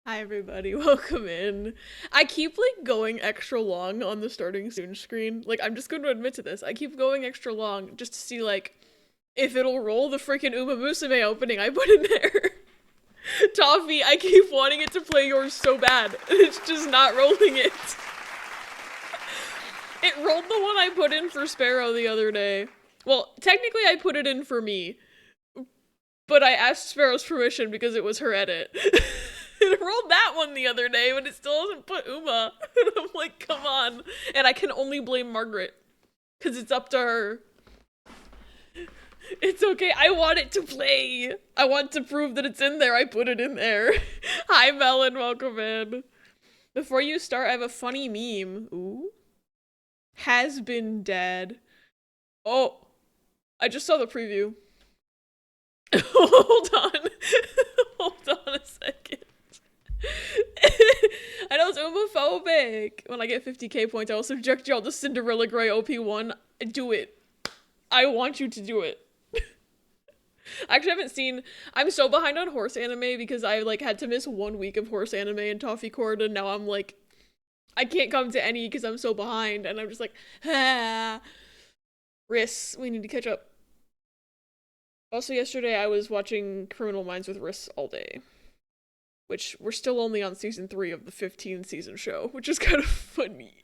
Hi everybody, welcome in. I keep going extra long on the starting soon screen. I'm just going to admit to this. I keep going extra long just to see if it'll roll the freaking Uma Musume opening I put in there. Toffee, I keep wanting it to play yours so bad. It's just not rolling it. It rolled the one I put in for Sparrow the other day. Well, technically I put it in for me, but I asked Sparrow's permission because it was her edit. It rolled that one the other day, but it still doesn't put Uma. And I'm like, come on. And I can only blame Margaret, because it's up to her. It's okay, I want it to play. I want to prove that it's in there. I put it in there. Hi, Melon, welcome in. Before you start, I have a funny meme. Ooh. Has been dead. Oh, I just saw the preview. Hold on. Hold on a second. I know it's homophobic. When I get 50k points, I will subject y'all to Cinderella Grey OP1. Do it. I want you to do it. I actually haven't seen... I'm so behind on horse anime because I had to miss 1 week of horse anime in Toffee Court, and now I'm I can't come to any because I'm so behind, and I'm just Riss, we need to catch up. Also, yesterday I was watching Criminal Minds with Riss all day, which we're still only on season 3 of the 15 season show, which is kind of funny.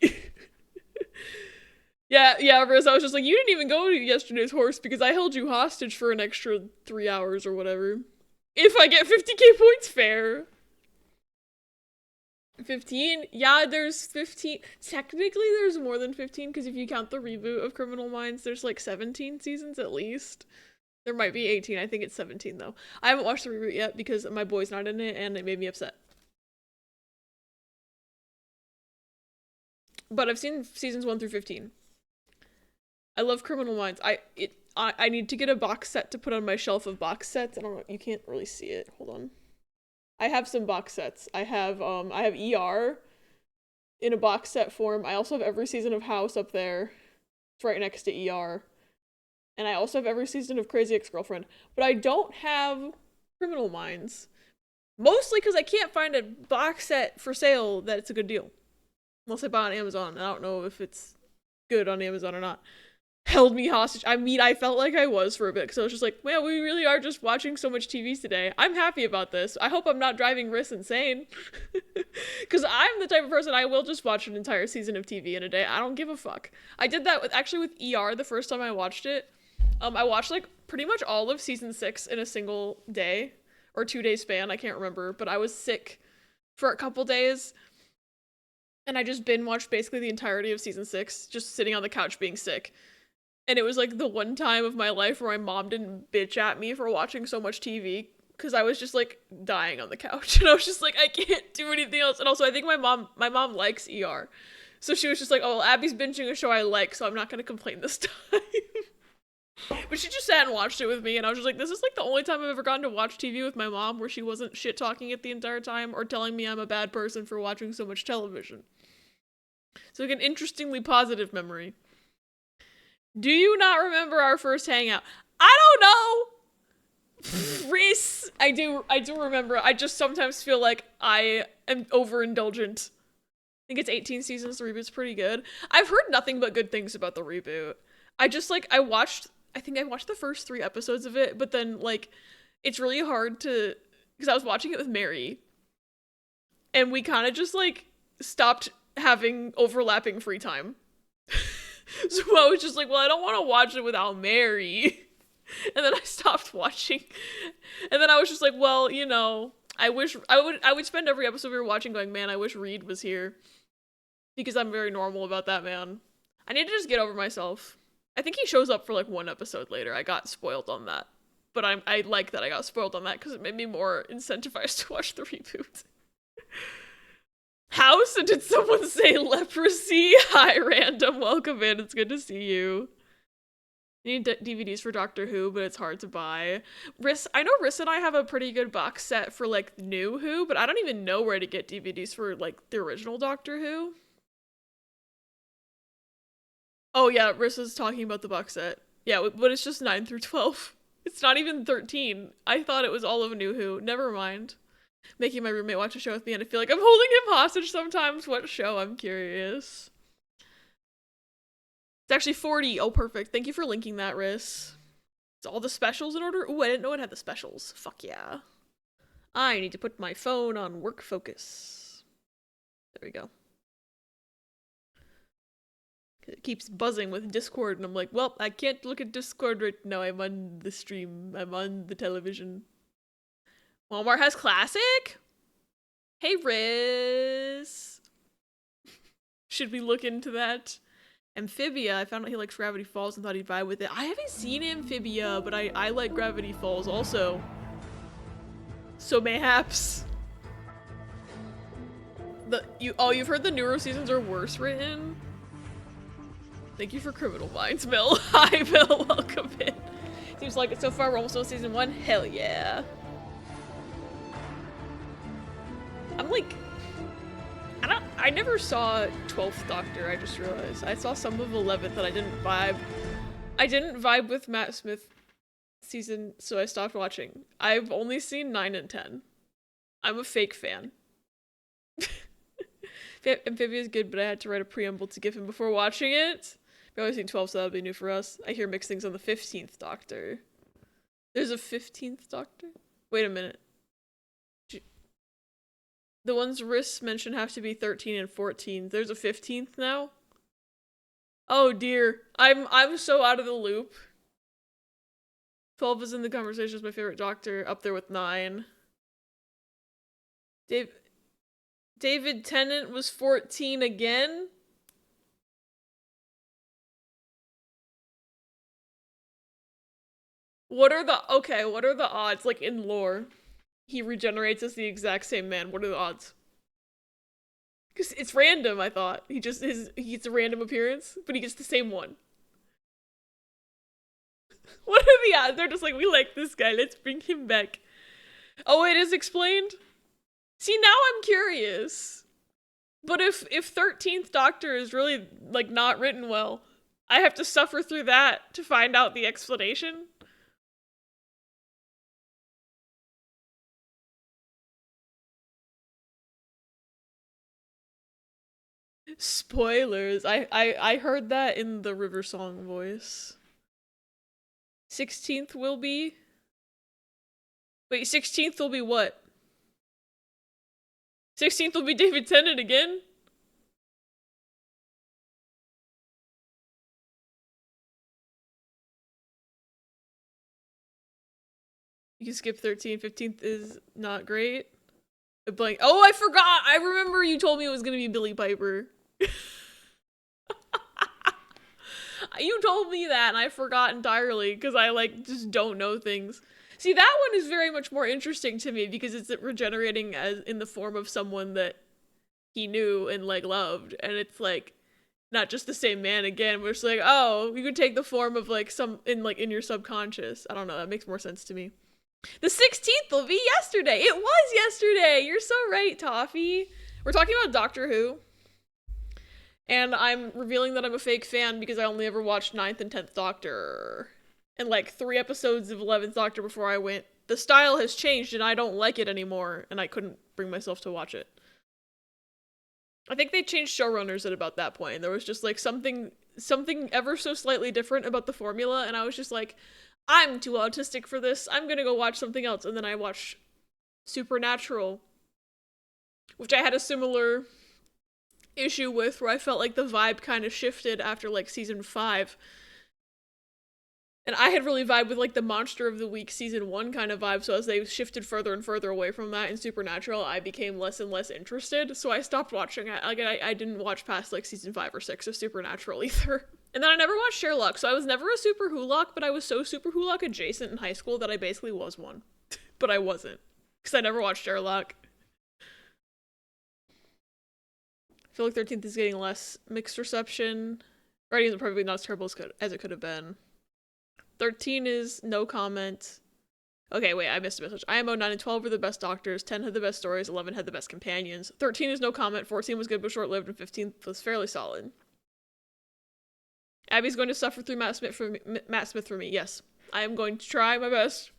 Yeah, Riz, I was just you didn't even go to yesterday's horse because I held you hostage for an extra 3 hours or whatever. If I get 50k points, fair. 15? Yeah, there's 15. Technically, there's more than 15 because if you count the reboot of Criminal Minds, there's 17 seasons at least. There might be 18. I think it's 17 though. I haven't watched the reboot yet because my boy's not in it and it made me upset. But I've seen seasons 1 through 15. I love Criminal Minds. I need to get a box set to put on my shelf of box sets. I don't know, you can't really see it. Hold on. I have some box sets. I have ER in a box set form. I also have every season of House up there. It's right next to ER. And I also have every season of Crazy Ex-Girlfriend. But I don't have Criminal Minds. Mostly because I can't find a box set for sale that it's a good deal. Unless I buy on Amazon. I don't know if it's good on Amazon or not. Held me hostage. I mean, I felt like I was for a bit because I was just man, we really are just watching so much TV today. I'm happy about this. I hope I'm not driving Riss insane. Because I'm the type of person I will just watch an entire season of TV in a day. I don't give a fuck. I did that with ER the first time I watched it. I watched pretty much all of season 6 in a single day or 2-day span. I can't remember, but I was sick for a couple days. And I just binge watched basically the entirety of season 6, just sitting on the couch being sick. And it was the one time of my life where my mom didn't bitch at me for watching so much TV because I was just dying on the couch. And I was just I can't do anything else. And also I think my mom likes ER. So she was just oh, well, Abby's binging a show I like, so I'm not going to complain this time. But she just sat and watched it with me, and I was just this is the only time I've ever gotten to watch TV with my mom where she wasn't shit-talking it the entire time or telling me I'm a bad person for watching so much television. So an interestingly positive memory. Do you not remember our first hangout? I don't know! Reese! I do remember. I just sometimes feel like I am overindulgent. I think it's 18 seasons, the reboot's pretty good. I've heard nothing but good things about the reboot. I think I watched the first 3 episodes of it, but then, it's really hard to... Because I was watching it with Mary. And we kind of just, stopped having overlapping free time. So I was just well, I don't want to watch it without Mary. And then I stopped watching. And then I was just well, I wish... I would spend every episode we were watching going, man, I wish Reed was here. Because I'm very normal about that, man. I need to just get over myself. I think he shows up for 1 episode later. I got spoiled on that. But I like that I got spoiled on that because it made me more incentivized to watch the reboot. House? Did someone say leprosy? Hi, random. Welcome in. It's good to see you. I need DVDs for Doctor Who, but it's hard to buy. I know Riss and I have a pretty good box set for new Who, but I don't even know where to get DVDs for the original Doctor Who. Oh yeah, Riss is talking about the box set. Yeah, but it's just 9 through 12. It's not even 13. I thought it was all of New Who. Never mind. Making my roommate watch a show with me, and I feel like I'm holding him hostage sometimes. What show? I'm curious. It's actually 40. Oh, perfect. Thank you for linking that, Riss. It's all the specials in order? Ooh, I didn't know it had the specials. Fuck yeah. I need to put my phone on work focus. There we go. It keeps buzzing with Discord, and I'm like, well, I can't look at Discord right now. I'm on the stream. I'm on the television. Walmart has Classic? Hey, Riz. Should we look into that? Amphibia, I found out he likes Gravity Falls and thought he'd vibe with it. I haven't seen Amphibia, but I like Gravity Falls also. So mayhaps. You've heard the newer seasons are worse written? Thank you for Criminal Minds, Bill. Hi, Bill. Welcome in. Seems like it so far. We're almost on season 1. Hell yeah. I'm like... I never saw 12th Doctor, I just realized. I saw some of 11th and I didn't vibe. I didn't vibe with Matt Smith season, so I stopped watching. I've only seen 9 and 10. I'm a fake fan. Amphibia is good, but I had to write a preamble to give him before watching it. I've only seen 12, so that'll be new for us. I hear mixed things on the 15th Doctor. There's a 15th Doctor? Wait a minute. The ones Riss mentioned have to be 13 and 14. There's a 15th now? Oh dear. I'm so out of the loop. 12 is in the conversation as my favorite Doctor, up there with 9. David Tennant was 14 again? What are the odds, like in lore? He regenerates as the exact same man. What are the odds? Because it's random, I thought. He gets a random appearance, but he gets the same one. What are the odds? They're just like, we like this guy, let's bring him back. Oh, it is explained? See, now I'm curious. But if 13th Doctor is really, like, not written well, I have to suffer through that to find out the explanation? Spoilers. I heard that in the River Song voice. 16th will be? Wait, 16th will be what? 16th will be David Tennant again? You can skip 13. 15th is not great. Blank. Oh, I forgot! I remember you told me it was gonna be Billy Piper. You told me that and I forgot entirely because I like just don't know things. See, that one is very much more interesting to me because it's regenerating as in the form of someone that he knew and like loved, and it's like not just the same man again. We're just like, oh, you could take the form of like some in your subconscious. I don't know, that makes more sense to me. The 16th will be yesterday. It was yesterday. You're so right, Toffee. We're talking about Doctor Who. And I'm revealing that I'm a fake fan because I only ever watched 9th and 10th Doctor. And like 3 episodes of 11th Doctor before I went, the style has changed and I don't like it anymore. And I couldn't bring myself to watch it. I think they changed showrunners at about that point. There was just like something ever so slightly different about the formula. And I was just like, I'm too autistic for this. I'm gonna go watch something else. And then I watched Supernatural, which I had a similar issue with, where I felt like the vibe kind of shifted after like season 5. And I had really vibed with like the Monster of the Week season 1 kind of vibe, so as they shifted further and further away from that in Supernatural, I became less and less interested, so I stopped watching it. Like, I didn't watch past like season 5 or 6 of Supernatural either. And then I never watched Sherlock, so I was never a Super Wholock, but I was so Super Wholock adjacent in high school that I basically was one. But I wasn't, because I never watched Sherlock. I feel like 13th is getting less mixed reception. Writing is probably not as terrible as it could have been. 13 is no comment. Okay, wait, I missed a message. IMO 9 and 12 were the best Doctors, 10 had the best stories, 11 had the best companions. 13 is no comment, 14 was good but short-lived, and 15 was fairly solid. Abby's going to suffer through Matt Smith for me. Yes, I am going to try my best.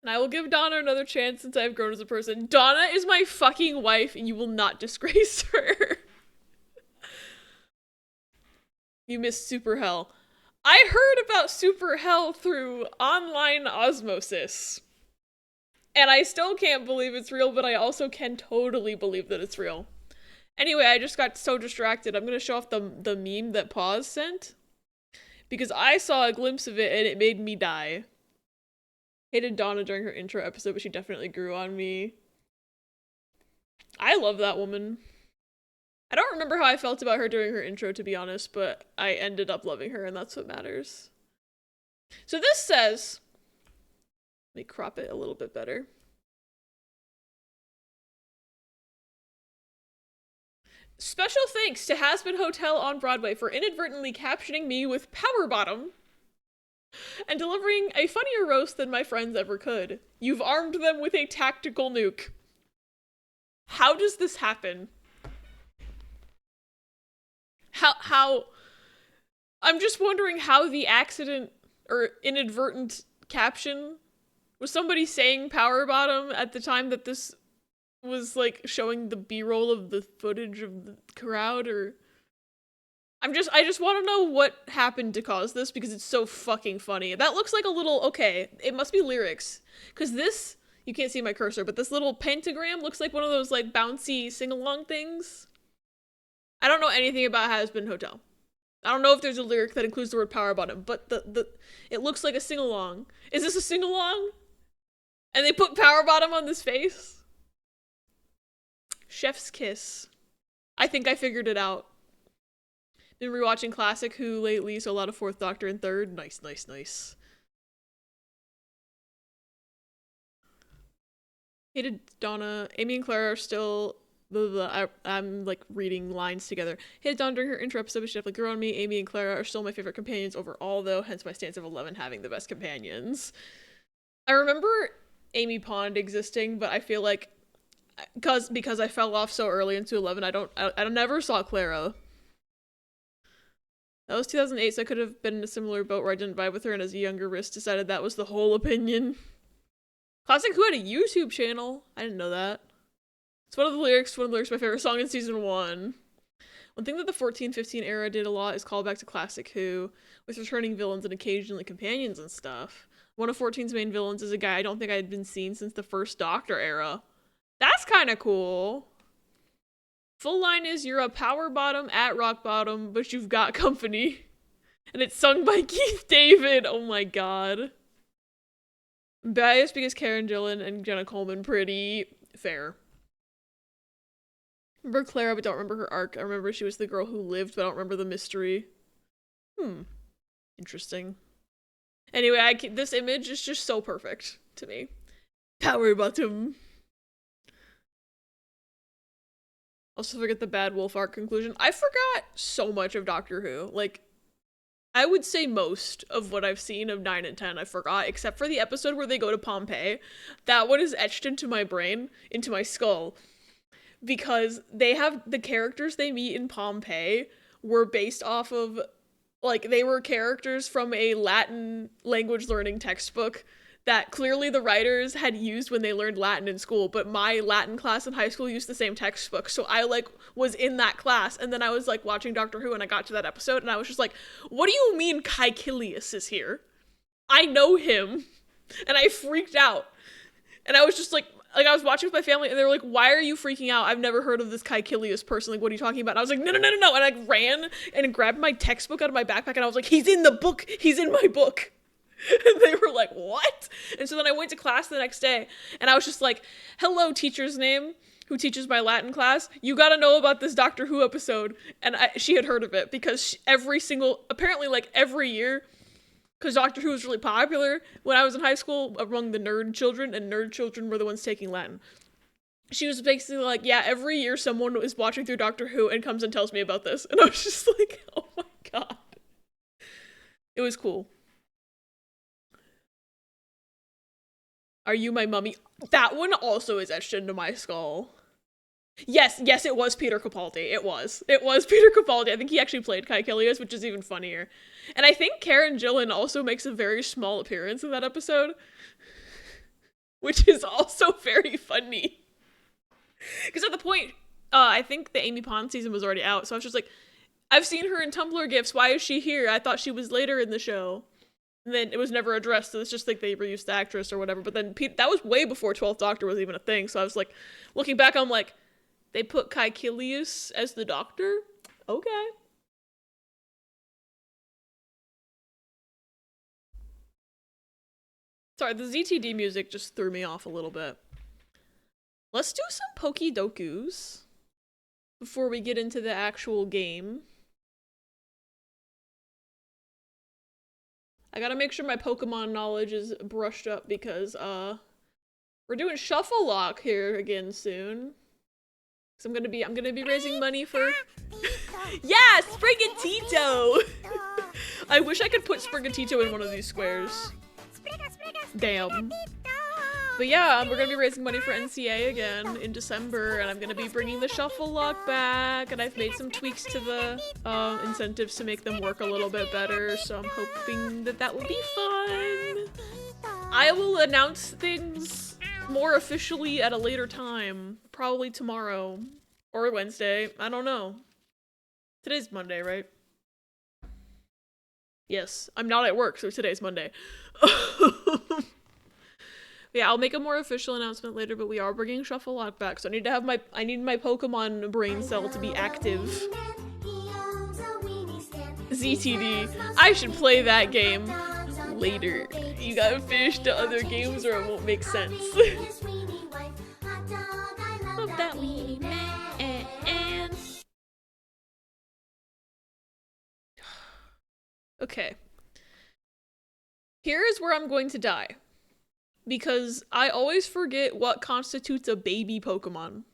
And I will give Donna another chance since I've grown as a person. Donna is my fucking wife, and you will not disgrace her. You missed Super Hell. I heard about Super Hell through online osmosis. And I still can't believe it's real, but I also can totally believe that it's real. Anyway, I just got so distracted. I'm gonna show off the meme that Pause sent. Because I saw a glimpse of it and it made me die. Hated Donna during her intro episode, but she definitely grew on me. I love that woman. I don't remember how I felt about her during her intro, to be honest, but I ended up loving her, and that's what matters. So this says... Let me crop it a little bit better. Special thanks to Has-Been Hotel on Broadway for inadvertently captioning me with Power Bottom and delivering a funnier roast than my friends ever could. You've armed them with a tactical nuke. How does this happen? How I'm just wondering how the accident or inadvertent caption was somebody saying Power Bottom at the time that this was like showing the B-roll of the footage of the crowd, or I just want to know what happened to cause this because it's so fucking funny. That looks like a little, okay, it must be lyrics. Because this, you can't see my cursor, but this little pentagram looks like one of those like bouncy sing-along things. I don't know anything about Has-Been Hotel. I don't know if there's a lyric that includes the word Power Bottom, but it looks like a sing-along. Is this a sing-along? And they put Power Bottom on this face? Chef's kiss. I think I figured it out. Been rewatching Classic Who lately, so a lot of Fourth Doctor and Third. Nice, nice, nice. Hated Donna. Amy and Clara are still... Blah, blah, blah. I'm like reading lines together. Hated Donna during her intro episode, but she definitely grew on me. Amy and Clara are still my favorite companions overall, though, hence my stance of 11 having the best companions. I remember Amy Pond existing, but I feel like because I fell off so early into 11, I never saw Clara. That was 2008, so I could have been in a similar boat where I didn't vibe with her, and as a younger wrist decided that was the whole opinion. Classic Who had a YouTube channel. I didn't know that. It's one of the lyrics of my favorite song in season 1. One thing that the 14-15 era did a lot is call back to Classic Who, with returning villains and occasionally companions and stuff. One of 14's main villains is a guy I don't think I had been seen since the first Doctor era. That's kind of cool. Full line is, you're a power bottom at rock bottom, but you've got company. And it's sung by Keith David. Oh my god. Biased because Karen Gillan and Jenna Coleman pretty fair. Remember Clara, but don't remember her arc. I remember she was the girl who lived, but I don't remember the mystery. Interesting. Anyway, this image is just so perfect to me. Power bottom. Also forget the bad wolf arc conclusion. I forgot so much of Doctor Who. Like, I would say most of what I've seen of 9 and 10 I forgot, except for the episode where they go to Pompeii. That one is etched into my brain, into my skull. Because they have the characters they meet in Pompeii were based off of, like, they were characters from a Latin language learning textbook that clearly the writers had used when they learned Latin in school, but my Latin class in high school used the same textbook, so I, like, was in that class, and then I was, like, watching Doctor Who, and I got to that episode, and I was just like, what do you mean Caecilius is here? I know him, and I freaked out, and I was just like, I was watching with my family, and they were like, why are you freaking out? I've never heard of this Caecilius person. Like, what are you talking about? And I was like, no. And I ran and grabbed my textbook out of my backpack, and I was like, he's in the book. He's in my book. And they were like, what? And so then I went to class the next day, and I was just like, hello, teacher's name, who teaches my Latin class. You gotta know about this Doctor Who episode. And she had heard of it, because apparently, like, every year, because Doctor Who was really popular when I was in high school among the nerd children, and nerd children were the ones taking Latin. She was basically like, yeah, every year someone is watching through Doctor Who and comes and tells me about this. And I was just like, oh my god. It was cool. Are you my mummy? That one also is etched into my skull. Yes, it was Peter Capaldi. It was Peter Capaldi. I think he actually played Caecilius, which is even funnier. And I think Karen Gillan also makes a very small appearance in that episode. which is also very funny. Because at the point, I think the Amy Pond season was already out, so I was just like, I've seen her in Tumblr gifs, why is she here? I thought she was later in the show. And then it was never addressed, so it's just like they reused the actress or whatever. But then that was way before 12th Doctor was even a thing, so I was like, looking back, I'm like, they put Caecilius as the Doctor? Okay. Sorry, the ZTD music just threw me off a little bit. Let's do some Pokedokus before we get into the actual game. I gotta make sure my Pokemon knowledge is brushed up because, we're doing Shuffle Lock here again soon. So I'm gonna be raising money for... Yeah! Sprigatito! I wish I could put Sprigatito in one of these squares. Damn. But yeah, we're gonna be raising money for NCA again in December, and I'm gonna be bringing the Shuffle Lock back, and I've made some tweaks to the incentives to make them work a little bit better, so I'm hoping that that will be fun. I will announce things more officially at a later time, probably tomorrow or Wednesday, I don't know. Today's Monday, right? Yes, I'm not at work, so today's Monday. Yeah, I'll make a more official announcement later, but we are bringing Shuffle Lock back, so I need my Pokemon brain cell to be active. ZTD. I should play that game later. You gotta finish the other games or it won't make sense. Love that weenie man. Okay. Here is where I'm going to die. Because I always forget what constitutes a baby Pokemon.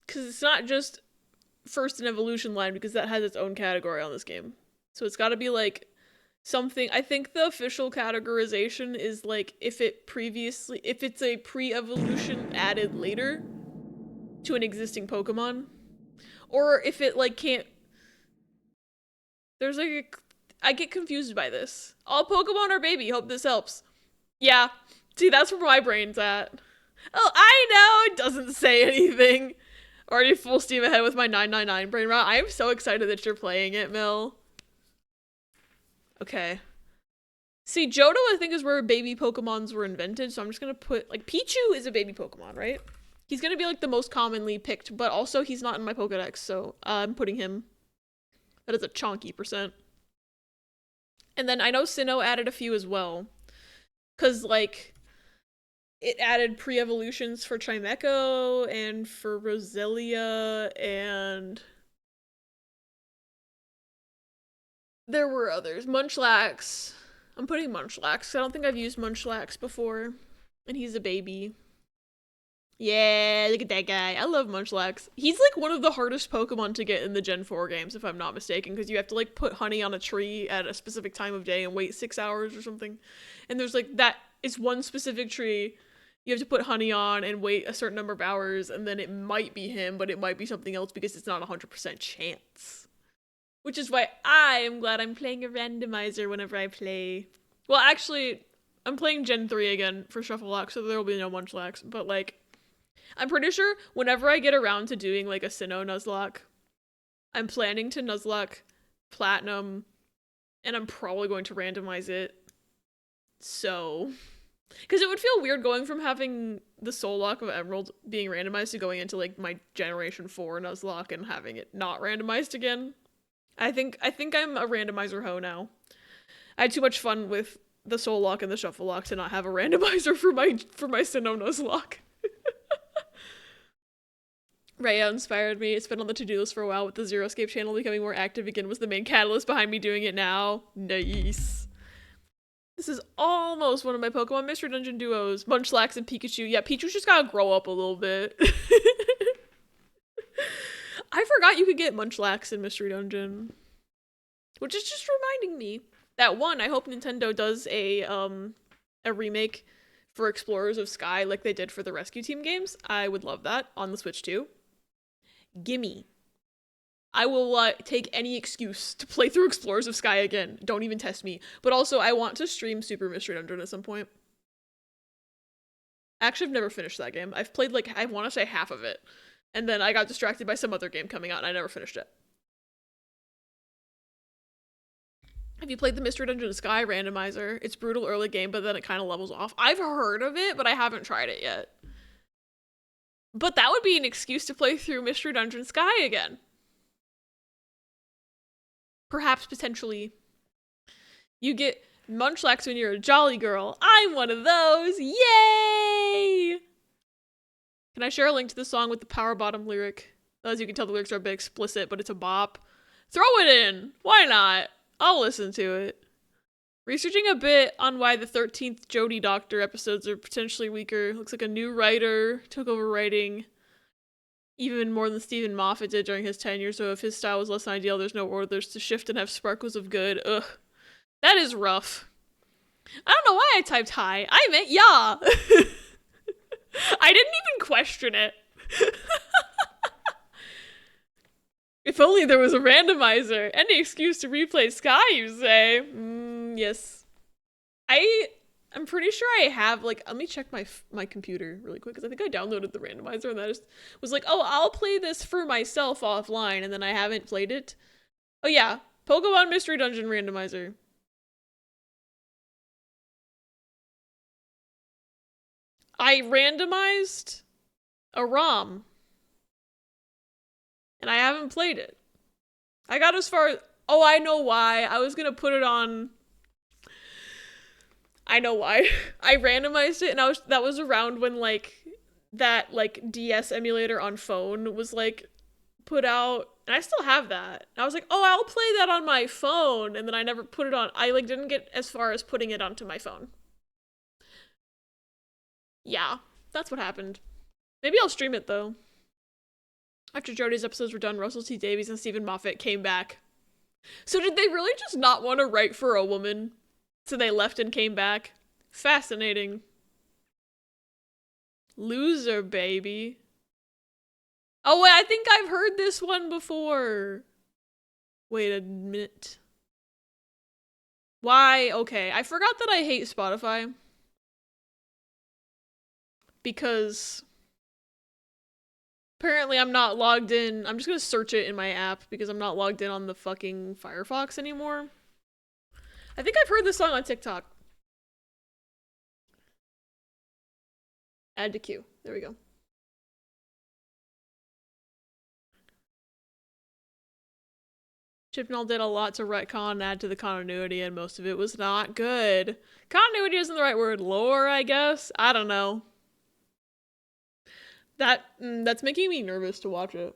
Because it's not just first in evolution line, because that has its own category on this game. So it's gotta be like something, I think the official categorization is like if it's a pre-evolution added later to an existing Pokemon. Or if it like can't, there's like I get confused by this. All Pokemon are baby, hope this helps. Yeah, see, that's where my brain's at. Oh, I know, it doesn't say anything. Already full steam ahead with my 999 brain rot. I am so excited that you're playing it, Mill. Okay. See, Johto, I think, is where baby Pokemons were invented, so I'm just gonna put, like, Pichu is a baby Pokemon, right? He's gonna be, like, the most commonly picked, but also he's not in my Pokedex, so I'm putting him. That is a chonky percent. And then I know Sinnoh added a few as well. Because, like, it added pre-evolutions for Chimecho and for Roselia, and there were others. Munchlax. I'm putting Munchlax. I don't think I've used Munchlax before. And he's a baby. Yeah, look at that guy. I love Munchlax. He's like one of the hardest Pokemon to get in the Gen 4 games, if I'm not mistaken, because you have to like put honey on a tree at a specific time of day and wait 6 hours or something. And there's like that is one specific tree you have to put honey on and wait a certain number of hours, and then it might be him, but it might be something else because it's not a 100% chance. Which is why I am glad I'm playing a randomizer whenever I play. Well, actually, I'm playing Gen 3 again for Shuffle Lock, so there will be no Munchlax, but like, I'm pretty sure whenever I get around to doing like a Sinnoh Nuzlocke, I'm planning to Nuzlocke Platinum, and I'm probably going to randomize it. So, because it would feel weird going from having the Soul Lock of Emerald being randomized to going into like my Generation 4 Nuzlocke and having it not randomized again. I think I'm a randomizer hoe now. I had too much fun with the Soul Lock and the Shuffle Lock to not have a randomizer for my Sinnoh Nuzlocke. Raya inspired me. It's been on the to-do list for a while, with the Zero Escape channel becoming more active again was the main catalyst behind me doing it now. Nice. This is almost one of my Pokemon Mystery Dungeon duos. Munchlax and Pikachu. Yeah, Pichu's just gotta grow up a little bit. I forgot you could get Munchlax in Mystery Dungeon. Which is just reminding me that one, I hope Nintendo does a remake for Explorers of Sky like they did for the Rescue Team games. I would love that on the Switch too. Gimme. I will take any excuse to play through Explorers of Sky again. Don't even test me. But also, I want to stream Super Mystery Dungeon at some point. Actually, I've never finished that game. I've played, like, I want to say half of it. And then I got distracted by some other game coming out, and I never finished it. Have you played the Mystery Dungeon Sky randomizer? It's brutal early game, but then it kind of levels off. I've heard of it, but I haven't tried it yet. But that would be an excuse to play through Mystery Dungeon Sky again. Perhaps, potentially. You get Munchlax when you're a jolly girl. I'm one of those! Yay! Can I share a link to the song with the power bottom lyric? As you can tell, the lyrics are a bit explicit, but it's a bop. Throw it in! Why not? I'll listen to it. Researching a bit on why the 13th Jodie Doctor episodes are potentially weaker. Looks like a new writer took over writing even more than Stephen Moffat did during his tenure, so if his style was less than ideal, there's no orders to shift and have sparkles of good. Ugh. That is rough. I don't know why I typed hi. I meant yeah. I didn't even question it. If only there was a randomizer. Any excuse to replay Sky, you say? Yes. I'm pretty sure I have, like, let me check my computer really quick, because I think I downloaded the randomizer, and that just was like, oh, I'll play this for myself offline, and then I haven't played it. Oh yeah, Pokemon Mystery Dungeon randomizer. I randomized a ROM. And I haven't played it. I got as far as, oh, I know why. I was gonna put it on, I know why. I randomized it, and that was around when, like, that, like, DS emulator on phone was, like, put out, and I still have that. And I was like, oh, I'll play that on my phone, and then I never put it on. I, like, didn't get as far as putting it onto my phone. Yeah, that's what happened. Maybe I'll stream it, though. After Jodie's episodes were done, Russell T Davies and Stephen Moffat came back. So did they really just not want to write for a woman? So they left and came back? Fascinating. Loser, baby. Oh, wait, I think I've heard this one before. Wait a minute. Why? Okay, I forgot that I hate Spotify. Because apparently I'm not logged in. I'm just gonna search it in my app because I'm not logged in on the fucking Firefox anymore. I think I've heard this song on TikTok. Add to queue. There we go. Chibnall did a lot to retcon and add to the continuity, and most of it was not good. Continuity isn't the right word. Lore, I guess? I don't know. That's making me nervous to watch it.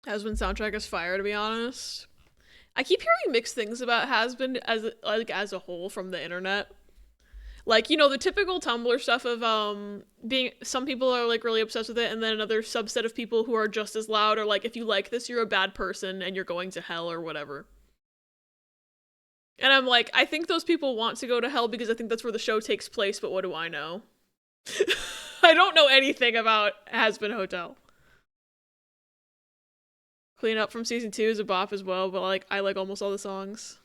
Has-Been soundtrack is fire, to be honest. I keep hearing mixed things about Has-Been as a whole from the internet. Like, you know, the typical Tumblr stuff of being, some people are like really obsessed with it, and then another subset of people who are just as loud are like, if you like this, you're a bad person and you're going to hell or whatever. And I'm like, I think those people want to go to hell because I think that's where the show takes place, but what do I know? I don't know anything about Has-Been Hotel. Clean Up from season 2 is a bop as well, but like I like almost all the songs.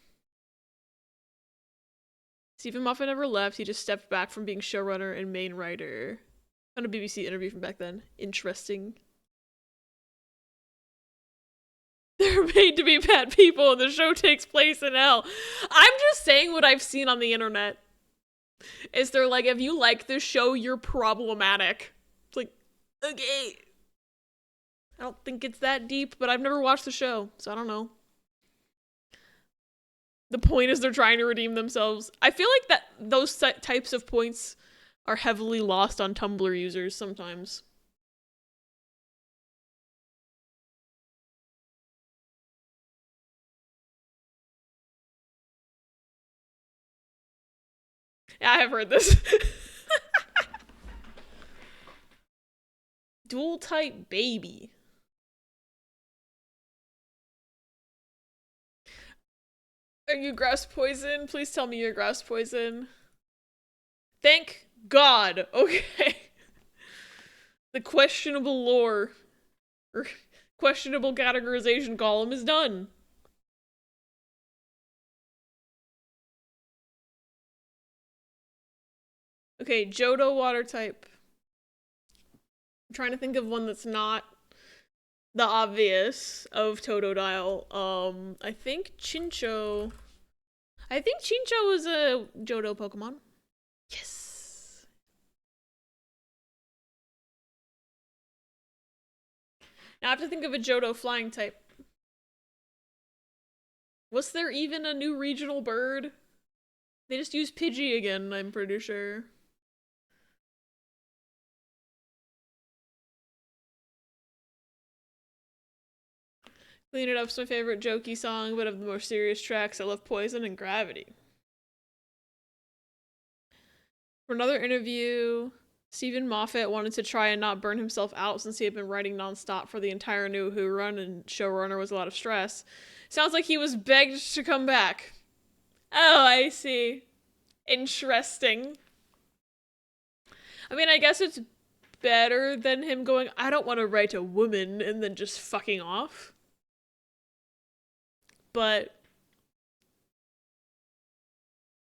Stephen Moffat never left, he just stepped back from being showrunner and main writer. On a BBC interview from back then. Interesting. They're made to be bad people and the show takes place in hell. I'm just saying what I've seen on the internet. Is they're like, if you like this show, you're problematic. It's like, okay. I don't think it's that deep, but I've never watched the show, so I don't know. The point is they're trying to redeem themselves. I feel like that those types of points are heavily lost on Tumblr users sometimes. Yeah, I have heard this. Dual type baby. Are you grass poison? Please tell me you're grass poison. Thank God. Okay. The questionable lore, or questionable categorization column is done. Okay, Johto water type. I'm trying to think of one that's not the obvious of Totodile. I think Chinchou. I think Chinchou is a Johto Pokemon. Yes. Now I have to think of a Johto flying type. Was there even a new regional bird? They just used Pidgey again, I'm pretty sure. Clean It Up's my favorite jokey song, but of the more serious tracks, I love Poison and Gravity. For another interview, Stephen Moffat wanted to try and not burn himself out since he had been writing nonstop for the entire New Who run, and showrunner was a lot of stress. Sounds like he was begged to come back. Oh, I see. Interesting. I mean, I guess it's better than him going, I don't want to write a woman, and then just fucking off. But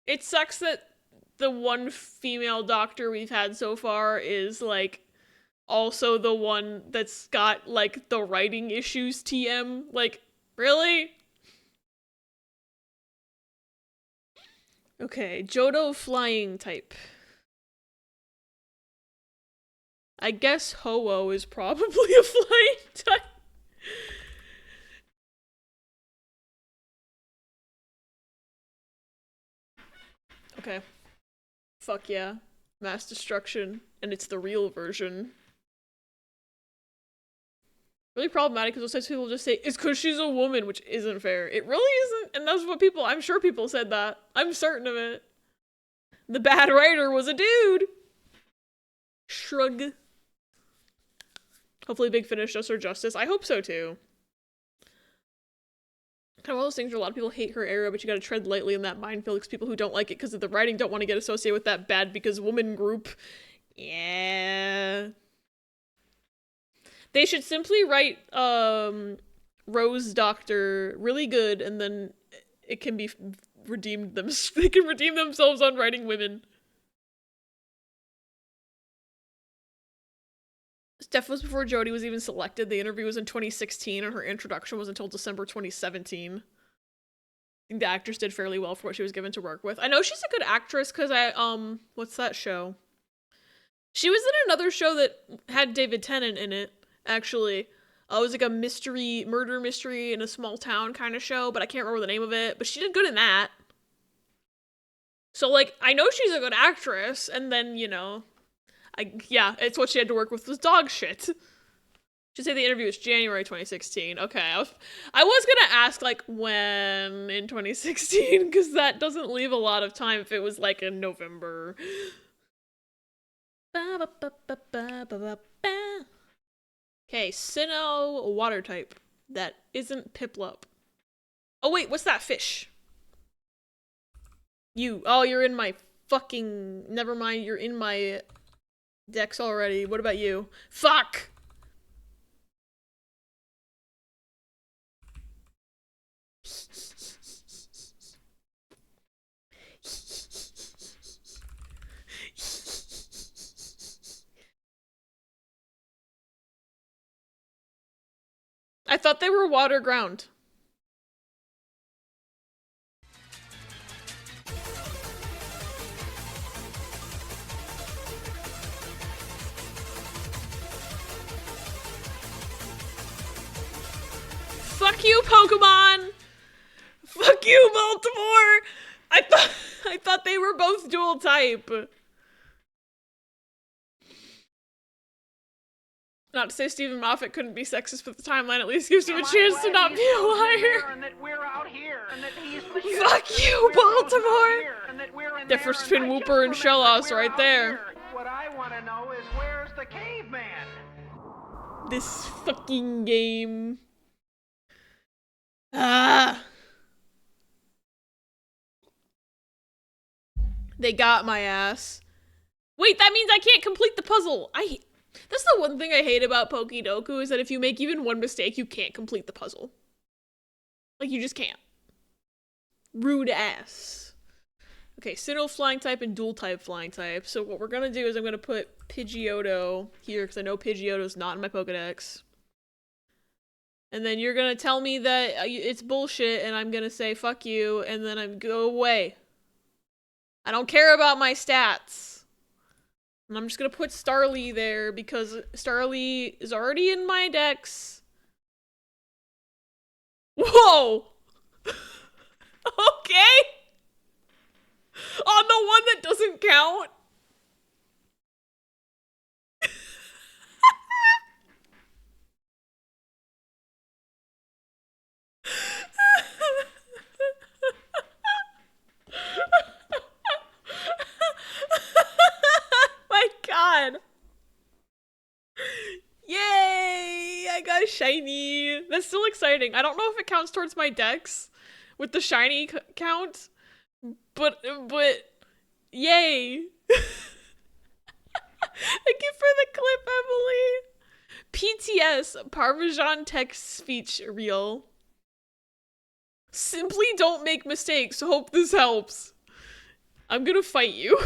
it sucks that the one female doctor we've had so far is, like, also the one that's got, like, the writing issues TM. Like, really? Okay, Johto flying type. I guess Ho-Oh is probably a flying type. Okay. Fuck yeah. Mass destruction. And it's the real version. Really problematic because those types of people just say, it's because she's a woman, which isn't fair. It really isn't, and that's what people, I'm sure people said that. I'm certain of it. The bad writer was a dude. Shrug. Hopefully Big Finish does her justice. I hope so too. Kind of one of those things where a lot of people hate her era, but you gotta tread lightly in that minefield because people who don't like it because of the writing don't want to get associated with that bad because woman group. Yeah. They should simply write Rose Doctor really good, and then it can be redeemed them. They can redeem themselves on writing women. Steph was before Jodie was even selected. The interview was in 2016, and her introduction was until December 2017. I think the actress did fairly well for what she was given to work with. I know she's a good actress because what's that show? She was in another show that had David Tennant in it, actually. It was like a murder mystery in a small town kind of show, but I can't remember the name of it. But she did good in that. So, like, I know she's a good actress, and then, you know, yeah, it's what she had to work with was dog shit. Should say the interview was January 2016. Okay, I was gonna ask, like, when in 2016, because that doesn't leave a lot of time if it was, like, in November. Okay, Sinnoh water type. That isn't Piplup. Oh wait, what's that fish? You're in my fucking, never mind, you're in my decks already. What about you? Fuck! I thought they were water ground. Fuck you, Pokemon! Fuck you, Baltimore! I thought they were both dual type. Not to say Stephen Moffat couldn't be sexist, but the timeline at least gives him a chance to not be a liar. Fuck you, Baltimore! Difference between Whooper and Shellos right there. What I want to know is where's the caveman? This fucking game. Ah. They got my ass. Wait, that means I can't complete the puzzle. That's the one thing I hate about Pokidoku is that if you make even one mistake, you can't complete the puzzle. Like, you just can't. Rude ass. Okay, Sinnoh flying type and dual type flying type. So what we're gonna do is I'm gonna put Pidgeotto here because I know Pidgeotto's not in my Pokedex. And then you're gonna tell me that it's bullshit and I'm gonna say fuck you and then I'm go away. I don't care about my stats. And I'm just gonna put Starly there because Starly is already in my dex. Whoa! Okay! On the one that doesn't count? My god. Yay! I got a shiny. That's still exciting. I don't know if it counts towards my dex with the shiny count, but yay. Thank you for the clip, Emily. PTS, Parmesan text speech reel. Simply don't make mistakes. Hope this helps. I'm gonna fight you.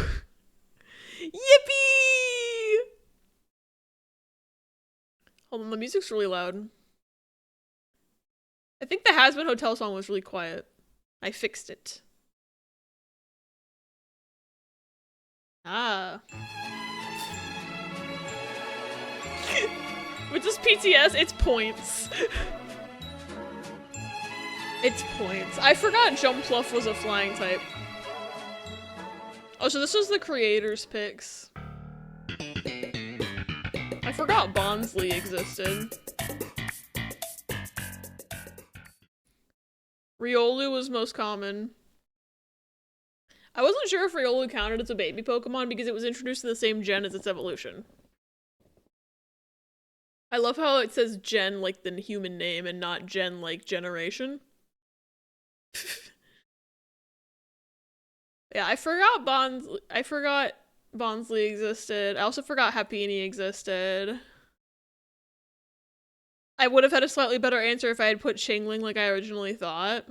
Yippee! Hold on, the music's really loud. I think the Has Been Hotel song was really quiet. I fixed it. Ah. With this PTS, it's points. It's points. I forgot Jumpluff was a flying type. Oh, so this was the creators' picks. I forgot Bonsly existed. Riolu was most common. I wasn't sure if Riolu counted as a baby Pokemon because it was introduced to the same gen as its evolution. I love how it says gen like the human name and not gen like generation. Yeah, I forgot Bonsly existed. I also forgot Happiny existed. I would have had a slightly better answer if I had put Chingling like I originally thought.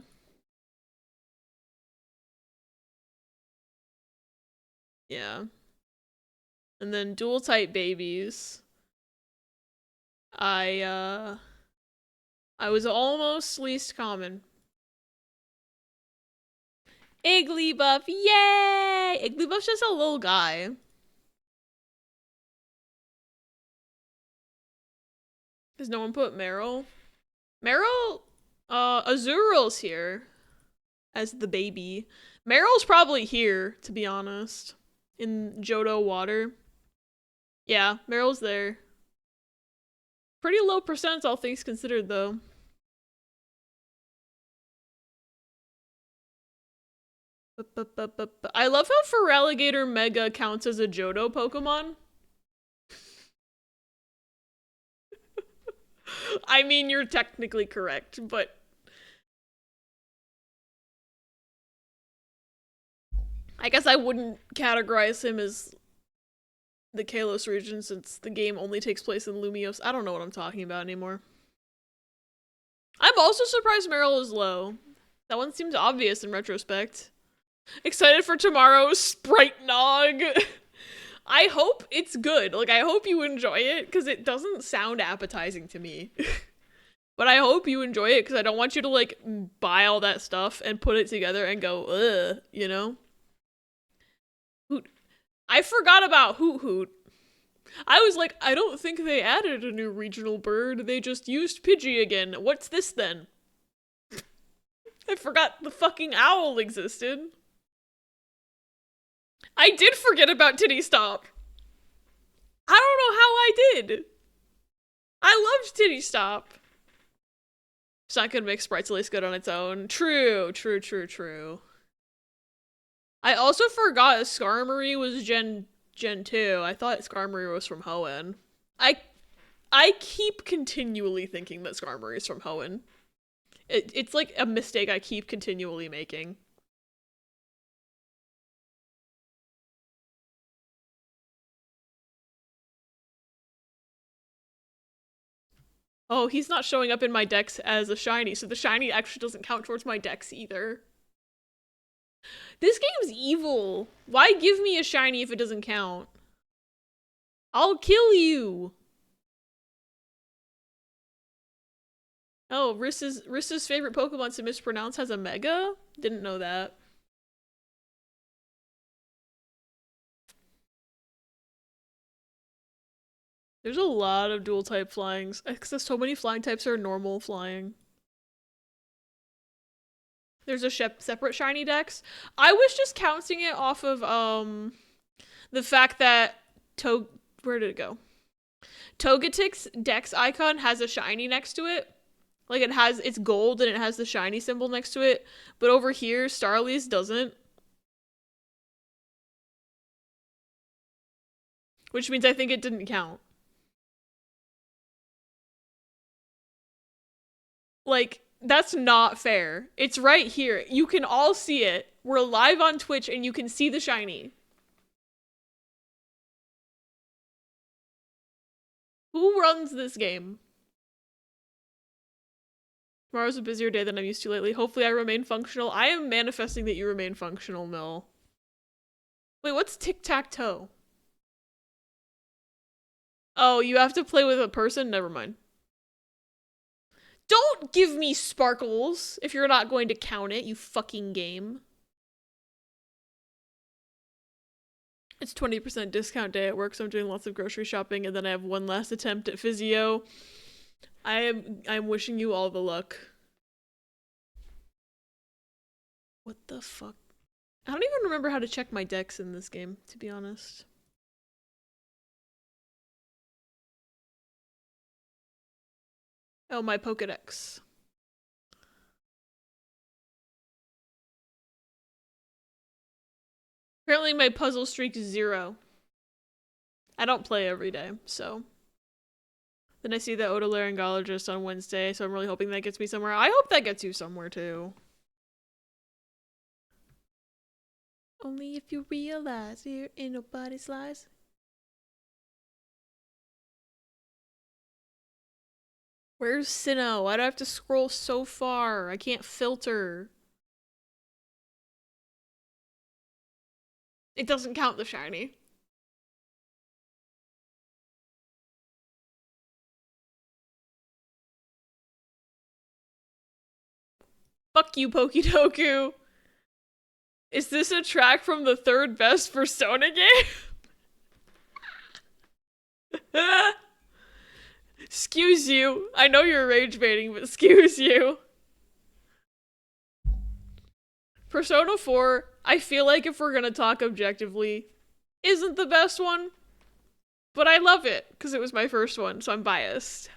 Yeah. And then dual type babies. I was almost least common. Igglybuff, yay! Igglybuff's just a little guy. Does no one put Meryl? Meryl, Azuriel's here as the baby. Meryl's probably here, to be honest. In Johto water. Yeah, Meryl's there. Pretty low percent, all things considered, though. I love how Feraligatr Mega counts as a Johto Pokemon. I mean, you're technically correct, but I guess I wouldn't categorize him as the Kalos region since the game only takes place in Lumiose. I don't know what I'm talking about anymore. I'm also surprised Meryl is low. That one seems obvious in retrospect. Excited for tomorrow's Sprite Nog. I hope it's good. Like, I hope you enjoy it, because it doesn't sound appetizing to me. But I hope you enjoy it, because I don't want you to, like, buy all that stuff and put it together and go, ugh, you know? Hoot. I forgot about Hoot Hoot. I was like, I don't think they added a new regional bird. They just used Pidgey again. What's this, then? I forgot the fucking owl existed. I did forget about Titty Stop. I don't know how I did. I loved Titty Stop. It's not gonna make Sprite's Lace good on its own. True. I also forgot Skarmory was Gen 2. I thought Skarmory was from Hoenn. I keep continually thinking that Skarmory is from Hoenn. It's like a mistake I keep continually making. Oh, he's not showing up in my decks as a shiny, so the shiny actually doesn't count towards my decks either. This game's evil. Why give me a shiny if it doesn't count? I'll kill you. Oh, Rissa's favorite Pokemon to mispronounce has a Mega? Didn't know that. There's a lot of dual type flyings. Because so many flying types are normal flying. There's a separate shiny dex. I was just counting it off of the fact that where did it go? Togetic's dex icon has a shiny next to it. Like it's gold and it has the shiny symbol next to it. But over here, Starly's doesn't. Which means I think it didn't count. Like, that's not fair. It's right here. You can all see it. We're live on Twitch and you can see the shiny. Who runs this game? Tomorrow's a busier day than I'm used to lately. Hopefully I remain functional. I am manifesting that you remain functional, Mill. Wait, what's tic-tac-toe? Oh, you have to play with a person? Never mind. Don't give me sparkles if you're not going to count it, you fucking game. It's 20% discount day at work, so I'm doing lots of grocery shopping, and then I have one last attempt at physio. I'm wishing you all the luck. What the fuck? I don't even remember how to check my decks in this game, to be honest. Oh, my Pokedex. Apparently my puzzle streak is 0. I don't play every day, so. Then I see the otolaryngologist on Wednesday, so I'm really hoping that gets me somewhere. I hope that gets you somewhere, too. Only if you realize you're in nobody's lies. Where's Sinnoh? Why do I have to scroll so far? I can't filter. It doesn't count the shiny. Fuck you, Pokidoku. Is this a track from the third best Persona game? Excuse you. I know you're rage baiting, but excuse you. Persona 4, I feel like if we're gonna talk objectively, isn't the best one. But I love it, because it was my first one, so I'm biased.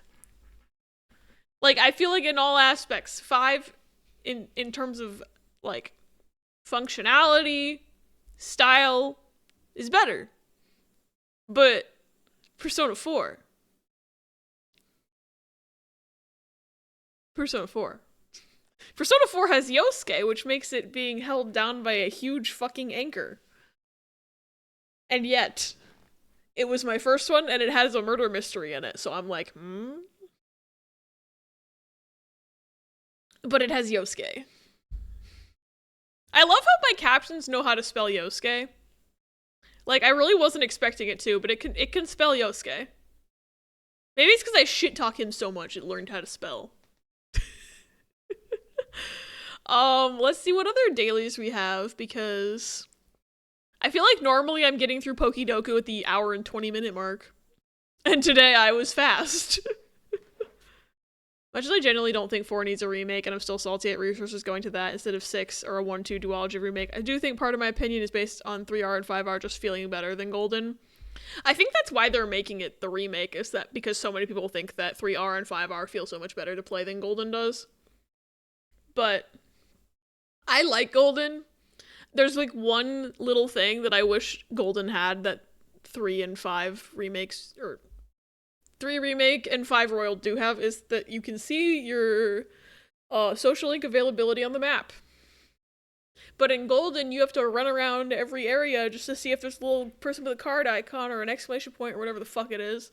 Like, I feel like in all aspects, 5, in terms of, like, functionality, style, is better. But Persona 4. Persona 4. Persona 4 has Yosuke, which makes it being held down by a huge fucking anchor. And yet, it was my first one, and it has a murder mystery in it, so I'm like, But it has Yosuke. I love how my captions know how to spell Yosuke. Like, I really wasn't expecting it to, but it can spell Yosuke. Maybe it's because I shit talk him so much it learned how to spell. Let's see what other dailies we have, because I feel like normally I'm getting through Pokidoku at the hour and 20-minute mark. And today I was fast. Much as I genuinely don't think 4 needs a remake, and I'm still salty at resources going to that instead of 6 or a 1-2 duology remake, I do think part of my opinion is based on 3R and 5R just feeling better than Golden. I think that's why they're making it the remake, is that because so many people think that 3R and 5R feel so much better to play than Golden does. But I like Golden. There's like one little thing that I wish Golden had that 3 and 5 remakes, or 3 remake and 5 royal do have, is that you can see your social link availability on the map. But in Golden, you have to run around every area just to see if there's a little person with a card icon or an exclamation point or whatever the fuck it is.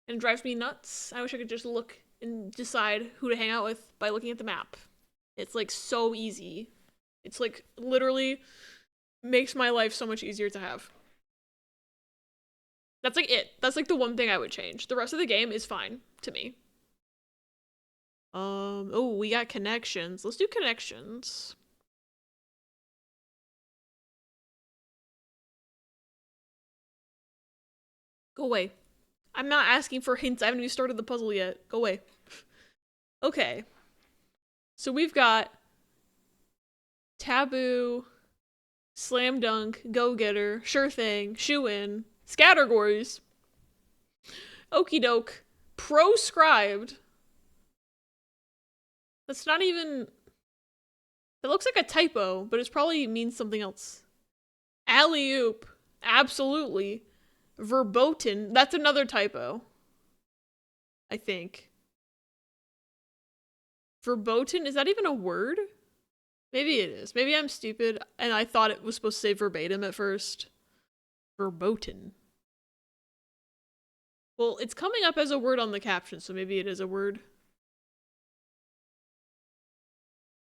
And it drives me nuts. I wish I could just look and decide who to hang out with by looking at the map. It's like so easy. It's like literally makes my life so much easier to have. That's like it. That's like the one thing I would change. The rest of the game is fine to me. Oh, we got connections. Let's do connections. Go away. I'm not asking for hints. I haven't even started the puzzle yet. Go away. Okay. So we've got taboo, slam dunk, go-getter, sure thing, shoe-in, scattergories, okie doke, proscribed. That's not even... It looks like a typo, but it probably means something else. Alley-oop. Absolutely. Verboten. That's another typo. I think. Verboten? Is that even a word? Maybe it is. Maybe I'm stupid and I thought it was supposed to say verbatim at first. Verboten. Well, it's coming up as a word on the caption, so maybe it is a word.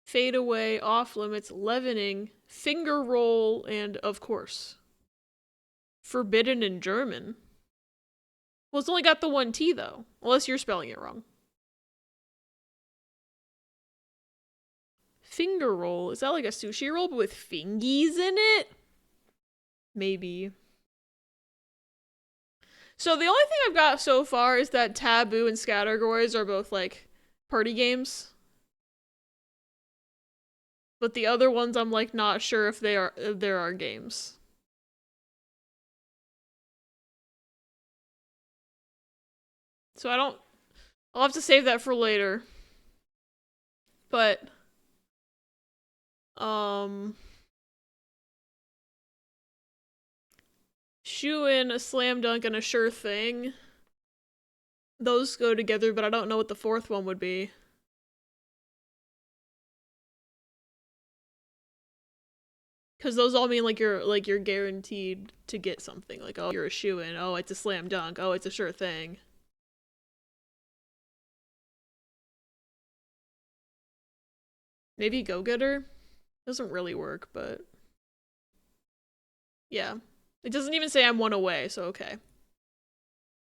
Fade away, off limits, leavening, finger roll, and of course. Forbidden in German. Well, it's only got the one T though. Unless you're spelling it wrong. Finger roll. Is that like a sushi roll but with fingies in it? Maybe. So the only thing I've got so far is that Taboo and Scattergories are both like party games. But the other ones I'm like not sure if there are games. So I'll have to save that for later. But shoe in, a slam dunk, and a sure thing. Those go together, but I don't know what the fourth one would be. Because those all mean like you're guaranteed to get something. Like, oh, you're a shoe in. Oh, it's a slam dunk. Oh, it's a sure thing. Maybe go-getter? Doesn't really work, but... Yeah. It doesn't even say I'm one away, so okay.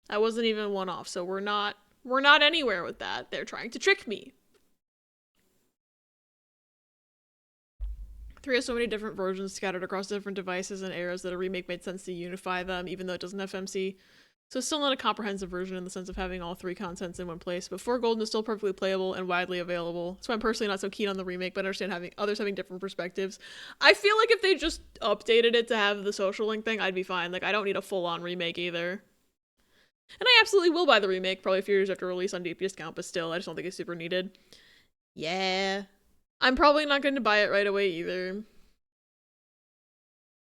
I wasn't even one off, so we're not anywhere with that. They're trying to trick me. 3 has so many different versions scattered across different devices and eras that a remake made sense to unify them, even though it doesn't have FMC. So it's still not a comprehensive version in the sense of having all 3 contents in one place, but 4 Golden is still perfectly playable and widely available. That's why I'm personally not so keen on the remake, but I understand others having different perspectives. I feel like if they just updated it to have the social link thing, I'd be fine. Like, I don't need a full-on remake either. And I absolutely will buy the remake, probably a few years after release on deep discount, but still, I just don't think it's super needed. Yeah. I'm probably not going to buy it right away either.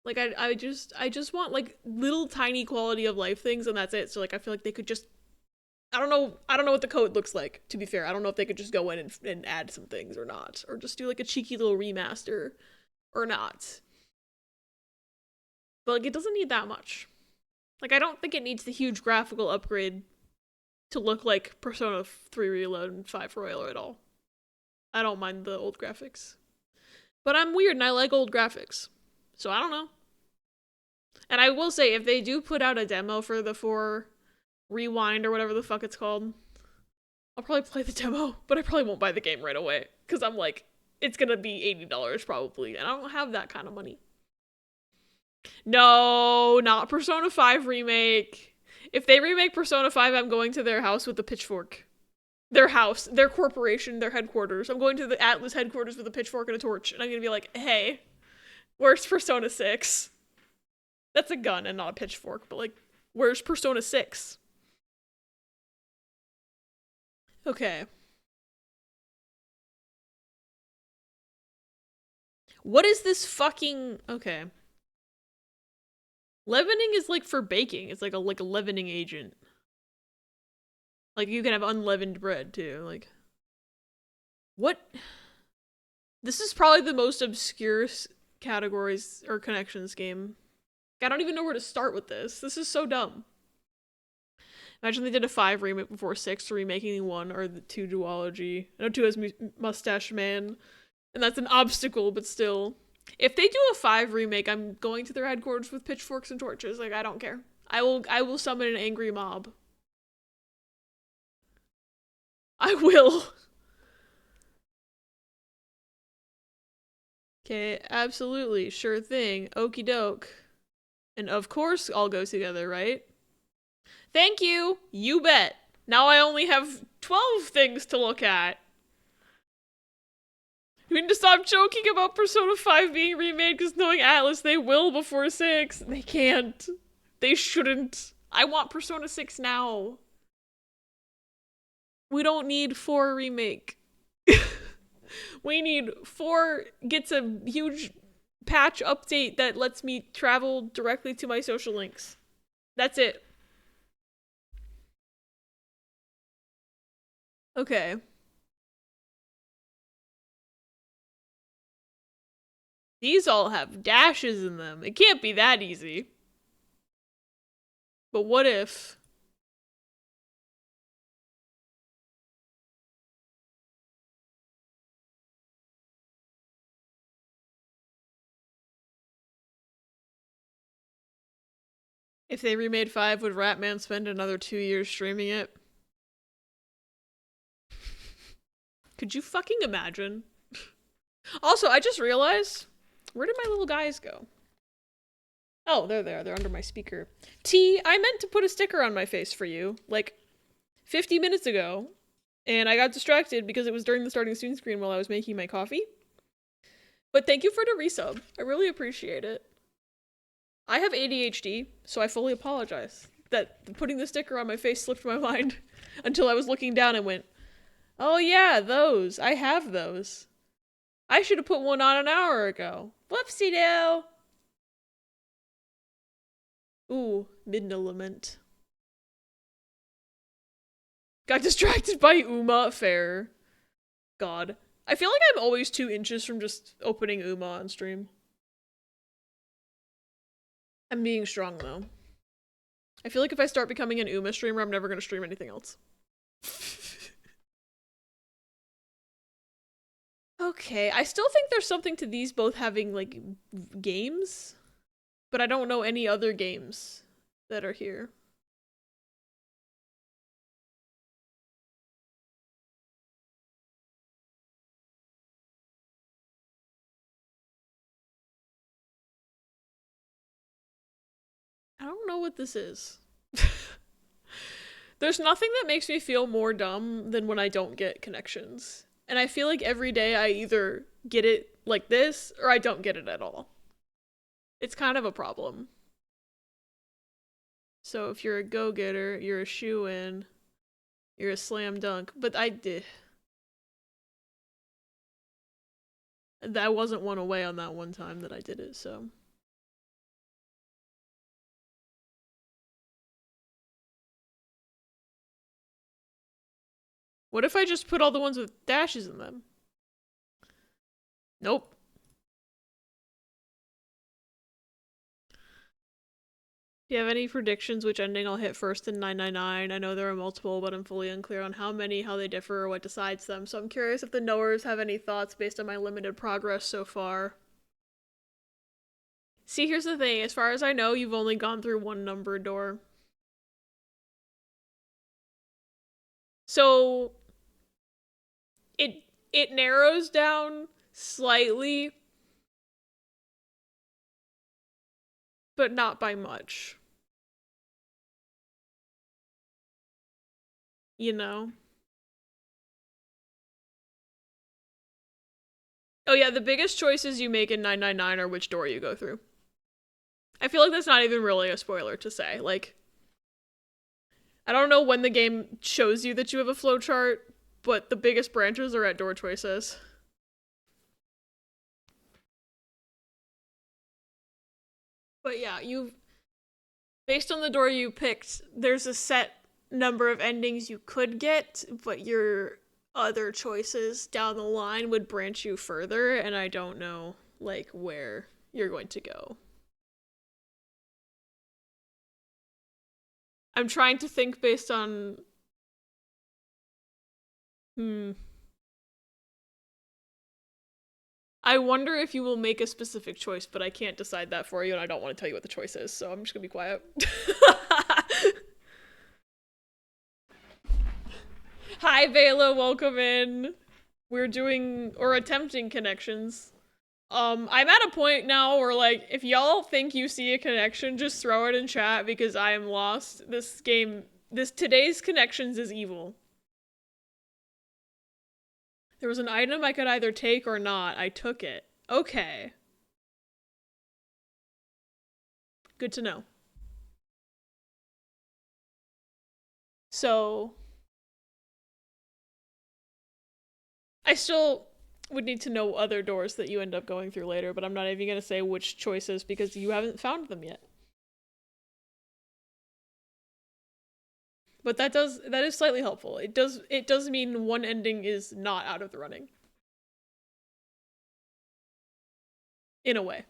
Like, I just want, like, little tiny quality of life things, and that's it. So, like, I feel like they could just... I don't know what the code looks like, to be fair. I don't know if they could just go in and add some things or not. Or just do, like, a cheeky little remaster. Or not. But, like, it doesn't need that much. Like, I don't think it needs the huge graphical upgrade to look like Persona 3 Reload and 5 Royal at all. I don't mind the old graphics. But I'm weird and I like old graphics. So I don't know. And I will say, if they do put out a demo for the 4 Rewind or whatever the fuck it's called, I'll probably play the demo, but I probably won't buy the game right away. Because I'm like, it's gonna be $80 probably, and I don't have that kind of money. No, not Persona 5 remake. If they remake Persona 5, I'm going to their house with a pitchfork. Their house, their corporation, their headquarters. I'm going to the Atlas headquarters with a pitchfork and a torch, and I'm gonna be like, hey, where's Persona 6? That's a gun and not a pitchfork, but like, where's Persona 6? Okay. What is this fucking... Okay. Leavening is like for baking. It's like a leavening agent. Like, you can have unleavened bread, too. Like, what? This is probably the most obscure categories or connections game. I don't even know where to start with this. This is so dumb. Imagine they did a 5 remake before 6, remaking 1 or the 2 duology. I know 2 has Mustache Man, and that's an obstacle, but still. If they do a 5 remake, I'm going to their headquarters with pitchforks and torches. Like, I don't care. I will summon an angry mob. I will. Okay, absolutely. Sure thing. Okie doke. And of course, I'll go together, right? Thank you. You bet. Now I only have 12 things to look at. You need to stop joking about Persona 5 being remade because knowing Atlas, they will before 6. They can't. They shouldn't. I want Persona 6 now. We don't need 4 remake. We need 4 gets a huge patch update that lets me travel directly to my social links. That's it. Okay. These all have dashes in them. It can't be that easy. But what if... if they remade 5, would Ratman spend another 2 years streaming it? Could you fucking imagine? Also, I just realized, where did my little guys go? Oh, they're there. They're under my speaker. T, I meant to put a sticker on my face for you, like 50 minutes ago, and I got distracted because it was during the starting soon screen while I was making my coffee. But thank you for the resub. I really appreciate it. I have ADHD, so I fully apologize that putting the sticker on my face slipped my mind until I was looking down and went, oh yeah, those. I have those. I should have put one on an hour ago. Whoopsie-doo. Ooh, Midna Lament. Got distracted by Uma. Fair. God. I feel like I'm always 2 inches from just opening Uma on stream. I'm being strong, though. I feel like if I start becoming an Uma streamer, I'm never going to stream anything else. Okay, I still think there's something to these both having, like, games. But I don't know any other games that are here. I don't know what this is. There's nothing that makes me feel more dumb than when I don't get connections. And I feel like every day I either get it like this or I don't get it at all. It's kind of a problem. So if you're a go-getter, you're a shoo-in, you're a slam dunk. But I did. That wasn't one away on that one time that I did it, so. What if I just put all the ones with dashes in them? Nope. Do you have any predictions which ending I'll hit first in 999? I know there are multiple, but I'm fully unclear on how many, how they differ, or what decides them. So I'm curious if the knowers have any thoughts based on my limited progress so far. See, here's the thing. As far as I know, you've only gone through 1 numbered door. So it narrows down slightly, but not by much. You know? Oh yeah, the biggest choices you make in 999 are which door you go through. I feel like that's not even really a spoiler to say. Like, I don't know when the game shows you that you have a flowchart, but the biggest branches are at door choices. But yeah, based on the door you picked, there's a set number of endings you could get, but your other choices down the line would branch you further, and I don't know, like, where you're going to go. I'm trying to think based on... I wonder if you will make a specific choice, but I can't decide that for you, and I don't want to tell you what the choice is, so I'm just gonna be quiet. Hi, Vela, welcome in. We're doing, or attempting connections. I'm at a point now where, like, if y'all think you see a connection, just throw it in chat because I am lost. Today's connections is evil. There was an item I could either take or not. I took it. Okay. Good to know. So, I still would need to know other doors that you end up going through later, but I'm not even gonna say which choices because you haven't found them yet. But that is slightly helpful. It does mean one ending is not out of the running. In a way.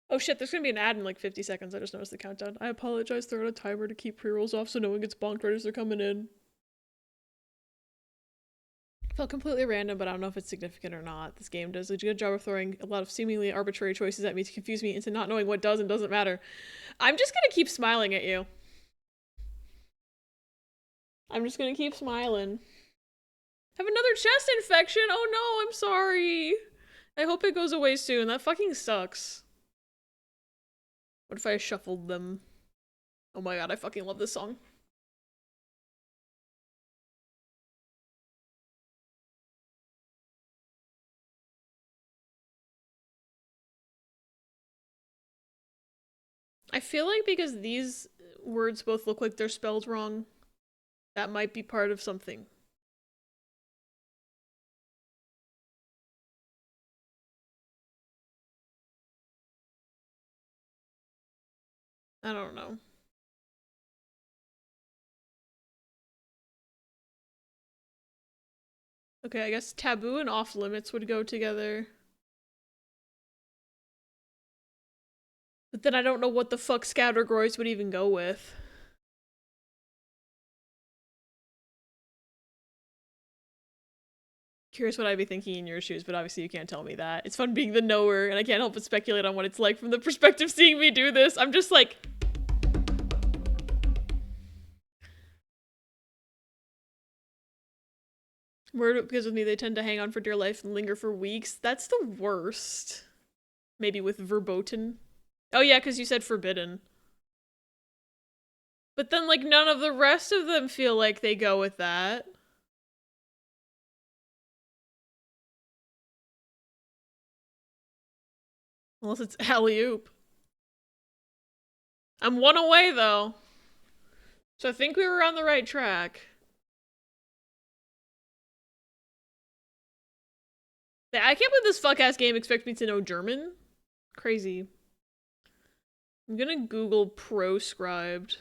Oh shit, there's gonna be an ad in like 50 seconds. I just noticed the countdown. I apologize, they're on a timer to keep pre-rolls off so no one gets bonked right as they're coming in. Felt completely random, but I don't know if it's significant or not. This game does a good job of throwing a lot of seemingly arbitrary choices at me to confuse me into not knowing what does and doesn't matter. I'm just gonna keep smiling at you. I'm just gonna keep smiling. Have another chest infection? Oh no, I'm sorry. I hope it goes away soon. That fucking sucks. What if I shuffled them? Oh my god, I fucking love this song. I feel like because these words both look like they're spelled wrong, that might be part of something. I don't know. Okay, I guess taboo and off limits would go together. But then I don't know what the fuck categories would even go with. Curious what I'd be thinking in your shoes, but obviously you can't tell me that. It's fun being the knower, and I can't help but speculate on what it's like from the perspective seeing me do this. I'm just like... Word because with me, they tend to hang on for dear life and linger for weeks. That's the worst. Maybe with verboten. Oh yeah, because you said forbidden. But then, like, none of the rest of them feel like they go with that. Unless it's alley-oop. I'm one away, though. So I think we were on the right track. I can't believe this fuck-ass game expects me to know German. Crazy. I'm gonna Google proscribed.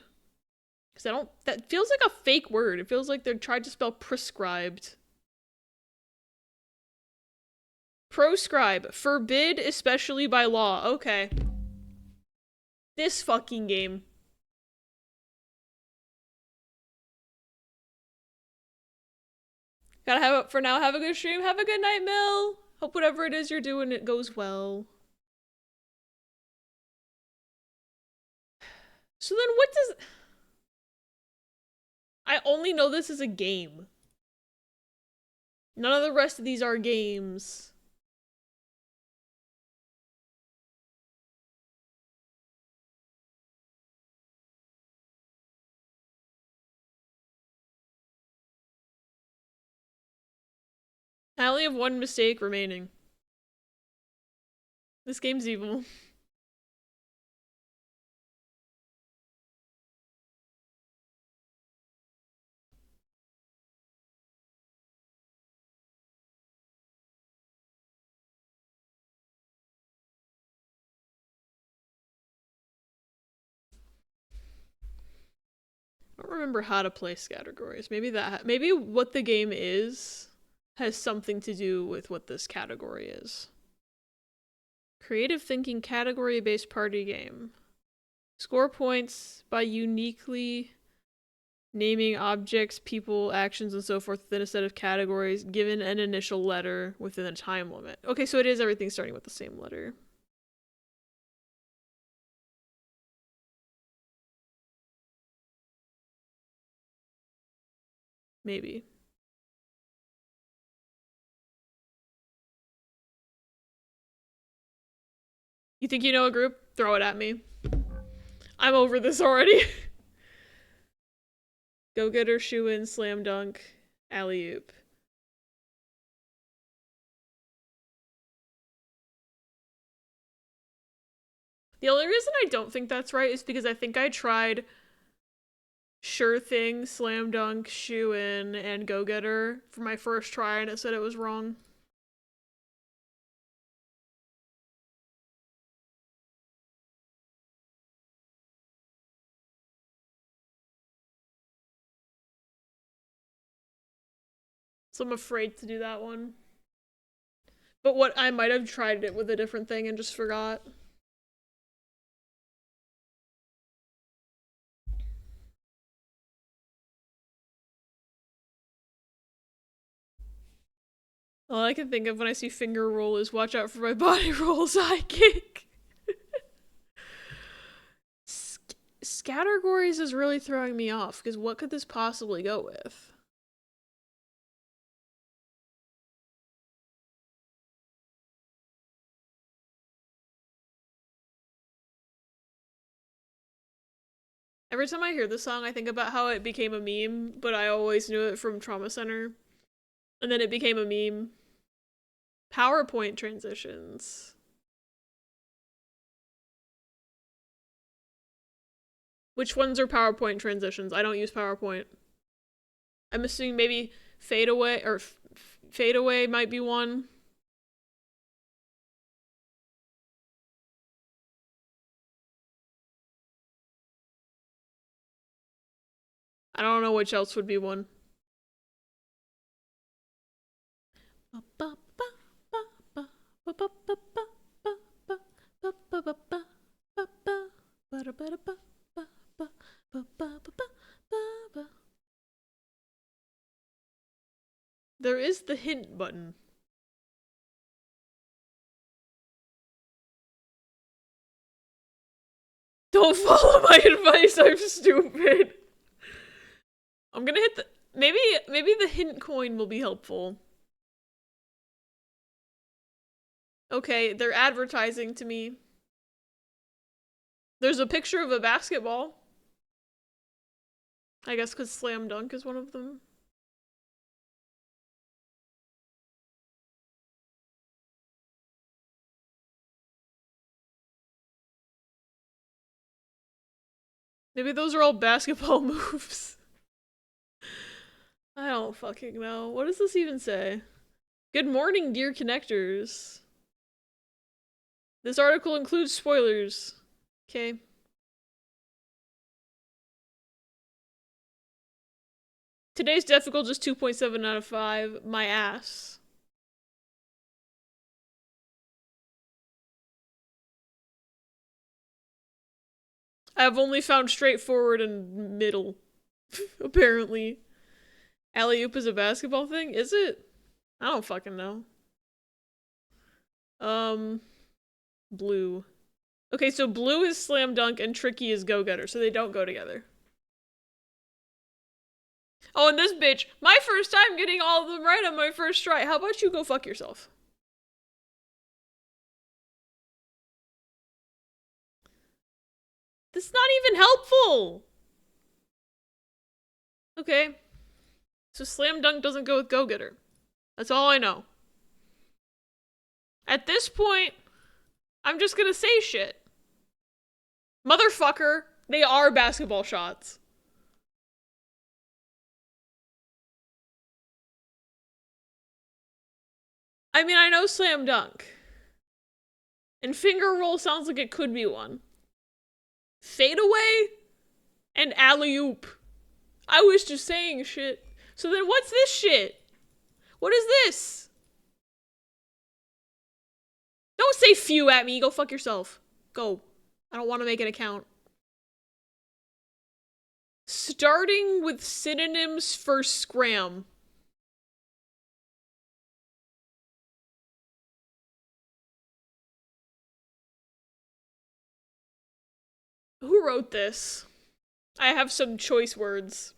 Because I don't... That feels like a fake word. It feels like they're trying to spell prescribed. Proscribe. Forbid, especially by law. Okay. This fucking game. Gotta have it for now. Have a good stream. Have a good night, Mill. Hope whatever it is you're doing, it goes well. So then what does... I only know this is a game. None of the rest of these are games. I only have one mistake remaining. This game's evil. I don't remember how to place categories. Maybe what the game is has something to do with what this category is. Creative thinking category-based party game. Score points by uniquely naming objects, people, actions, and so forth within a set of categories, given an initial letter within a time limit. Okay, so it is everything starting with the same letter. Maybe. You think you know a group? Throw it at me. I'm over this already. Go-getter, shoe-in, slam dunk, alley-oop. The only reason I don't think that's right is because I think I tried sure thing, slam dunk, shoe-in, and go-getter for my first try and it said it was wrong. So I'm afraid to do that one. But what I might have tried it with a different thing and just forgot. All I can think of when I see finger roll is watch out for my body roll sidekick. Scattergories is really throwing me off, because what could this possibly go with? Every time I hear this song, I think about how it became a meme, but I always knew it from Trauma Center. And then it became a meme. PowerPoint transitions. Which ones are PowerPoint transitions? I don't use PowerPoint. I'm assuming maybe fade away, or fade away might be one. I don't know which else would be one. There is the hint button. Don't follow my advice, I'm stupid. I'm gonna hit the... Maybe the hint coin will be helpful. Okay, they're advertising to me. There's a picture of a basketball. I guess because slam dunk is one of them. Maybe those are all basketball moves. I don't fucking know. What does this even say? Good morning, dear connectors. This article includes spoilers. Okay. Today's difficult is 2.7 out of 5. My ass. I've only found straightforward and middle. Apparently. Alley-oop is a basketball thing? Is it? I don't fucking know. Blue. Okay, so blue is slam dunk and tricky is go-getter, so they don't go together. Oh, and this bitch, my first time getting all of them right on my first try. How about you go fuck yourself? That's not even helpful! Okay. So slam dunk doesn't go with go-getter. That's all I know. At this point, I'm just gonna say shit. Motherfucker, they are basketball shots. I mean, I know slam dunk. And finger roll sounds like it could be one. Fade away? And alley-oop. I was just saying shit. So then what's this shit? What is this? Don't say few at me. Go fuck yourself. Go. I don't want to make an account. Starting with synonyms for scram. Who wrote this? I have some choice words.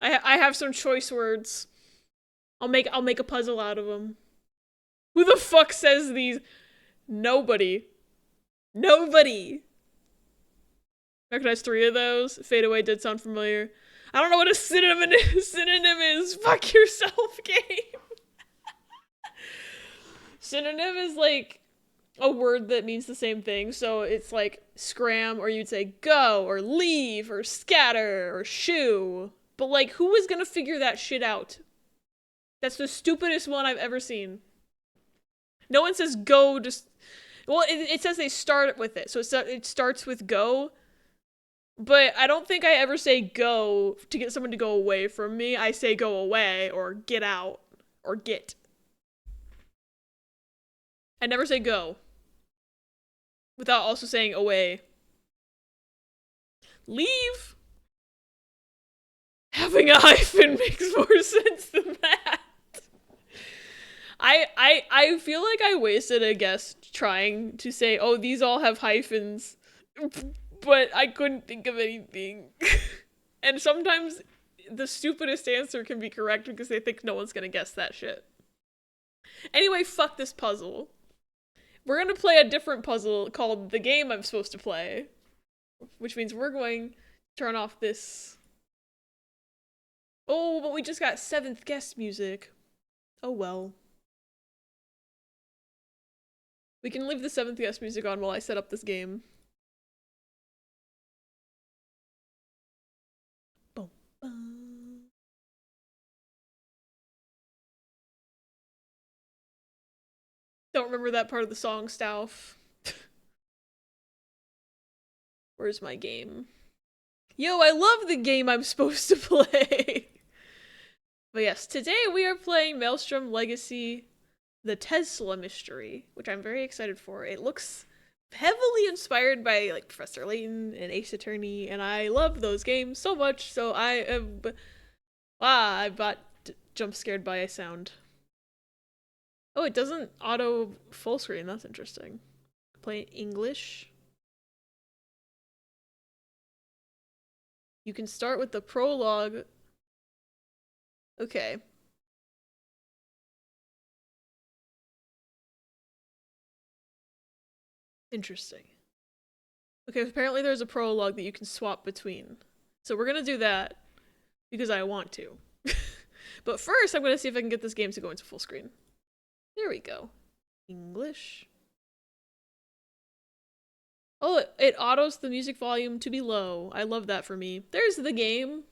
I have some choice words. I'll make a puzzle out of them. Who the fuck says these? Nobody. Nobody. Recognize 3 of those. Fade away did sound familiar. I don't know what a synonym is. Fuck yourself, game. Synonym is like a word that means the same thing. So it's like scram, or you'd say go, or leave, or scatter, or shoo. But like, who is gonna figure that shit out? That's the stupidest one I've ever seen. No one says go, just... Well, it says they start with it. So it starts with go. But I don't think I ever say go to get someone to go away from me. I say go away, or get out, or get. I never say go without also saying away. Leave? Having a hyphen makes more sense than that. I feel like I wasted a guess trying to say, oh, these all have hyphens, but I couldn't think of anything. And sometimes the stupidest answer can be correct because they think no one's gonna guess that shit. Anyway, fuck this puzzle. We're gonna play a different puzzle called the game I'm supposed to play, which means we're going to turn off this. Oh, but we just got 7th guest music. Oh well. We can leave the 7th guest music on while I set up this game. Boom, boom. Don't remember that part of the song, Stauff. Where's my game? Yo, I love the game I'm supposed to play! But yes, today we are playing Maelstrom Legacy, the Tesla mystery, which I'm very excited for. It looks heavily inspired by like Professor Layton and Ace Attorney, and I love those games so much, so I am... I got jump scared by a sound. Oh, it doesn't auto full screen, that's interesting. Play English. You can start with the prologue. Okay. Interesting. Okay, apparently there's a prologue that you can swap between. So we're gonna do that because I want to. But first, I'm gonna see if I can get this game to go into full screen. There we go. English. Oh, it autos the music volume to be low. I love that for me. There's the game.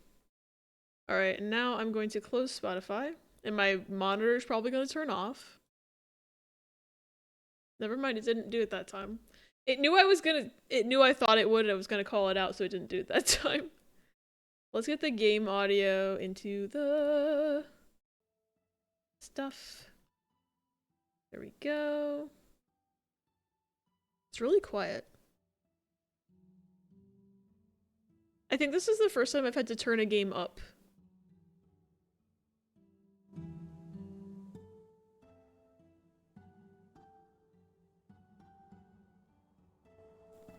Alright, and now I'm going to close Spotify. And my monitor is probably going to turn off. Never mind, it didn't do it that time. It knew I thought it would, and I was gonna call it out, so it didn't do it that time. Let's get the game audio into the stuff. There we go. It's really quiet. I think this is the first time I've had to turn a game up.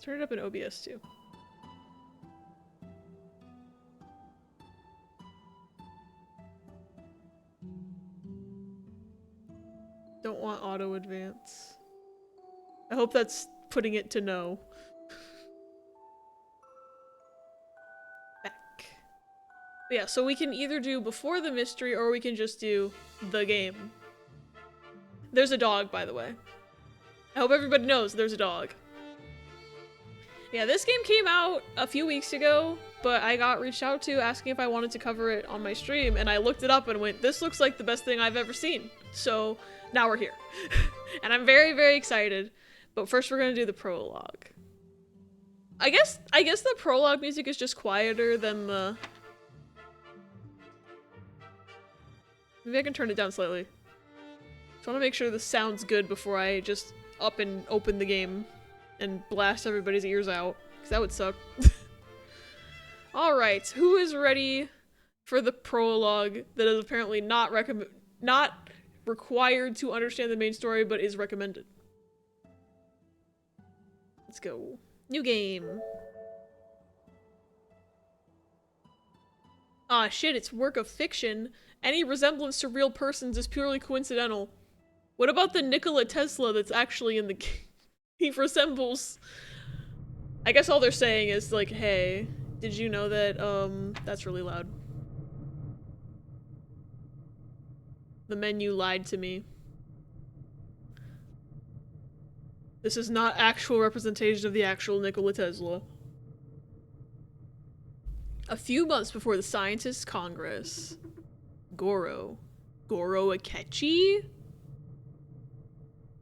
Turn it up in OBS too. Don't want auto advance. I hope that's putting it to no. Back. But yeah, so we can either do before the mystery or we can just do the game. There's a dog, by the way. I hope everybody knows there's a dog. Yeah, this game came out a few weeks ago, but I got reached out to asking if I wanted to cover it on my stream, and I looked it up and went, this looks like the best thing I've ever seen. So now we're here. And I'm very, very excited. But first we're gonna do the prologue. I guess the prologue music is just quieter than the Maybe I can turn it down slightly. Just want to make sure this sounds good before I just up and open the game and blast everybody's ears out, because that would suck. Alright, who is ready for the prologue that is apparently not required to understand the main story, but is recommended? Let's go. New game. Ah, shit, it's work of fiction. Any resemblance to real persons is purely coincidental. What about the Nikola Tesla that's actually in the game? He resembles... I guess all they're saying is like, hey, did you know that, that's really loud. The menu lied to me. This is not actual representation of the actual Nikola Tesla. A few months before the Scientists' Congress. Goro Akechi?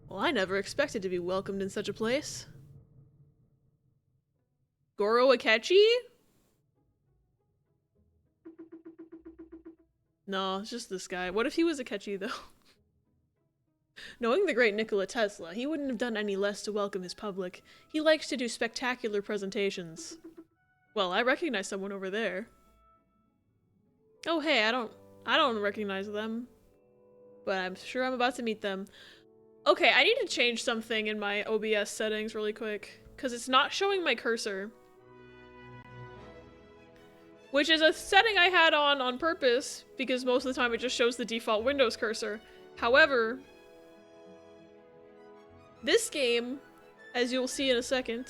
Well, I never expected to be welcomed in such a place. Goro Akechi? No, it's just this guy. What if he was Akechi, though? Knowing the great Nikola Tesla, he wouldn't have done any less to welcome his public. He likes to do spectacular presentations. Well, I recognize someone over there. Oh, hey, I don't recognize them. But I'm sure I'm about to meet them. Okay, I need to change something in my OBS settings really quick, because it's not showing my cursor. Which is a setting I had on purpose, because most of the time it just shows the default Windows cursor. However, this game, as you'll see in a second,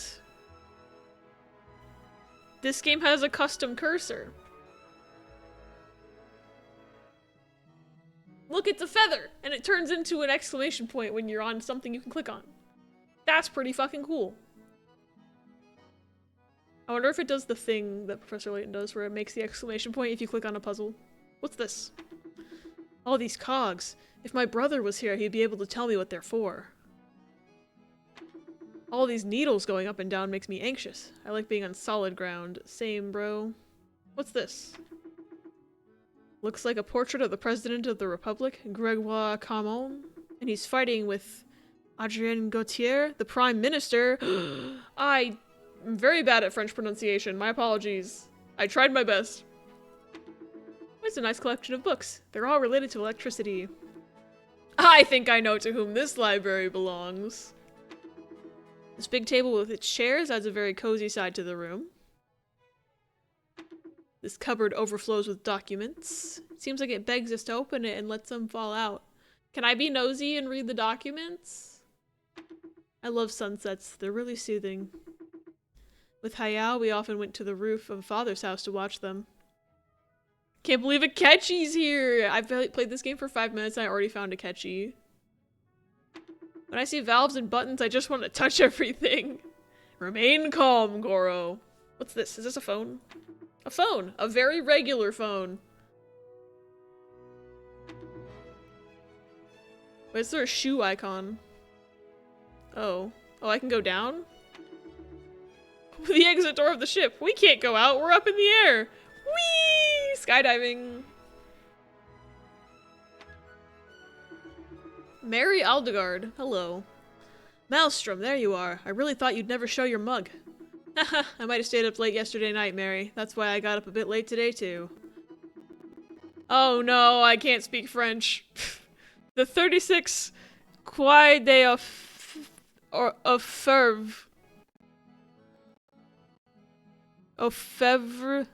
this game has a custom cursor. Look, it's a feather, and it turns into an exclamation point when you're on something you can click on. That's pretty fucking cool. I wonder if it does the thing that Professor Layton does where it makes the exclamation point if you click on a puzzle. What's this? All these cogs. If my brother was here, he'd be able to tell me what they're for. All these needles going up and down makes me anxious. I like being on solid ground. Same, bro. What's this? Looks like a portrait of the President of the Republic, Gregoire Camon. And he's fighting with Adrien Gautier, the Prime Minister. I'm very bad at French pronunciation. My apologies. I tried my best. It's a nice collection of books. They're all related to electricity. I think I know to whom this library belongs. This big table with its chairs adds a very cozy side to the room. This cupboard overflows with documents. It seems like it begs us to open it and let some fall out. Can I be nosy and read the documents? I love sunsets. They're really soothing. With Hayao, we often went to the roof of Father's house to watch them. Can't believe Akechi's here! I've played this game for 5 minutes and I already found Akechi. When I see valves and buttons, I just want to touch everything. Remain calm, Goro. What's this? Is this a phone? A phone! A very regular phone. Why is there a shoe icon? Oh. Oh, I can go down? The exit door of the ship. We can't go out. We're up in the air. Whee! Skydiving. Mary Aldegard. Hello. Maelstrom, there you are. I really thought you'd never show your mug. Haha, I might have stayed up late yesterday night, Mary. That's why I got up a bit late today, too. Oh no, I can't speak French. The 36 Quai de Ferve. Ofevre.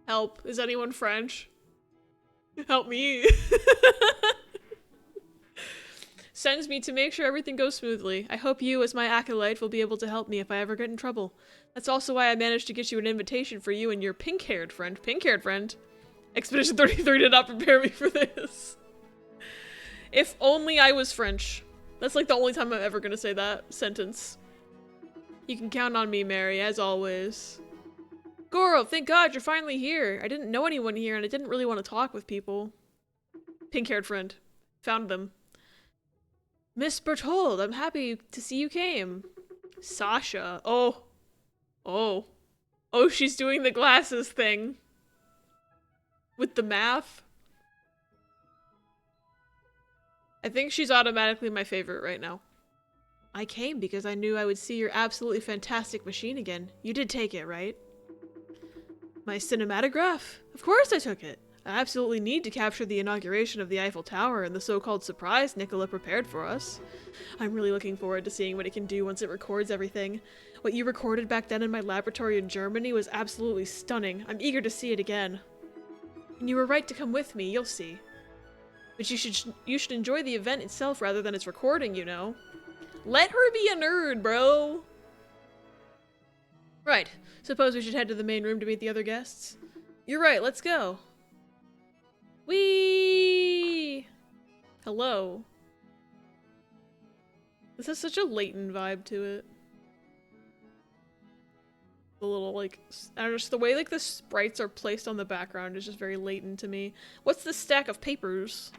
Help. Is anyone French? Help me. Sends me to make sure everything goes smoothly. I hope you, as my acolyte, will be able to help me if I ever get in trouble. That's also why I managed to get you an invitation for you and your pink-haired friend. Pink-haired friend? Expedition 33 did not prepare me for this. If only I was French. That's like the only time I'm ever gonna say that sentence. You can count on me, Mary, as always. Goro, thank God you're finally here. I didn't know anyone here and I didn't really want to talk with people. Pink-haired friend. Found them. Miss Berthold, I'm happy to see you came. Sasha. Oh. Oh. Oh, she's doing the glasses thing. with the math. I think she's automatically my favorite right now. I came because I knew I would see your absolutely fantastic machine again. You did take it, right? My cinematograph? Of course I took it. I absolutely need to capture the inauguration of the Eiffel Tower and the so-called surprise Nikola prepared for us. I'm really looking forward to seeing what it can do once it records everything. What you recorded back then in my laboratory in Germany was absolutely stunning. I'm eager to see it again. And you were right to come with me, you'll see. But you should enjoy the event itself rather than its recording, you know. Let her be a nerd, bro! Right. Suppose we should head to the main room to meet the other guests? You're right, let's go. Whee! Hello. This has such a latent vibe to it. The little, like, I don't know, just the way, like, the sprites are placed on the background is just very latent to me. What's this stack of papers?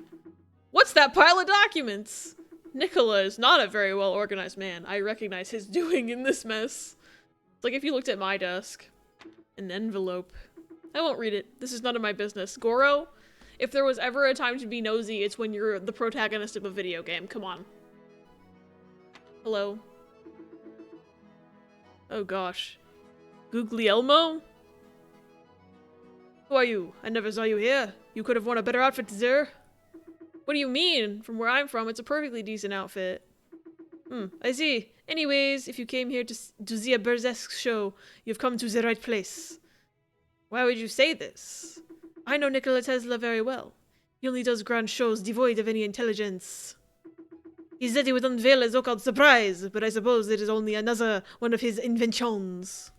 What's that pile of documents? Nikola is not a very well-organized man. I recognize his doing in this mess. It's like if you looked at my desk. An envelope. I won't read it. This is none of my business. Goro, if there was ever a time to be nosy, it's when you're the protagonist of a video game. Come on. Hello. Oh gosh. Guglielmo? Who are you? I never saw you here. You could have worn a better outfit, sir. What do you mean? From where I'm from, it's a perfectly decent outfit. I see. Anyways, if you came here to see a burlesque show, you've come to the right place. Why would you say this? I know Nikola Tesla very well. He only does grand shows devoid of any intelligence. He said he would unveil a so-called surprise, but I suppose it is only another one of his inventions.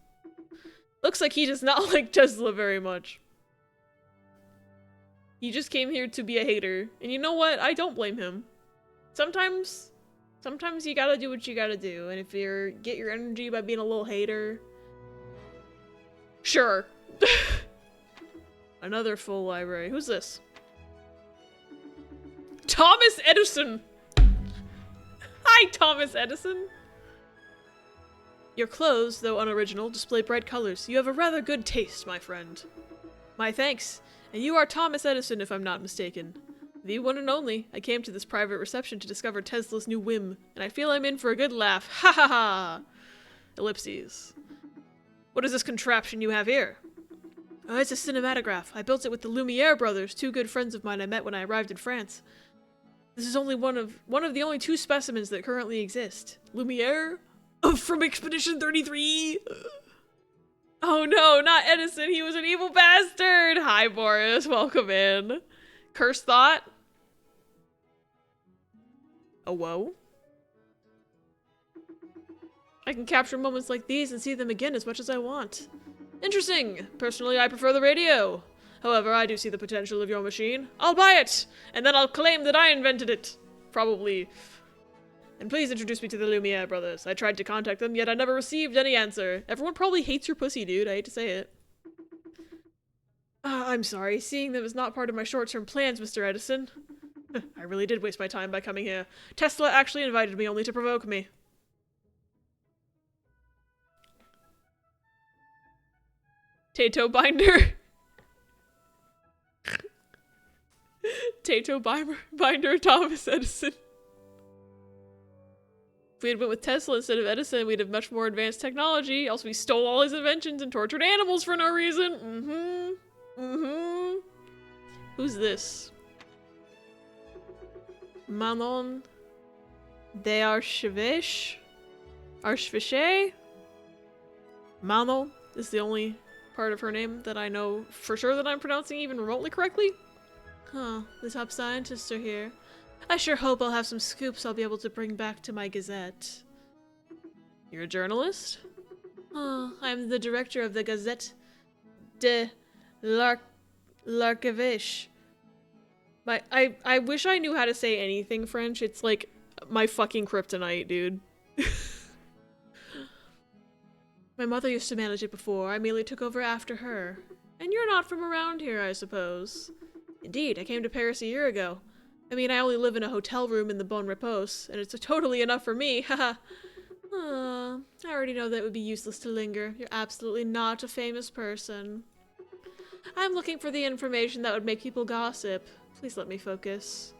Looks like he does not like Tesla very much. He just came here to be a hater. And you know what? I don't blame him. Sometimes you gotta do what you gotta do. And if you get your energy by being a little hater, sure. Another full library. Who's this? Thomas Edison! Hi, Thomas Edison! Your clothes, though unoriginal, display bright colors. You have a rather good taste, my friend. My thanks. And you are Thomas Edison, if I'm not mistaken. The one and only. I came to this private reception to discover Tesla's new whim, and I feel I'm in for a good laugh. Ha ha ha! Ellipses. What is this contraption you have here? Oh, it's a cinematograph. I built it with the Lumiere brothers, two good friends of mine I met when I arrived in France. This is only one of the only two specimens that currently exist. Lumiere? Oh, from Expedition 33! Oh no, not Edison, he was an evil bastard! Hi Boris, welcome in. Cursed thought? Oh, whoa. I can capture moments like these and see them again as much as I want. Interesting! Personally, I prefer the radio. However, I do see the potential of your machine. I'll buy it! And then I'll claim that I invented it. Probably. And please introduce me to the Lumiere brothers. I tried to contact them, yet I never received any answer. Everyone probably hates your pussy, dude. I hate to say it. I'm sorry. Seeing them is not part of my short-term plans, Mr. Edison. I really did waste my time by coming here. Tesla actually invited me only to provoke me. Tato binder. Tato binder Thomas Edison. If we had went with Tesla instead of Edison, we'd have much more advanced technology. Also, we stole all his inventions and tortured animals for no reason. Who's this? Manon de Archevêche? Archevêche? Manon is the only part of her name that I know for sure that I'm pronouncing even remotely correctly. Huh, the top scientists are here. I sure hope I'll have some scoops I'll be able to bring back to my Gazette. You're a journalist? Oh, I'm the director of the Gazette de l'Archevêche. I wish I knew how to say anything French. It's like my fucking kryptonite, dude. My mother used to manage it before. I merely took over after her. And you're not from around here, I suppose. Indeed, I came to Paris a year ago. I mean, I only live in a hotel room in the Bon Repos, and it's totally enough for me, haha. I already know that it would be useless to linger. You're absolutely not a famous person. I'm looking for the information that would make people gossip. Please let me focus.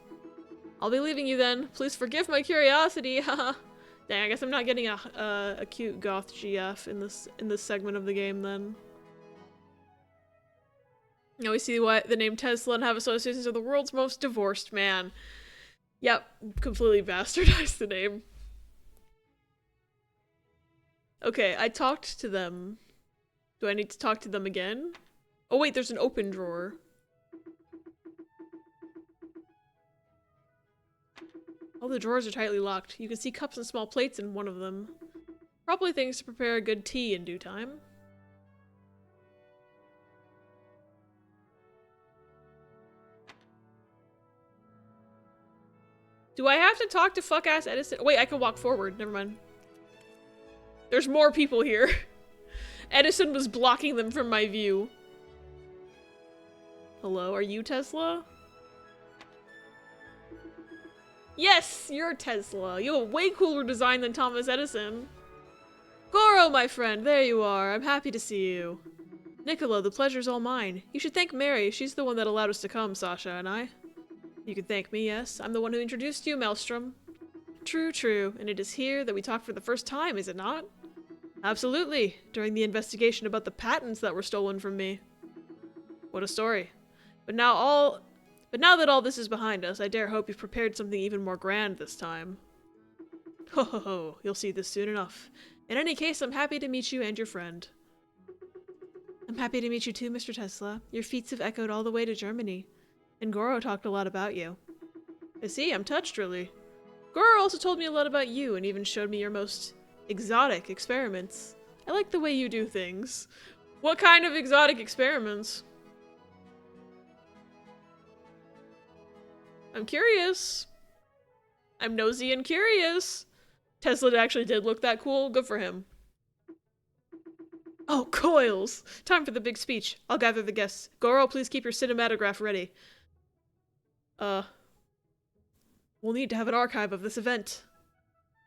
I'll be leaving you then. Please forgive my curiosity. Haha. Dang, I guess I'm not getting a cute goth GF in this segment of the game then. Now we see why the name Tesla and have associations with the world's most divorced man. Yep, completely bastardized the name. Okay, I talked to them. Do I need to talk to them again? Oh wait, there's an open drawer. All the drawers are tightly locked. You can see cups and small plates in one of them. Probably things to prepare a good tea in due time. Do I have to talk to fuck-ass Edison? Wait, I can walk forward. Never mind. There's more people here. Edison was blocking them from my view. Hello, are you Tesla? Yes, you're Tesla. You have a way cooler design than Thomas Edison. Goro, my friend, there you are. I'm happy to see you. Nikola, the pleasure's all mine. You should thank Mary. She's the one that allowed us to come, Sasha and I. You can thank me, yes. I'm the one who introduced you, Maelstrom. True, true. And it is here that we talk for the first time, is it not? Absolutely. During the investigation about the patents that were stolen from me. What a story. But now that all this is behind us, I dare hope you've prepared something even more grand this time. Ho ho ho, you'll see this soon enough. In any case, I'm happy to meet you and your friend. I'm happy to meet you too, Mr. Tesla. Your feats have echoed all the way to Germany. And Goro talked a lot about you. I see, I'm touched, really. Goro also told me a lot about you and even showed me your most exotic experiments. I like the way you do things. What kind of exotic experiments? I'm curious. I'm nosy and curious. Tesla actually did look that cool. Good for him. Oh, coils! Time for the big speech. I'll gather the guests. Goro, please keep your cinematograph ready. We'll need to have an archive of this event.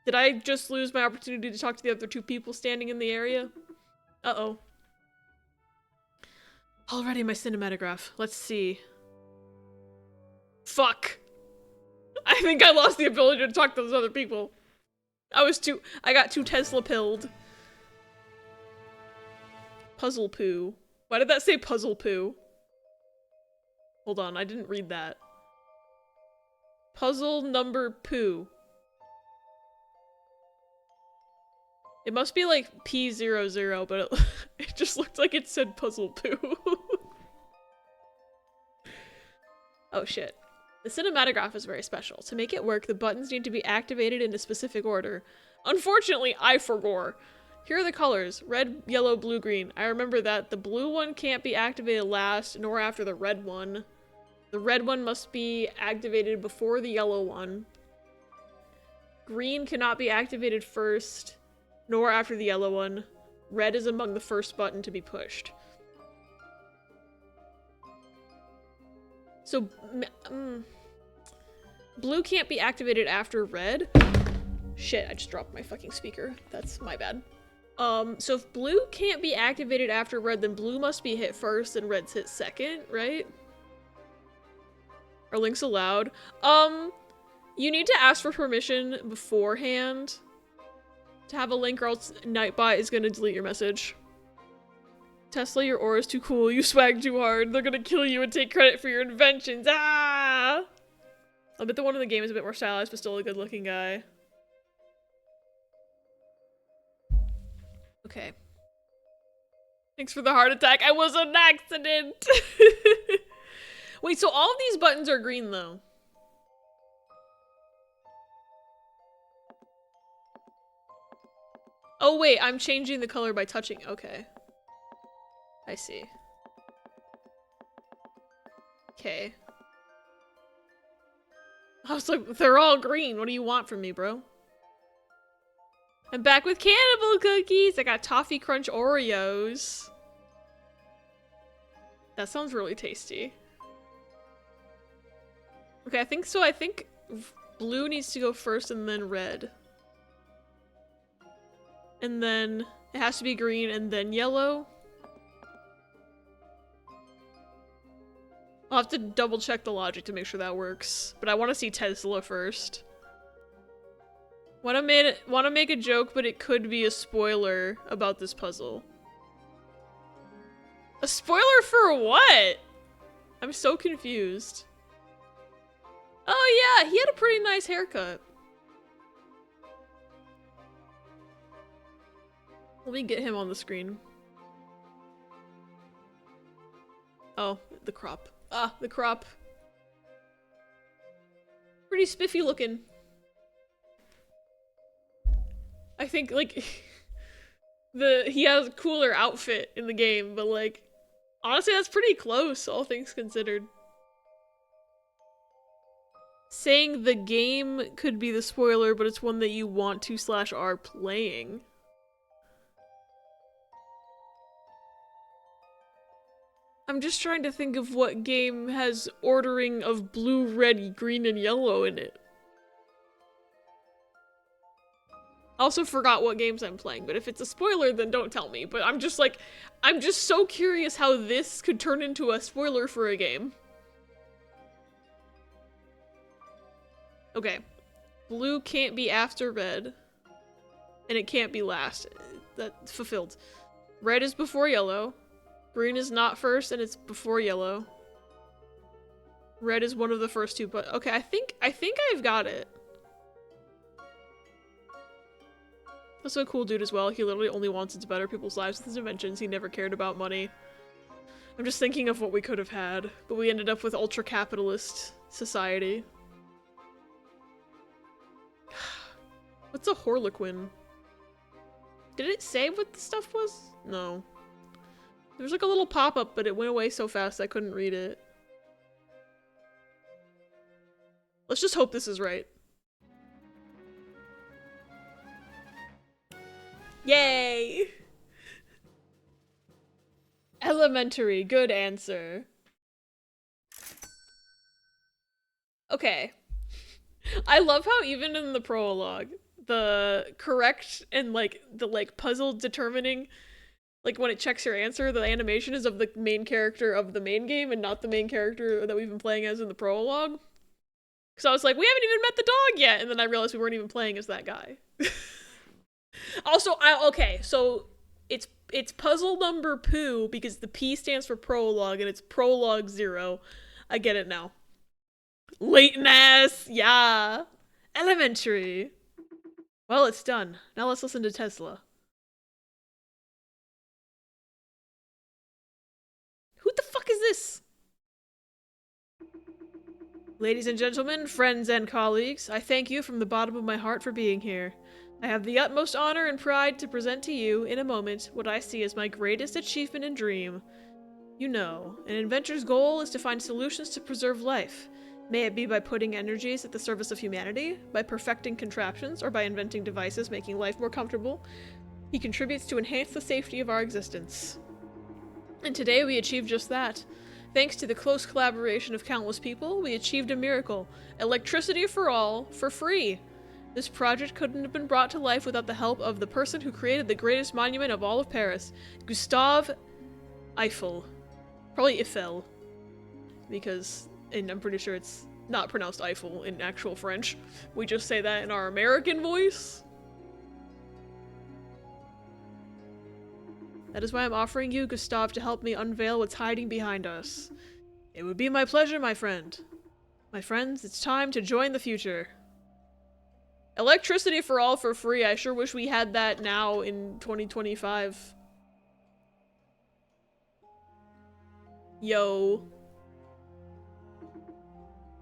Did I just lose my opportunity to talk to the other two people standing in the area? Uh-oh. Already my cinematograph. Let's see. Fuck! I think I lost the ability to talk to those other people. I got too Tesla pilled. Puzzle poo. Why did that say puzzle poo? Hold on, I didn't read that. Puzzle number poo. It must be like P00, but it just looked like it said puzzle poo. Oh shit. The cinematograph is very special. To make it work, the buttons need to be activated in a specific order. Unfortunately, I forgot. Here are the colors. Red, yellow, blue, green. I remember that. The blue one can't be activated last, nor after the red one. The red one must be activated before the yellow one. Green cannot be activated first, nor after the yellow one. Red is among the first button to be pushed. So, blue can't be activated after red. Shit, I just dropped my fucking speaker. That's my bad. So if blue can't be activated after red, then blue must be hit first and red's hit second, right? Are links allowed? You need to ask for permission beforehand to have a link, or else Nightbot is gonna delete your message. Tesla, your aura is too cool. You swag too hard. They're gonna kill you and take credit for your inventions. Ah! I bet the one in the game is a bit more stylized, but still a good-looking guy. Okay. Thanks for the heart attack. I was an accident! Wait, so all of these buttons are green, though. Oh, wait, I'm changing the color by touching. Okay. I see. Okay. I was like, they're all green. What do you want from me, bro? I'm back with cannibal cookies. I got Toffee Crunch Oreos. That sounds really tasty. Okay, I think so. I think blue needs to go first and then red. And then it has to be green and then yellow. I'll have to double check the logic to make sure that works. But I want to see Tesla first. Want to make a joke, but it could be a spoiler about this puzzle. A spoiler for what? I'm so confused. Oh yeah, he had a pretty nice haircut. Let me get him on the screen. Oh, the crop. Ah, the crop. Pretty spiffy looking. I think, like, he has a cooler outfit in the game, but, like, honestly, that's pretty close, all things considered. Saying the game could be the spoiler, but it's one that you want to / are playing. I'm just trying to think of what game has ordering of blue, red, green, and yellow in it. I also forgot what games I'm playing, but if it's a spoiler, then don't tell me. But I'm just like, I'm just so curious how this could turn into a spoiler for a game. Okay. Blue can't be after red. And it can't be last. That's fulfilled. Red is before yellow. Green is not first, and it's before yellow. Red is one of the first two, but okay, I think I've got it. Also a cool dude as well. He literally only wanted to better people's lives with his inventions. He never cared about money. I'm just thinking of what we could have had, but we ended up with ultra-capitalist society. What's a Harlequin? Did it say what the stuff was? No. There was like a little pop-up, but it went away so fast I couldn't read it. Let's just hope this is right. Yay! Elementary, good answer. Okay. I love how even in the prologue, the correct and like the puzzle determining, like when it checks your answer, the animation is of the main character of the main game and not the main character that we've been playing as in the prologue. So I was like, we haven't even met the dog yet, and then I realized we weren't even playing as that guy. Also, okay, so it's puzzle number poo because the P stands for prologue and it's prologue 0. I get it now. Lateness, yeah. Elementary. Well, it's done. Now let's listen to Tesla. Who the fuck is this? Ladies and gentlemen, friends and colleagues, I thank you from the bottom of my heart for being here. I have the utmost honor and pride to present to you, in a moment, what I see as my greatest achievement and dream. You know, an inventor's goal is to find solutions to preserve life. May it be by putting energies at the service of humanity, by perfecting contraptions, or by inventing devices making life more comfortable. He contributes to enhance the safety of our existence. And today we achieved just that. Thanks to the close collaboration of countless people, we achieved a miracle. Electricity for all, for free. This project couldn't have been brought to life without the help of the person who created the greatest monument of all of Paris, Gustave Eiffel. Probably Eiffel. Because, and I'm pretty sure it's not pronounced Eiffel in actual French. We just say that in our American voice. That is why I'm offering you, Gustave, to help me unveil what's hiding behind us. It would be my pleasure, my friend. My friends, it's time to join the future. Electricity for all for free. I sure wish we had that now in 2025. Yo.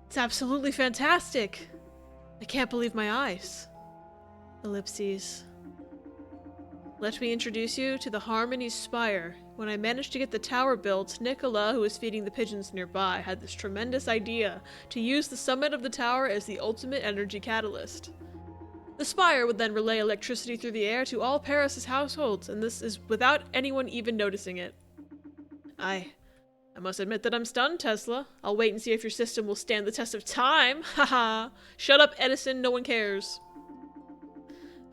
It's absolutely fantastic. I can't believe my eyes. Ellipses. Let me introduce you to the Harmony Spire. When I managed to get the tower built, Nikola, who was feeding the pigeons nearby, had this tremendous idea to use the summit of the tower as the ultimate energy catalyst. The spire would then relay electricity through the air to all Paris's households, and this is without anyone even noticing it. I must admit that I'm stunned, Tesla. I'll wait and see if your system will stand the test of time. Haha. Shut up, Edison, no one cares.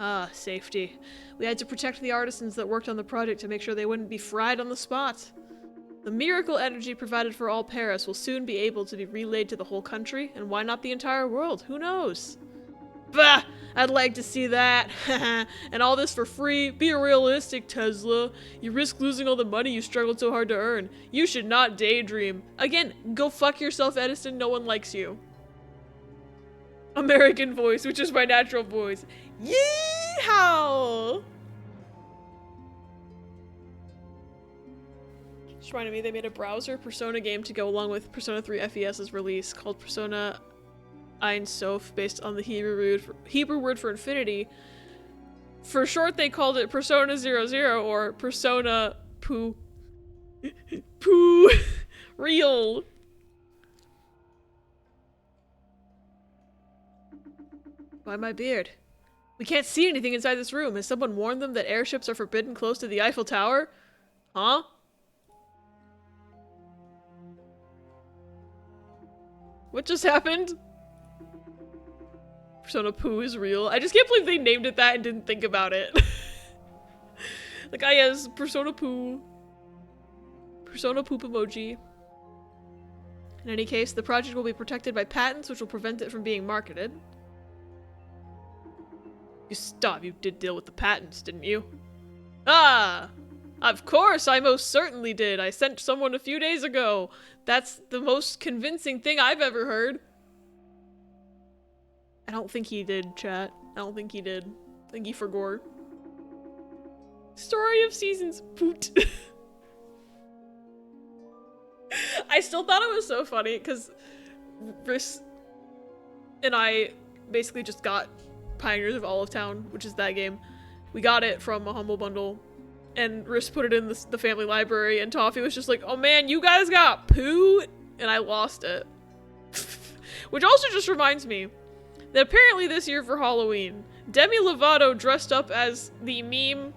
Ah, safety. We had to protect the artisans that worked on the project to make sure they wouldn't be fried on the spot. The miracle energy provided for all Paris will soon be able to be relayed to the whole country, and why not the entire world? Who knows? Bah! I'd like to see that. And all this for free? Be realistic, Tesla. You risk losing all the money you struggled so hard to earn. You should not daydream. Again, go fuck yourself, Edison. No one likes you. American voice, which is my natural voice. Yeehaw! Just reminded me they made a browser Persona game to go along with Persona 3 FES's release called Persona Ein Sof, based on the Hebrew word for infinity. For short, they called it Persona 00 or Persona Poo. Poo. Real. Why my beard? We can't see anything inside this room. Has someone warned them that airships are forbidden close to the Eiffel Tower? Huh? What just happened? Persona Poo is real. I just can't believe they named it that and didn't think about it. Like, yes, Persona Poo. Persona Poop emoji. In any case, the project will be protected by patents which will prevent it from being marketed. You stop, you did deal with the patents, didn't you? Ah! Of course, I most certainly did. I sent someone a few days ago. That's the most convincing thing I've ever heard. I don't think he did, chat. I don't think he did. I think he forgot. Story of Seasons. Poot. I still thought it was so funny because Riss and I basically just got Pioneers of Olive Town, which is that game. We got it from a Humble Bundle, and Riss put it in the family library, and Toffee was just like, oh man, you guys got Poot? And I lost it. Which also just reminds me that apparently this year for Halloween, Demi Lovato dressed up as the meme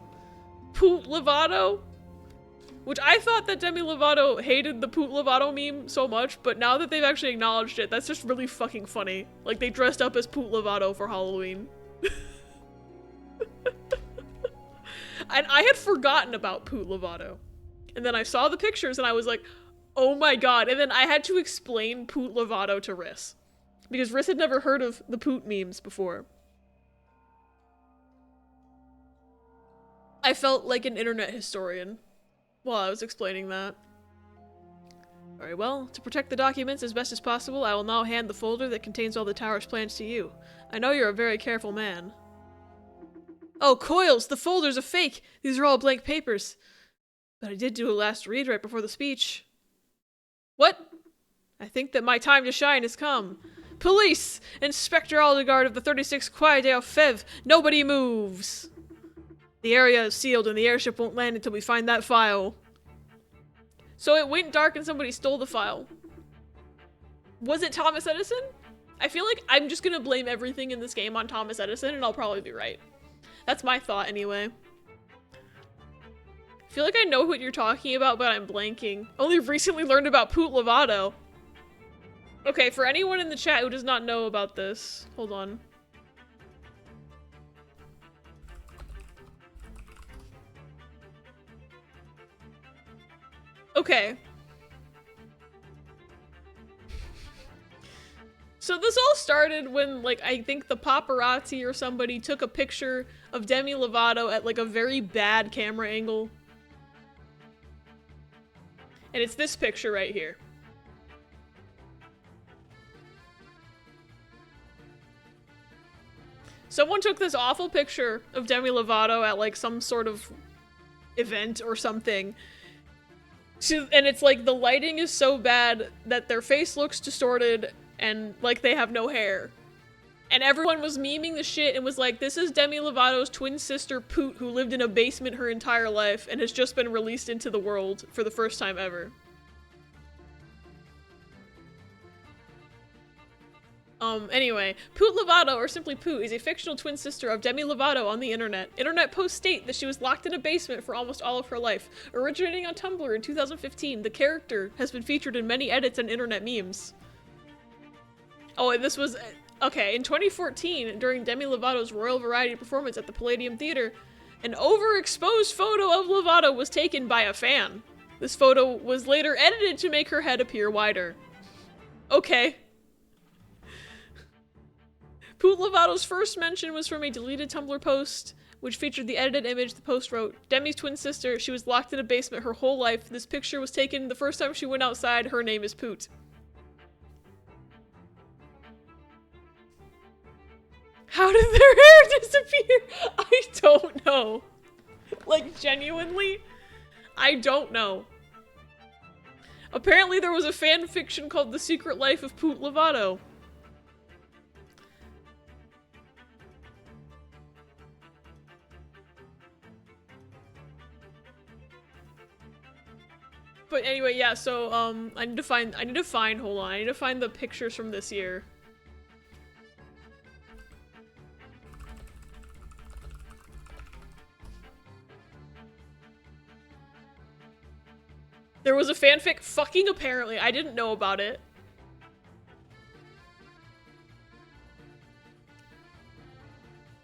Poot Lovato, which I thought that Demi Lovato hated the Poot Lovato meme so much, but now that they've actually acknowledged it, that's just really fucking funny. Like, they dressed up as Poot Lovato for Halloween. And I had forgotten about Poot Lovato. And then I saw the pictures and I was like, oh my god. And then I had to explain Poot Lovato to Riss. Because Riss had never heard of the Poot memes before. I felt like an internet historian while I was explaining that. Very well, to protect the documents as best as possible, I will now hand the folder that contains all the tower's plans to you. I know you're a very careful man. Oh, Coils! The folder's a fake! These are all blank papers. But I did do a last read right before the speech. What? I think that my time to shine has come. Police! Inspector Aldegard of the 36th Quai des Fèves! Nobody moves! The area is sealed and the airship won't land until we find that file. So it went dark and somebody stole the file. Was it Thomas Edison? I feel like I'm just gonna blame everything in this game on Thomas Edison and I'll probably be right. That's my thought anyway. I feel like I know what you're talking about, but I'm blanking. Only recently learned about Poot Lovato. Okay, for anyone in the chat who does not know about this, hold on. Okay. So this all started when, like, I think the paparazzi or somebody took a picture of Demi Lovato at, like, a very bad camera angle. And it's this picture right here. Someone took this awful picture of Demi Lovato at, like, some sort of event or something. So, and it's like the lighting is so bad that their face looks distorted and like they have no hair. And everyone was memeing the shit and was like, this is Demi Lovato's twin sister Poot, who lived in a basement her entire life and has just been released into the world for the first time ever. Anyway, Poot Lovato, or simply Poot, is a fictional twin sister of Demi Lovato on the internet. Internet posts state that she was locked in a basement for almost all of her life. Originating on Tumblr in 2015, the character has been featured in many edits and internet memes. Oh, and this was... Okay, in 2014, during Demi Lovato's Royal Variety performance at the Palladium Theater, an overexposed photo of Lovato was taken by a fan. This photo was later edited to make her head appear wider. Okay. Poot Lovato's first mention was from a deleted Tumblr post, which featured the edited image. The post wrote, Demi's twin sister, she was locked in a basement her whole life. This picture was taken the first time she went outside. Her name is Poot. How did their hair disappear? I don't know. Like, genuinely, I don't know. Apparently there was a fan fiction called The Secret Life of Poot Lovato. But anyway, yeah, so, I need to find the pictures from this year. There was a fanfic, fucking apparently. I didn't know about it.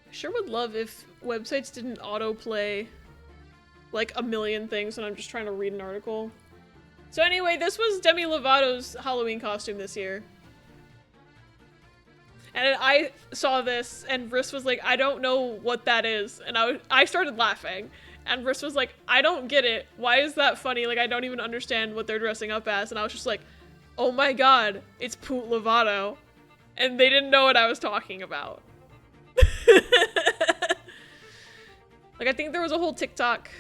I sure would love if websites didn't autoplay like a million things when I'm just trying to read an article. So anyway, this was Demi Lovato's Halloween costume this year. And I saw this, and Briss was like, I don't know what that is. And I started laughing. And Briss was like, I don't get it. Why is that funny? Like, I don't even understand what they're dressing up as. And I was just like, oh my god, it's Poot Lovato. And they didn't know what I was talking about. Like, I think there was a whole TikTok.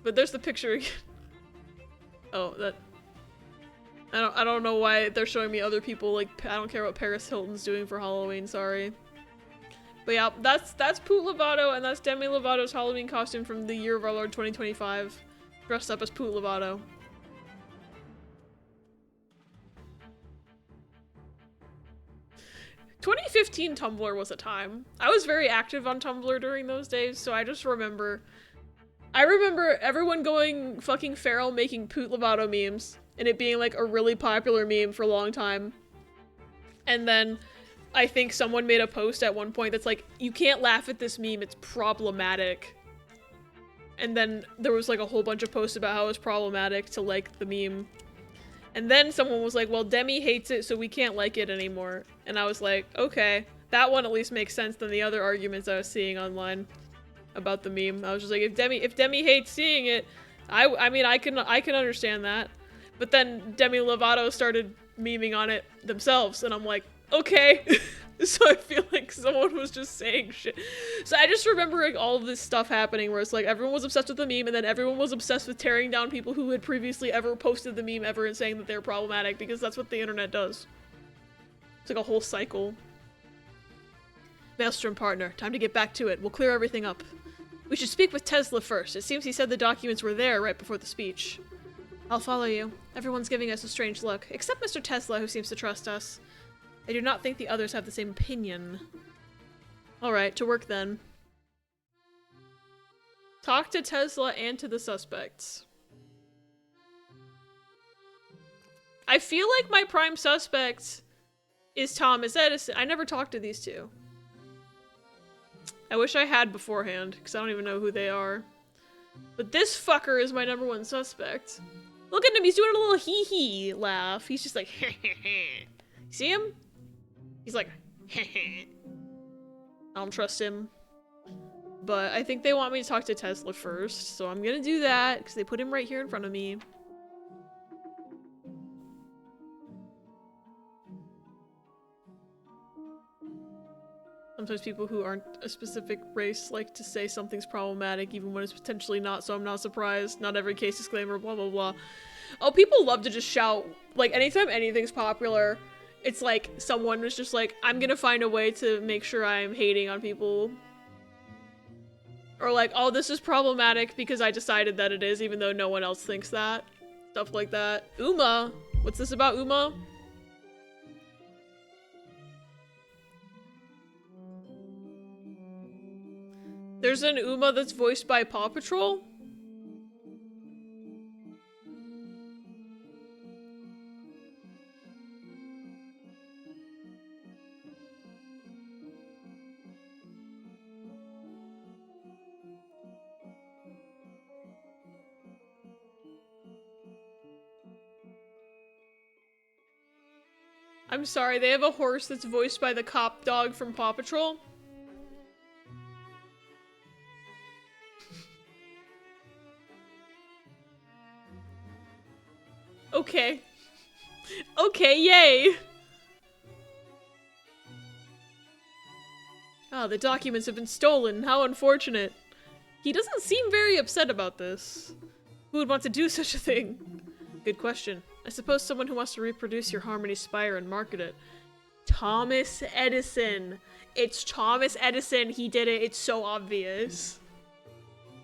But there's the picture again. Oh, that... I don't know why they're showing me other people, like, I don't care what Paris Hilton's doing for Halloween, sorry. But yeah, that's Poot Lovato, and that's Demi Lovato's Halloween costume from the year of our Lord 2025. Dressed up as Poot Lovato. "2015 Tumblr was a time. I was very active on Tumblr during those days, so I just remember... I remember everyone going fucking feral making Poot Lovato memes, and it being like a really popular meme for a long time. And then I think someone made a post at one point that's like, you can't laugh at this meme, it's problematic. And then there was like a whole bunch of posts about how it's problematic to like the meme. And then someone was like, well, Demi hates it, so we can't like it anymore. And I was like, okay, that one at least makes sense than the other arguments I was seeing online about the meme. I was just like, if Demi hates seeing it, I mean, I can understand that. But then Demi Lovato started memeing on it themselves, and I'm like, okay. So I feel like someone was just saying shit. So I just remember like all of this stuff happening where it's like everyone was obsessed with the meme, and then everyone was obsessed with tearing down people who had previously ever posted the meme ever and saying that they're problematic, because that's what the internet does. It's like a whole cycle. Maelstrom partner, time to get back to it. We'll clear everything up. We should speak with Tesla first. It seems he said the documents were there right before the speech. I'll follow you. Everyone's giving us a strange look, except Mr. Tesla, who seems to trust us. I do not think the others have the same opinion. Alright, to work then. Talk to Tesla and to the suspects. I feel like my prime suspect is Thomas Edison. I never talked to these two. I wish I had beforehand, because I don't even know who they are. But this fucker is my #1 suspect. Look at him, he's doing a little hee-hee laugh. He's just like, see him? He's like, I don't trust him. But I think they want me to talk to Tesla first, so I'm gonna do that, because they put him right here in front of me. Sometimes people who aren't a specific race like to say something's problematic even when it's potentially not, so I'm not surprised. Not every case disclaimer, blah blah blah. Oh, people love to just shout, like, anytime anything's popular, it's like someone was just like, I'm gonna find a way to make sure I'm hating on people. Or like, oh, this is problematic because I decided that it is, even though no one else thinks that. Stuff like that. Uma! What's this about Uma? There's an Uma that's voiced by Paw Patrol? I'm sorry, they have a horse that's voiced by the cop dog from Paw Patrol? Okay. Okay, yay! Oh, the documents have been stolen. How unfortunate. He doesn't seem very upset about this. Who would want to do such a thing? Good question. I suppose someone who wants to reproduce your Harmony Spire and market it. Thomas Edison. It's Thomas Edison. He did it. It's so obvious.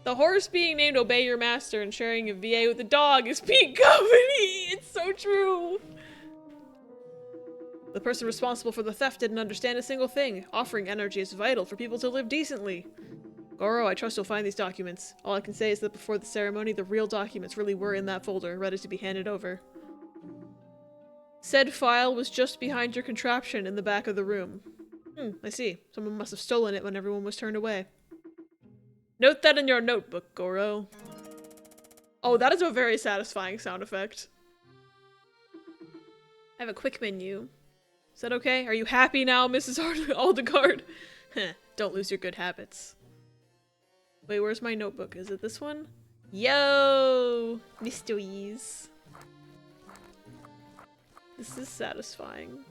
The horse being named Obey Your Master and sharing a VA with the dog is Pete Company. It's so true. The person responsible for the theft didn't understand a single thing. Offering energy is vital for people to live decently. Goro, I trust you'll find these documents. All I can say is that before the ceremony, the real documents really were in that folder, ready to be handed over. Said file was just behind your contraption in the back of the room. I see. Someone must have stolen it when everyone was turned away. Note that in your notebook, Goro. Oh, that is a very satisfying sound effect. I have a quick menu. Is that okay? Are you happy now, Mrs. Aldegard? Don't lose your good habits. Wait, where's my notebook? Is it this one? Yo! Mysteries. This is satisfying.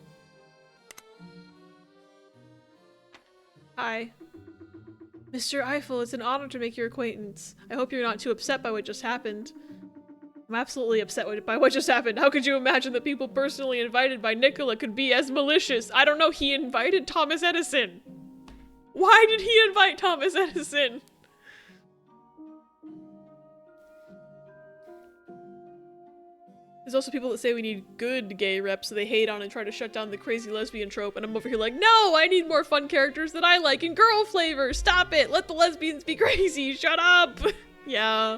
Hi. Mr. Eiffel, it's an honor to make your acquaintance. I hope you're not too upset by what just happened. I'm absolutely upset by what just happened. How could you imagine that people personally invited by Nikola could be as malicious? I don't know, he invited Thomas Edison. Why did he invite Thomas Edison? There's also people that say we need good gay reps, so they hate on and try to shut down the crazy lesbian trope, and I'm over here like, no, I need more fun characters that I like in girl flavor. Stop it. Let the lesbians be crazy. Shut up. Yeah.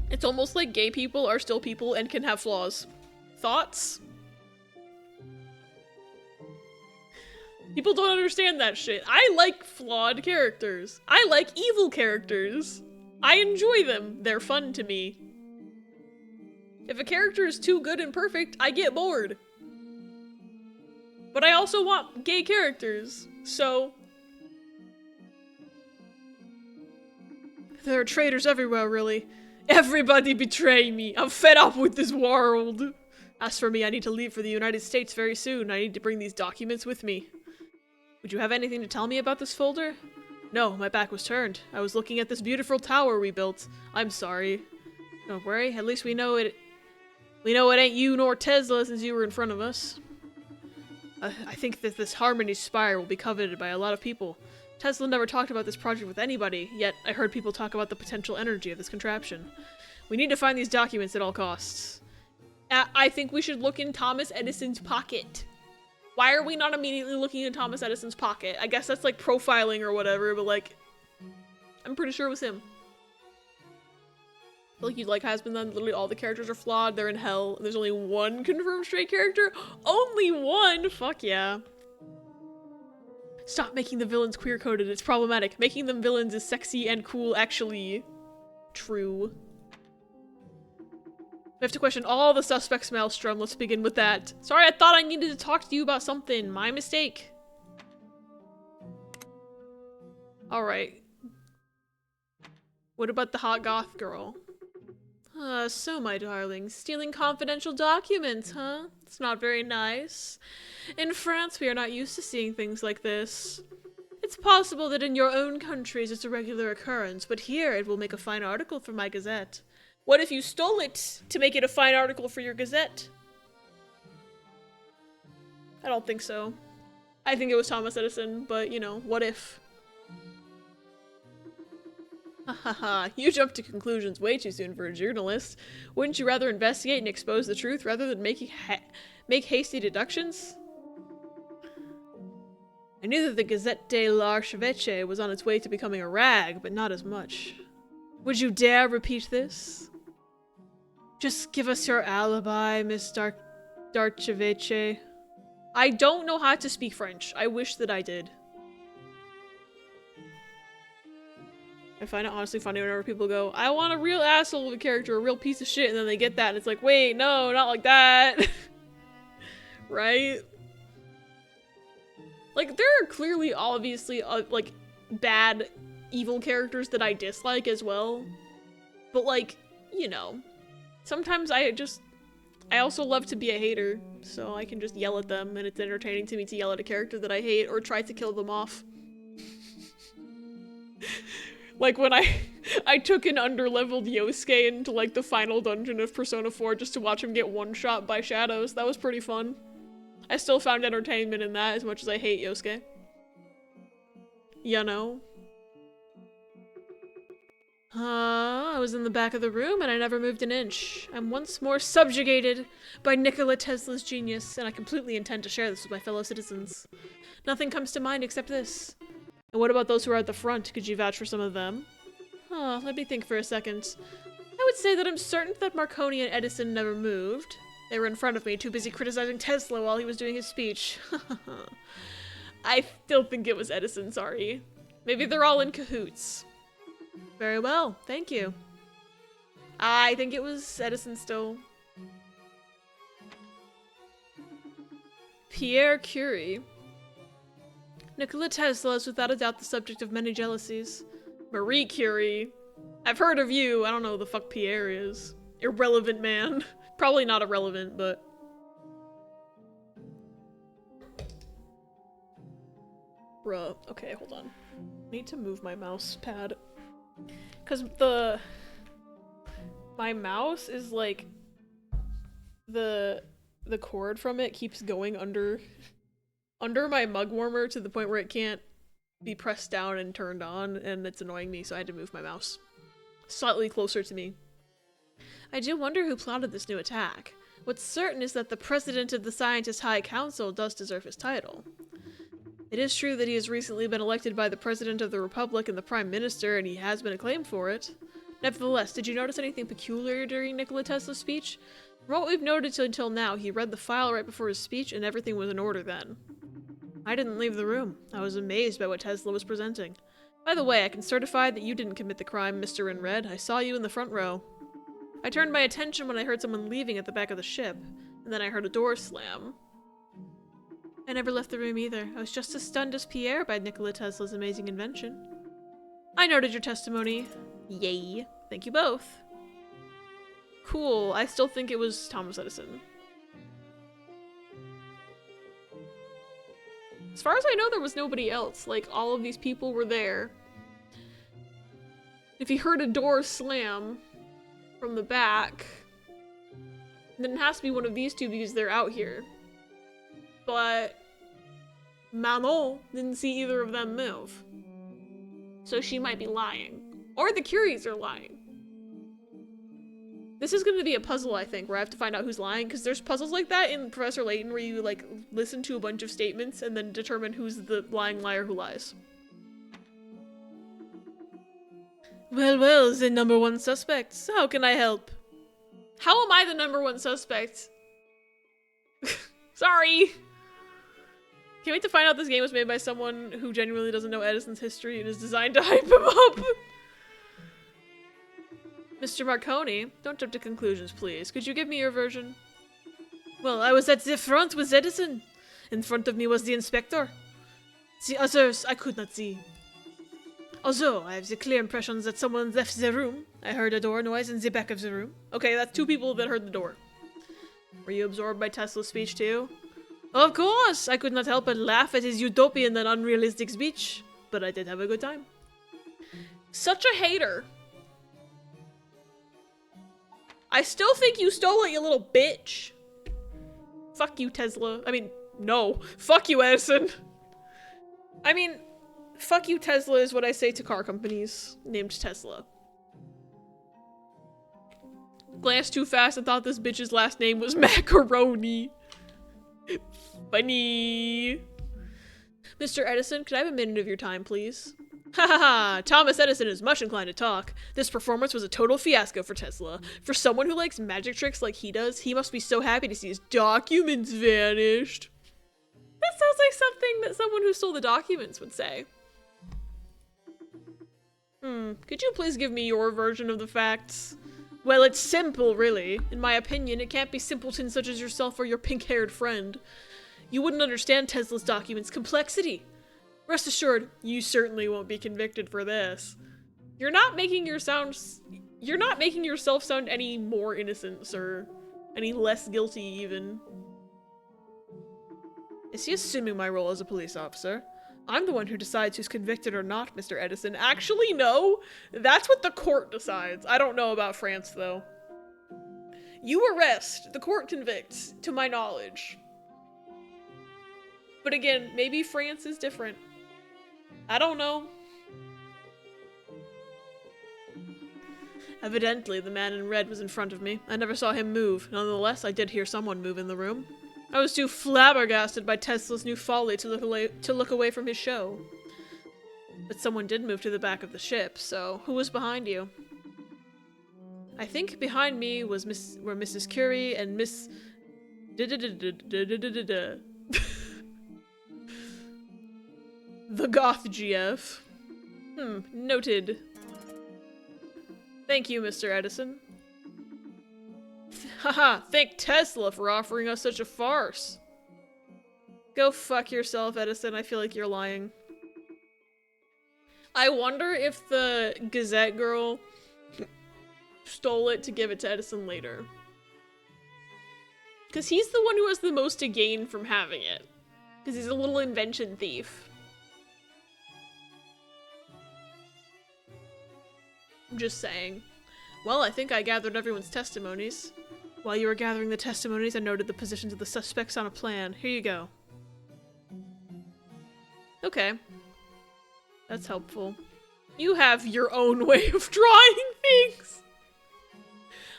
It's almost like gay people are still people and can have flaws. Thoughts? People don't understand that shit. I like flawed characters. I like evil characters. I enjoy them. They're fun to me. If a character is too good and perfect, I get bored. But I also want gay characters, so... There are traitors everywhere, really. Everybody betray me. I'm fed up with this world. As for me, I need to leave for the United States very soon. I need to bring these documents with me. Would you have anything to tell me about this folder? No, my back was turned. I was looking at this beautiful tower we built. I'm sorry. Don't worry, at least we know it ain't you nor Tesla since you were in front of us. I think that this Harmony Spire will be coveted by a lot of people. Tesla never talked about this project with anybody, yet I heard people talk about the potential energy of this contraption. We need to find these documents at all costs. I think we should look in Thomas Edison's pocket. Why are we not immediately looking in Thomas Edison's pocket? I guess that's like profiling or whatever, but like, I'm pretty sure it was him. I feel like he like has been done. Literally all the characters are flawed. They're in hell. And there's only one confirmed straight character. Only one? Fuck yeah. Stop making the villains queer-coded. It's problematic. Making them villains is sexy and cool, actually. True. We have to question all the suspects, Maelstrom. Let's begin with that. Sorry, I thought I needed to talk to you about something. My mistake. Alright. What about the hot goth girl? So my darling, stealing confidential documents, huh? It's not very nice. In France, we are not used to seeing things like this. It's possible that in your own countries it's a regular occurrence, but here it will make a fine article for my gazette. What if you stole it to make it a fine article for your gazette? I don't think so. I think it was Thomas Edison, but you know, what if? Hahaha, you jumped to conclusions way too soon for a journalist. Wouldn't you rather investigate and expose the truth rather than make hasty deductions? I knew that the Gazette de l'Archevêque was on its way to becoming a rag, but not as much. Would you dare repeat this? Just give us your alibi, Miss D'Archevêque. I don't know how to speak French. I wish that I did. I find it honestly funny whenever people go, I want a real asshole of a character, a real piece of shit, and then they get that, and it's like, wait, no, not like that. Right? Like, there are clearly, obviously, like, bad, evil characters that I dislike as well. But, like, you know, sometimes I also love to be a hater, so I can just yell at them, and it's entertaining to me to yell at a character that I hate or try to kill them off. Like when I took an underleveled Yosuke into like the final dungeon of Persona 4 just to watch him get one-shot by shadows. That was pretty fun. I still found entertainment in that as much as I hate Yosuke. You know? I was in the back of the room and I never moved an inch. I'm once more subjugated by Nikola Tesla's genius, and I completely intend to share this with my fellow citizens. Nothing comes to mind except this. And what about those who are at the front? Could you vouch for some of them? Let me think for a second. I would say that I'm certain that Marconi and Edison never moved. They were in front of me, too busy criticizing Tesla while he was doing his speech. I still think it was Edison, sorry. Maybe they're all in cahoots. Very well, thank you. I think it was Edison still. Pierre Curie. Nikola Tesla is without a doubt the subject of many jealousies. Marie Curie. I've heard of you. I don't know who the fuck Pierre is. Irrelevant man. Probably not irrelevant, but... Bruh. Okay, hold on. I need to move my mouse pad. Because my mouse is like... The cord from it keeps going under my mug warmer to the point where it can't be pressed down and turned on, and it's annoying me, so I had to move my mouse slightly closer to me. I do wonder who plotted this new attack. What's certain is that the president of the Scientist High Council does deserve his title. It is true that he has recently been elected by the President of the Republic and the Prime Minister, and he has been acclaimed for it. Nevertheless, did you notice anything peculiar during Nikola Tesla's speech? From what we've noted until now, he read the file right before his speech, and everything was in order then. I didn't leave the room. I was amazed by what Tesla was presenting. By the way, I can certify that you didn't commit the crime, Mr. in Red. I saw you in the front row. I turned my attention when I heard someone leaving at the back of the ship, and then I heard a door slam. I never left the room either. I was just as stunned as Pierre by Nikola Tesla's amazing invention. I noted your testimony. Yay. Thank you both. Cool. I still think it was Thomas Edison. As far as I know, there was nobody else. Like, all of these people were there. If you heard a door slam from the back, then it has to be one of these two because they're out here. But Manon didn't see either of them move. So she might be lying. Or the Curies are lying. This is going to be a puzzle, I think, where I have to find out who's lying, because there's puzzles like that in Professor Layton where you, like, listen to a bunch of statements and then determine who's the lying liar who lies. Well, the number one suspect. How can I help? How am I the number one suspect? Sorry! Can't wait to find out this game was made by someone who genuinely doesn't know Edison's history and is designed to hype him up. Mr. Marconi, don't jump to conclusions, please. Could you give me your version? Well, I was at the front with Edison. In front of me was the inspector. The others I could not see. Although I have the clear impression that someone left the room. I heard a door noise in the back of the room. Okay, that's two people that heard the door. Were you absorbed by Tesla's speech too? Of course! I could not help but laugh at his utopian and unrealistic speech. But I did have a good time. Such a hater. I still think you stole it, you little bitch. Fuck you, Tesla. I mean, no. Fuck you, Edison. I mean, fuck you, Tesla is what I say to car companies named Tesla. Glanced too fast and thought this bitch's last name was Macaroni. Funny. Mr. Edison, could I have a minute of your time, please? Ha ha ha! Thomas Edison is much inclined to talk. This performance was a total fiasco for Tesla. For someone who likes magic tricks like he does, he must be so happy to see his documents vanished. That sounds like something that someone who stole the documents would say. Could you please give me your version of the facts? Well, it's simple, really. In my opinion, it can't be simpletons such as yourself or your pink-haired friend. You wouldn't understand Tesla's documents' complexity. Rest assured, you certainly won't be convicted for this. You're not making yourself sound any more innocent, sir. Any less guilty, even. Is he assuming my role as a police officer? I'm the one who decides who's convicted or not, Mr. Edison. Actually, no. That's what the court decides. I don't know about France, though. You arrest. The court convicts, to my knowledge. But again, maybe France is different. I don't know. Evidently, the man in red was in front of me. I never saw him move. Nonetheless, I did hear someone move in the room. I was too flabbergasted by Tesla's new folly to look away from his show. But someone did move to the back of the ship, so who was behind you? I think behind me were Mrs. Curie and Miss... The Goth GF. Noted. Thank you, Mr. Edison. Haha, thank Tesla for offering us such a farce. Go fuck yourself, Edison. I feel like you're lying. I wonder if the Gazette girl stole it to give it to Edison later. Because he's the one who has the most to gain from having it. Because he's a little invention thief. I'm just saying. Well, I think I gathered everyone's testimonies. While you were gathering the testimonies, I noted the positions of the suspects on a plan. Here you go. Okay. That's helpful. You have your own way of drawing things!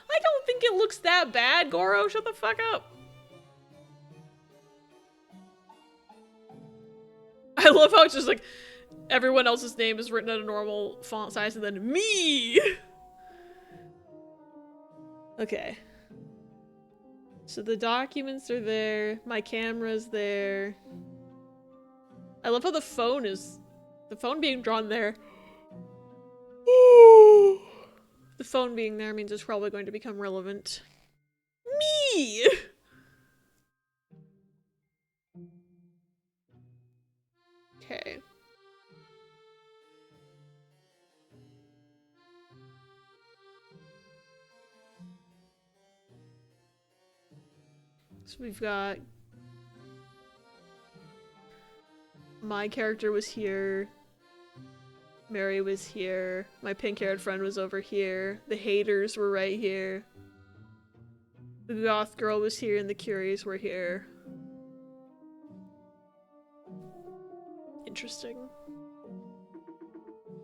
I don't think it looks that bad, Goro. Shut the fuck up. I love how it's just like, everyone else's name is written at a normal font size and then me! Okay. So the documents are there, my camera's there. I love how the phone being drawn there. The phone being there means it's probably going to become relevant. Me! Okay. So we've got... My character was here. Mary was here. My pink-haired friend was over here. The haters were right here. The goth girl was here and the Curies were here. Interesting.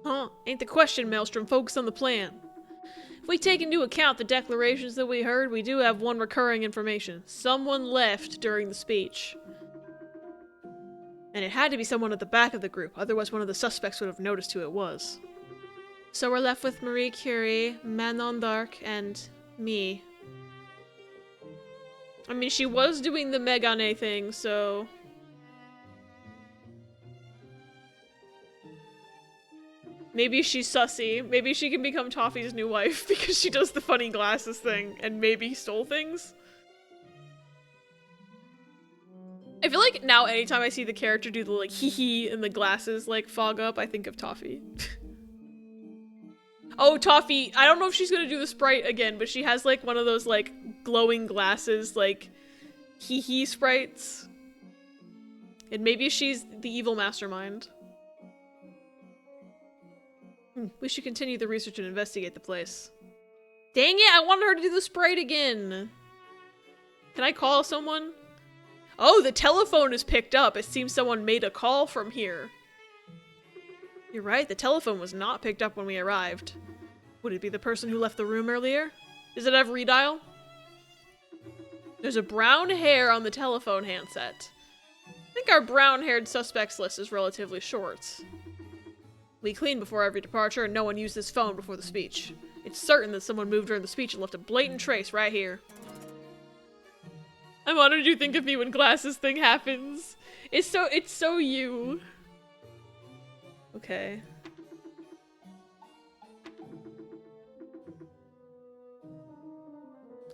Huh, ain't the question, Maelstrom. Focus on the plan. If we take into account the declarations that we heard, we do have one recurring information. Someone left during the speech. And it had to be someone at the back of the group, otherwise one of the suspects would have noticed who it was. So we're left with Marie Curie, Manon d'Arc, and me. I mean, she was doing the Megane thing, so... Maybe she's sussy. Maybe she can become Toffee's new wife because she does the funny glasses thing and maybe stole things. I feel like now anytime I see the character do the like hee-hee and the glasses like fog up, I think of Toffee. Oh, Toffee, I don't know if she's gonna do the sprite again, but she has like one of those like glowing glasses like hee-hee sprites. And maybe she's the evil mastermind. We should continue the research and investigate the place. Dang it, I wanted her to do the sprite again. Can I call someone? Oh, the telephone is picked up. It seems someone made a call from here. You're right, the telephone was not picked up when we arrived. Would it be the person who left the room earlier? Does it have redial? There's a brown hair on the telephone handset. I think our brown-haired suspects list is relatively short. We cleaned before every departure, and no one used this phone before the speech. It's certain that someone moved during the speech and left a blatant trace right here. I'm honored you think of me when glasses thing happens. It's so you. Okay.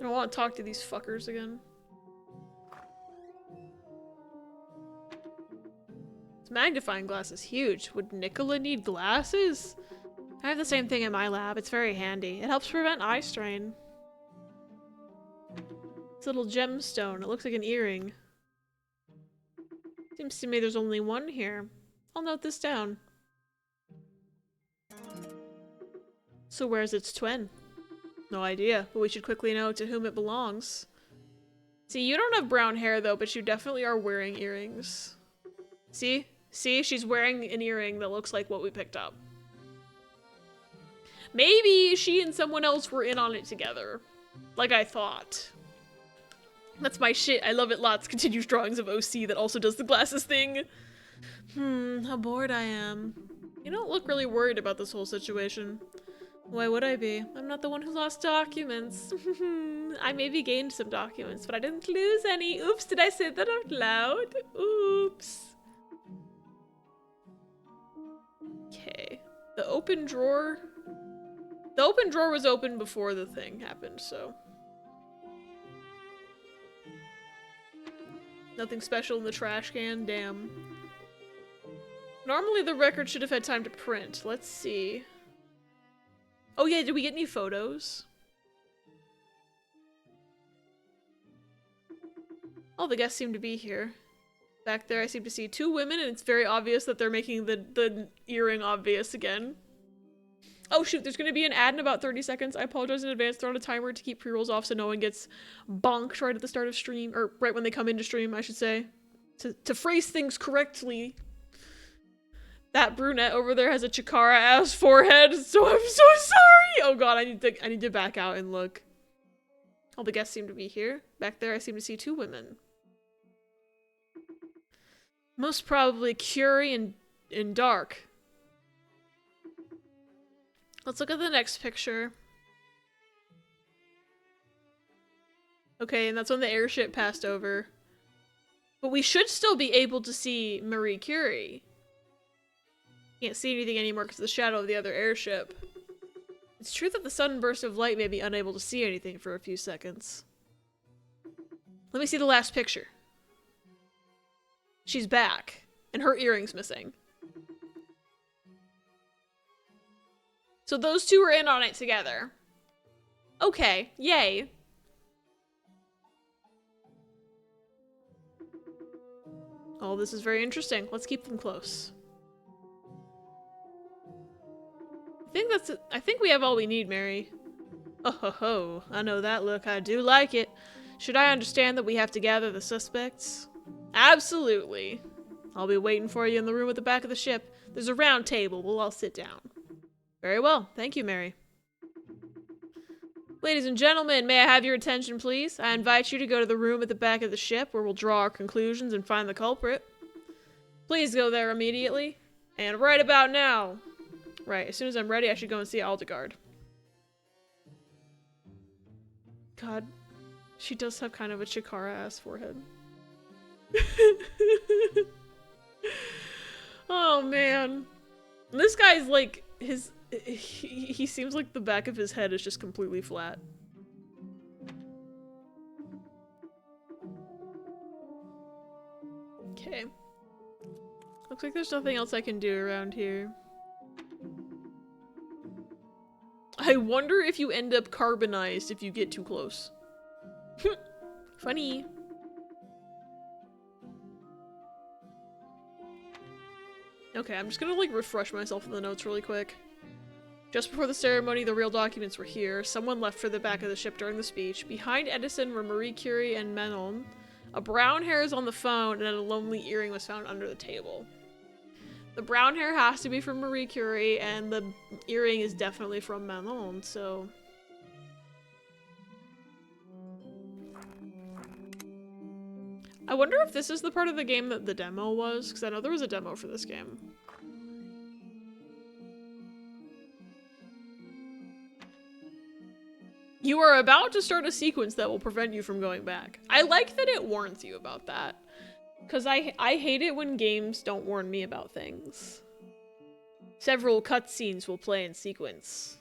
I don't want to talk to these fuckers again. This magnifying glass is huge. Would Nikola need glasses? I have the same thing in my lab. It's very handy. It helps prevent eye strain. It's a little gemstone. It looks like an earring. Seems to me there's only one here. I'll note this down. So where's its twin? No idea, but we should quickly know to whom it belongs. See, you don't have brown hair though, but you definitely are wearing earrings. See? See? She's wearing an earring that looks like what we picked up. Maybe she and someone else were in on it together. Like I thought. That's my shit. I love it lots. Continues drawings of OC that also does the glasses thing. How bored I am. You don't look really worried about this whole situation. Why would I be? I'm not the one who lost documents. I maybe gained some documents, but I didn't lose any. Oops, did I say that out loud? Oops. Okay. The open drawer... The open drawer was open before the thing happened, so... Nothing special in the trash can, damn. Normally the record should have had time to print. Let's see. Oh yeah, did we get any photos? All the guests seem to be here. Back there I seem to see two women, and it's very obvious that they're making the earring obvious again. Oh shoot, there's gonna be an ad in about 30 seconds. I apologize in advance. Throw on a timer to keep pre-rolls off so no one gets bonked right at the start of stream, or right when they come into stream, I should say. To phrase things correctly. That brunette over there has a Chikara-ass forehead, so I'm so sorry! Oh god, I need to back out and look. All the guests seem to be here. Back there I seem to see two women. Most probably Curie and Dark. Let's look at the next picture. Okay, and that's when the airship passed over. But we should still be able to see Marie Curie. Can't see anything anymore because of the shadow of the other airship. It's true that the sudden burst of light may be unable to see anything for a few seconds. Let me see the last picture. She's back, and her earring's missing. So those two are in on it together. Okay, yay. Oh, this is very interesting. Let's keep them close. I think we have all we need, Mary. Oh ho ho, I know that look. I do like it. Should I understand that we have to gather the suspects? Absolutely. I'll be waiting for you in the room at the back of the ship. There's a round table. We'll all sit down. Very well. Thank you, Mary. Ladies and gentlemen, may I have your attention, please? I invite you to go to the room at the back of the ship where we'll draw our conclusions and find the culprit. Please go there immediately. And right about now. Right, as soon as I'm ready, I should go and see Aldegard. God, she does have kind of a Chikara-ass forehead. Oh, man. This guy's like, he seems like the back of his head is just completely flat. Okay. Looks like there's nothing else I can do around here. I wonder if you end up carbonized if you get too close. Funny. Okay, I'm just gonna like refresh myself in the notes really quick. Just before the ceremony, the real documents were here. Someone left for the back of the ship during the speech. Behind Edison were Marie Curie and Manon. A brown hair is on the phone, and a lonely earring was found under the table. The brown hair has to be from Marie Curie, and the earring is definitely from Manon, so... I wonder if this is the part of the game that the demo was, because I know there was a demo for this game. You are about to start a sequence that will prevent you from going back. I like that it warns you about that. Because I hate it when games don't warn me about things. Several cutscenes will play in sequence.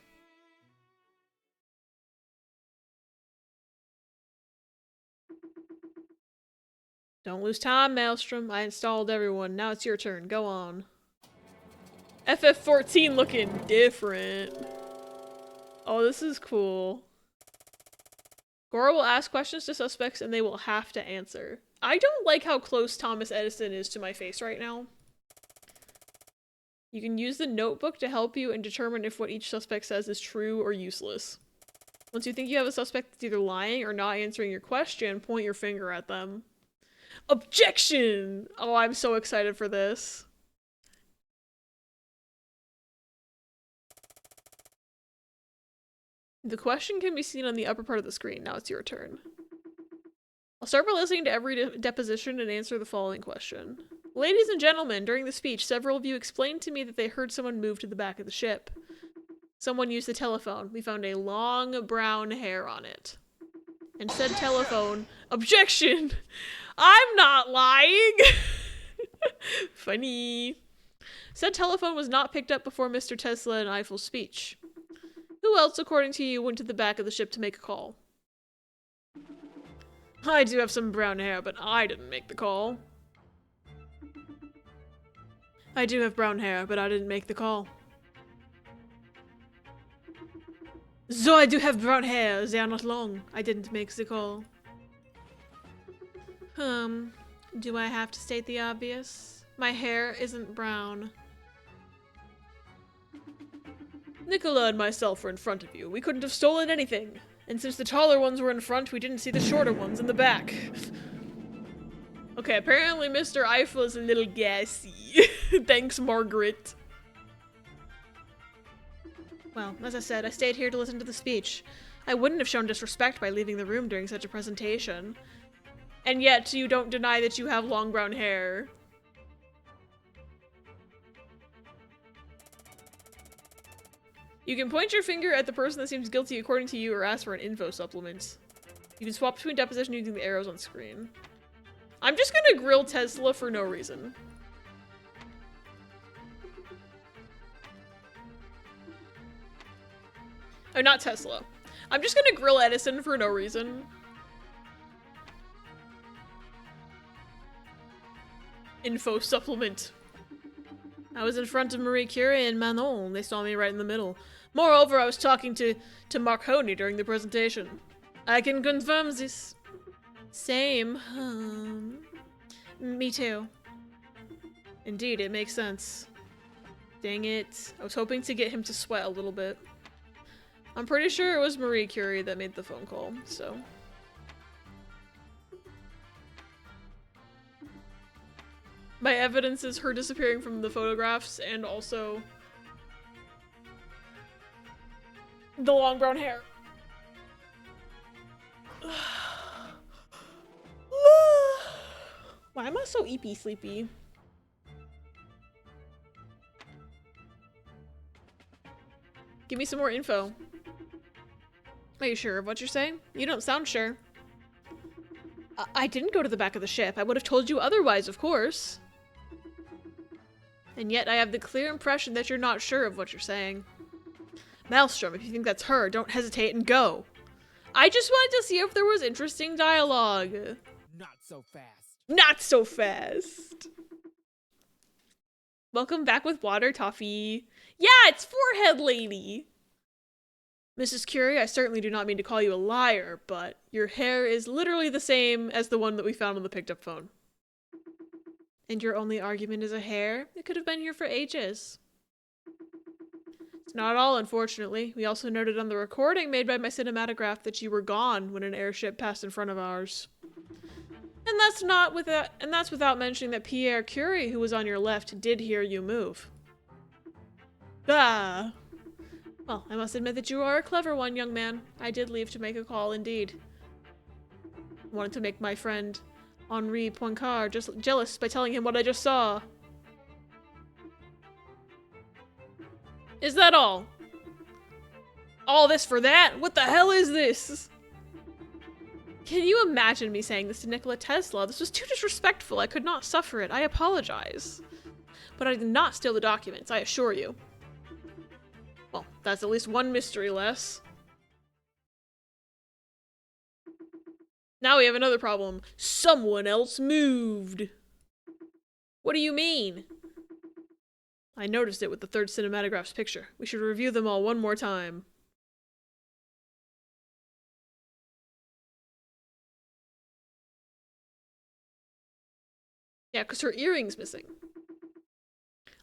Don't lose time, Maelstrom. I installed everyone. Now it's your turn. Go on. FF14 looking different. Oh, this is cool. Gora will ask questions to suspects and they will have to answer. I don't like how close Thomas Edison is to my face right now. You can use the notebook to help you and determine if what each suspect says is true or useless. Once you think you have a suspect that's either lying or not answering your question, point your finger at them. Objection! Oh, I'm so excited for this. The question can be seen on the upper part of the screen. Now it's your turn. I'll start by listening to every deposition and answer the following question. Ladies and gentlemen, during the speech, several of you explained to me that they heard someone move to the back of the ship. Someone used the telephone. We found a long brown hair on it. And said telephone, objection! I'm not lying! Funny. Said telephone was not picked up before Mr. Tesla and Eiffel's speech. Who else, according to you, went to the back of the ship to make a call? I do have some brown hair, but I didn't make the call. I do have brown hair, but I didn't make the call. So I do have brown hair, they are not long. I didn't make the call. Do I have to state the obvious? My hair isn't brown. Nikola and myself were in front of you. We couldn't have stolen anything. And since the taller ones were in front, we didn't see the shorter ones in the back. Okay, apparently Mr. Eiffel is a little gassy. Thanks, Margaret. Well, as I said, I stayed here to listen to the speech. I wouldn't have shown disrespect by leaving the room during such a presentation. And yet, you don't deny that you have long brown hair. You can point your finger at the person that seems guilty according to you or ask for an info supplement. You can swap between deposition using the arrows on screen. I'm just gonna grill Tesla for no reason. Oh, not Tesla. I'm just gonna grill Edison for no reason. Info supplement. I was in front of Marie Curie and Manon. They saw me right in the middle. Moreover, I was talking to Marconi during the presentation. I can confirm this. Same. Me too. Indeed, it makes sense. Dang it. I was hoping to get him to sweat a little bit. I'm pretty sure it was Marie Curie that made the phone call, so. My evidence is her disappearing from the photographs and also the long brown hair. Why am I so eepy sleepy? Give me some more info. Are you sure of what you're saying? You don't sound sure. I didn't go to the back of the ship. I would have told you otherwise, of course. And yet I have the clear impression that you're not sure of what you're saying. Maelstrom, if you think that's her, don't hesitate and go. I just wanted to see if there was interesting dialogue. Not so fast. Not so fast. Welcome back with water, Toffee. Yeah, it's Forehead Lady. Mrs. Curie, I certainly do not mean to call you a liar, but your hair is literally the same as the one that we found on the picked up phone. And your only argument is a hair? It could have been here for ages. It's not all, unfortunately. We also noted on the recording made by my cinematograph that you were gone when an airship passed in front of ours. And that's without mentioning that Pierre Curie, who was on your left, did hear you move. Ah! Well, I must admit that you are a clever one, young man. I did leave to make a call, indeed. I wanted to make my friend Henri Poincare just jealous by telling him what I just saw. Is that all? All this for that? What the hell is this? Can you imagine me saying this to Nikola Tesla? This was too disrespectful. I could not suffer it. I apologize. But I did not steal the documents, I assure you. Well, that's at least one mystery less. Now we have another problem. Someone else moved. What do you mean? I noticed it with the third cinematograph's picture. We should review them all one more time. Yeah, because her earring's missing.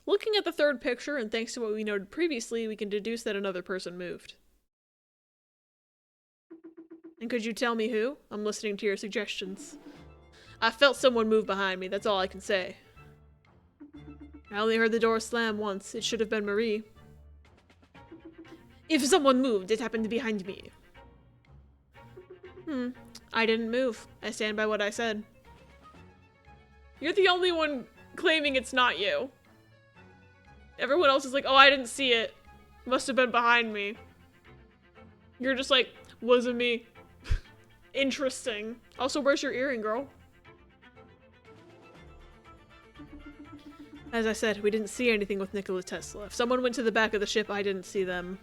Looking at the third picture, and thanks to what we noted previously, we can deduce that another person moved. And could you tell me who? I'm listening to your suggestions. I felt someone move behind me, that's all I can say. I only heard the door slam once. It should have been Marie. If someone moved, it happened behind me. I didn't move. I stand by what I said. You're the only one claiming it's not you. Everyone else is like, oh, I didn't see it. Must have been behind me. You're just like, wasn't me. Interesting. Also, where's your earring, girl? As I said, we didn't see anything with Nikola Tesla. If someone went to the back of the ship, I didn't see them.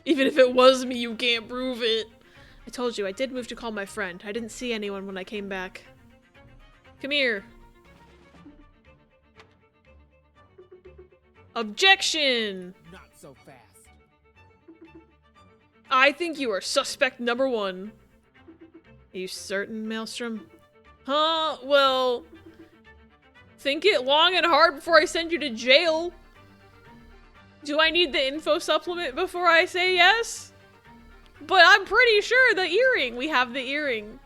Even if it was me, you can't prove it. I told you, I did move to call my friend. I didn't see anyone when I came back. Come here. Objection! Not so fast. I think you are suspect number one. Are you certain, Maelstrom? Huh? Well, think it long and hard before I send you to jail. Do I need the info supplement before I say yes? But I'm pretty sure the earring. We have the earring.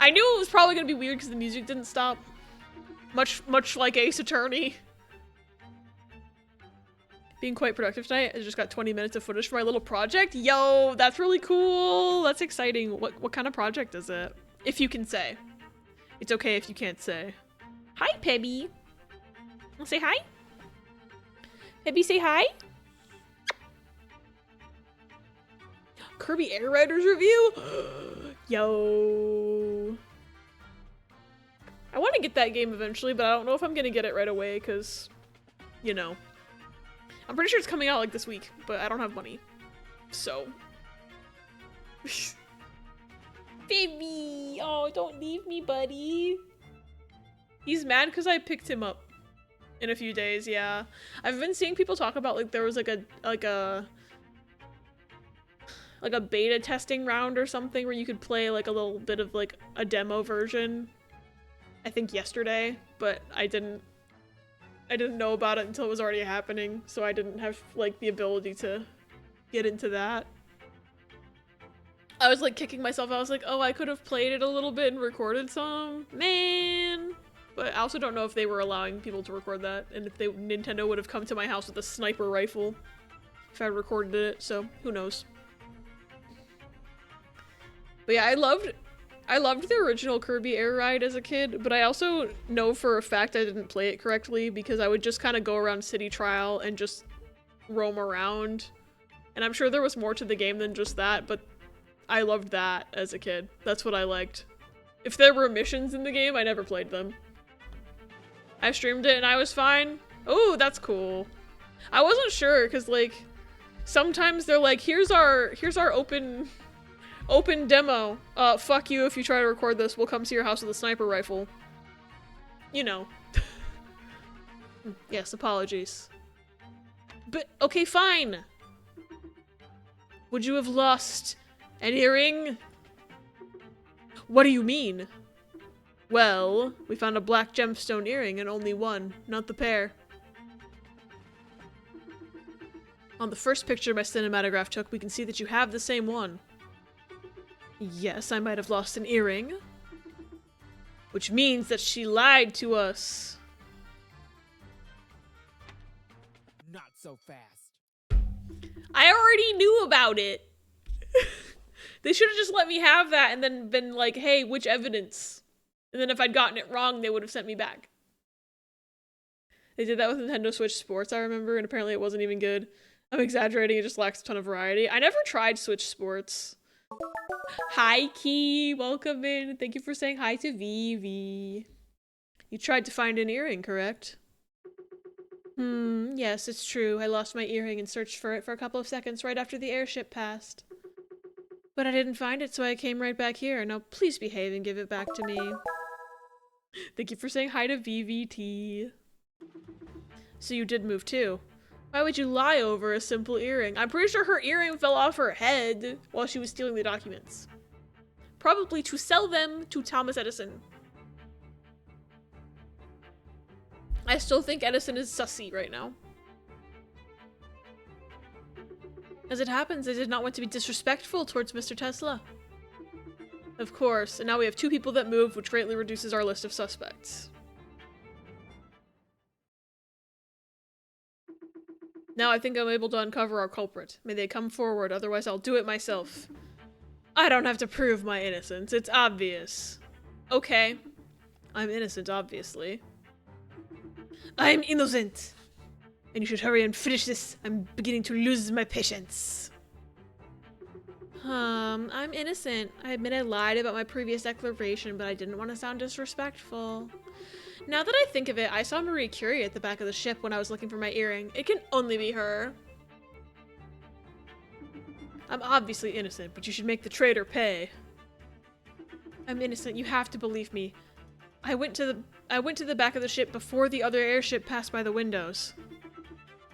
I knew it was probably gonna be weird because the music didn't stop. Much like Ace Attorney. Being quite productive tonight. I just got 20 minutes of footage for my little project. Yo, that's really cool. That's exciting. What kind of project is it? If you can say. It's okay if you can't say. Hi, Pebby. Wanna say hi? Pebby, say hi. Kirby Air Riders review? Yo. I want to get that game eventually, but I don't know if I'm gonna get it right away, because, you know. I'm pretty sure it's coming out like this week, but I don't have money. So. Baby! Oh, don't leave me, buddy. He's mad because I picked him up in a few days, yeah. I've been seeing people talk about, like, there was like a beta testing round or something where you could play like a little bit of like a demo version. I think yesterday, but I didn't know about it until it was already happening, so I didn't have like the ability to get into that. I was like kicking myself. I was like, oh, I could have played it a little bit and recorded some, man. But I also don't know if they were allowing people to record that, and if Nintendo would have come to my house with a sniper rifle if I recorded it, so who knows. But yeah, I loved the original Kirby Air Ride as a kid, but I also know for a fact I didn't play it correctly because I would just kind of go around City Trial and just roam around. And I'm sure there was more to the game than just that, but I loved that as a kid. That's what I liked. If there were missions in the game, I never played them. I streamed it and I was fine. Oh, that's cool. I wasn't sure because like sometimes they're like, here's our open demo. Fuck you if you try to record this. We'll come to your house with a sniper rifle. You know. Yes, apologies. But, okay, fine. Would you have lost an earring? What do you mean? Well, we found a black gemstone earring and only one, not the pair. On the first picture my cinematograph took, we can see that you have the same one. Yes, I might have lost an earring. Which means that she lied to us. Not so fast. I already knew about it. They should have just let me have that and then been like, hey, which evidence? And then if I'd gotten it wrong, they would have sent me back. They did that with Nintendo Switch Sports, I remember, and apparently it wasn't even good. I'm exaggerating, it just lacks a ton of variety. I never tried Switch Sports. Hi, Key. Welcome in. Thank you for saying hi to Vivi. You tried to find an earring, correct? Yes, it's true. I lost my earring and searched for it for a couple of seconds right after the airship passed. But I didn't find it, so I came right back here. Now please behave and give it back to me. Thank you for saying hi to VVT. So you did move too. Why would you lie over a simple earring? I'm pretty sure her earring fell off her head while she was stealing the documents. Probably to sell them to Thomas Edison. I still think Edison is sussy right now. As it happens, I did not want to be disrespectful towards Mr. Tesla. Of course, and now we have 2 people that moved, which greatly reduces our list of suspects. Now I think I'm able to uncover our culprit. May they come forward, otherwise I'll do it myself. I don't have to prove my innocence, it's obvious. Okay. I'm innocent, obviously. I'm innocent! And you should hurry and finish this. I'm beginning to lose my patience. I'm innocent. I admit I lied about my previous declaration, but I didn't want to sound disrespectful. Now that I think of it, I saw Marie Curie at the back of the ship when I was looking for my earring. It can only be her. I'm obviously innocent, but you should make the traitor pay. I'm innocent. You have to believe me. I went to the back of the ship before the other airship passed by the windows.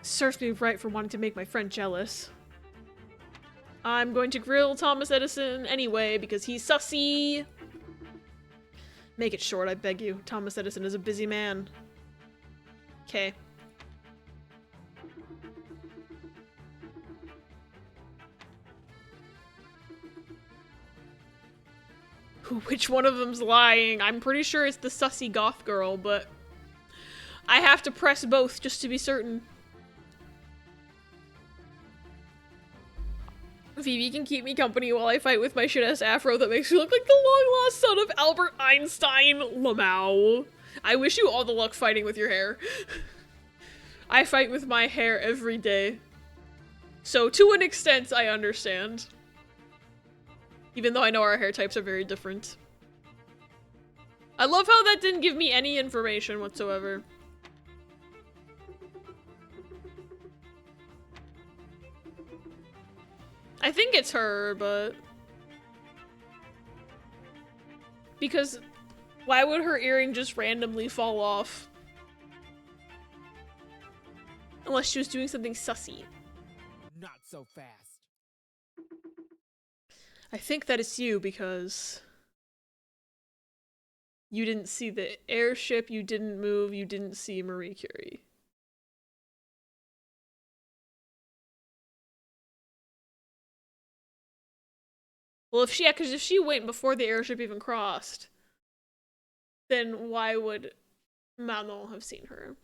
Serves me right for wanting to make my friend jealous. I'm going to grill Thomas Edison anyway because he's sussy. Make it short, I beg you. Thomas Edison is a busy man. Okay. Which one of them's lying? I'm pretty sure it's the sussy goth girl, but I have to press both just to be certain. Phoebe can keep me company while I fight with my shit-ass afro that makes me look like the long-lost son of Albert Einstein. Lamau. I wish you all the luck fighting with your hair. I fight with my hair every day. So to an extent, I understand. Even though I know our hair types are very different. I love how that didn't give me any information whatsoever. I think it's her, but... Because why would her earring just randomly fall off? Unless she was doing something sussy. Not so fast. I think that it's you because... You didn't see the airship, you didn't move, you didn't see Marie Curie. Well, if she went before the airship even crossed, then why would Manon have seen her?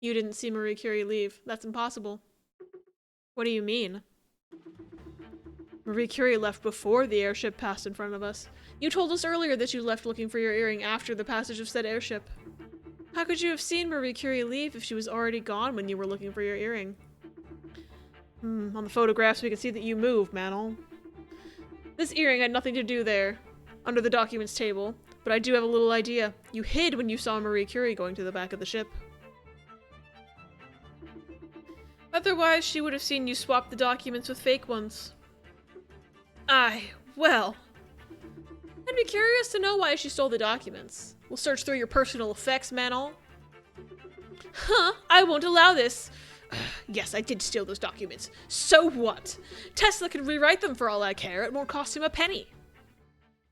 You didn't see Marie Curie leave. That's impossible. What do you mean? Marie Curie left before the airship passed in front of us. You told us earlier that you left looking for your earring after the passage of said airship. How could you have seen Marie Curie leave if she was already gone when you were looking for your earring? On the photographs we can see that you moved, Manon. This earring had nothing to do there, under the documents table, but I do have a little idea. You hid when you saw Marie Curie going to the back of the ship. Otherwise, she would have seen you swap the documents with fake ones. Well. I'd be curious to know why she stole the documents. We'll search through your personal effects, Manon. Huh, I won't allow this. Yes, I did steal those documents. So what? Tesla can rewrite them for all I care. It won't cost him a penny.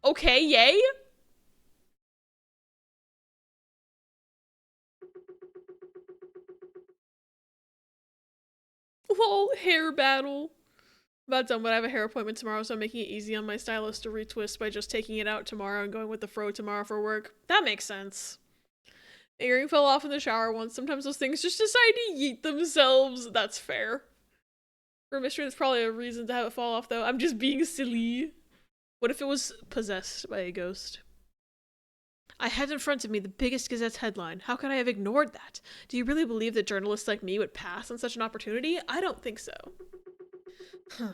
Okay, yay? Lol, hair battle. About done, but I have a hair appointment tomorrow, so I'm making it easy on my stylist to retwist by just taking it out tomorrow and going with the fro tomorrow for work. That makes sense. The earring fell off in the shower once. Sometimes those things just decide to yeet themselves. That's fair. For a mystery, there's probably a reason to have it fall off, though. I'm just being silly. What if it was possessed by a ghost? I had in front of me the biggest Gazette's headline. How could I have ignored that? Do you really believe that journalists like me would pass on such an opportunity? I don't think so.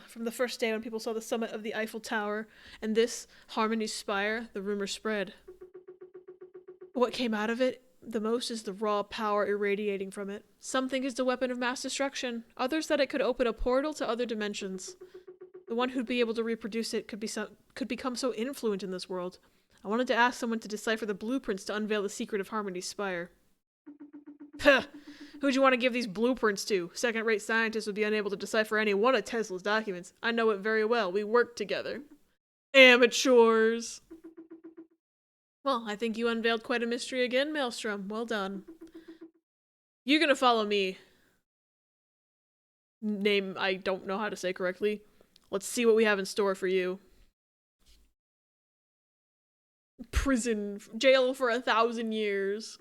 From the first day when people saw the summit of the Eiffel Tower and this, Harmony's spire, the rumor spread. What came out of it the most is the raw power irradiating from it. Some think it's a weapon of mass destruction. Others that it could open a portal to other dimensions. The one who'd be able to reproduce it could become so influent in this world. I wanted to ask someone to decipher the blueprints to unveil the secret of Harmony's Spire. Huh! Who'd you want to give these blueprints to? Second-rate scientists would be unable to decipher any one of Tesla's documents. I know it very well. We worked together. Amateurs! Well, I think you unveiled quite a mystery again, Maelstrom. Well done. You're gonna follow me. Name I don't know how to say correctly. Let's see what we have in store for you. Prison. Jail for 1,000 years.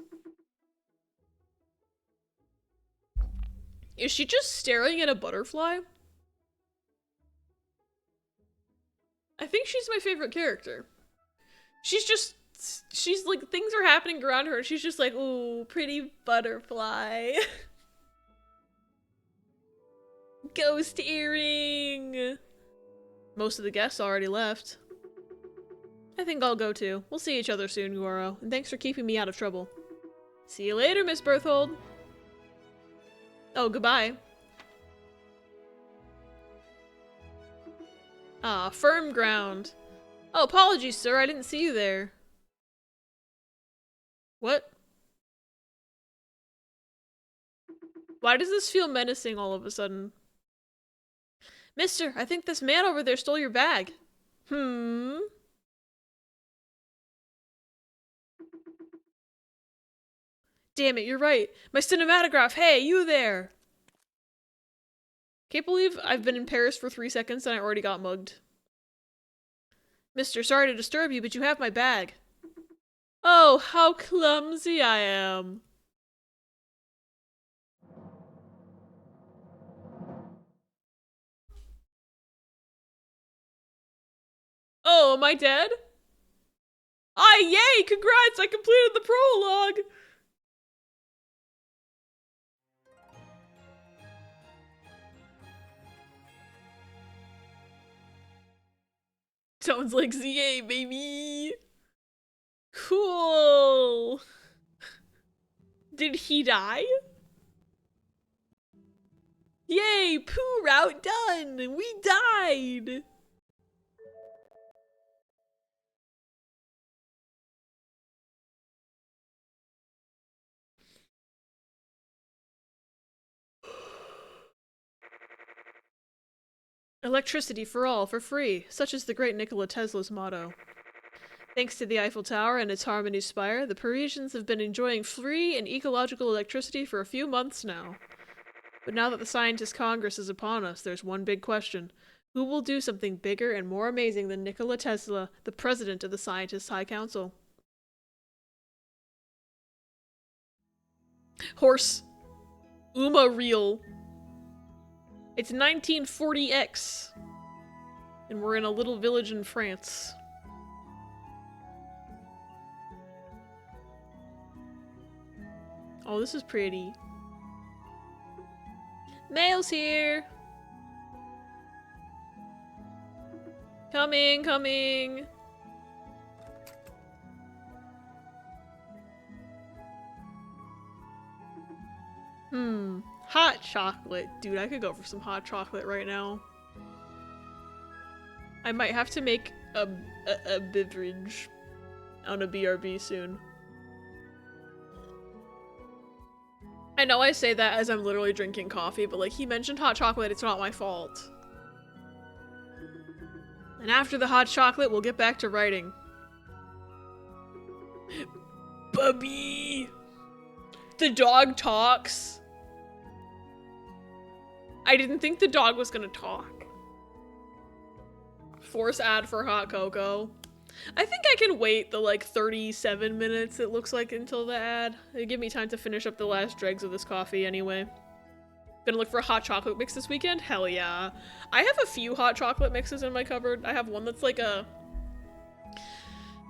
Is she just staring at a butterfly? I think she's my favorite character. She's like, things are happening around her and she's just like, ooh, pretty butterfly. Ghost earring. Most of the guests already left. I think I'll go too. We'll see each other soon, Goro. And thanks for keeping me out of trouble. See you later, Miss Berthold. Oh, goodbye. Ah, firm ground. Oh, apologies, sir. I didn't see you there. What? Why does this feel menacing all of a sudden? Mister, I think this man over there stole your bag. Damn it, you're right. My cinematograph. Hey, you there. Can't believe I've been in Paris for 3 seconds and I already got mugged. Mister, sorry to disturb you, but you have my bag. Oh, how clumsy I am. Oh, am I dead? Ah, yay! Congrats! I completed the prologue! Sounds like ZA, baby! Cool! Did he die? Yay! Poo route done! We died! Electricity for all, for free. Such is the great Nikola Tesla's motto. Thanks to the Eiffel Tower and its Harmony Spire, the Parisians have been enjoying free and ecological electricity for a few months now. But now that the Scientist Congress is upon us, there's one big question. Who will do something bigger and more amazing than Nikola Tesla, the president of the Scientists' High Council? Horse. Uma real. It's 1940X. And we're in a little village in France. Oh, this is pretty. Mail's here! Coming, coming! Hot chocolate. Dude, I could go for some hot chocolate right now. I might have to make a beverage on a BRB soon. I know I say that as I'm literally drinking coffee, but like, he mentioned hot chocolate, it's not my fault. And after the hot chocolate, we'll get back to writing. Bubby! The dog talks. I didn't think the dog was gonna talk. Force ad for hot cocoa. I think I can wait the like 37 minutes it looks like until the ad. It'll give me time to finish up the last dregs of this coffee anyway. Gonna look for a hot chocolate mix this weekend? Hell yeah. I have a few hot chocolate mixes in my cupboard. I have one that's like a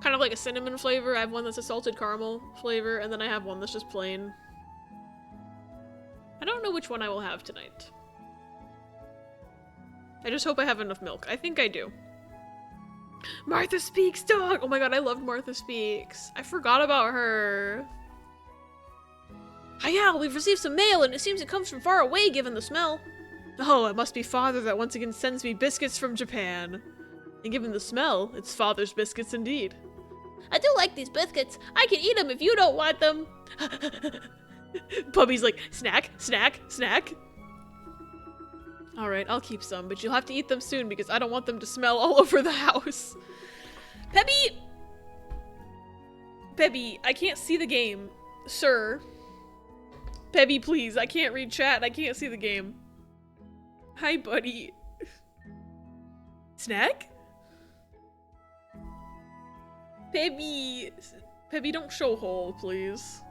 kind of like a cinnamon flavor. I have one that's a salted caramel flavor, and then I have one that's just plain. I don't know which one I will have tonight. I just hope I have enough milk. I think I do. Martha Speaks dog! Oh my god, I loved Martha Speaks. I forgot about her. Hayao, we've received some mail, and it seems it comes from far away given the smell. Oh, it must be Father that once again sends me biscuits from Japan. And given the smell, it's Father's biscuits indeed. I do like these biscuits. I can eat them if you don't want them. Puppy's like, snack, snack, snack. Alright, I'll keep some, but you'll have to eat them soon because I don't want them to smell all over the house. Peppy! Peppy, I can't see the game. Sir. Peppy, please. I can't read chat. I can't see the game. Hi, buddy. Snack? Peppy. Peppy, don't show hole, please.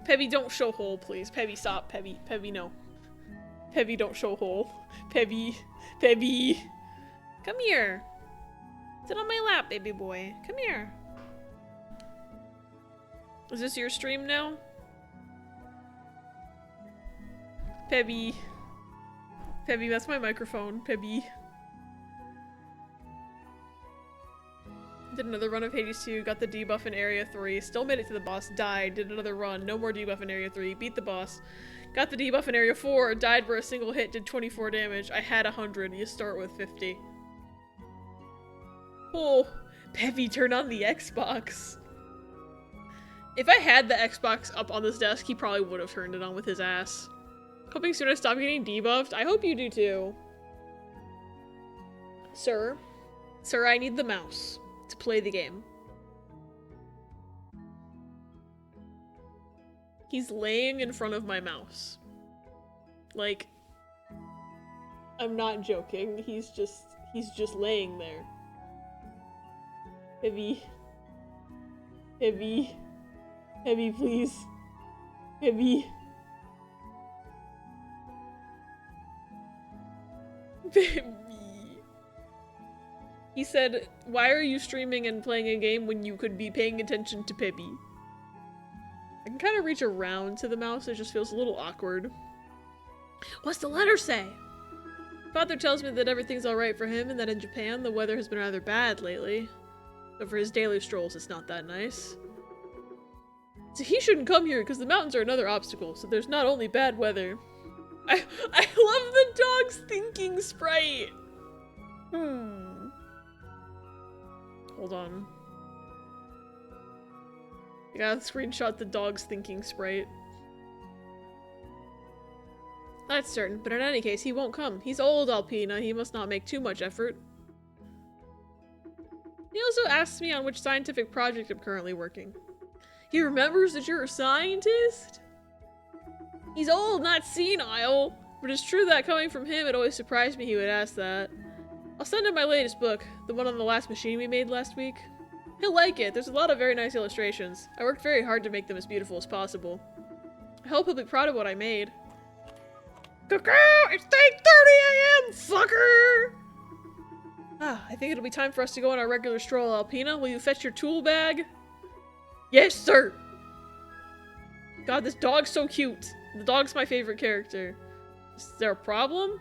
Peppy, don't show hole, please. Peppy, stop. Peppy. Peppy, no. Peppy, don't show hole. Peppy. Peppy. Come here. Sit on my lap, baby boy. Come here. Is this your stream now? Peppy. Peppy, that's my microphone. Peppy. Did another run of Hades 2, got the debuff in Area 3, still made it to the boss, died, did another run, no more debuff in Area 3, beat the boss, got the debuff in Area 4, died for a single hit, did 24 damage, I had 100, you start with 50. Oh, Peppy, turn on the Xbox. If I had the Xbox up on this desk, he probably would have turned it on with his ass. Hoping soon I stop getting debuffed. I hope you do too. Sir. Sir, I need the mouse to play the game. He's laying in front of my mouse. Like, I'm not joking. He's just laying there. Heavy. Heavy. Heavy, please. Heavy. Baby. He said, why are you streaming and playing a game when you could be paying attention to Pibby? I can kind of reach around to the mouse, it just feels a little awkward. What's the letter say? Father tells me that everything's alright for him and that in Japan the weather has been rather bad lately. But for his daily strolls it's not that nice. So he shouldn't come here because the mountains are another obstacle, so there's not only bad weather. I love the dog's thinking sprite! Hold on. I gotta screenshot the dog's thinking sprite. That's certain, but in any case, he won't come. He's old, Alpina. He must not make too much effort. He also asks me on which scientific project I'm currently working. He remembers that you're a scientist? He's old, not senile. But it's true that coming from him, it always surprised me he would ask that. I'll send him my latest book, the one on the last machine we made last week. He'll like it. There's a lot of very nice illustrations. I worked very hard to make them as beautiful as possible. I hope he'll be proud of what I made. Cuckoo! It's 8:30 a.m., fucker! I think it'll be time for us to go on our regular stroll, Alpina. Will you fetch your tool bag? Yes, sir! God, this dog's so cute. The dog's my favorite character. Is there a problem?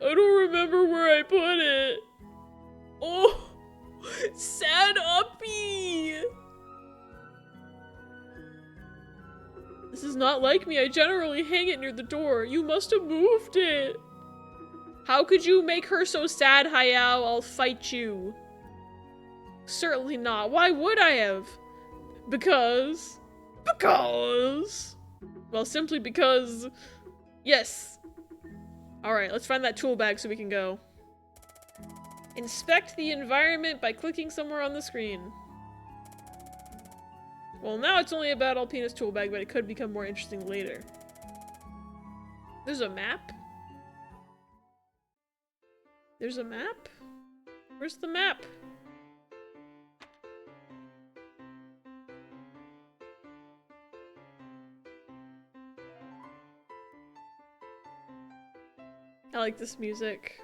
I don't remember where I put it. Oh, sad uppy. This is not like me. I generally hang it near the door. You must have moved it. How could you make her so sad, Hayao? I'll fight you. Certainly not. Why would I have? Because. Well, simply because. Yes. Alright, let's find that tool bag so we can go. Inspect the environment by clicking somewhere on the screen. Well, now it's only about Alpina's tool bag, but it could become more interesting later. There's a map? There's a map? Where's the map? I like this music.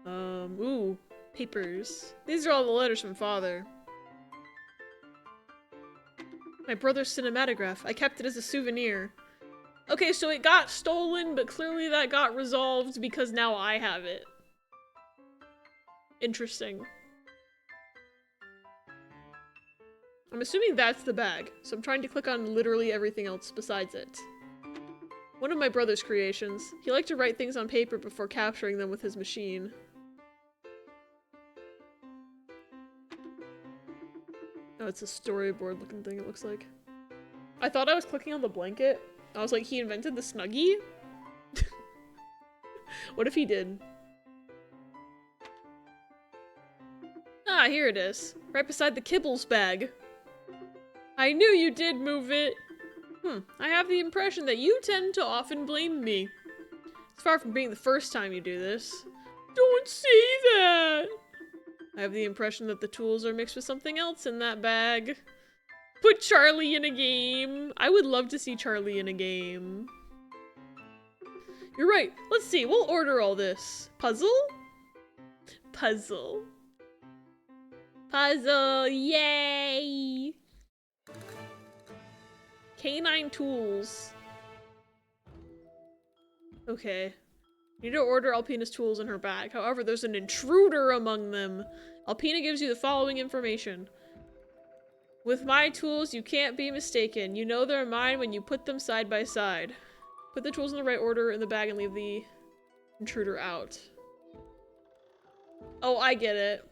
Ooh, papers. These are all the letters from Father. My brother's cinematograph. I kept it as a souvenir. Okay, so it got stolen, but clearly that got resolved because now I have it. Interesting. I'm assuming that's the bag, so I'm trying to click on literally everything else besides it. One of my brother's creations. He liked to write things on paper before capturing them with his machine. Oh, it's a storyboard looking thing, it looks like. I thought I was clicking on the blanket. I was like, he invented the Snuggie? What if he did? Ah, here it is. Right beside the kibbles bag. I knew you did move it. I have the impression that you tend to often blame me. It's far from being the first time you do this. Don't say that! I have the impression that the tools are mixed with something else in that bag. Put Charlie in a game. I would love to see Charlie in a game. You're right. Let's see. We'll order all this. Puzzle? Puzzle. Puzzle. Yay! Canine tools. Okay. You need to order Alpina's tools in her bag. However, there's an intruder among them. Alpina gives you the following information. With my tools, you can't be mistaken. You know they're mine when you put them side by side. Put the tools in the right order in the bag and leave the intruder out. Oh, I get it.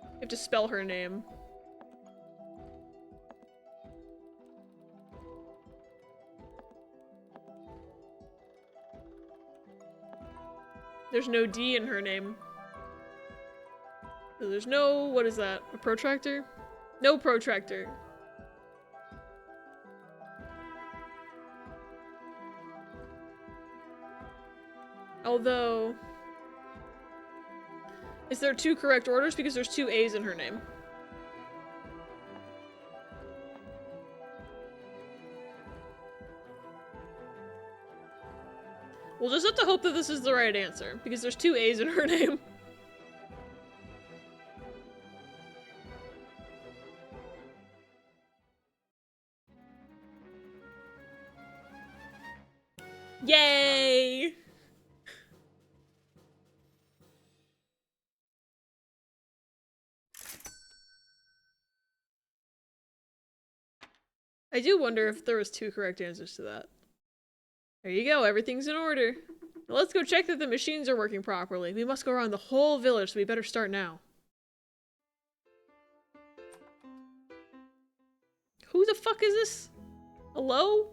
You have to spell her name. There's no D in her name. So there's no, what is that? A protractor? No protractor. Although, is there 2 correct orders? Because there's 2 A's in her name. We'll just have to hope that this is the right answer, because there's 2 A's in her name. Yay! I do wonder if there was 2 correct answers to that. There you go, everything's in order. Now let's go check that the machines are working properly. We must go around the whole village, so we better start now. Who the fuck is this? Hello?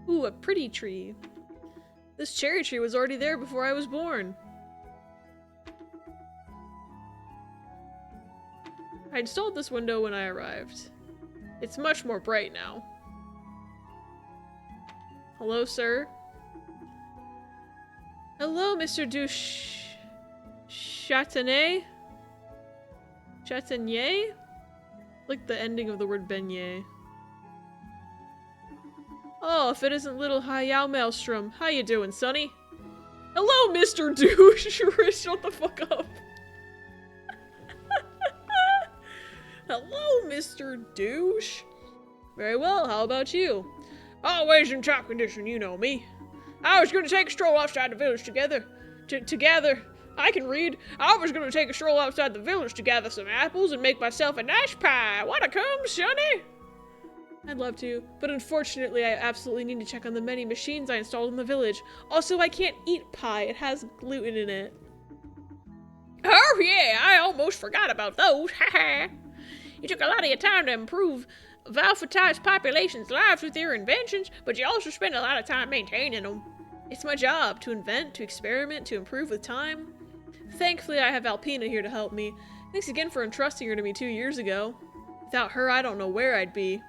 Ooh, a pretty tree. This cherry tree was already there before I was born. I installed this window when I arrived. It's much more bright now. Hello, sir. Hello, Mr. Châtaignier? Châtaignier? Like the ending of the word beignet. Oh, if it isn't little Hayao Maelstrom. How you doing, sonny? Hello, Mr. Douche! Shut the fuck up. Hello, Mr. Douche. Very well, how about you? Always in top condition, you know me. I was gonna take a stroll outside the village together. I can read. I was gonna take a stroll outside the village to gather some apples and make myself a nice pie. Wanna come, sonny? I'd love to, but unfortunately I absolutely need to check on the many machines I installed in the village. Also, I can't eat pie. It has gluten in it. Oh yeah, I almost forgot about those. Haha. You took a lot of your time to improve Valfatized populations' lives with your inventions, but you also spend a lot of time maintaining them. It's my job to invent, to experiment, to improve with time. Thankfully, I have Alpina here to help me. Thanks again for entrusting her to me 2 years ago. Without her, I don't know where I'd be.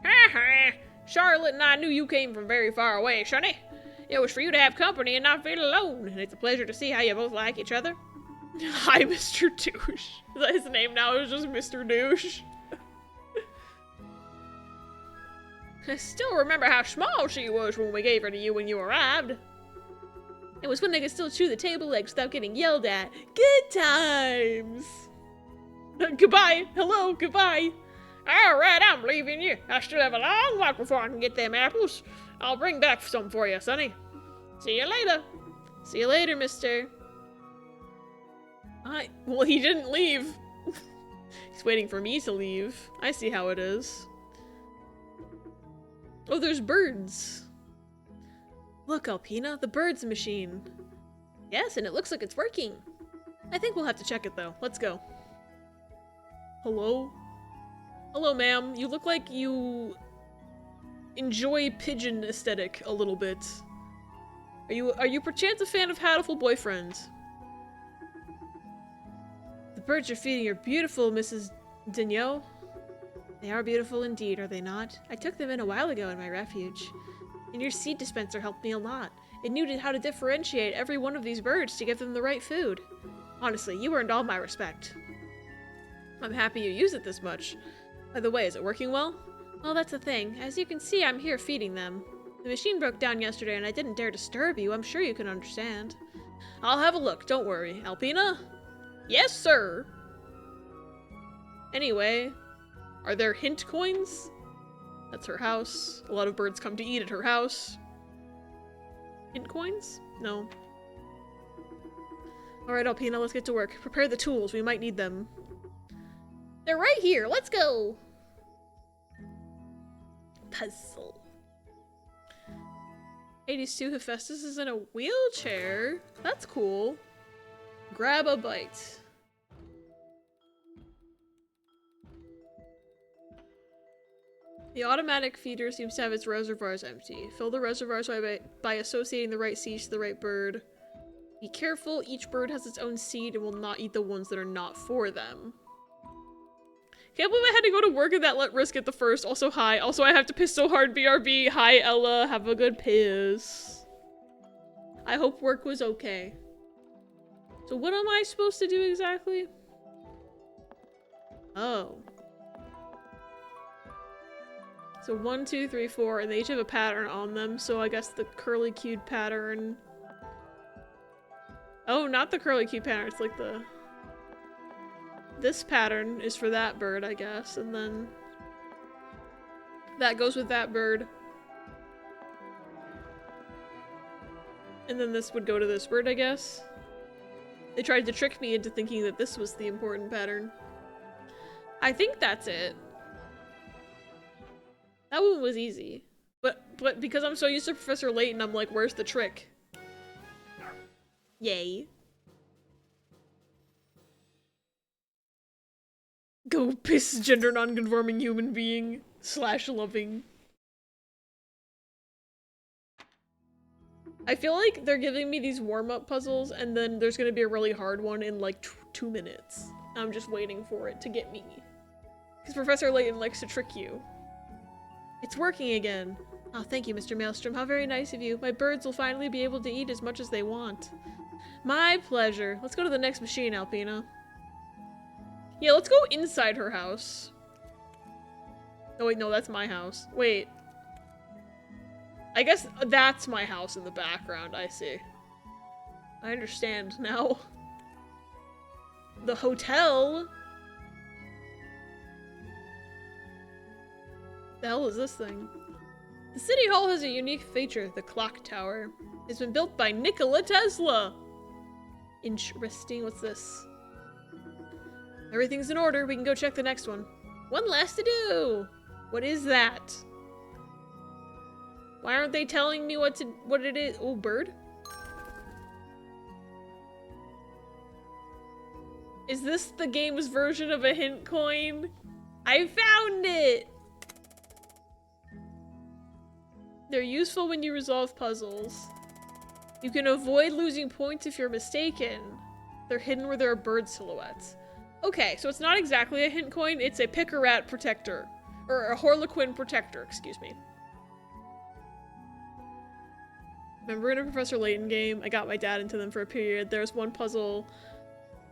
Ha! Charlotte and I knew you came from very far away, Shunny. It was for you to have company and not feel alone, and it's a pleasure to see how you both like each other. Hi, Mr. Douche. Is that his name now? It's just Mr. Douche. I still remember how small she was when we gave her to you when you arrived. It was when I could still chew the table legs without getting yelled at. Good times! Goodbye! Hello, goodbye! Alright, I'm leaving you. I still have a long walk before I can get them apples. I'll bring back some for you, sonny. See you later. See you later, mister. Well, he didn't leave. He's just waiting for me to leave. I see how it is. Oh, there's birds. Look, Alpina, the birds machine. Yes, and it looks like it's working. I think we'll have to check it, though. Let's go. Hello? Hello, ma'am. You look like you enjoy pigeon aesthetic a little bit. Are you perchance a fan of Hatful Boyfriend? The birds you're feeding are beautiful, Mrs. Dignot. They are beautiful indeed, are they not? I took them in a while ago in my refuge. And your seed dispenser helped me a lot. It knew how to differentiate every one of these birds to give them the right food. Honestly, you earned all my respect. I'm happy you use it this much. By the way, is it working well? Well, that's the thing. As you can see, I'm here feeding them. The machine broke down yesterday and I didn't dare disturb you. I'm sure you can understand. I'll have a look, don't worry. Alpina? Yes, sir! Anyway, are there hint coins? That's her house. A lot of birds come to eat at her house. Hint coins? No. Alright, Alpina, let's get to work. Prepare the tools, we might need them. They're right here, let's go! Puzzle. Hades 2 Hephaestus is in a wheelchair? That's cool. Grab a bite. The automatic feeder seems to have its reservoirs empty. Fill the reservoirs by associating the right seeds to the right bird. Be careful, each bird has its own seed and will not eat the ones that are not for them. Can't believe I had to go to work and that let risk at the first. Also, hi. Also, I have to piss so hard, BRB. Hi, Ella. Have a good piss. I hope work was okay. So what am I supposed to do exactly? Oh. So 1, 2, 3, 4, and they each have a pattern on them, so I guess the curly-cued pattern... Oh, not the curly-cued pattern, it's like the... This pattern is for that bird, I guess, and then... That goes with that bird. And then this would go to this bird, I guess. They tried to trick me into thinking that this was the important pattern. I think that's it. That one was easy. But because I'm so used to Professor Layton, I'm like, where's the trick? Yay. Go piss, gender non-conforming human being / loving. I feel like they're giving me these warm-up puzzles and then there's gonna be a really hard one in like 2 minutes. I'm just waiting for it to get me. Because Professor Layton likes to trick you. It's working again. Oh, thank you, Mr. Maelstrom. How very nice of you. My birds will finally be able to eat as much as they want. My pleasure. Let's go to the next machine, Alpina. Yeah, let's go inside her house. Oh wait, no, that's my house. Wait. I guess that's my house in the background, I see. I understand now. The hotel? The hell is this thing? The city hall has a unique feature, the clock tower. It's been built by Nikola Tesla. Interesting, what's this? Everything's in order, we can go check the next one. One last to do! What is that? Why aren't they telling me what it is? Oh, bird? Is this the game's version of a hint coin? I found it! They're useful when you resolve puzzles. You can avoid losing points if you're mistaken. They're hidden where there are bird silhouettes. Okay, so it's not exactly a hint coin, it's a pick-a-rat protector. Or a Harlequin protector, excuse me. Remember in a Professor Layton game, I got my dad into them for a period, there was one puzzle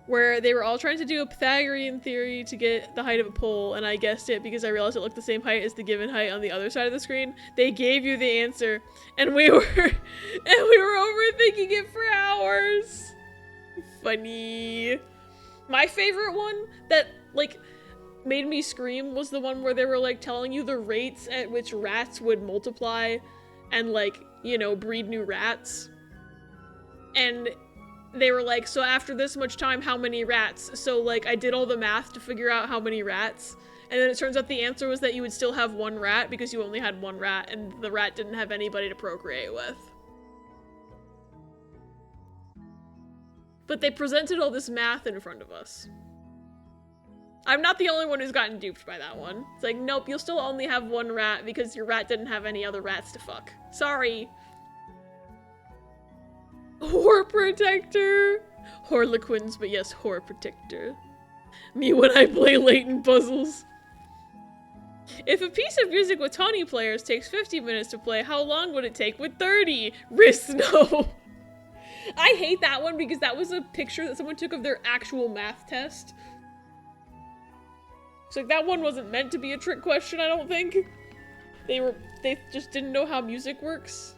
where they were all trying to do a Pythagorean theory to get the height of a pole, and I guessed it because I realized it looked the same height as the given height on the other side of the screen. They gave you the answer, and we were overthinking it for hours. Funny. My favorite one that, like, made me scream was the one where they were, like, telling you the rates at which rats would multiply and, like, you know, breed new rats. And they were like, so after this much time, how many rats? So like I did all the math to figure out how many rats. And then it turns out the answer was that you would still have one rat because you only had one rat and the rat didn't have anybody to procreate with. But they presented all this math in front of us. I'm not the only one who's gotten duped by that one. It's like, nope, you'll still only have one rat because your rat didn't have any other rats to fuck. Sorry. Whore protector. Harlequins, but yes, whore protector. Me when I play latent puzzles. If a piece of music with 20 players takes 50 minutes to play, how long would it take with 30? Risk no. I hate that one because that was a picture that someone took of their actual math test. So like, that one wasn't meant to be a trick question, I don't think. They just didn't know how music works.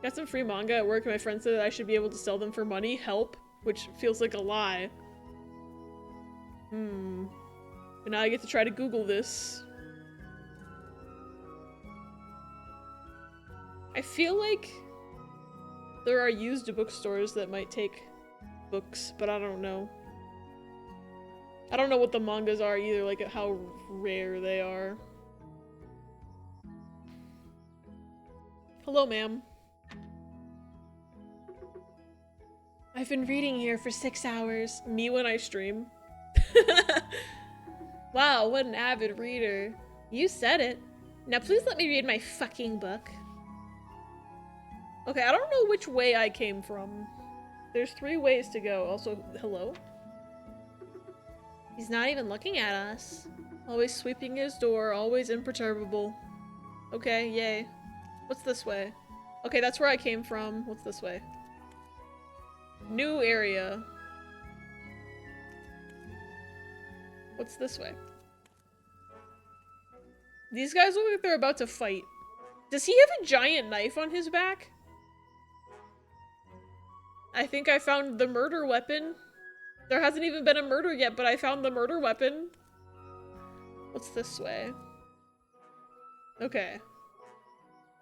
Got some free manga at work and my friend said that I should be able to sell them for money. Help. Which feels like a lie. And now I get to try to Google this. I feel like there are used bookstores that might take books, but I don't know. I don't know what the mangas are either, like how rare they are. Hello, ma'am. I've been reading here for 6 hours. Me when I stream. Wow, what an avid reader. You said it. Now please let me read my fucking book. Okay, I don't know which way I came from. There's 3 ways to go. Also, hello? He's not even looking at us. Always sweeping his door, always imperturbable. Okay, yay. What's this way? Okay, that's where I came from. What's this way? New area. What's this way? These guys look like they're about to fight. Does he have a giant knife on his back? I think I found the murder weapon. There hasn't even been a murder yet, but I found the murder weapon. What's this way? Okay.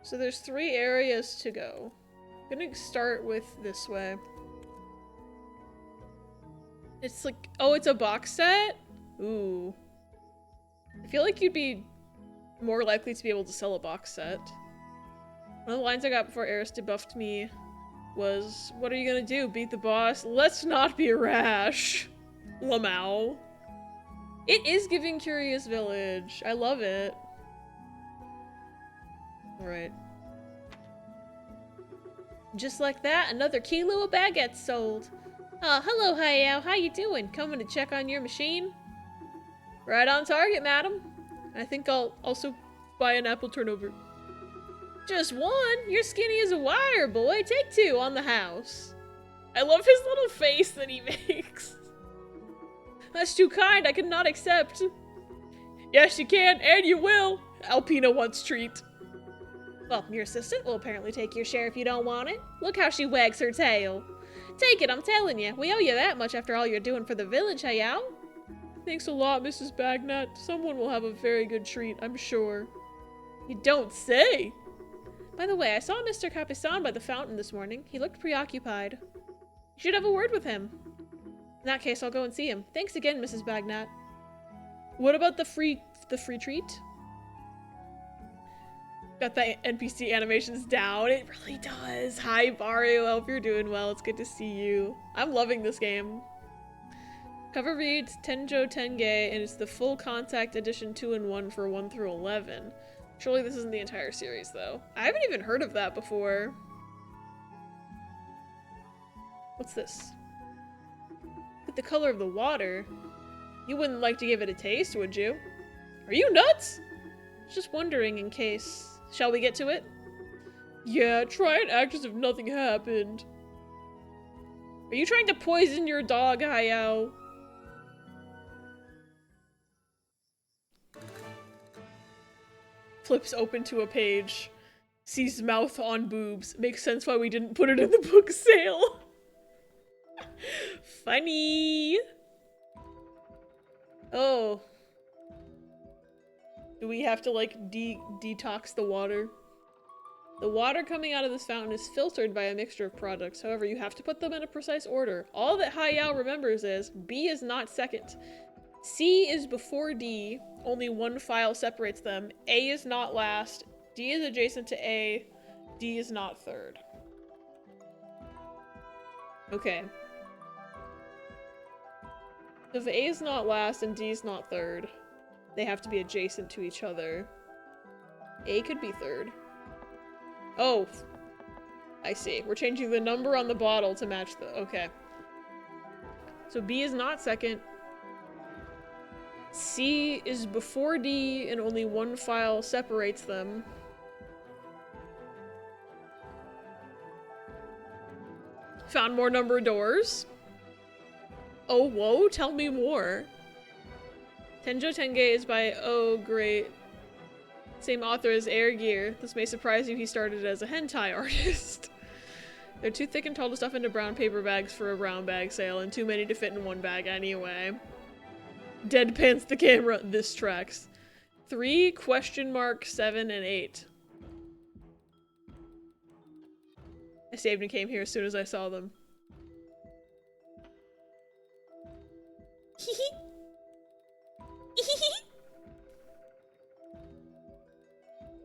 So there's 3 areas to go. I'm gonna start with this way. It's like, oh, it's a box set? Ooh. I feel like you'd be more likely to be able to sell a box set. One of the lines I got before Eris debuffed me was, what are you gonna do? Beat the boss? Let's not be rash. Lamau. It is giving Curious Village. I love it. Alright. Just like that, another kilo of baguettes sold. Hello, Hayao. How you doing? Coming to check on your machine? Right on target, madam. I think I'll also buy an apple turnover. Just one? You're skinny as a wire, boy. Take 2 on the house. I love his little face that he makes. That's too kind. I cannot accept. Yes, you can, and you will. Alpina wants treat. Well, your assistant will apparently take your share if you don't want it. Look how she wags her tail. Take it, I'm telling you. We owe you that much after all you're doing for the village, Hayao. Thanks a lot, Mrs. Bagnat. Someone will have a very good treat, I'm sure. You don't say. By the way, I saw Mr. Capisan by the fountain this morning. He looked preoccupied. You should have a word with him. In that case, I'll go and see him. Thanks again, Mrs. Bagnat. What about the free treat? Got the NPC animations down. It really does. Hi, Baru. I hope you're doing well. It's good to see you. I'm loving this game. Cover reads Tenjo Tenge, and it's the full contact edition 2-in-1 for 1 through 11. Surely this isn't the entire series, though. I haven't even heard of that before. What's this? With the color of the water? You wouldn't like to give it a taste, would you? Are you nuts? Just wondering in case. Shall we get to it? Yeah, try and act as if nothing happened. Are you trying to poison your dog, Hayao? Flips open to a page. Sees mouth on boobs. Makes sense why we didn't put it in the book sale. Funny. Oh. Do we have to, like, detox the water? The water coming out of this fountain is filtered by a mixture of products. However, you have to put them in a precise order. All that Hayao remembers is B is not second. C is before D. Only one file separates them. A is not last. D is adjacent to A. D is not third. Okay. If A is not last and D is not third, they have to be adjacent to each other. A could be third. Oh, I see. We're changing the number on the bottle to match the... Okay. So B is not second. C is before D and only one file separates them. Found more number of doors. Oh, whoa, tell me more. Tenjo Tenge is by, oh, great. Same author as Air Gear. This may surprise you, he started as a hentai artist. They're too thick and tall to stuff into brown paper bags for a brown bag sale, and too many to fit in one bag anyway. Deadpans the camera. This tracks. 3, question mark, 7, and 8. I saved and came here as soon as I saw them. Hee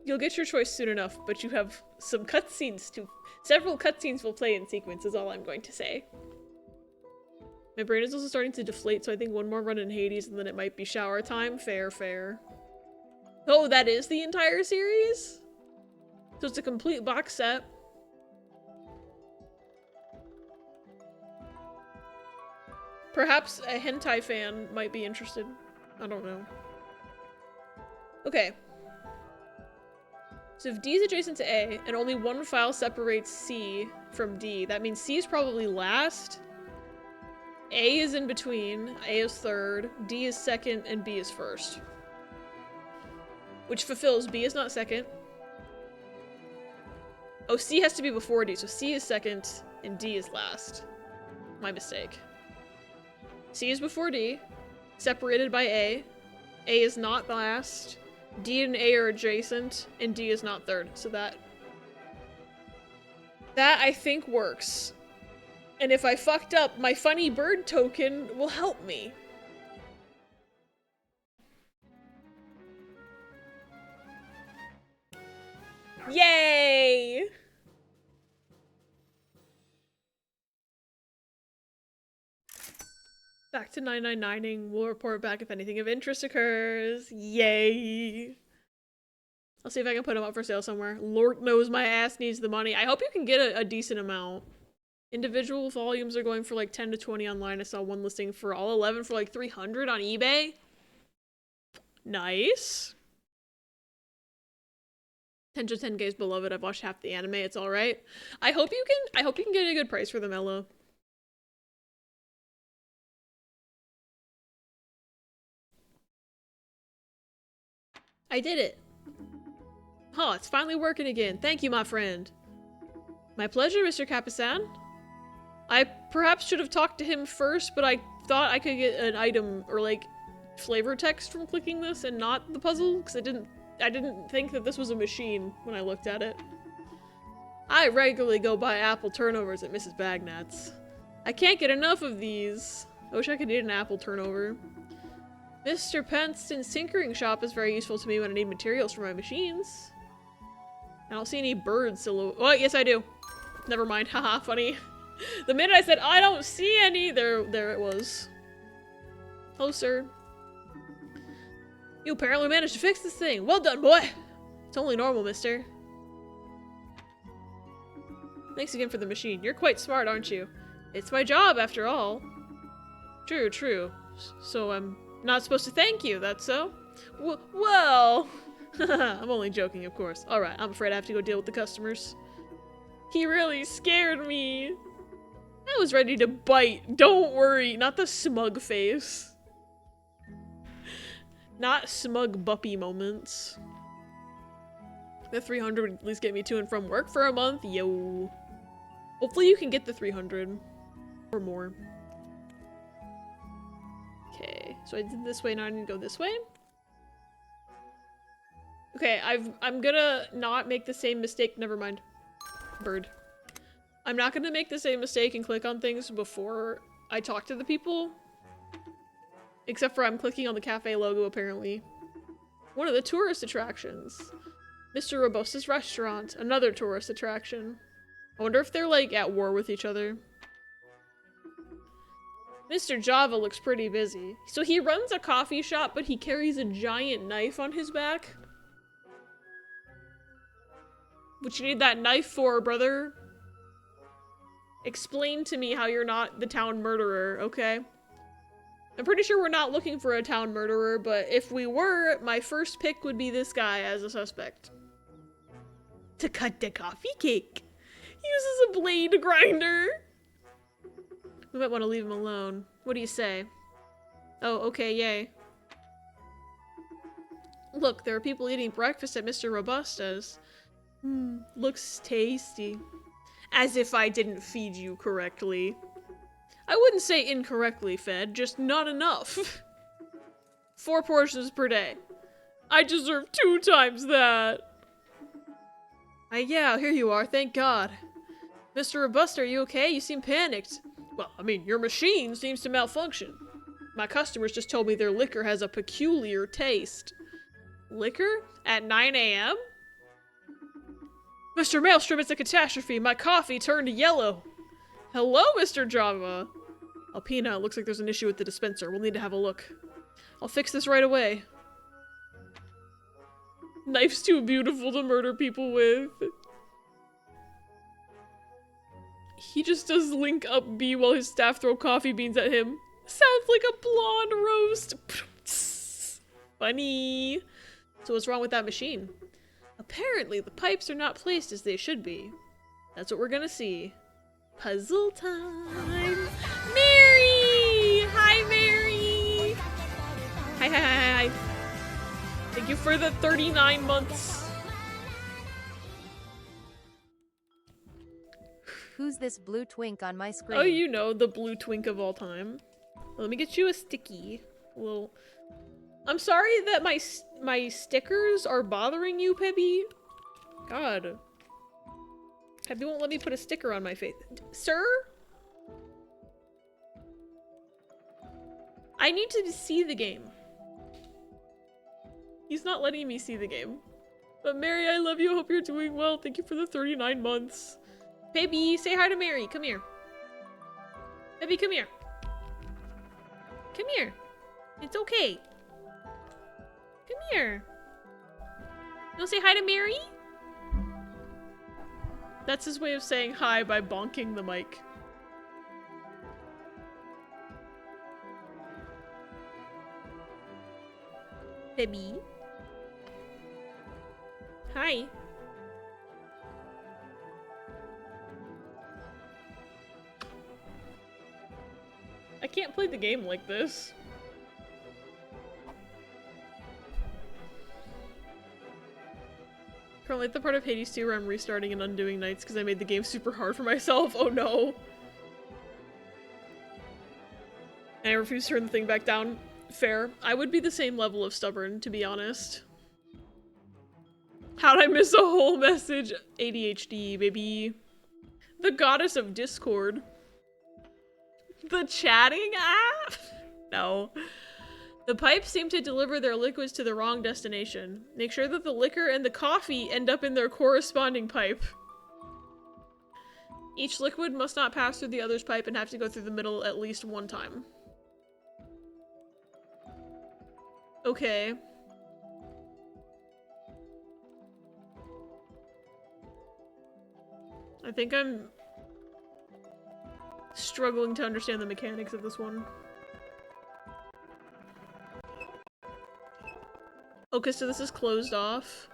You'll get your choice soon enough, but you have some cutscenes to- several cutscenes will play in sequence is all I'm going to say. My brain is also starting to deflate, so I think one more run in Hades and then it might be shower time. Fair, fair. Oh, that is the entire series? So it's a complete box set. Perhaps a hentai fan might be interested. I don't know. Okay. So if D is adjacent to A, and only one file separates C from D, that means C is probably last, A is in between, A is third, D is second, and B is first. Which fulfills B is not second. Oh, C has to be before D, so C is second, and D is last. My mistake. C is before D, separated by A. A is not last. D and A are adjacent, and D is not third. So that I think works. And if I fucked up, my funny bird token will help me. Yay! Back to 999ing. We'll report back if anything of interest occurs. Yay! I'll see if I can put them up for sale somewhere. Lord knows my ass needs the money. I hope you can get a decent amount. Individual volumes are going for like 10 to 20 online. I saw one listing for all 11 for like 300 on eBay. Nice. Tenjo Tenge's beloved. I've watched half the anime. It's all right. I hope you can get a good price for them, Ella. I did it. Oh, it's finally working again. Thank you, my friend. My pleasure, Mr. Capisan. I perhaps should have talked to him first, but I thought I could get an item or like flavor text from clicking this and not the puzzle, because I didn't think that this was a machine when I looked at it. I regularly go buy apple turnovers at Mrs. Bagnat's. I can't get enough of these. I wish I could eat an apple turnover. Mr. Penston's tinkering shop is very useful to me when I need materials for my machines. I don't see any bird silhouette. Oh, yes I do. Never mind. Haha, funny. The minute I said, I don't see any, there it was. Hello, sir. You apparently managed to fix this thing. Well done, boy. It's only normal, mister. Thanks again for the machine. You're quite smart, aren't you? It's my job, after all. True, true. So I'm not supposed to thank you, that's so? Well... I'm only joking, of course. Alright, I'm afraid I have to go deal with the customers. He really scared me. I was ready to bite. Don't worry. Not the smug face. Not smug buppy moments. The 300 would at least get me to and from work for a month. Yo. Hopefully you can get the 300. Or more. Okay. So I did this way, now I need to go this way. Okay, I'm gonna not make the same mistake. Never mind. Bird. I'm not gonna make the same mistake and click on things before I talk to the people. Except for I'm clicking on the cafe logo, apparently. One of the tourist attractions. Mr. Robusta's restaurant. Another tourist attraction. I wonder if they're, like, at war with each other. Mr. Java looks pretty busy. So he runs a coffee shop, but he carries a giant knife on his back. What you need that knife for, brother? Explain to me how you're not the town murderer, okay? I'm pretty sure we're not looking for a town murderer, but if we were, my first pick would be this guy as a suspect. To cut the coffee cake. He uses a blade grinder. We might want to leave him alone. What do you say? Oh, okay, yay. Look, there are people eating breakfast at Mr. Robusta's. Looks tasty. As if I didn't feed you correctly. I wouldn't say incorrectly fed, just not enough. 4 portions per day. I deserve 2 times that. Yeah, here you are, thank God. Mr. Robusta, are you okay? You seem panicked. Well, I mean, your machine seems to malfunction. My customers just told me their liquor has a peculiar taste. Liquor? At 9 a.m.? Mr. Maelstrom, it's a catastrophe. My coffee turned yellow. Hello, Mr. Java. Alpina, it looks like there's an issue with the dispenser. We'll need to have a look. I'll fix this right away. Knife's too beautiful to murder people with. He just does link up B while his staff throw coffee beans at him. Sounds like a blonde roast. Funny. So what's wrong with that machine? Apparently the pipes are not placed as they should be. That's what we're gonna see. Puzzle time. Mary! Hi, Mary! Hi, hi, hi, hi. Thank you for the 39 months. Who's this blue twink on my screen? Oh, you know, the blue twink of all time. Let me get you a sticky. Well, I'm sorry that my stickers are bothering you, Pebby. God. Pebby won't let me put a sticker on my face. Sir? I need to see the game. He's not letting me see the game. But Mary, I love you. I hope you're doing well. Thank you for the 39 months. Baby, say hi to Mary. Come here. Baby, come here. Come here. It's okay. Come here. You wanna say hi to Mary? That's his way of saying hi by bonking the mic. Baby. Hi. I can't play the game like this. Currently at the part of Hades 2 where I'm restarting and undoing nights because I made the game super hard for myself. Oh no. And I refuse to turn the thing back down. Fair. I would be the same level of stubborn, to be honest. How'd I miss a whole message? ADHD, baby. The goddess of Discord. The chatting app? No. The pipes seem to deliver their liquids to the wrong destination. Make sure that the liquor and the coffee end up in their corresponding pipe. Each liquid must not pass through the other's pipe and have to go through the middle at least one time. Okay. I think I'm struggling to understand the mechanics of this one. Okay, so this is closed off.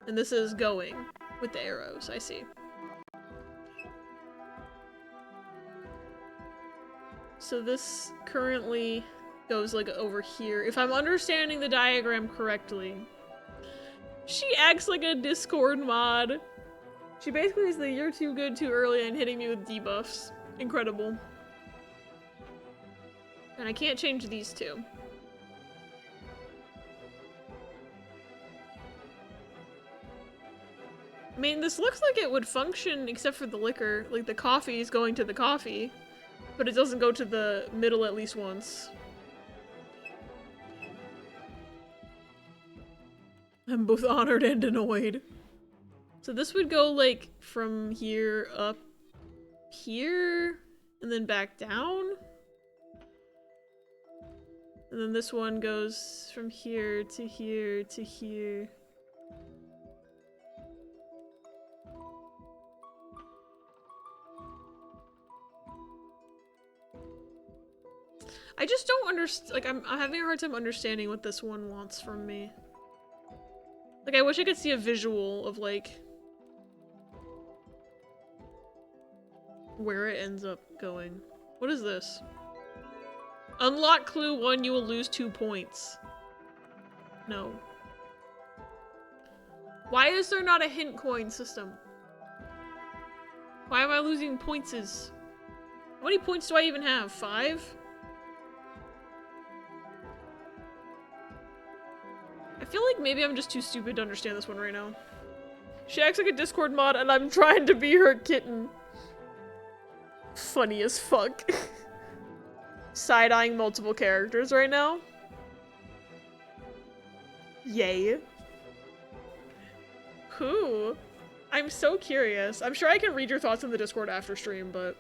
And this is going with the arrows, I see. So this currently goes like over here. If I'm understanding the diagram correctly. She acts like a Discord mod. She basically is the "you're too good too early" and hitting me with debuffs. Incredible. And I can't change these two. I mean, this looks like it would function except for the liquor. Like, the coffee is going to the coffee, but it doesn't go to the middle at least once. I'm both honored and annoyed. So this would go, like, from here up here, and then back down? And then this one goes from here to here to here. I just don't understand. Like, I'm having a hard time understanding what this one wants from me. Like, I wish I could see a visual of, like, where it ends up going. What is this? Unlock clue 1, you will lose 2 points. No. Why is there not a hint coin system? Why am I losing pointses? How many points do I even have? 5? I feel like maybe I'm just too stupid to understand this one right now. She acts like a Discord mod and I'm trying to be her kitten. Funny as fuck. Side-eyeing multiple characters right now. Yay. Who? I'm so curious. I'm sure I can read your thoughts in the Discord after stream, but...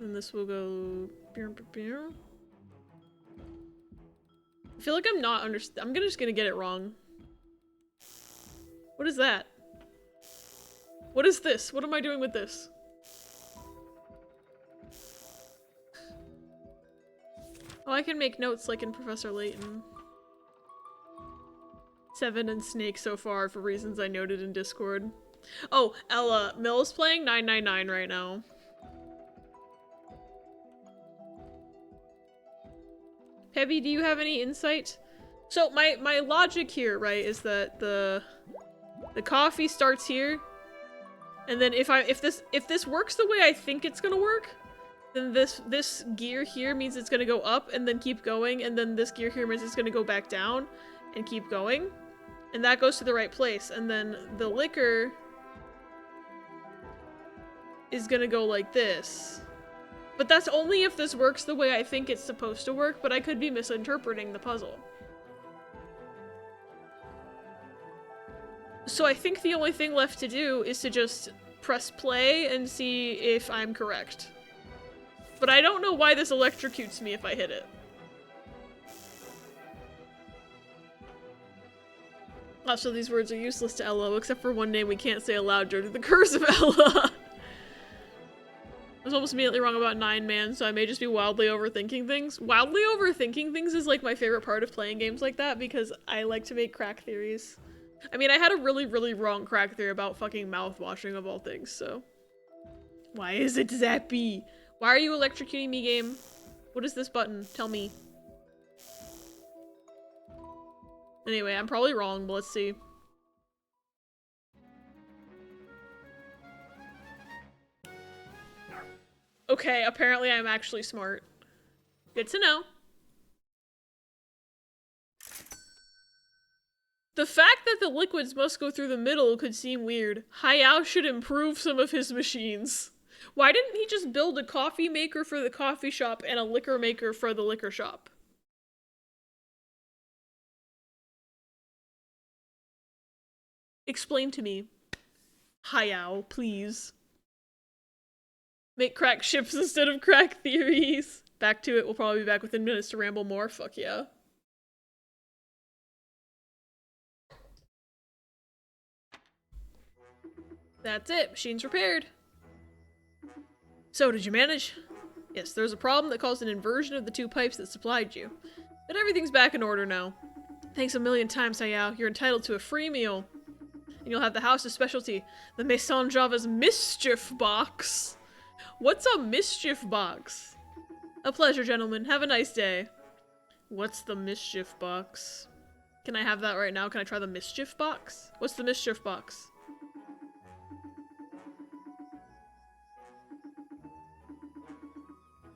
And this will go... I feel like I'm not I'm just gonna get it wrong. What is that? What is this? What am I doing with this? Oh, I can make notes like in Professor Layton. 7 and Snake so far for reasons I noted in Discord. Oh, Ella, Mill's playing 999 right now. Pebby, do you have any insight? So my logic here, right, is that the coffee starts here, and then if this works the way I think it's gonna work, then this gear here means it's gonna go up and then keep going, and then this gear here means it's gonna go back down and keep going, and that goes to the right place, and then the liquor is gonna go like this. But that's only if this works the way I think it's supposed to work, but I could be misinterpreting the puzzle. So I think the only thing left to do is to just press play and see if I'm correct. But I don't know why this electrocutes me if I hit it. Also, these words are useless to Ella, except for one name we can't say aloud due to the curse of Ella. I was almost immediately wrong about 9 Man, so I may just be wildly overthinking things. Wildly overthinking things is like my favorite part of playing games like that because I like to make crack theories. I mean, I had a really, really wrong crack theory about fucking mouthwashing of all things, so. Why is it zappy? Why are you electrocuting me, game? What is this button? Tell me. Anyway, I'm probably wrong, but let's see. Okay, apparently I'm actually smart. Good to know. The fact that the liquids must go through the middle could seem weird. Hayao should improve some of his machines. Why didn't he just build a coffee maker for the coffee shop and a liquor maker for the liquor shop? Explain to me. Hayao, please. Make crack ships instead of crack theories. Back to it. We'll probably be back within minutes to ramble more. Fuck yeah. That's it. Machine's repaired. So, did you manage? Yes, there's a problem that caused an inversion of the 2 pipes that supplied you. But everything's back in order now. Thanks a million times, Hayao. You're entitled to a free meal. And you'll have the house's specialty, the Maison Java's Mischief Box. What's a Mischief Box? A pleasure, gentlemen. Have a nice day. What's the Mischief Box? Can I have that right now? Can I try the Mischief Box? What's the Mischief Box?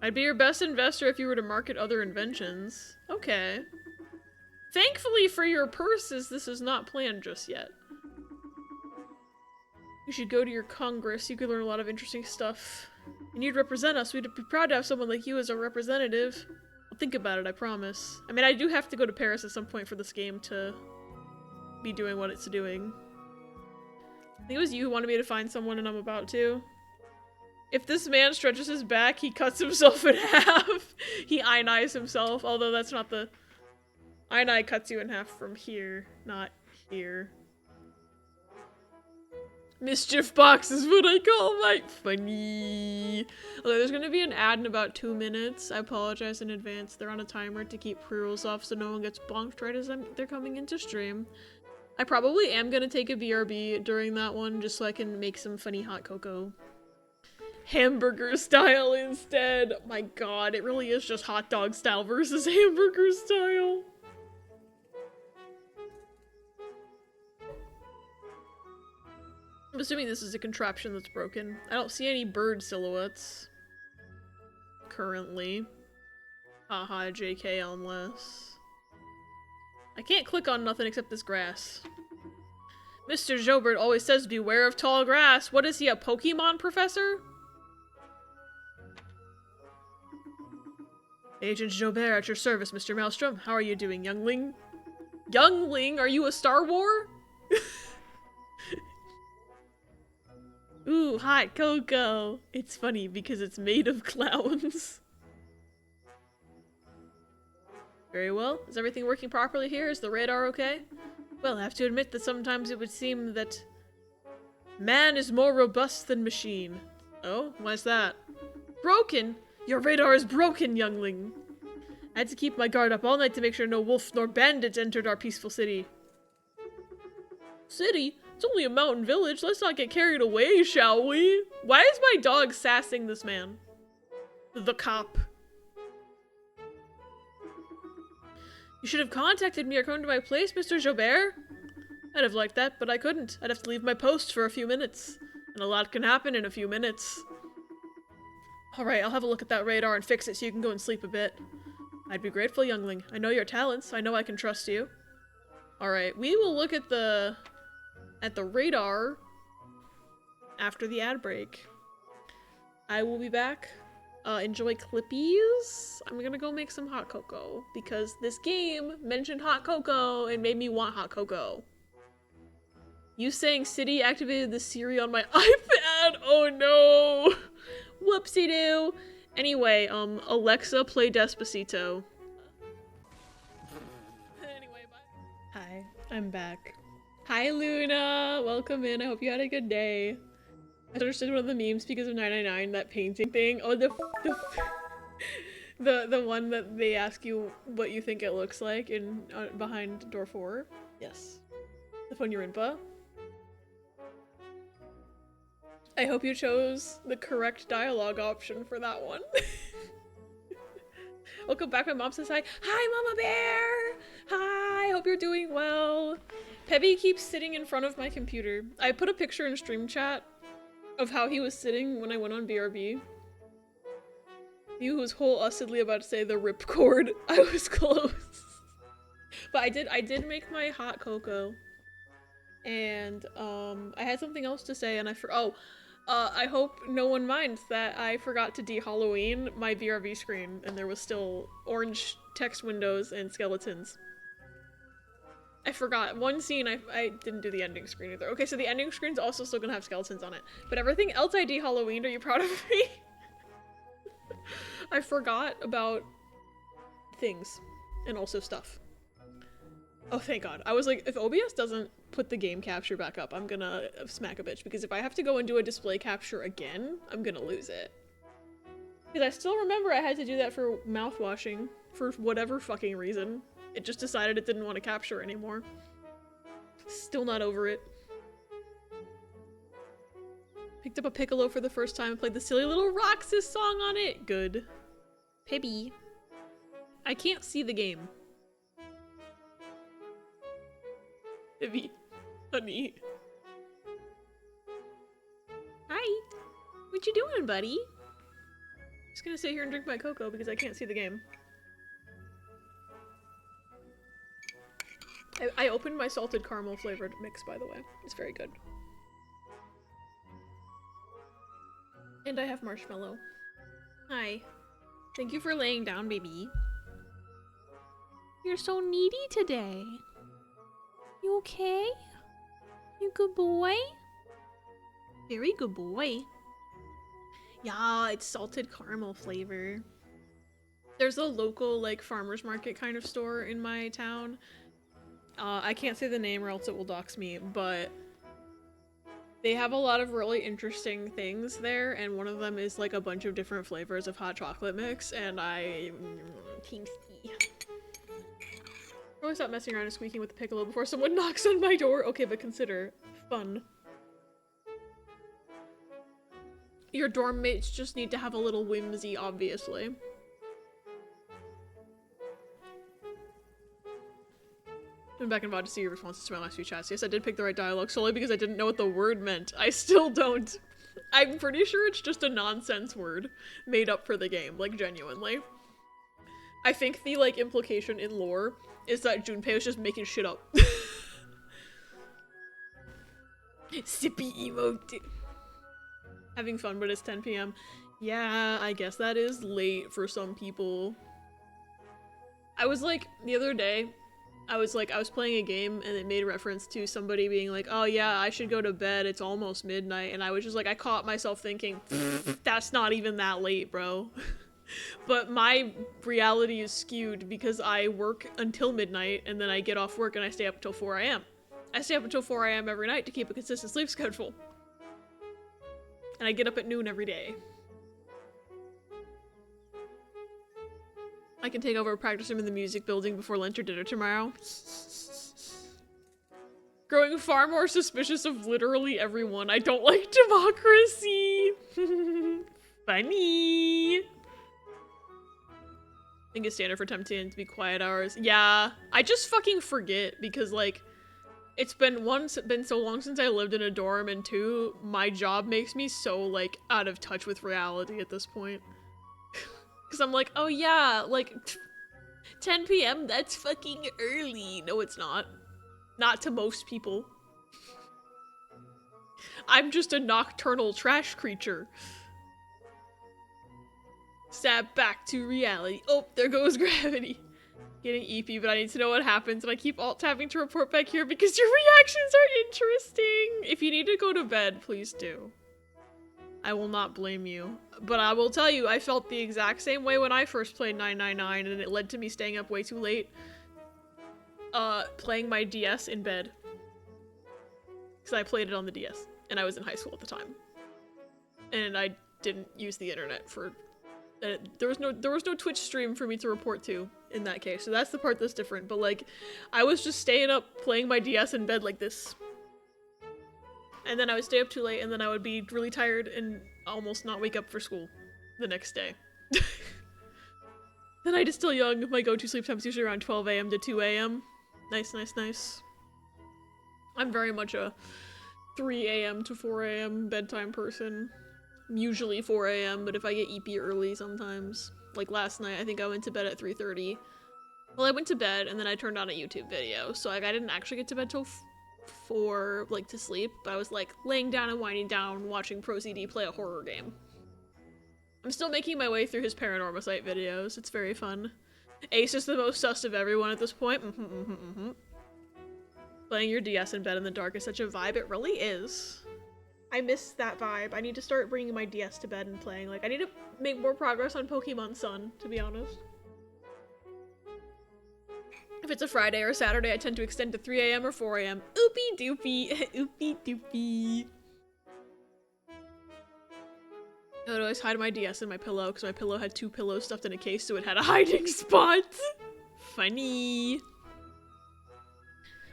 I'd be your best investor if you were to market other inventions. Okay. Thankfully for your purses, this is not planned just yet. You should go to your congress. You could learn a lot of interesting stuff. And you'd represent us. We'd be proud to have someone like you as a representative. I'll think about it, I promise. I mean, I do have to go to Paris at some point for this game to be doing what it's doing. I think it was you who wanted me to find someone, and I'm about to. If this man stretches his back, he cuts himself in half. He Eineyes himself, although that's not the... Eineye cuts you in half from here, not here. Mischief box is what I call my funny. Okay, there's gonna be an ad in about 2 minutes. I apologize in advance. They're on a timer to keep pre-rolls off so no one gets bonked right as they're coming into stream. I probably am gonna take a BRB during that one just so I can make some funny hot cocoa. Hamburger style instead. My god, it really is just hot dog style versus hamburger style. I'm assuming this is a contraption that's broken. I don't see any bird silhouettes. Currently. Haha, JK unless... I can't click on nothing except this grass. Mr. Jobert always says beware of tall grass. What is he, a Pokemon professor? Agent Jobert at your service, Mr. Maelstrom. How are you doing, youngling? Youngling? Are you a Star War? Ooh, hot cocoa. It's funny because it's made of clowns. Very well. Is everything working properly here? Is the radar okay? Well, I have to admit that sometimes it would seem that man is more robust than machine. Oh, why's that? Broken? Your radar is broken, youngling. I had to keep my guard up all night to make sure no wolf nor bandits entered our peaceful city. City? It's only a mountain village. Let's not get carried away, shall we? Why is my dog sassing this man? The cop. You should have contacted me or come to my place, Mr. Jobert. I'd have liked that, but I couldn't. I'd have to leave my post for a few minutes. And a lot can happen in a few minutes. Alright, I'll have a look at that radar and fix it so you can go and sleep a bit. I'd be grateful, youngling. I know your talents. I know I can trust you. Alright, we will look at the radar after the ad break. I will be back. Enjoy Clippies. I'm gonna go make some hot cocoa because this game mentioned hot cocoa and made me want hot cocoa. You saying City activated the Siri on my iPad? Oh no! Whoopsie-doo! Anyway, Alexa, play Despacito. Anyway, bye. Hi, I'm back. Hi, Luna! Welcome in. I hope you had a good day. I understood one of the memes because of 999, that painting thing. Oh, the one that they ask you what you think it looks like in behind door 4. Yes. The phone you're in, pa. I hope you chose the correct dialogue option for that one. Welcome back. My mom says hi. Hi, Mama Bear! Hi, hope you're doing well. Pebby keeps sitting in front of my computer. I put a picture in stream chat of how he was sitting when I went on BRB. He was whole-ussedly about to say the ripcord. I was close. But I did make my hot cocoa. And, I had something else to say and I hope no one minds that I forgot to de-Halloween my BRB screen and there was still orange text windows and skeletons. I forgot. One scene, I didn't do the ending screen either. Okay, so the ending screen's also still gonna have skeletons on it. But everything else I de-Halloweened, are you proud of me? I forgot about things. And also stuff. Oh, thank God. I was like, if OBS doesn't put the game capture back up, I'm gonna smack a bitch. Because if I have to go and do a display capture again, I'm gonna lose it. Because I still remember I had to do that for mouthwashing. For whatever fucking reason. It just decided it didn't want to capture anymore. Still not over it. Picked up a piccolo for the first time and played the silly little Roxas song on it. Good. Pibby. I can't see the game. Pibby. Honey. Hi. What you doing, buddy? Just gonna sit here and drink my cocoa because I can't see the game. I opened my salted caramel flavored mix, by the way. It's very good. And I have marshmallow. Hi. Thank you for laying down, baby. You're so needy today. You okay? You good boy? Very good boy. Yeah, it's salted caramel flavor. There's a local, like, farmer's market kind of store in my town. I can't say the name or else it will dox me, but they have a lot of really interesting things there, and one of them is, like, a bunch of different flavors of hot chocolate mix, and Team Ski. Probably stop messing around and squeaking with the piccolo before someone knocks on my door. Okay, but consider fun. Your dorm mates just need to have a little whimsy, obviously. I'm back in VOD to see your responses to my last few chats. Yes, I did pick the right dialogue solely because I didn't know what the word meant. I still don't. I'm pretty sure it's just a nonsense word made up for the game, like, genuinely. I think the, like, implication in lore is that Junpei was just making shit up. Sippy emote. Having fun, but it's 10 p.m. Yeah, I guess that is late for some people. I was like, the other day, I was playing a game and it made reference to somebody being like, oh yeah, I should go to bed, it's almost midnight, and I was just like, I caught myself thinking, that's not even that late, bro. But my reality is skewed because I work until midnight and then I get off work and I stay up until 4 a.m. I stay up until 4 a.m. every night to keep a consistent sleep schedule. And I get up at noon every day. I can take over a practice room in the music building before lunch or dinner tomorrow. Growing far more suspicious of literally everyone. I don't like democracy. Funny. I think it's standard for 10 to be quiet hours. Yeah, I just fucking forget because, like, it's been so long since I lived in a dorm, and two, my job makes me so, like, out of touch with reality at this point. Because I'm like, oh yeah, like, 10 p.m., that's fucking early. No, it's not. Not to most people. I'm just a nocturnal trash creature. Snap back to reality. Oh, there goes gravity. Getting EP, but I need to know what happens, and I keep alt-tabbing to report back here because your reactions are interesting. If you need to go to bed, please do. I will not blame you. But I will tell you, I felt the exact same way when I first played 999, and it led to me staying up way too late. Playing my DS in bed. Because I played it on the DS, and I was in high school at the time. And I didn't use the internet for... there was no Twitch stream for me to report to in that case, so that's the part that's different. But, like, I was just staying up playing my DS in bed like this. And then I would stay up too late, and then I would be really tired and almost not wake up for school the next day. The night is still young. My go-to sleep time is usually around 12 a.m. to 2 a.m. Nice, nice, nice. I'm very much a 3 a.m. to 4 a.m. bedtime person. Usually 4 a.m., but if I get EP early sometimes. Like last night, I think I went to bed at 3:30. Well, I went to bed, and then I turned on a YouTube video, so, like, I didn't actually get to bed till 4, like, to sleep, but I was, like, laying down and winding down, watching ProCD play a horror game. I'm still making my way through his Paranormal Site videos. It's very fun. Ace is the most sus of everyone at this point. Playing your DS in bed in the dark is such a vibe. It really is. I miss that vibe. I need to start bringing my DS to bed and playing. Like, I need to make more progress on Pokemon Sun, to be honest. If it's a Friday or a Saturday, I tend to extend to 3 a.m. or 4 a.m. Oopie doopie. Oopie doopie. I would always hide my DS in my pillow because my pillow had 2 pillows stuffed in a case, so it had a hiding spot. Funny.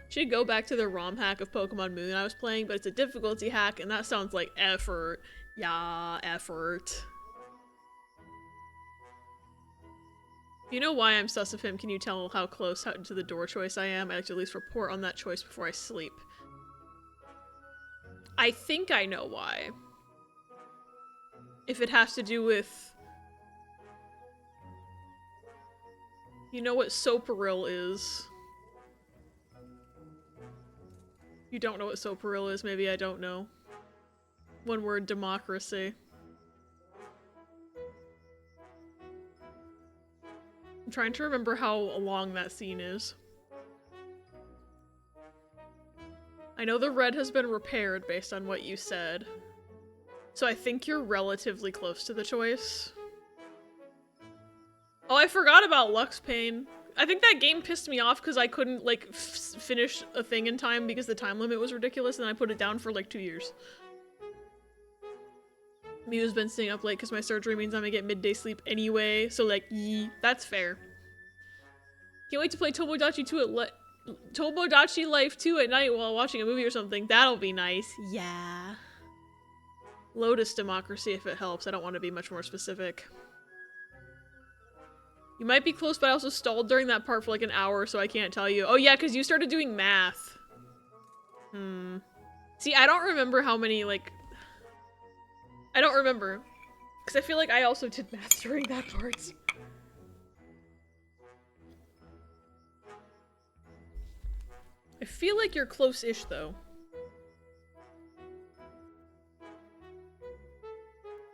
Should go back to the ROM hack of Pokemon Moon I was playing, but it's a difficulty hack, and that sounds like effort. Yeah, effort. You know why I'm sus of him? Can you tell how close to the door choice I am? I like to at least report on that choice before I sleep. I think I know why. If it has to do with You know what soparil is? You don't know what soparil is, maybe I don't know. One word, democracy. I'm trying to remember how long that scene is. I know the red has been repaired based on what you said. So I think you're relatively close to the choice. Oh, I forgot about Lux Pain. I think that game pissed me off because I couldn't, like, finish a thing in time because the time limit was ridiculous, and I put it down for, like, 2 years. Miu's been staying up late because my surgery means I'm gonna get midday sleep anyway, so, like, that's fair. Can't wait to play Tomodachi 2 at Tomodachi Life 2 at night while watching a movie or something. That'll be nice. Yeah. Lotus Democracy if it helps. I don't want to be much more specific. You might be close, but I also stalled during that part for like an hour, so I can't tell you. Oh yeah, because you started doing math. See, I don't remember how many, like... I don't remember. Because I feel like I also did math during that part. I feel like you're close-ish, though.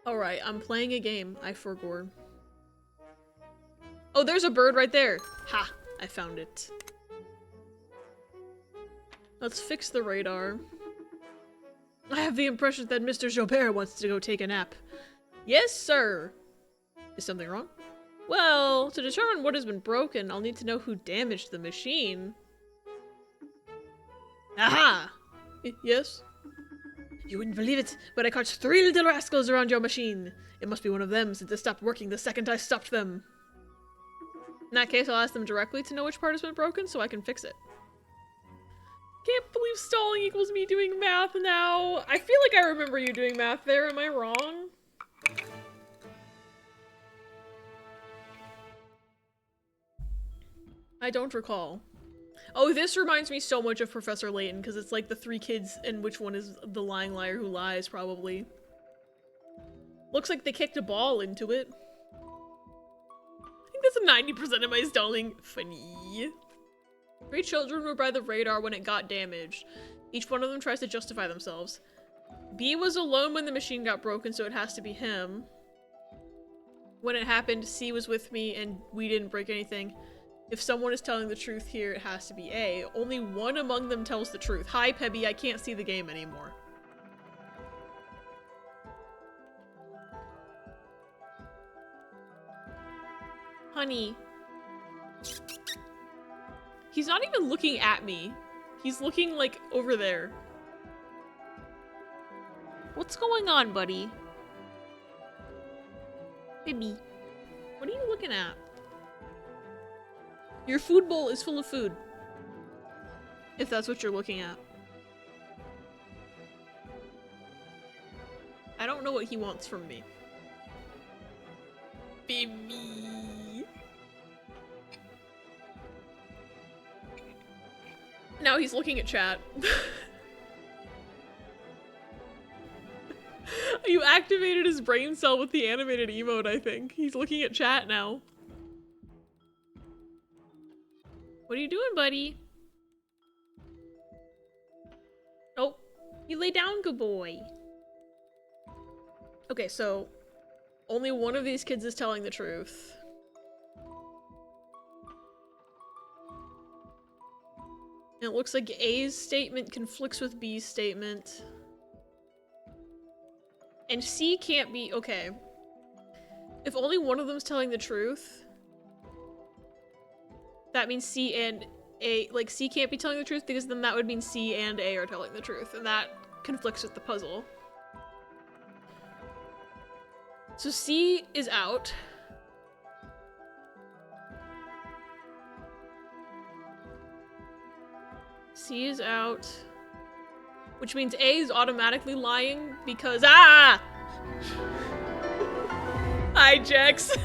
Alright, I'm playing a game. I forgot. Oh, there's a bird right there! Ha! I found it. Let's fix the radar. I have the impression that Mr. Jobert wants to go take a nap. Yes, sir! Is something wrong? Well, to determine what has been broken, I'll need to know who damaged the machine. Aha! Yes? You wouldn't believe it, but I caught 3 little rascals around your machine. It must be one of them, since they stopped working the second I stopped them. In that case, I'll ask them directly to know which part has been broken so I can fix it. Can't believe stalling equals me doing math now. I feel like I remember you doing math there, am I wrong? I don't recall. Oh, this reminds me so much of Professor Layton, because it's like the 3 kids and which one is the lying liar who lies, probably. Looks like they kicked a ball into it. I think that's 90% of my stalling. Funny. 3 children were by the radar when it got damaged. Each one of them tries to justify themselves. B was alone when the machine got broken, so it has to be him. When it happened, C was with me and we didn't break anything. If someone is telling the truth here, it has to be A. Only one among them tells the truth. Hi, Pebby, I can't see the game anymore. Honey. He's not even looking at me. He's looking, like, over there. What's going on, buddy? Baby. What are you looking at? Your food bowl is full of food. If that's what you're looking at. I don't know what he wants from me. Baby. Now he's looking at chat. You activated his brain cell with the animated emote, I think. He's looking at chat now. What are you doing, buddy? Oh, you lay down, good boy. Okay, so only one of these kids is telling the truth. And it looks like A's statement conflicts with B's statement. And C can't be, okay. If only one of them's telling the truth, that means C and A, like C can't be telling the truth because then that would mean C and A are telling the truth, and that conflicts with the puzzle. So C is out. C is out. Which means A is automatically lying because, ah! Hi, Jex.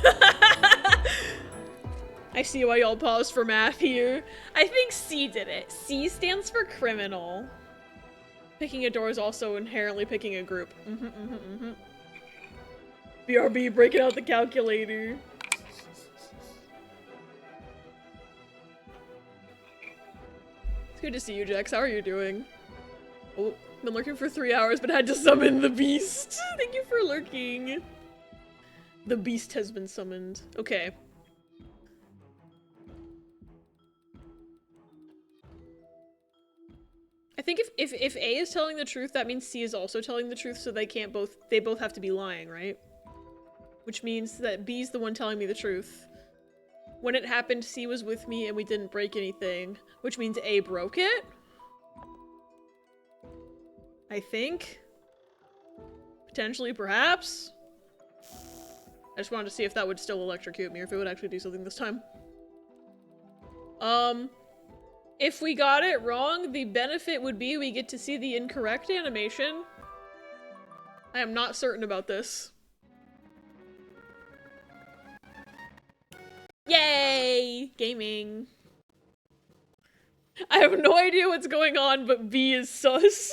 I see why y'all paused for math here. I think C did it. C stands for criminal. Picking a door is also inherently picking a group. BRB breaking out the calculator. Good to see you, Jax. How are you doing? Oh, been lurking for 3 hours, but had to summon the beast. Thank you for lurking. The beast has been summoned. Okay. I think if A is telling the truth, that means C is also telling the truth, so they both have to be lying, right? Which means that B's the one telling me the truth. When it happened, C was with me and we didn't break anything, which means A broke it? I think? Potentially, perhaps? I just wanted to see if that would still electrocute me or if it would actually do something this time. If we got it wrong, the benefit would be we get to see the incorrect animation. I am not certain about this. Yay! Gaming. I have no idea what's going on, but B is sus.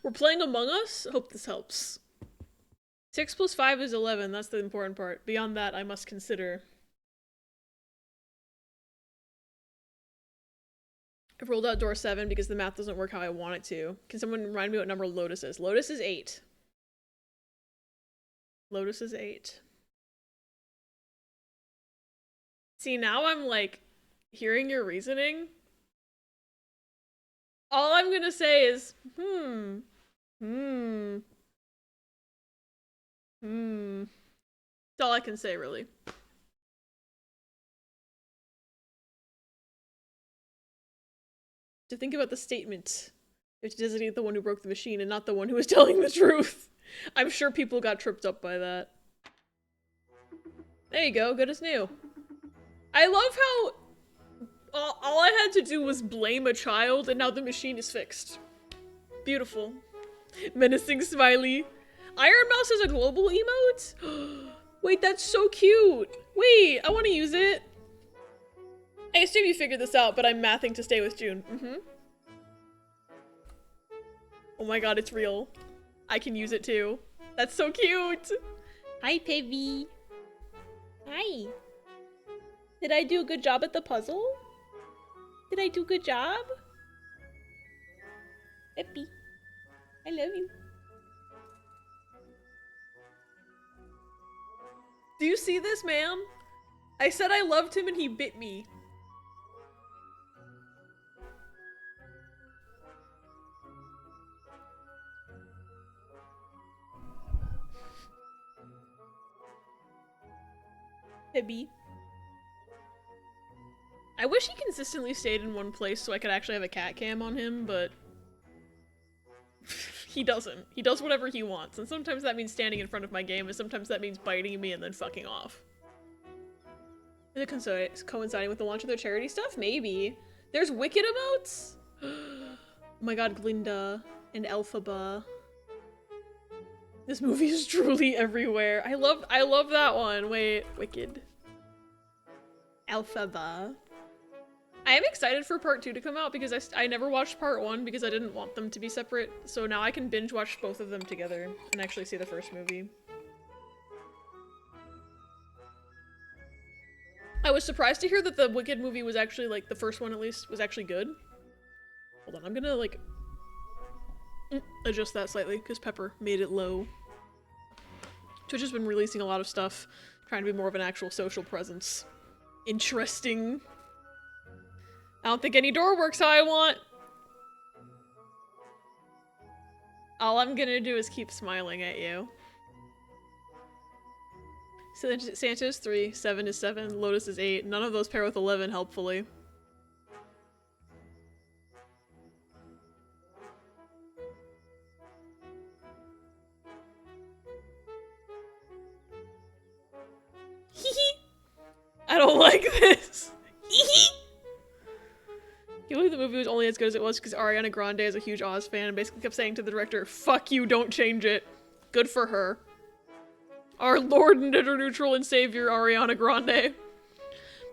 We're playing Among Us? Hope this helps. 6 plus 5 is 11, that's the important part. Beyond that, I must consider. I've rolled out door 7 because the math doesn't work how I want it to. Can someone remind me what number Lotus is? Lotus is 8. Lotus is 8. See, now I'm like, hearing your reasoning. All I'm gonna say is, That's all I can say, really. To think about the statement. You have to designate the one who broke the machine and not the one who was telling the truth. I'm sure people got tripped up by that. There you go, good as new. I love how all I had to do was blame a child and now the machine is fixed. Beautiful. Menacing smiley. Iron Mouse has a global emote? Wait, that's so cute. Wait, I want to use it. I assume you figured this out, but I'm mathing to stay with June. Oh my god, it's real. I can use it too. That's so cute. Hi, Pevy. Hi. Did I do a good job at the puzzle? Did I do a good job? Peppy. I love you. Do you see this, ma'am? I said I loved him and he bit me. Pibby. I wish he consistently stayed in one place so I could actually have a cat cam on him, but he doesn't. He does whatever he wants, and sometimes that means standing in front of my game, and sometimes that means biting me and then fucking off. Is it coinciding with the launch of their charity stuff? Maybe. There's Wicked emotes? Oh my god, Glinda and Elphaba. This movie is truly everywhere. I love that one. Wait, Wicked. Elphaba. I am excited for part 2 to come out because I never watched part 1 because I didn't want them to be separate. So now I can binge watch both of them together and actually see the first movie. I was surprised to hear that the Wicked movie was actually, like, the first one at least, was actually good. Hold on, I'm gonna, like, adjust that slightly because Pepper made it low. Twitch has been releasing a lot of stuff, trying to be more of an actual social presence. Interesting. I don't think any door works how I want. All I'm gonna do is keep smiling at you. So Santa is 3, 7 is 7, Lotus is 8. None of those pair with 11, helpfully. I don't like this. You believe the movie was only as good as it was because Ariana Grande is a huge Oz fan and basically kept saying to the director, "Fuck you, don't change it." Good for her. Our Lord and Neutral and Savior, Ariana Grande.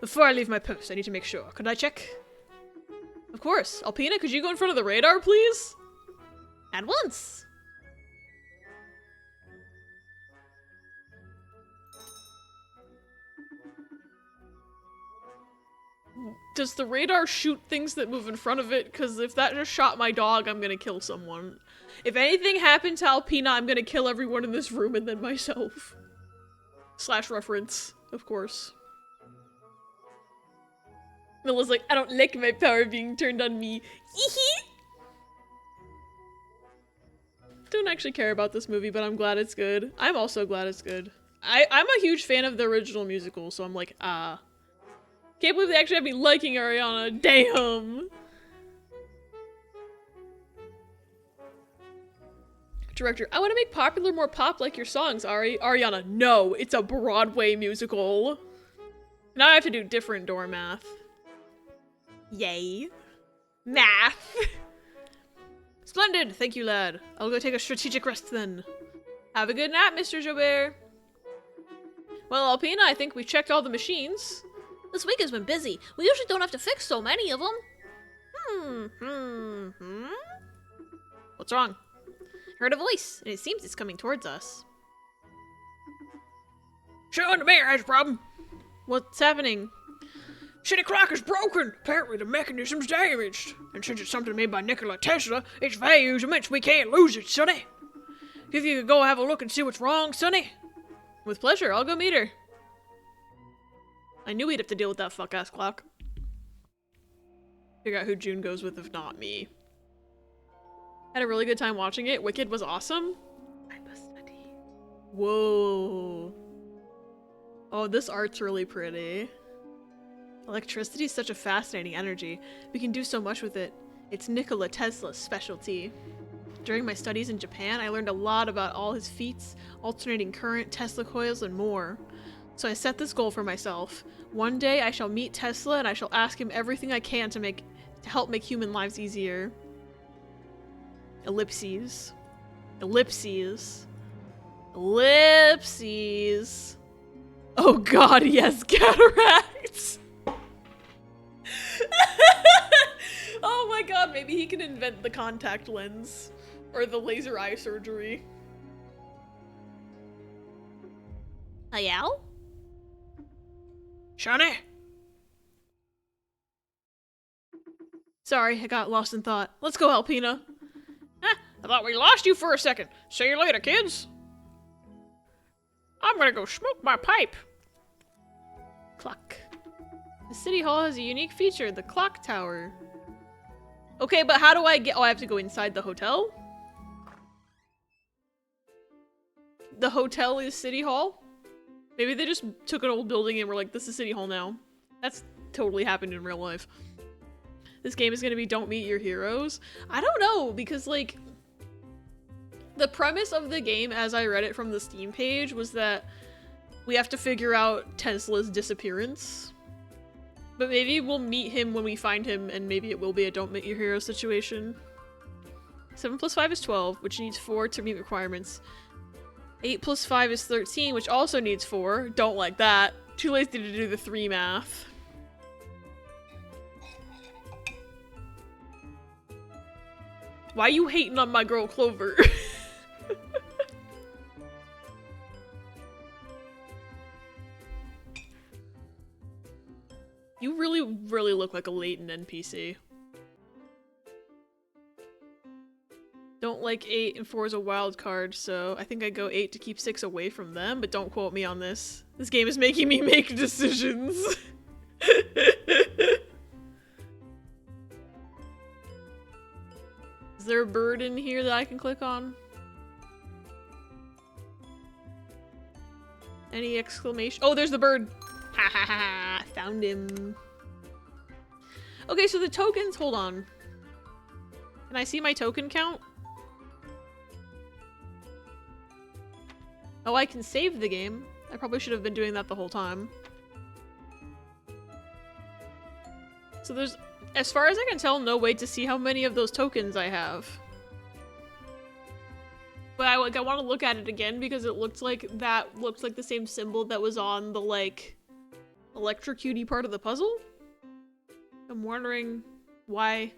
Before I leave my post, I need to make sure. Could I check? Of course. Alpina, could you go in front of the radar, please? At once. does the radar shoot things that move in front of it? Because if that just shot my dog, I'm gonna kill someone. If anything happened to Alpina, I'm gonna kill everyone in this room and then myself. Slash reference, of course. Milla's like, I don't like my power being turned on me. Don't actually care about this movie, but I'm glad it's good. I'm also glad it's good. I'm a huge fan of the original musical, so I'm like, ah. Can't believe they actually have me liking Ariana. Damn! Director, I want to make Popular more pop like your songs, Ari. Ariana, no, it's a Broadway musical. Now I have to do different door math. Yay. Math. Splendid, thank you, lad. I'll go take a strategic rest then. Have a good nap, Mr. Jobert. Well, Alpina, I think we've checked all the machines. This week has been busy. We usually don't have to fix so many of them. What's wrong? Heard a voice, and it seems it's coming towards us. Sean, the mayor has a problem. What's happening? City clock is broken. Apparently the mechanism's damaged. And since it's something made by Nikola Tesla, its value is immense. We can't lose it, Sonny. If you could go have a look and see what's wrong, Sonny. With pleasure, I'll go meet her. I knew we'd have to deal with that fuck-ass clock. Figure out who June goes with if not me. Had a really good time watching it. Wicked was awesome. I must study. Whoa. Oh, this art's really pretty. Electricity is such a fascinating energy. We can do so much with it. It's Nikola Tesla's specialty. During my studies in Japan, I learned a lot about all his feats, alternating current, Tesla coils, and more. So I set this goal for myself. One day I shall meet Tesla and I shall ask him everything I can to help make human lives easier. Ellipses. Ellipses. Ellipses. Oh god, yes, cataracts! Oh my god, maybe he can invent the contact lens. Or the laser eye surgery. Hayao? Sonny? Sorry, I got lost in thought. Let's go, Alpina. I thought we lost you for a second. See you later, kids. I'm gonna go smoke my pipe. Clock. The city hall has a unique feature, the clock tower. Okay, but how do I get- oh, I have to go inside the hotel? The hotel is City Hall? Maybe they just took an old building and were like, this is City Hall now. That's totally happened in real life. This game is gonna be don't meet your heroes. I don't know, because like, the premise of the game, as I read it from the Steam page, was that we have to figure out Tesla's disappearance. But maybe we'll meet him when we find him, and maybe it will be a don't meet your hero situation. 7 plus 5 is 12, which needs 4 to meet requirements. 8 plus 5 is 13, which also needs 4. Don't like that. Too lazy to do the 3 math. Why you hating on my girl Clover? You really look like a latent NPC. Don't like 8 and 4 is a wild card, so I think I go 8 to keep 6 away from them, but don't quote me on this. This game is making me make decisions. Is there a bird in here that I can click on? Any exclamation? Oh, there's the bird! Ha ha ha! Found him. Okay, so the tokens, hold on. Can I see my token count? Oh, I can save the game. I probably should have been doing that the whole time. So there's, as far as I can tell, no way to see how many of those tokens I have. But I want to look at it again because it looked like that looked like the same symbol that was on the, like, electrocute part of the puzzle. I'm wondering why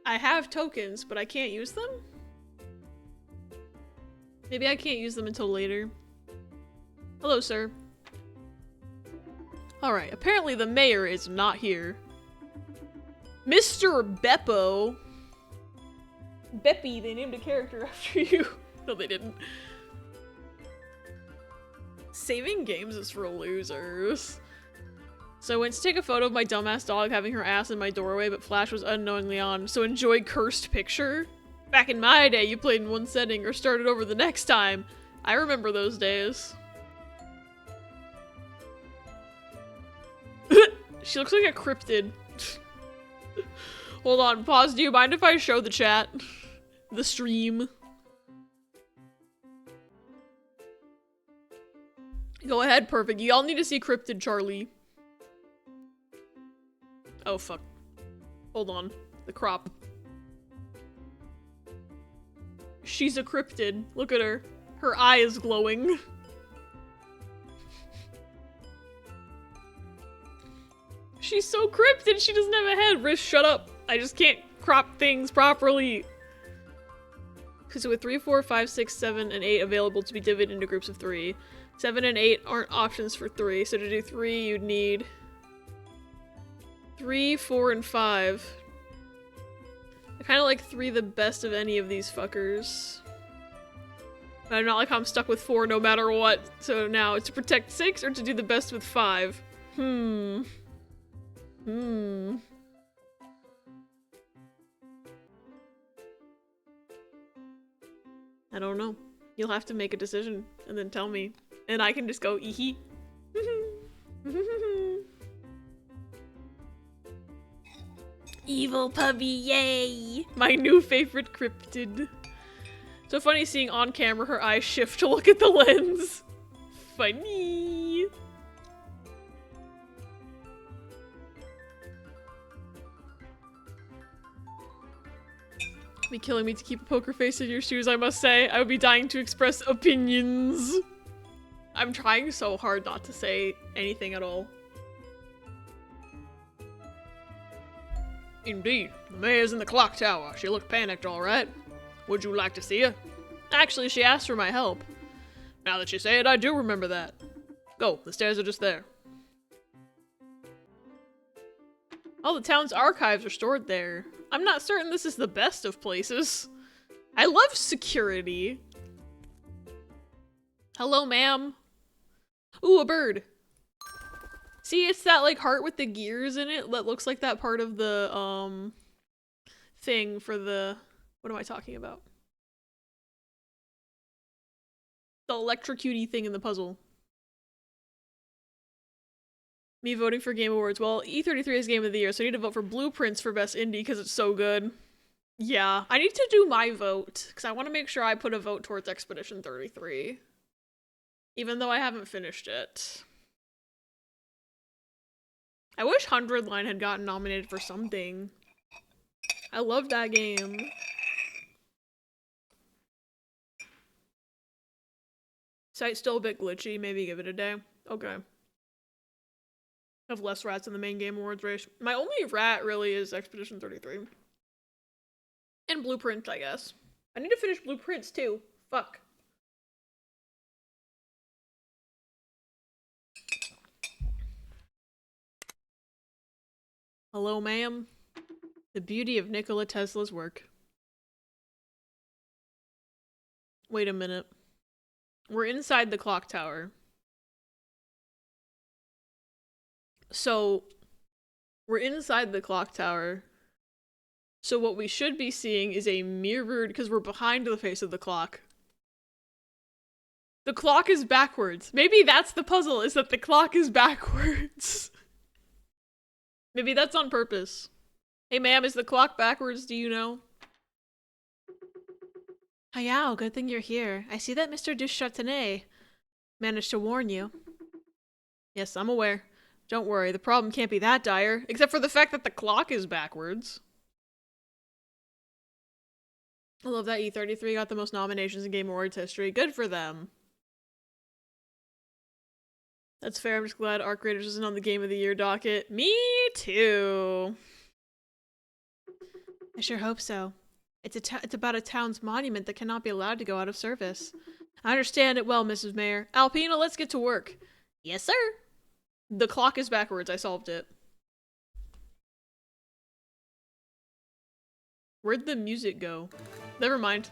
I have tokens, but I can't use them? Maybe I can't use them until later. Hello, sir. Alright, apparently the mayor is not here. Mr. Beppo. Beppy, they named a character after you. No, they didn't. Saving games is for losers. So I went to take a photo of my dumbass dog having her ass in my doorway, but Flash was unknowingly on, so enjoy cursed picture. Back in my day, you played in one setting or started over the next time. I remember those days. She looks like a cryptid. Hold on, pause. Do you mind if I show the chat? The stream? Go ahead, perfect. Y'all need to see cryptid Charlie. Oh, fuck. Hold on. The crop. She's a cryptid. Look at her. Her eye is glowing. She's so cryptid, she doesn't have a head. Riz, shut up. I just can't crop things properly. So with 3, 4, 5, 6, 7, and 8 available to be divided into groups of 3. 7 and 8 aren't options for 3, so to do 3 you'd need 3, 4, and 5. I kind of like 3 the best of any of these fuckers. But I'm not like I'm stuck with 4 no matter what. So now, to protect 6 or to do the best with 5? I don't know. You'll have to make a decision and then tell me. And I can just go, ee Evil puppy, yay! My new favorite cryptid. So funny seeing on camera her eyes shift to look at the lens. Funny. Be killing me to keep a poker face in your shoes, I must say. I would be dying to express opinions. I'm trying so hard not to say anything at all. Indeed. The mayor's in the clock tower. She looked panicked, all right. Would you like to see her? Actually, she asked for my help. Now that you say it, I do remember that. Go, the stairs are just there. All the town's archives are stored there. I'm not certain this is the best of places. I love security. Hello, ma'am. Ooh, a bird. See, it's that, like, heart with the gears in it that looks like that part of the, thing for the... What am I talking about? The electrocutey thing in the puzzle. Me voting for Game Awards. Well, E33 is Game of the Year, so I need to vote for Blueprints for Best Indie because it's so good. Yeah, I need to do my vote because I want to make sure I put a vote towards Expedition 33. Even though I haven't finished it. I wish 100 Line had gotten nominated for something. I love that game. Site's still a bit glitchy. Maybe give it a day. Okay. Have less rats in the main Game Awards race. My only rat really is Expedition 33. And Blueprint, I guess. I need to finish Blueprints too. Fuck. Hello, ma'am. The beauty of Nikola Tesla's work. Wait a minute. We're inside the clock tower. So, we're inside the clock tower. So what we should be seeing is a mirrored, because we're behind the face of the clock. The clock is backwards. Maybe that's the puzzle, is that the clock is backwards. Maybe that's on purpose. Hey ma'am, is the clock backwards, do you know? Hayao, good thing you're here. I see that Mr. Duchâtelet managed to warn you. Yes, I'm aware. Don't worry, the problem can't be that dire, except for the fact that the clock is backwards. I love that E33 got the most nominations in Game Awards history. Good for them. That's fair, I'm just glad Arc Raiders isn't on the Game of the Year docket. Me too. I sure hope so. It's about a town's monument that cannot be allowed to go out of service. I understand it well, Mrs. Mayor. Alpina, let's get to work. Yes, sir. The clock is backwards. I solved it. Where'd the music go? Never mind.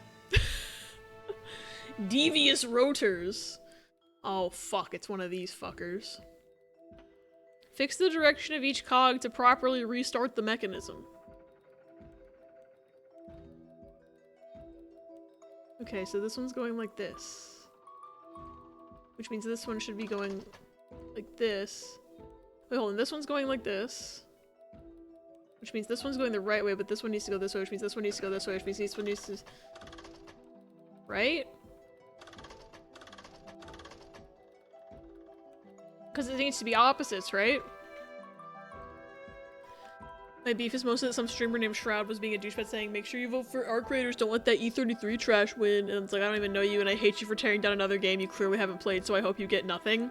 Devious rotors. Oh, fuck. It's one of these fuckers. Fix the direction of each cog to properly restart the mechanism. Okay, so this one's going like this. Which means this one should be going like this. Wait, hold on. This one's going like this. Which means this one's going the right way, but this one needs to go this way, which means this one needs to go this way, which means this one needs to... Right? Because it needs to be opposites, right? My beef is mostly that some streamer named Shroud was being a douchebag saying, make sure you vote for our creators, don't let that E33 trash win. And it's like, I don't even know you and I hate you for tearing down another game you clearly haven't played, so I hope you get nothing.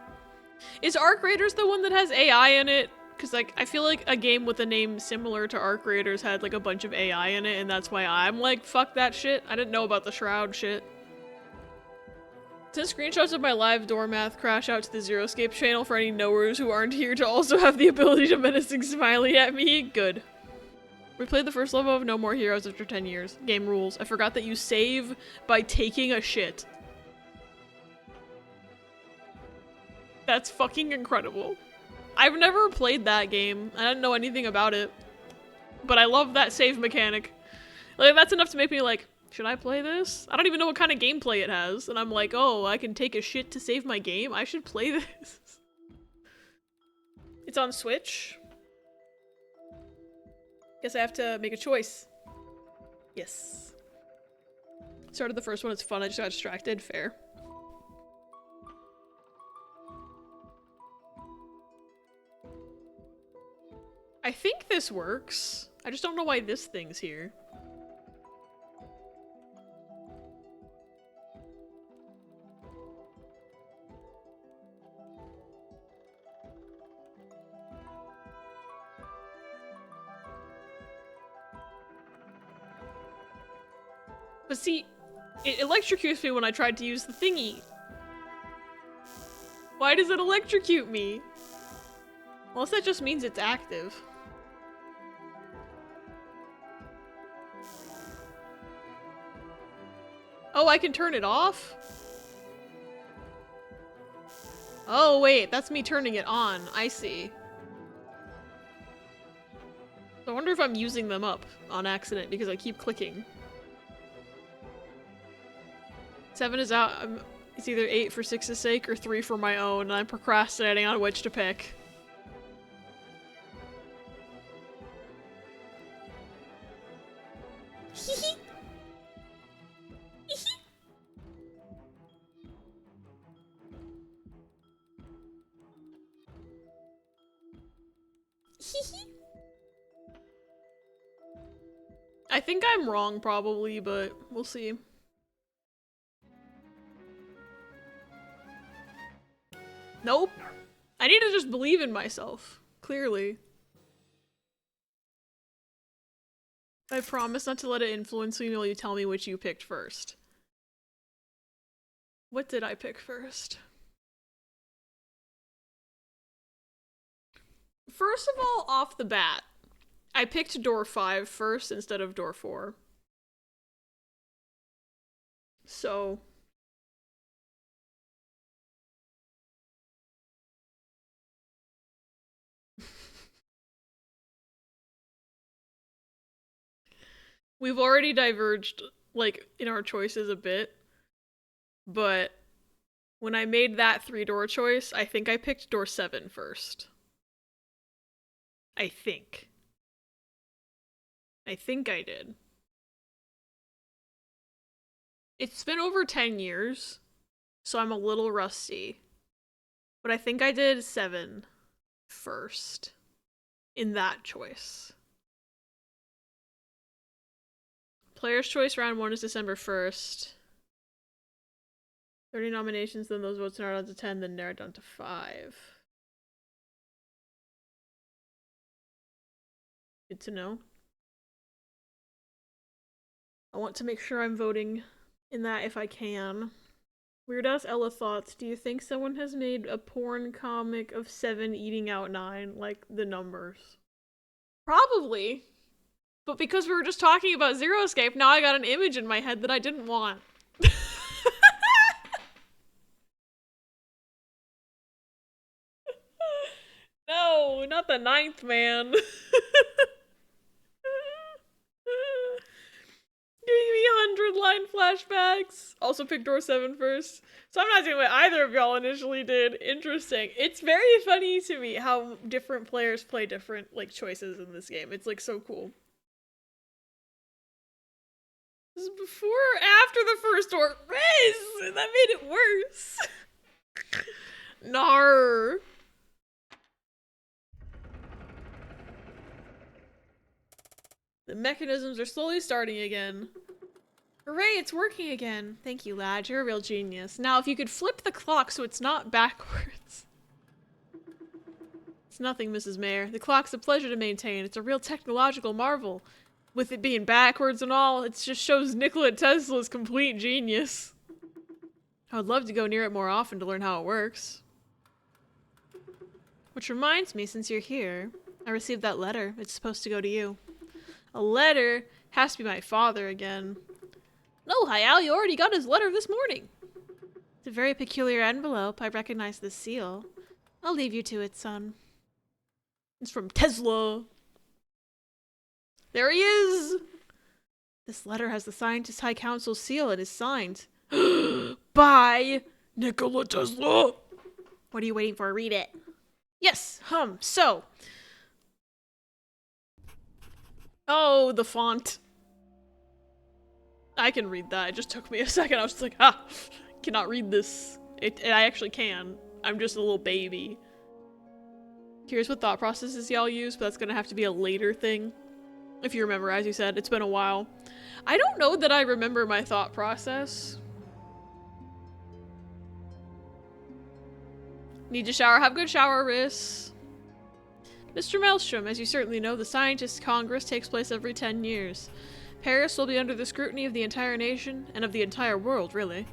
Is Arc Raiders the one that has AI in it? Because, like, I feel like a game with a name similar to Arc Raiders had, like, a bunch of AI in it, and that's why I'm like, fuck that shit. I didn't know about the Shroud shit. Send screenshots of my live door math crash out to the Zero Escape channel for any knowers who aren't here to also have the ability to menacing smiley at me. Good. We played the first level of No More Heroes after 10 years. Game rules. I forgot that you save by taking a shit. That's fucking incredible. I've never played that game. I didn't know anything about it. But I love that save mechanic. Like, that's enough to make me like, should I play this? I don't even know what kind of gameplay it has. And I'm like, oh, I can take a shit to save my game? I should play this. It's on Switch. Guess I have to make a choice. Yes. Started the first one, it's fun, I just got distracted. Fair. I think this works. I just don't know why this thing's here. But see, it electrocutes me when I tried to use the thingy. Why does it electrocute me? Unless that just means it's active. Oh, I can turn it off? Oh, wait, that's me turning it on. I see. I wonder if I'm using them up on accident because I keep clicking. 7 is out. It's either 8 for 6's sake or 3 for my own, and I'm procrastinating on which to pick. I think I'm wrong probably, but we'll see. Nope. I need to just believe in myself. Clearly. I promise not to let it influence me while you tell me which you picked first. What did I pick first? First of all, off the bat, I picked door 5 first instead of door 4. So... We've already diverged, like, in our choices a bit, but when I made that 3-door choice, I think I picked door 7 first. I think I did. It's been over 10 years, so I'm a little rusty, but I think I did 7 first in that choice. Player's Choice round 1 is December 1st. 30 nominations, then those votes narrowed down to 10, then narrowed down to 5. Good to know. I want to make sure I'm voting in that if I can. Weird ass Ella thoughts. Do you think someone has made a porn comic of 7 eating out 9, like the numbers? Probably. But because we were just talking about Zero Escape, now I got an image in my head that I didn't want. No, not the 9th man. Giving me 100-line flashbacks. Also picked door 7 first. So I'm not doing what either of y'all initially did. Interesting. It's very funny to me how different players play different like choices in this game. It's like so cool. This is before or after the first door? Riz! That made it worse. Nar. The mechanisms are slowly starting again. Hooray, it's working again. Thank you, lad. You're a real genius. Now, if you could flip the clock so it's not backwards. It's nothing, Mrs. Mayor. The clock's a pleasure to maintain. It's a real technological marvel. With it being backwards and all, it just shows Nikola Tesla's complete genius. I would love to go near it more often to learn how it works. Which reminds me, since you're here, I received that letter. It's supposed to go to you. A letter? Has to be my father again. No, Hayao, you already got his letter this morning. It's a very peculiar envelope. I recognize the seal. I'll leave you to it, son. It's from Tesla. There he is! This letter has the Scientist High Council seal and is signed. By Nikola Tesla! What are you waiting for? Read it. Yes, so. Oh, the font. I can read that. It just took me a second. I was just like, I cannot read this. I actually can. I'm just a little baby. Here's what thought processes y'all use, but that's gonna have to be a later thing. If you remember, as you said, it's been a while. I don't know that I remember my thought process. Need to shower. Have a good shower, Riss. Mr. Maelstrom, as you certainly know, the Scientists' Congress takes place every 10 years. Paris will be under the scrutiny of the entire nation, and of the entire world, really.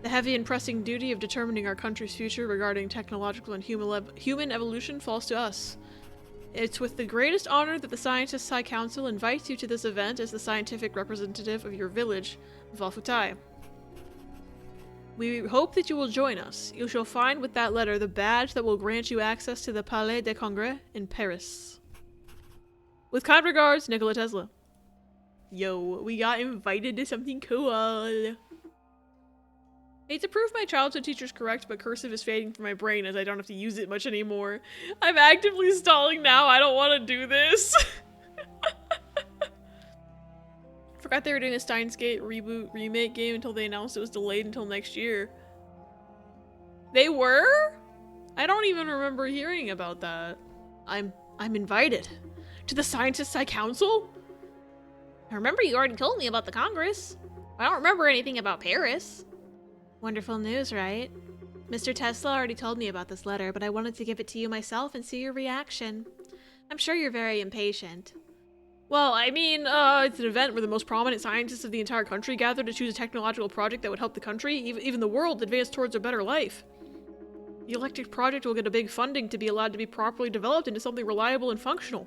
The heavy and pressing duty of determining our country's future regarding technological and human evolution falls to us. It's with the greatest honor that the Scientists' High Council invites you to this event as the scientific representative of your village, Valfutai. We hope that you will join us. You shall find with that letter the badge that will grant you access to the Palais des Congrès in Paris. With kind regards, Nikola Tesla. Yo, we got invited to something cool. Hate to prove my childhood teacher's correct, but cursive is fading from my brain as I don't have to use it much anymore. I'm actively stalling now. I don't want to do this. Forgot they were doing a Steins Gate reboot remake game until they announced it was delayed until next year. They were? I don't even remember hearing about that. I'm invited to the Scientists' High Council? I remember you already told me about the Congress. I don't remember anything about Paris. Wonderful news, right? Mr. Tesla already told me about this letter, but I wanted to give it to you myself and see your reaction. I'm sure you're very impatient. Well, I mean, it's an event where the most prominent scientists of the entire country gather to choose a technological project that would help the country, even the world, advance towards a better life. The electric project will get a big funding to be allowed to be properly developed into something reliable and functional.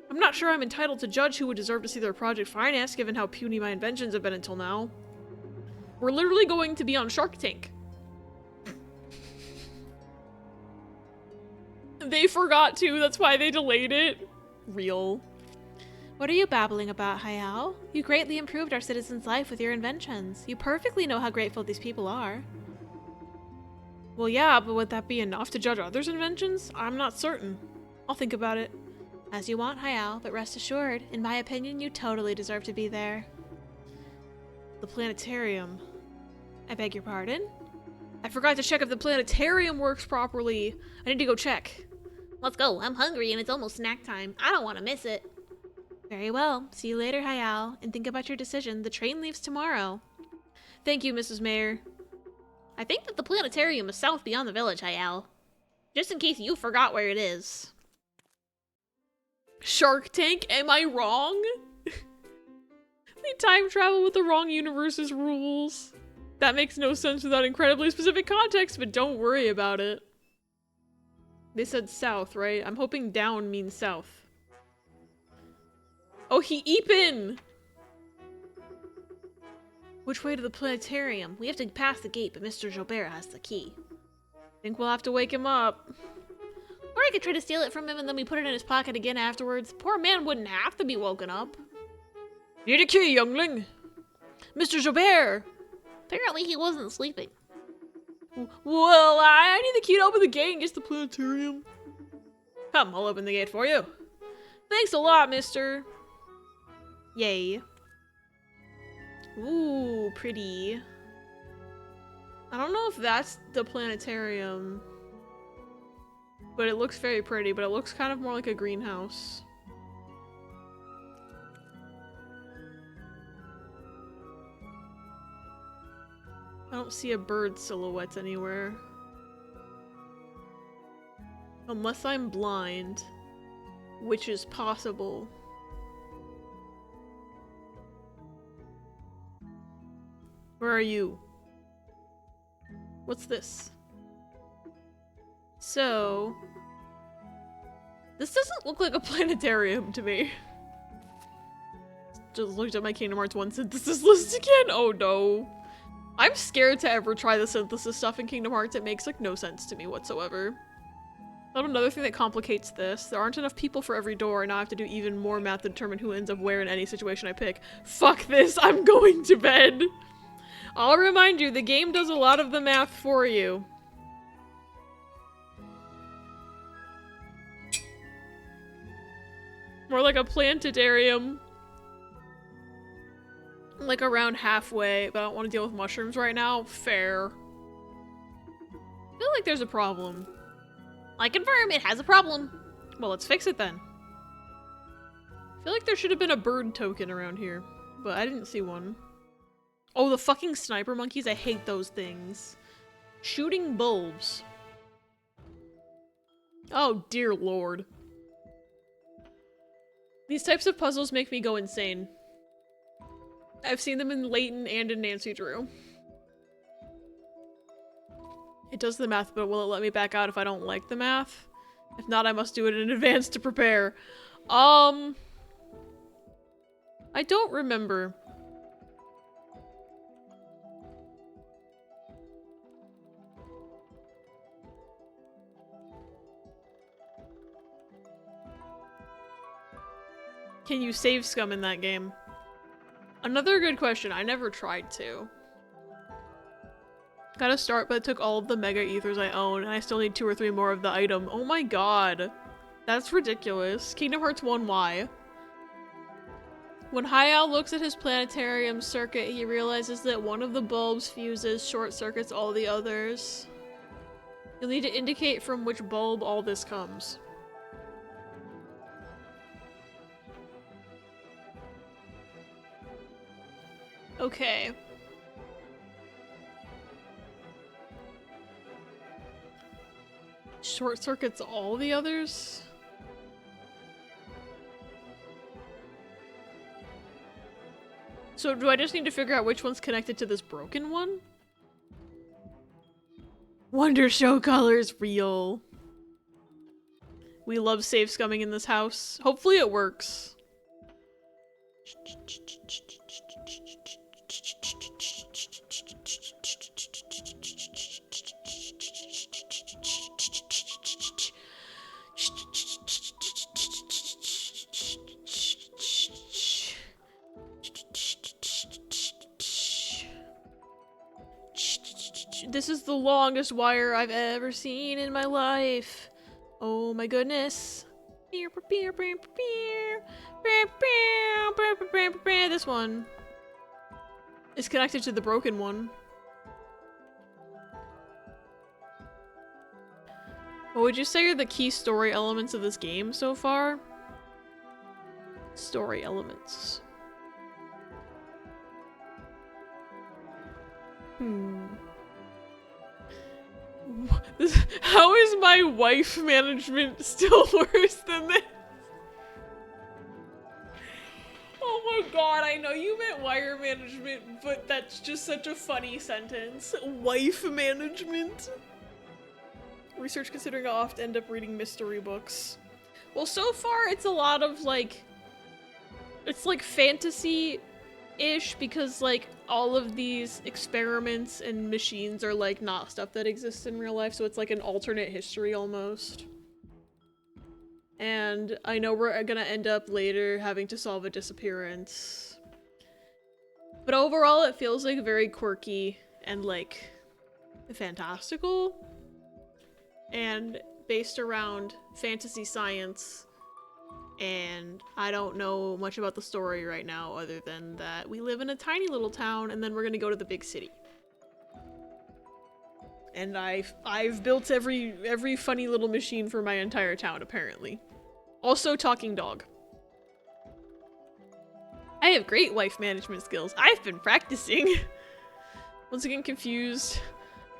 I'm not sure I'm entitled to judge who would deserve to see their project financed, given how puny my inventions have been until now. We're literally going to be on Shark Tank. They forgot to, that's why they delayed it. Real. What are you babbling about, Hayao? You greatly improved our citizens' life with your inventions. You perfectly know how grateful these people are. Well, yeah, but would that be enough to judge others' inventions? I'm not certain. I'll think about it. As you want, Hayao, but rest assured, in my opinion, you totally deserve to be there. The planetarium. I beg your pardon? I forgot to check if the planetarium works properly. I need to go check. Let's go. I'm hungry and it's almost snack time. I don't want to miss it. Very well. See you later, Hayao, and think about your decision. The train leaves tomorrow. Thank you, Mrs. Mayor. I think that the planetarium is south beyond the village, Hayao. Just in case you forgot where it is. Shark Tank? Am I wrong? They time travel with the wrong universe's rules. That makes no sense without incredibly specific context, but don't worry about it. They said south, right? I'm hoping down means south. Oh, he Eepin! Which way to the planetarium? We have to pass the gate, but Mr. Jobert has the key. Think we'll have to wake him up. Or I could try to steal it from him and then we put it in his pocket again afterwards. Poor man wouldn't have to be woken up. Need a key, youngling? Mr. Jobert! Apparently he wasn't sleeping. Well, I need the key to open the gate and get to the planetarium. Come, I'll open the gate for you. Thanks a lot, mister. Yay. Ooh, pretty. I don't know if that's the planetarium. But it looks very pretty, but it looks kind of more like a greenhouse. I don't see a bird silhouette anywhere. Unless I'm blind, which is possible. Where are you? What's this? So, this doesn't look like a planetarium to me. Just looked at my Kingdom Hearts 1 synthesis list again. Oh no. I'm scared to ever try the synthesis stuff in Kingdom Hearts. It makes like no sense to me whatsoever. Another thing that complicates this, there aren't enough people for every door, and now I have to do even more math to determine who ends up where in any situation I pick. Fuck this, I'm going to bed. I'll remind you, the game does a lot of the math for you. More like a planetarium. Like around halfway, but I don't want to deal with mushrooms right now. Fair. I feel like there's a problem. I confirm it has a problem. Well, let's fix it then. I feel like there should have been a bird token around here, but I didn't see one. Oh, the fucking sniper monkeys, I hate those things. Shooting bulbs. Oh, dear lord. These types of puzzles make me go insane. I've seen them in Layton and in Nancy Drew. It does the math, but will it let me back out if I don't like the math? If not, I must do it in advance to prepare. I don't remember. Can you save scum in that game? Another good question. I never tried to. Gotta start, but it took all of the mega ethers I own, and I still need 2 or 3 more of the item. Oh my god. That's ridiculous. Kingdom Hearts 1, why? When Hayao looks at his planetarium circuit, he realizes that one of the bulbs fuses, short circuits all the others. You'll need to indicate from which bulb all this comes. Okay. Short circuits all the others? So do I just need to figure out which one's connected to this broken one? Wonder Show colors real. We love save scumming in this house. Hopefully it works. This is the longest wire I've ever seen in my life. Oh my goodness. This one is connected to the broken one. What would you say are the key story elements of this game so far? Story elements. How is my wife management still worse than this? Oh Oh my god, I know you meant wire management, but that's just such a funny sentence. Wife management? Research considering I'll have to end up reading mystery books. Well, so far it's a lot of like... It's like fantasy-ish because like all of these experiments and machines are like not stuff that exists in real life, so it's like an alternate history almost. And I know we're gonna end up later having to solve a disappearance. But overall it feels like very quirky and like fantastical. And based around fantasy science. And I don't know much about the story right now other than that we live in a tiny little town and then we're gonna go to the big city. And I've built every funny little machine for my entire town apparently. Also talking dog. I have great wife management skills. I've been practicing. Once again confused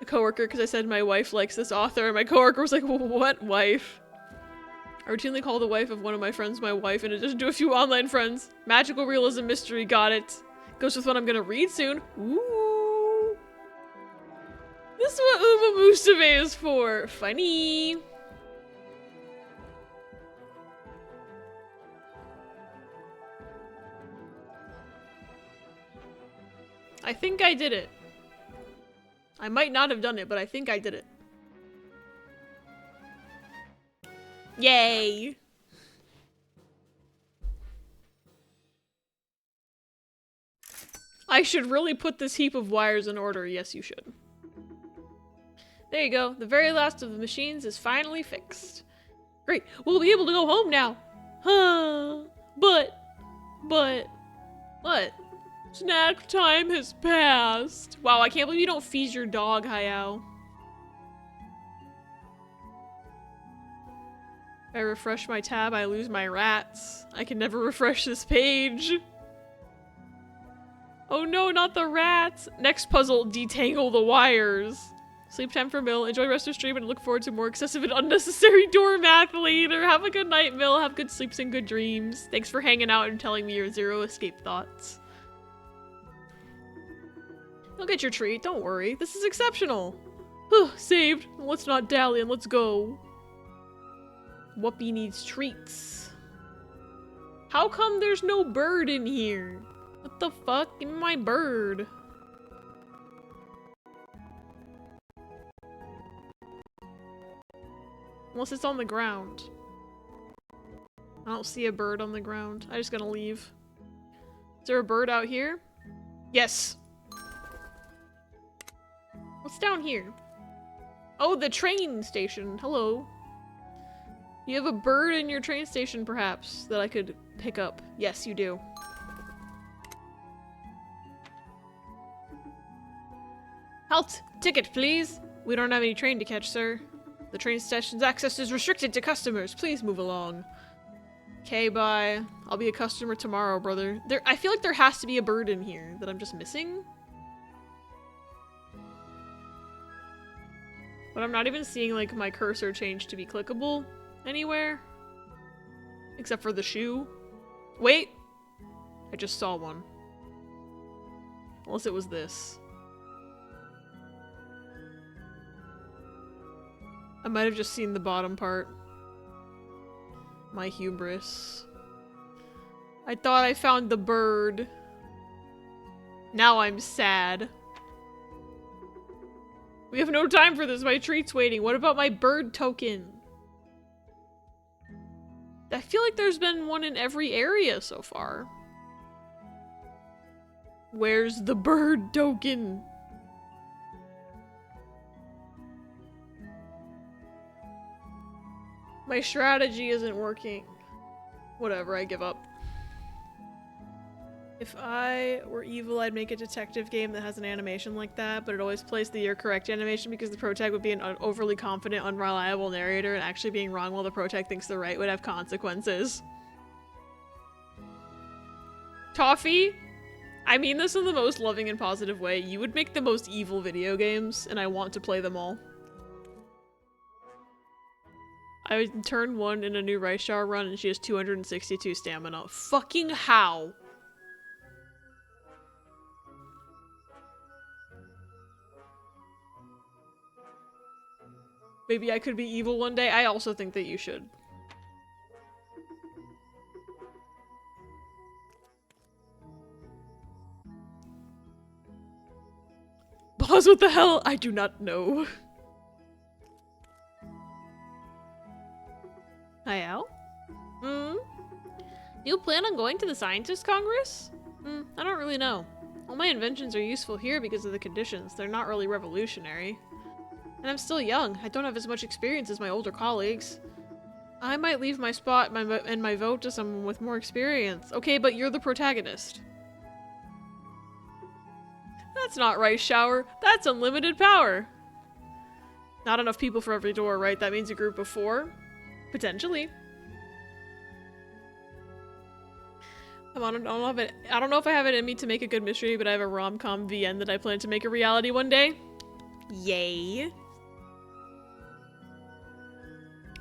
a coworker because I said my wife likes this author and my coworker was like, what wife? I routinely call the wife of one of my friends my wife in addition to a few online friends. Magical realism mystery, got it. Goes with what I'm gonna read soon. Ooh. This is what Uma Musume is for. Funny. I think I did it. I might not have done it, but I think I did it. Yay! I should really put this heap of wires in order. Yes, you should. There you go. The very last of the machines is finally fixed. Great. We'll be able to go home now. Huh. But. What? Snack time has passed. Wow, I can't believe you don't feed your dog, Hayao. If I refresh my tab, I lose my rats. I can never refresh this page. Oh no, not the rats! Next puzzle, detangle the wires. Sleep time for Mill. Enjoy the rest of your stream and look forward to more excessive and unnecessary door math later. Have a good night, Mill. Have good sleeps and good dreams. Thanks for hanging out and telling me your zero escape thoughts. You'll get your treat, don't worry. This is exceptional. Saved. Let's not dally and let's go. Whoopi needs treats. How come there's no bird in here? What the fuck? Give me my bird. Unless it's on the ground. I don't see a bird on the ground. I'm just gonna leave. Is there a bird out here? Yes. What's down here? Oh, the train station. Hello. You have a bird in your train station, perhaps, that I could pick up. Yes, you do. Halt! Ticket, please! We don't have any train to catch, sir. The train station's access is restricted to customers. Please move along. Okay, bye. I'll be a customer tomorrow, brother. I feel like there has to be a bird in here that I'm just missing. But I'm not even seeing, like, my cursor change to be clickable anywhere. Except for the shoe. Wait! I just saw one. Unless it was this. I might have just seen the bottom part. My hubris. I thought I found the bird. Now I'm sad. We have no time for this. My treat's waiting. What about my bird token? I feel like there's been one in every area so far. Where's the bird token? My strategy isn't working. Whatever, I give up. If I were evil, I'd make a detective game that has an animation like that, but it always plays the "you're correct" animation because the protag would be an overly confident, unreliable narrator, and actually being wrong while the protag thinks they're right would have consequences. Toffee, I mean this in the most loving and positive way. You would make the most evil video games, and I want to play them all. I turned one in a new rice jar run, and she has 262 stamina. Fucking how? Maybe I could be evil one day. I also think that you should. Boss, what the hell? I do not know. Hayao? Do you plan on going to the Scientist Congress? I don't really know. All my inventions are useful here because of the conditions. They're not really revolutionary. And I'm still young. I don't have as much experience as my older colleagues. I might leave my spot and my vote to someone with more experience. Okay, but you're the protagonist. That's not right, Shower. That's unlimited power. Not enough people for every door, right? That means a group of 4? Potentially. I don't know if I have it in me to make a good mystery, but I have a rom-com VN that I plan to make a reality one day. Yay.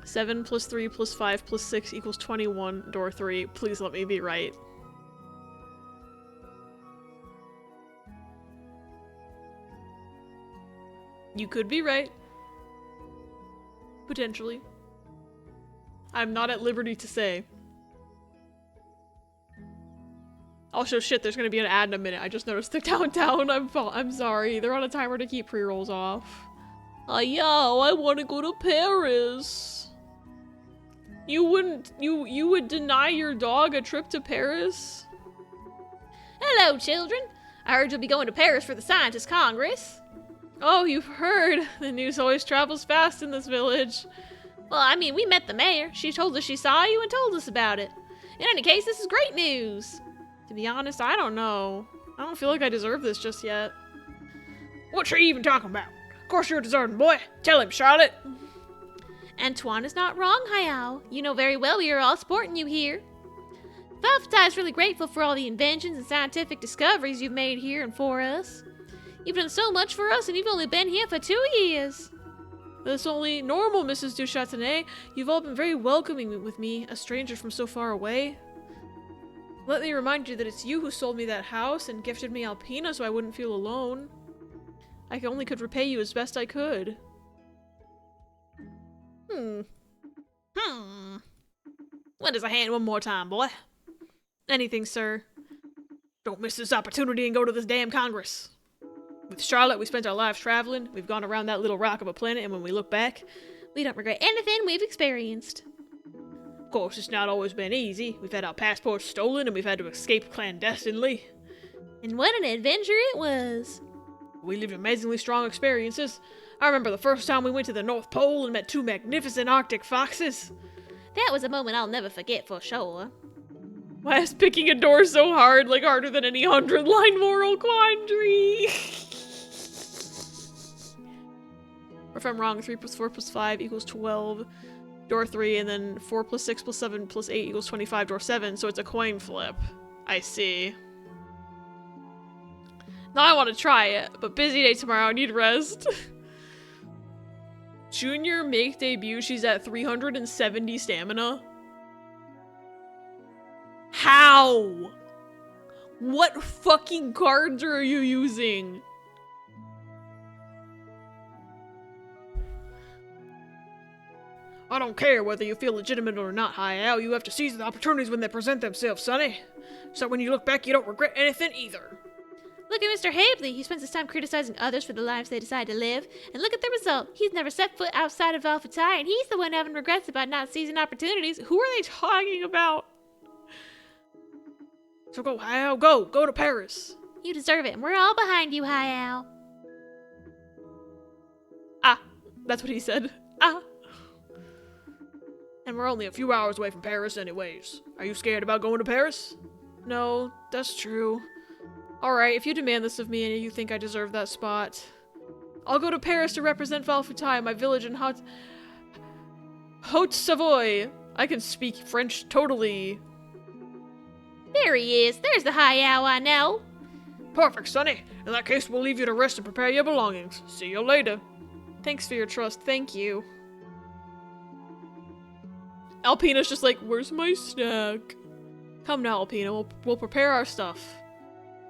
7 plus 3 plus 5 plus 6 equals 21, door 3. Please let me be right. You could be right. Potentially. I'm not at liberty to say. Also, shit, there's gonna be an ad in a minute. I just noticed the downtown. I'm sorry. They're on a timer to keep pre-rolls off. Yo, I want to go to Paris. You would deny your dog a trip to Paris? Hello, children. I heard you'll be going to Paris for the Scientist Congress. Oh, you've heard. The news always travels fast in this village. Well, I mean, we met the mayor. She told us she saw you and told us about it. In any case, this is great news. To be honest, I don't know. I don't feel like I deserve this just yet. What's she even talking about? Of course you're a deserving boy. Tell him, Charlotte. Antoine is not wrong, Hayao. You know very well we are all supporting you here. Valfatai is really grateful for all the inventions and scientific discoveries you've made here and for us. You've done so much for us, and you've only been here for 2 years. That's only normal, Mrs. du Châtenay. You've all been very welcoming with me, a stranger from so far away. Let me remind you that it's you who sold me that house and gifted me Alpina so I wouldn't feel alone. I only could repay you as best I could. Lend us a hand one more time, boy. Anything, sir. Don't miss this opportunity and go to this damn Congress. With Charlotte, we spent our lives traveling. We've gone around that little rock of a planet, and when we look back, We don't regret anything we've experienced. of course, it's not always been easy. We've had our passports stolen, and we've had to escape clandestinely. And what an adventure it was. We lived amazingly strong experiences. I remember the first time we went to the North Pole and met 2 magnificent Arctic foxes. That was a moment I'll never forget for sure. Why is picking a door so hard, like harder than any 100-line moral quandary? Or if I'm wrong, 3 plus 4 plus 5 equals 12, door 3, and then 4 plus 6 plus 7 plus 8 equals 25, door 7, so it's a coin flip. I see. Now I want to try it, but busy day tomorrow, I need rest. Junior make debut, she's at 370 stamina. How? What fucking cards are you using? I don't care whether you feel legitimate or not, Hayao. You have to seize the opportunities when they present themselves, Sonny. So when you look back, you don't regret anything either. Look at Mr. Habley. He spends his time criticizing others for the lives they decide to live. And look at the result. He's never set foot outside of Valfatai, and he's the one having regrets about not seizing opportunities. Who are they talking about? So go, Hayao, go. Go to Paris. You deserve it, and we're all behind you, Hayao. Ah, that's what he said. Ah. And we're only a few hours away from Paris anyways. Are you scared about going to Paris? No, that's true. Alright, if you demand this of me and you think I deserve that spot, I'll go to Paris to represent Valfatai, my village in Haute-Savoie. I can speak French totally. There he is. There's the Hayao I know. Perfect, Sonny. In that case, we'll leave you to rest and prepare your belongings. See you later. Thanks for your trust. Thank you. Alpina's just like, where's my snack? Come now, Alpina. We'll prepare our stuff.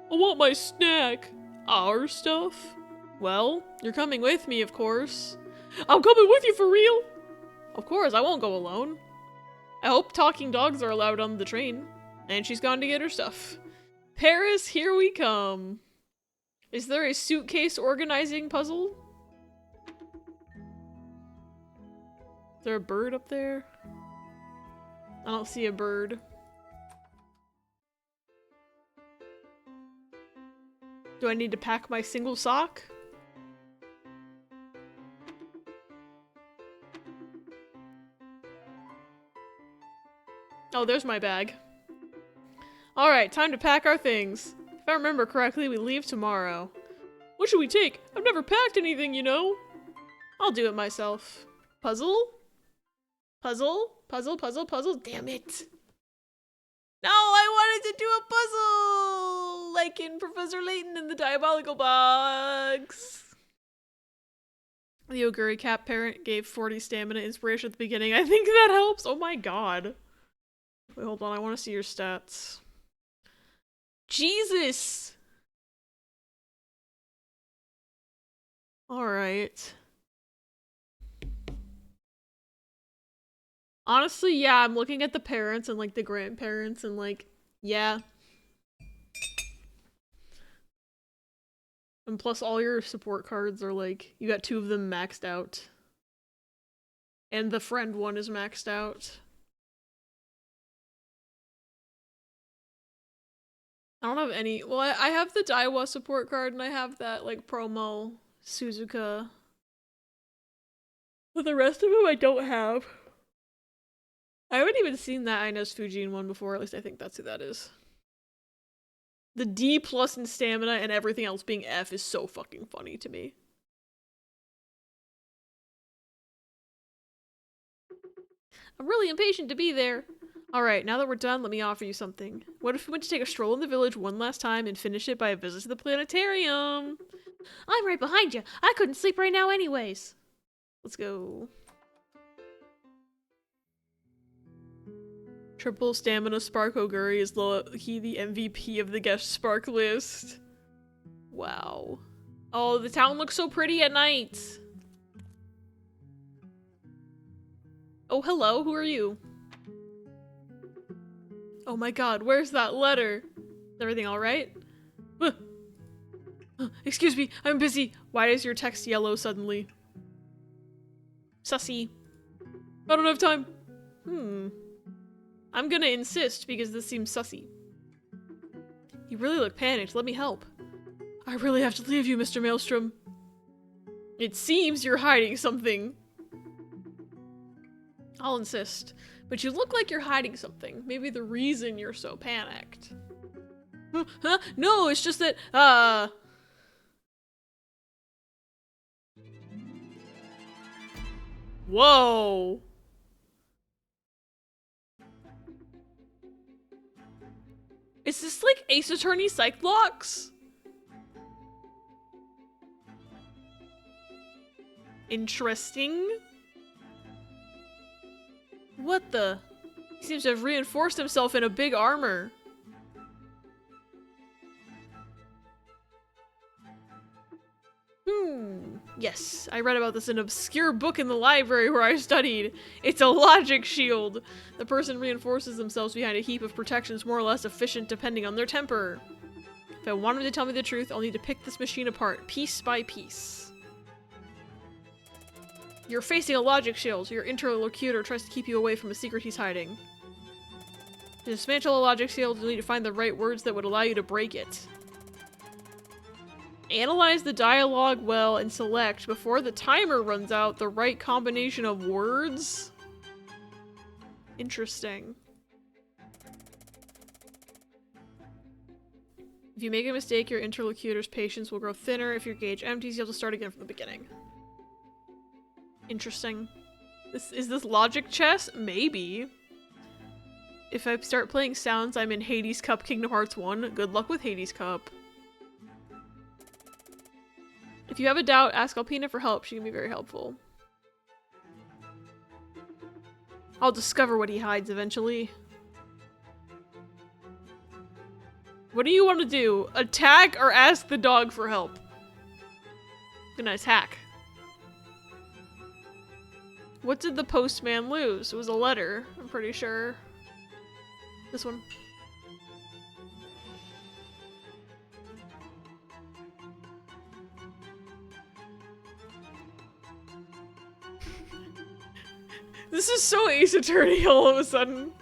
I want my snack. Our stuff? Well, you're coming with me, of course. I'm coming with you for real. Of course, I won't go alone. I hope talking dogs are allowed on the train. And she's gone to get her stuff. Paris, here we come. Is there a suitcase organizing puzzle? Is there a bird up there? I don't see a bird. Do I need to pack my single sock? Oh, there's my bag. Alright, time to pack our things. If I remember correctly, we leave tomorrow. What should we take? I've never packed anything, you know. I'll do it myself. Puzzle? Puzzle? Puzzle, puzzle, puzzle? Damn it. No, I wanted to do a puzzle! Like in Professor Layton in the Diabolical Box. The Oguri Cat parent gave 40 stamina inspiration at the beginning. I think that helps. Oh my god. Wait, hold on. I want to see your stats. Jesus! Alright. Honestly, yeah, I'm looking at the parents and, like, the grandparents and, like, yeah. And plus all your support cards are, like, you got 2 of them maxed out. And the friend one is maxed out. I don't have any. Well, I have the Daiwa support card and I have that, like, promo Suzuka. But the rest of them I don't have. I haven't even seen that Inez Fujin one before, at least I think that's who that is. The D plus in stamina and everything else being F is so fucking funny to me. I'm really impatient to be there. Alright, now that we're done, let me offer you something. What if we went to take a stroll in the village one last time and finish it by a visit to the planetarium? I'm right behind you. I couldn't sleep right now anyways. Let's go. Triple stamina Spark Oguri is the MVP of the guest Spark list. Wow. Oh, the town looks so pretty at night. Oh, hello, who are you? Oh my god, where's that letter? Is everything alright? Excuse me, I'm busy. Why is your text yellow suddenly? Sussy. I don't have time. I'm gonna insist because this seems sussy. You really look panicked. Let me help. I really have to leave you, Mr. Maelstrom. It seems you're hiding something. I'll insist. But you look like you're hiding something. Maybe the reason you're so panicked. Huh? No, it's just that, Whoa! Is this like Ace Attorney Psych-Blocks? Interesting. What the? He seems to have reinforced himself in a big armor. Yes, I read about this in an obscure book in the library where I studied. It's a logic shield. The person reinforces themselves behind a heap of protections more or less efficient depending on their temper. If I want him to tell me the truth, I'll need to pick this machine apart, piece by piece. You're facing a logic shield. Your interlocutor tries to keep you away from a secret he's hiding. To dismantle a logic shield, you'll need to find the right words that would allow you to break it. Analyze the dialogue well and select, before the timer runs out, the right combination of words? Interesting. If you make a mistake, your interlocutor's patience will grow thinner. If your gauge empties, you'll have to start again from the beginning. Interesting. Is this logic chess? Maybe. If I start playing sounds, I'm in Hades Cup Kingdom Hearts 1. Good luck with Hades Cup. If you have a doubt, ask Alpina for help. She can be very helpful. I'll discover what he hides eventually. What do you want to do? Attack or ask the dog for help? I'm gonna attack. What did the postman lose? It was a letter, I'm pretty sure. This one. This is so Ace Attorney all of a sudden.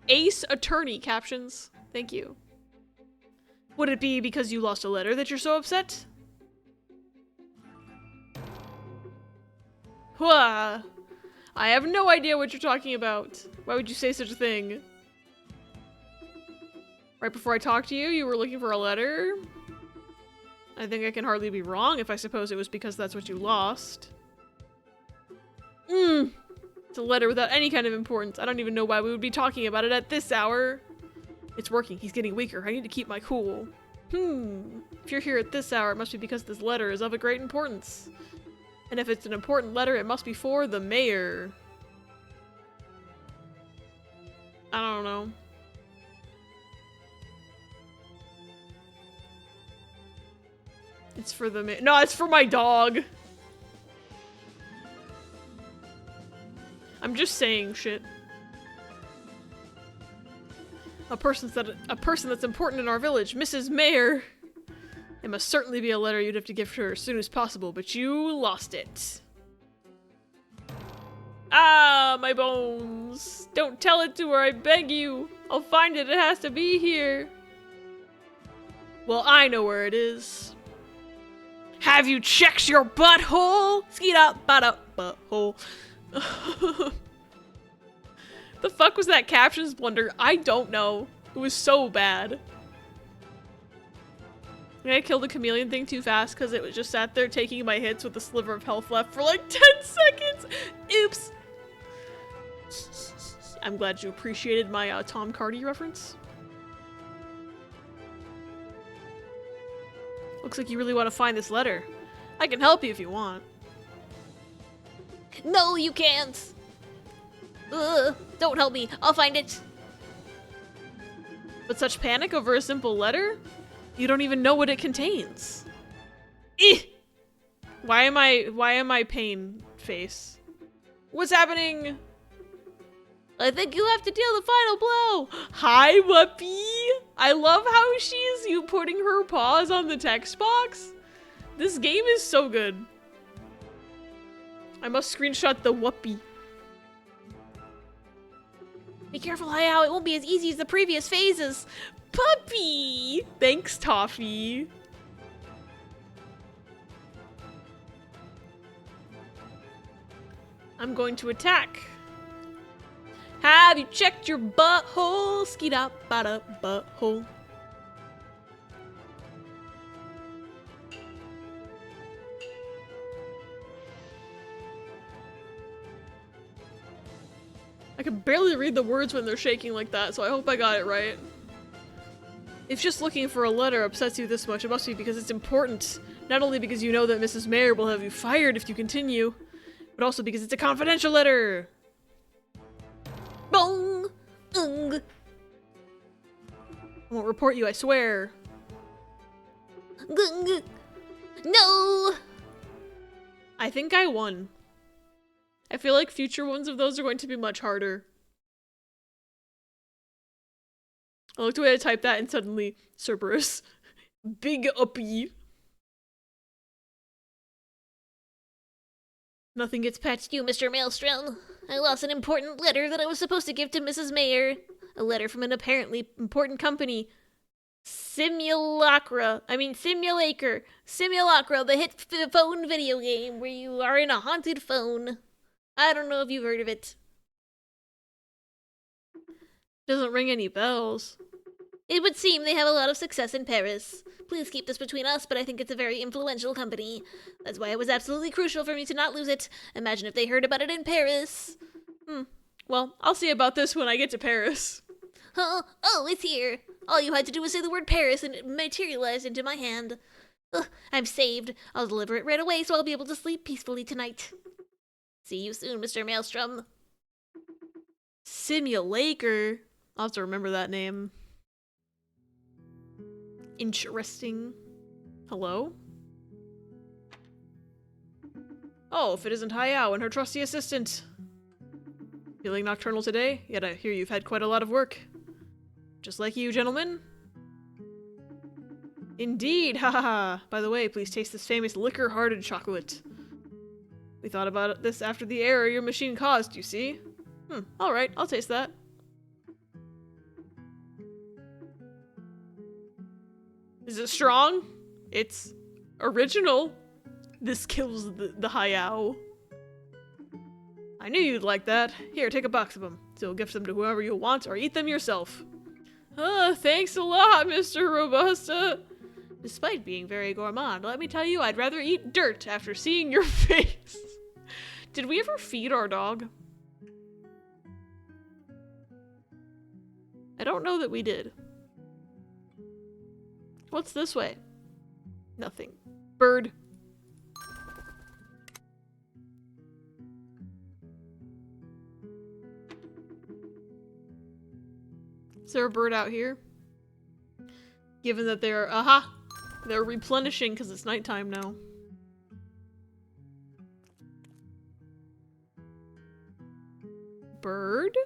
Ace Attorney captions. Thank you. Would it be because you lost a letter that you're so upset? Wah! I have no idea what you're talking about. Why would you say such a thing? Right before I talked to you, you were looking for a letter? I think I can hardly be wrong if I suppose it was because that's what you lost. It's a letter without any kind of importance. I don't even know why we would be talking about it at this hour. It's working. He's getting weaker. I need to keep my cool. If you're here at this hour, it must be because this letter is of a great importance. And if it's an important letter, it must be for the mayor. I don't know. It's for the mayor. No, it's for my dog. I'm just saying shit. A person that's important in our village, Mrs. Mayor. It must certainly be a letter you'd have to give to her as soon as possible, but you lost it. Ah, my bones. Don't tell it to her, I beg you. I'll find it. It has to be here. Well, I know where it is. Have you checked your butthole? Skeet up, butthole. The fuck was that captions blunder? I don't know. It was so bad. I killed the chameleon thing too fast because it was just sat there taking my hits with a sliver of health left for like 10 seconds. Oops. I'm glad you appreciated my Tom Hardy reference. Looks like you really want to find this letter. I can help you if you want. No, you can't. Don't help me. I'll find it. But such panic over a simple letter? You don't even know what it contains. Why am I pain face? What's happening? I think you have to deal the final blow. Hi, Whoopi. I love how she's putting her paws on the text box. This game is so good. I must screenshot the Whoopi. Be careful, Hayao. It won't be as easy as the previous phases. Puppy! Thanks, Toffee. I'm going to attack. Have you checked your butthole? Skeet up, bada, butthole. I can barely read the words when they're shaking like that, so I hope I got it right. If just looking for a letter upsets you this much, it must be because it's important. Not only because you know that Mrs. Mayor will have you fired if you continue, but also because it's a confidential letter. Bong! Ung! I won't report you, I swear. Gung! No! I think I won. I feel like future ones of those are going to be much harder. I looked away to type that and suddenly, Cerberus. Big uppy. Nothing gets past you, Mr. Maelstrom. I lost an important letter that I was supposed to give to Mrs. Mayor. A letter from an apparently important company. Simulacra, the hit phone video game where you are in a haunted phone. I don't know if you've heard of it. Doesn't ring any bells. It would seem they have a lot of success in Paris. Please keep this between us, but I think it's a very influential company. That's why it was absolutely crucial for me to not lose it. Imagine if they heard about it in Paris. Well, I'll see about this when I get to Paris. Huh? Oh, it's here. All you had to do was say the word Paris and it materialized into my hand. Ugh, I'm saved. I'll deliver it right away so I'll be able to sleep peacefully tonight. See you soon, Mr. Maelstrom. Simulaker. I'll have to remember that name. Interesting. Hello? Oh, if it isn't Hayao and her trusty assistant. Feeling nocturnal today? Yet I hear you've had quite a lot of work. Just like you, gentlemen. Indeed, haha. By the way, please taste this famous liquor-hearted chocolate. We thought about this after the error your machine caused, you see? Alright, I'll taste that. Is it strong? It's original. This kills the Hayao. I knew you'd like that. Here, take a box of them. So gift them to whoever you want or eat them yourself. Thanks a lot, Mr. Robusta. Despite being very gourmand, let me tell you, I'd rather eat dirt after seeing your face. Did we ever feed our dog? I don't know that we did. What's this way? Nothing. Bird. Is there a bird out here? Given that they're, they're replenishing because it's nighttime now. Bird?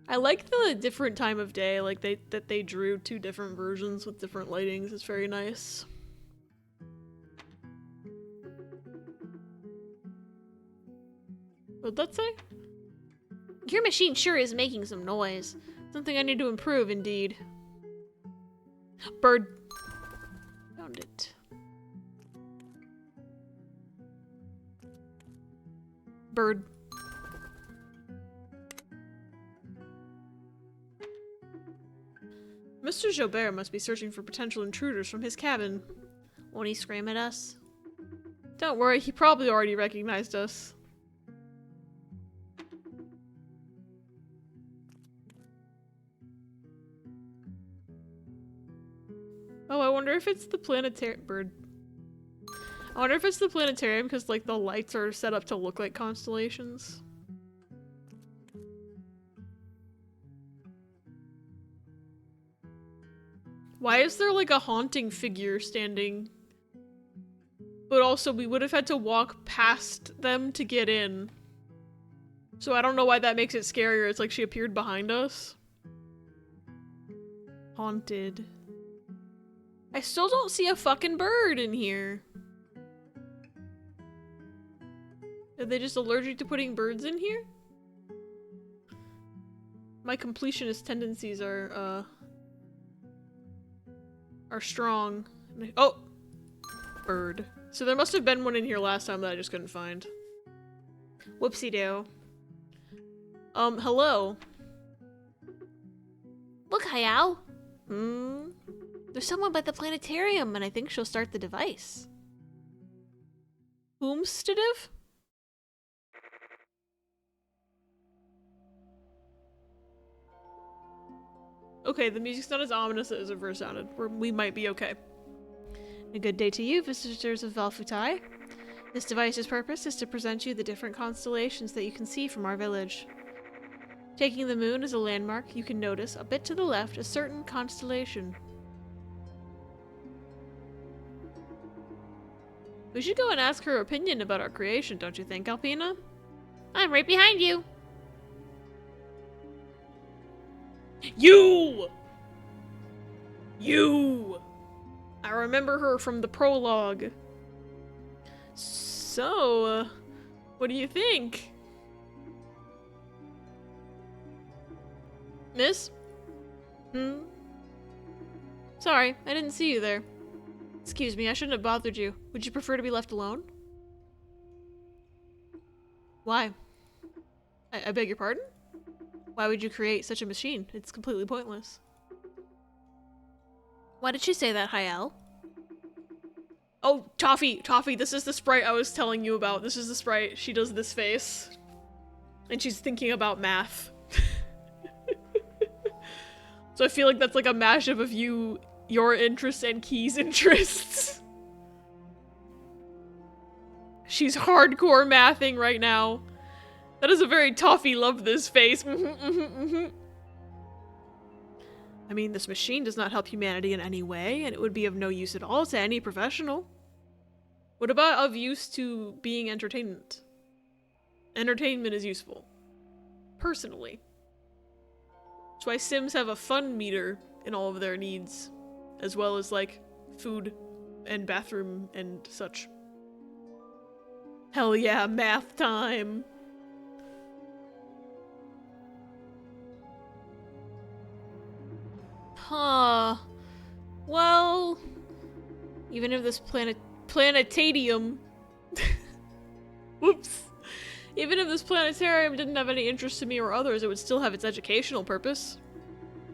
I like the different time of day, like that they drew two different versions with different lightings. It's very nice. What'd that say? Your machine sure is making some noise. Something I need to improve, indeed. Bird. Found it. Bird. Mr. Jobert must be searching for potential intruders from his cabin. Won't he scream at us? Don't worry, he probably already recognized us. Oh, I wonder if it's the planetarium bird. I wonder if it's the planetarium because like the lights are set up to look like constellations. Why is there like a haunting figure standing? But also we would have had to walk past them to get in. So I don't know why that makes it scarier. It's like she appeared behind us. Haunted. I still don't see a fucking bird in here. Are they just allergic to putting birds in here? My completionist tendencies are strong. Oh! Bird. So there must have been one in here last time that I just couldn't find. Whoopsie-doo. Hello? Look, Hayao. There's someone by the planetarium, and I think she'll start the device. Whomstative? Okay, the music's not as ominous as it first sounded. We might be okay. A good day to you, visitors of Valfutai. This device's purpose is to present you the different constellations that you can see from our village. Taking the moon as a landmark, you can notice, a bit to the left, a certain constellation. We should go and ask her opinion about our creation, don't you think, Alpina? I'm right behind you. You! I remember her from the prologue. So, what do you think? Miss? Sorry, I didn't see you there. Excuse me, I shouldn't have bothered you. Would you prefer to be left alone? Why? I beg your pardon? Why would you create such a machine? It's completely pointless. Why did she say that, Hayao? Oh, Toffee, this is the sprite I was telling you about. This is the sprite. She does this face. And she's thinking about math. So I feel like that's like a mashup of your interests and Key's interests. She's hardcore mathing right now. That is a very Toffee love this face. I mean, this machine does not help humanity in any way, and it would be of no use at all to any professional. What about of use to being entertainment? Entertainment is useful. Personally. That's why Sims have a fun meter in all of their needs. As well as, like, food and bathroom and such. Hell yeah, math time! Huh. Well... Even if this planetarium... Whoops. Even if this planetarium didn't have any interest to me or others, it would still have its educational purpose.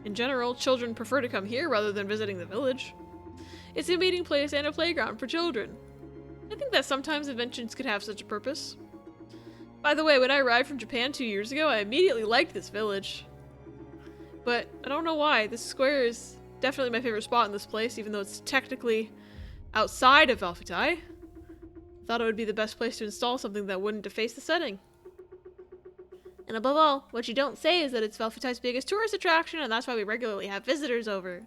In general, children prefer to come here rather than visiting the village. It's a meeting place and a playground for children. I think that sometimes inventions could have such a purpose. By the way, when I arrived from Japan 2 years ago, I immediately liked this village. But I don't know why. This square is definitely my favorite spot in this place, even though it's technically outside of Velvetai. I thought it would be the best place to install something that wouldn't deface the setting. And above all, what you don't say is that it's Velvetai's biggest tourist attraction, and that's why we regularly have visitors over.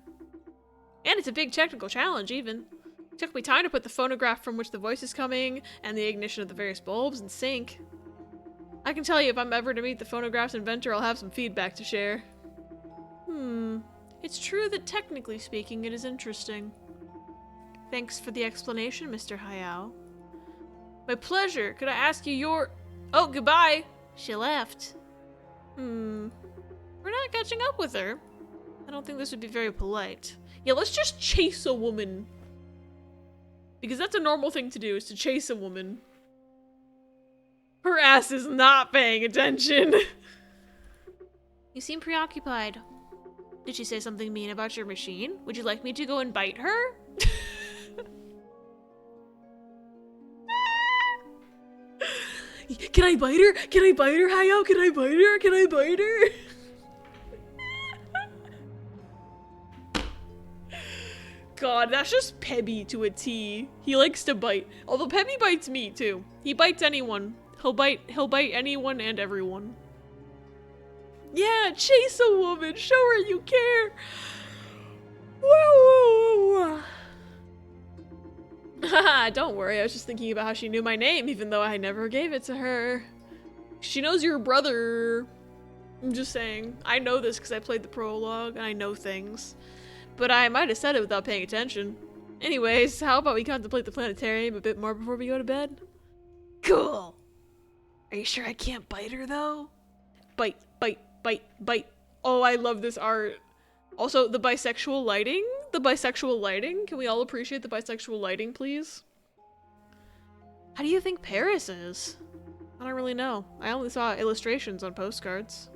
And it's a big technical challenge, even. It took me time to put the phonograph from which the voice is coming, and the ignition of the various bulbs in sync. I can tell you, if I'm ever to meet the phonograph's inventor, I'll have some feedback to share. It's true that technically speaking, it is interesting. Thanks for the explanation, Mr. Hayao. My pleasure. Could I ask you your... Oh, goodbye! She left. We're not catching up with her. I don't think this would be very polite. Yeah, let's just chase a woman. Because that's a normal thing to do, is to chase a woman. Her ass is not paying attention. You seem preoccupied. Did she say something mean about your machine? Would you like me to go and bite her? Can I bite her? Can I bite her, Hayao? Can I bite her? Can I bite her? God, that's just Pebby to a T. He likes to bite. Although Pebby bites me too. He bites anyone. He'll bite anyone and everyone. Yeah, chase a woman. Show her you care. Whoa. Haha, don't worry. I was just thinking about how she knew my name, even though I never gave it to her. She knows your brother. I'm just saying. I know this because I played the prologue and I know things. But I might have said it without paying attention. Anyways, how about we contemplate the planetarium a bit more before we go to bed? Cool. Are you sure I can't bite her, though? Bite, bite, bite, bite. Oh, I love this art. Also, the bisexual lighting. The bisexual lighting. Can we all appreciate the bisexual lighting, please? How do you think Paris is? I don't really know. I only saw illustrations on postcards.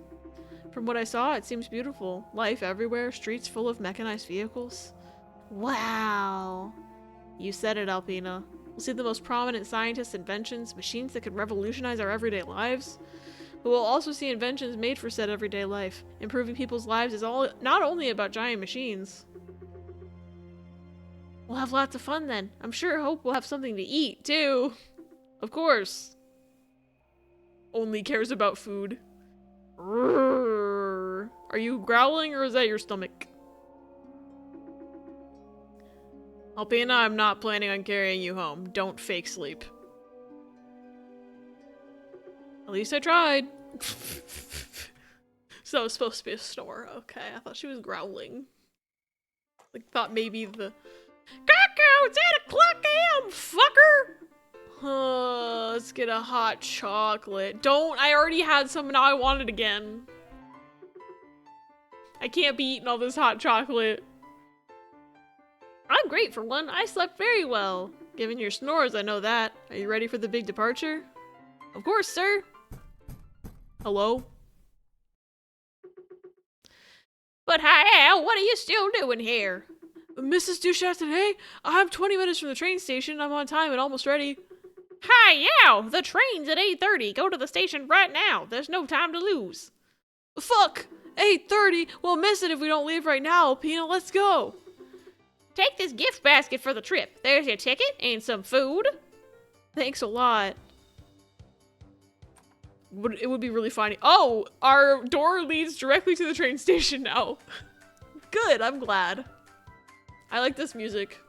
From what I saw, it seems beautiful. Life everywhere, streets full of mechanized vehicles. Wow. You said it, Alpina. We'll see the most prominent scientists' inventions, machines that could revolutionize our everyday lives. But we'll also see inventions made for said everyday life. Improving people's lives is not only about giant machines. We'll have lots of fun then. I'm sure Hope will have something to eat, too. Of course. Only cares about food. Are you growling or is that your stomach? Alpina, I'm not planning on carrying you home. Don't fake sleep. At least I tried. So it was supposed to be a snore. Okay, I thought she was growling. Like, thought maybe the... Cuckoo, it's 8 o'clock a.m., fucker! Let's get a hot chocolate. Don't, I already had some, now I want it again. I can't be eating all this hot chocolate. I'm great for one. I slept very well. Given your snores, I know that. Are you ready for the big departure? Of course, sir. Hello? But Hayao, what are you still doing here? Mrs. Duchâtelet, I'm 20 minutes from the train station. I'm on time and almost ready. Hayao, the train's at 8:30. Go to the station right now. There's no time to lose. Fuck! 8:30? We'll miss it if we don't leave right now, Alpina. Let's go. Take this gift basket for the trip. There's your ticket and some food. Thanks a lot. It would be really funny. Oh, our door leads directly to the train station now. Good, I'm glad. I like this music.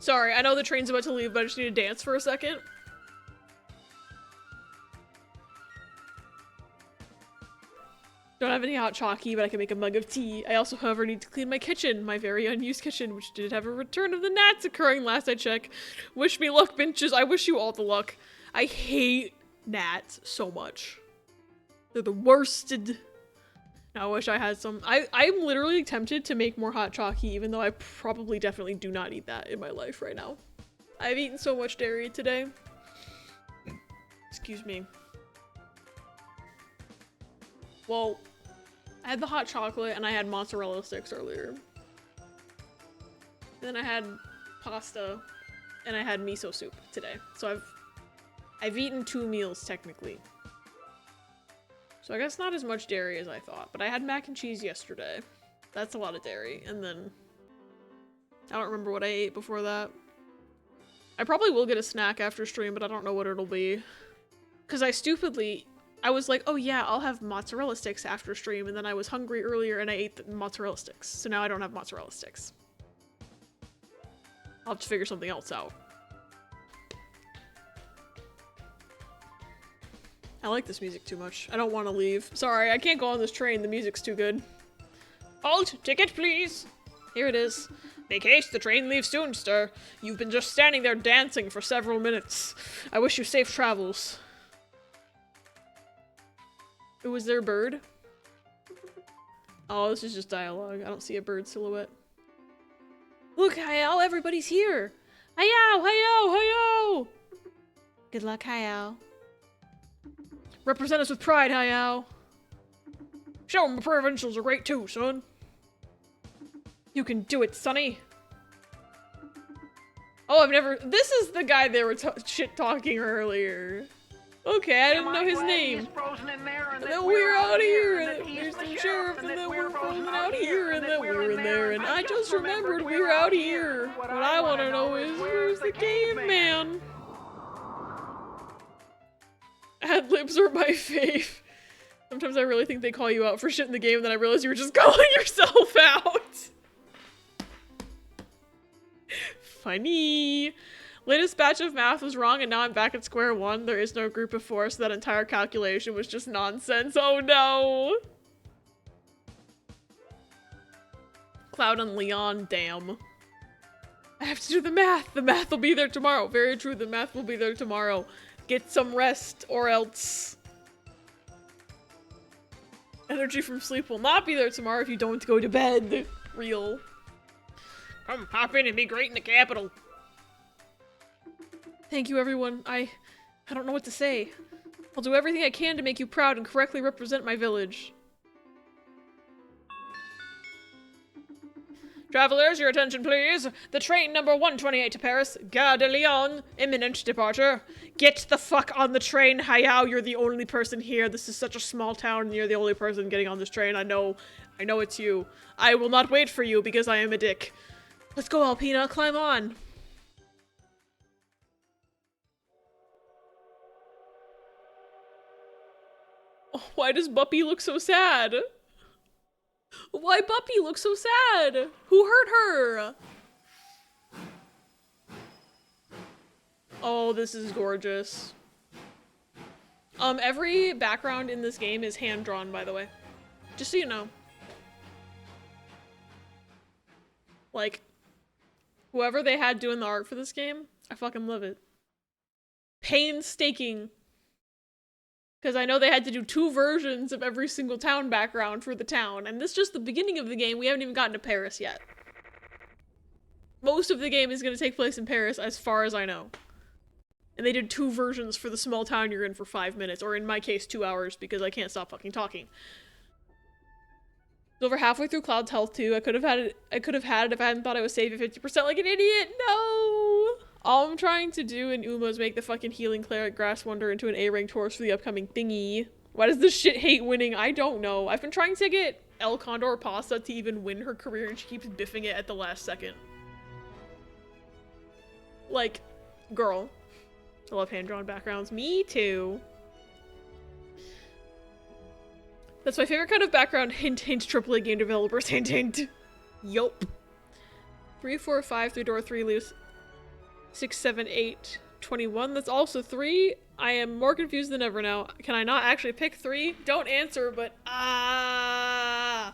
Sorry, I know the train's about to leave, but I just need to dance for a second. Don't have any hot chalky, but I can make a mug of tea. I also, however, need to clean my kitchen, my very unused kitchen, which did have a return of the gnats occurring last I checked. Wish me luck, benches. I wish you all the luck. I hate gnats so much. They're the worsted. I wish I had some. I'm literally tempted to make more hot chalky, even though I probably definitely do not eat that in my life right now. I've eaten so much dairy today. Excuse me. Well, I had the hot chocolate and I had mozzarella sticks earlier. Then I had pasta and I had miso soup today. So I've eaten 2 meals technically. So I guess not as much dairy as I thought, but I had mac and cheese yesterday. That's a lot of dairy. And then I don't remember what I ate before that. I probably will get a snack after stream, but I don't know what it'll be. Because I was like, oh yeah, I'll have mozzarella sticks after stream, and then I was hungry earlier and I ate the mozzarella sticks. So now I don't have mozzarella sticks. I'll have to figure something else out. I like this music too much. I don't want to leave. Sorry, I can't go on this train. The music's too good. Halt! Ticket, please! Here it is. Make haste, the train leaves soon, sir. You've been just standing there dancing for several minutes. I wish you safe travels. Was there a bird? Oh, this is just dialogue. I don't see a bird silhouette. Look, Hayao, everybody's here! Hayao! Hayao! Hayao! Good luck, Hayao. Represent us with pride, Hayao! Show 'em the provincials are great too, son. You can do it, Sonny! Oh, this is the guy they were shit-talking earlier. Okay, I didn't know his name. And then we're out here, and there's the sheriff, and then we're frozen out here, and then we're in there, and I just remembered we were out here. What I want to know is, where's the caveman? Ad-libs are my fave. Sometimes I really think they call you out for shit in the game, and then I realize you were just calling yourself out. Funny. Latest batch of math was wrong and now I'm back at square one. There is no group of 4, so that entire calculation was just nonsense. Oh no! Cloud and Leon, damn. I have to do the math. The math will be there tomorrow. Very true, the math will be there tomorrow. Get some rest or else. Energy from sleep will not be there tomorrow if you don't go to bed. Real. Come hop in and be great in the capital. Thank you, everyone. I don't know what to say. I'll do everything I can to make you proud and correctly represent my village. Travelers, your attention please. The train number 128 to Paris, Gare de Lyon, imminent departure. Get the fuck on the train, Hayao. You're the only person here. This is such a small town and you're the only person getting on this train. I know it's you. I will not wait for you because I am a dick. Let's go, Alpina. Climb on. Oh, why does Buppy look so sad? Why Buppy look so sad? Who hurt her? Oh, this is gorgeous. Every background in this game is hand-drawn, by the way. Just so you know. Like, whoever they had doing the art for this game, I fucking love it. Painstaking. Because I know they had to do 2 versions of every single town background for the town, and this is just the beginning of the game. We haven't even gotten to Paris yet. Most of the game is going to take place in Paris, as far as I know. And they did 2 versions for the small town you're in for 5 minutes, or in my case, 2 hours, because I can't stop fucking talking. It's over halfway through Cloud's health too. I could have had it if I hadn't thought I was safe at 50% like an idiot. No! All I'm trying to do in Uma is make the fucking healing cleric Grass Wonder into an A-ranked horse for the upcoming thingy. Why does this shit hate winning? I don't know. I've been trying to get El Condor Pasta to even win her career and she keeps biffing it at the last second. Like, girl. I love hand-drawn backgrounds. Me too. That's my favorite kind of background. Hint, hint, AAA game developers. Hint, hint. Yup. 3, 4, 5, 3 door 3 leaves. 6, 7, 8, 21. That's also 3. I am more confused than ever now. Can I not actually pick 3? Don't answer, but I'm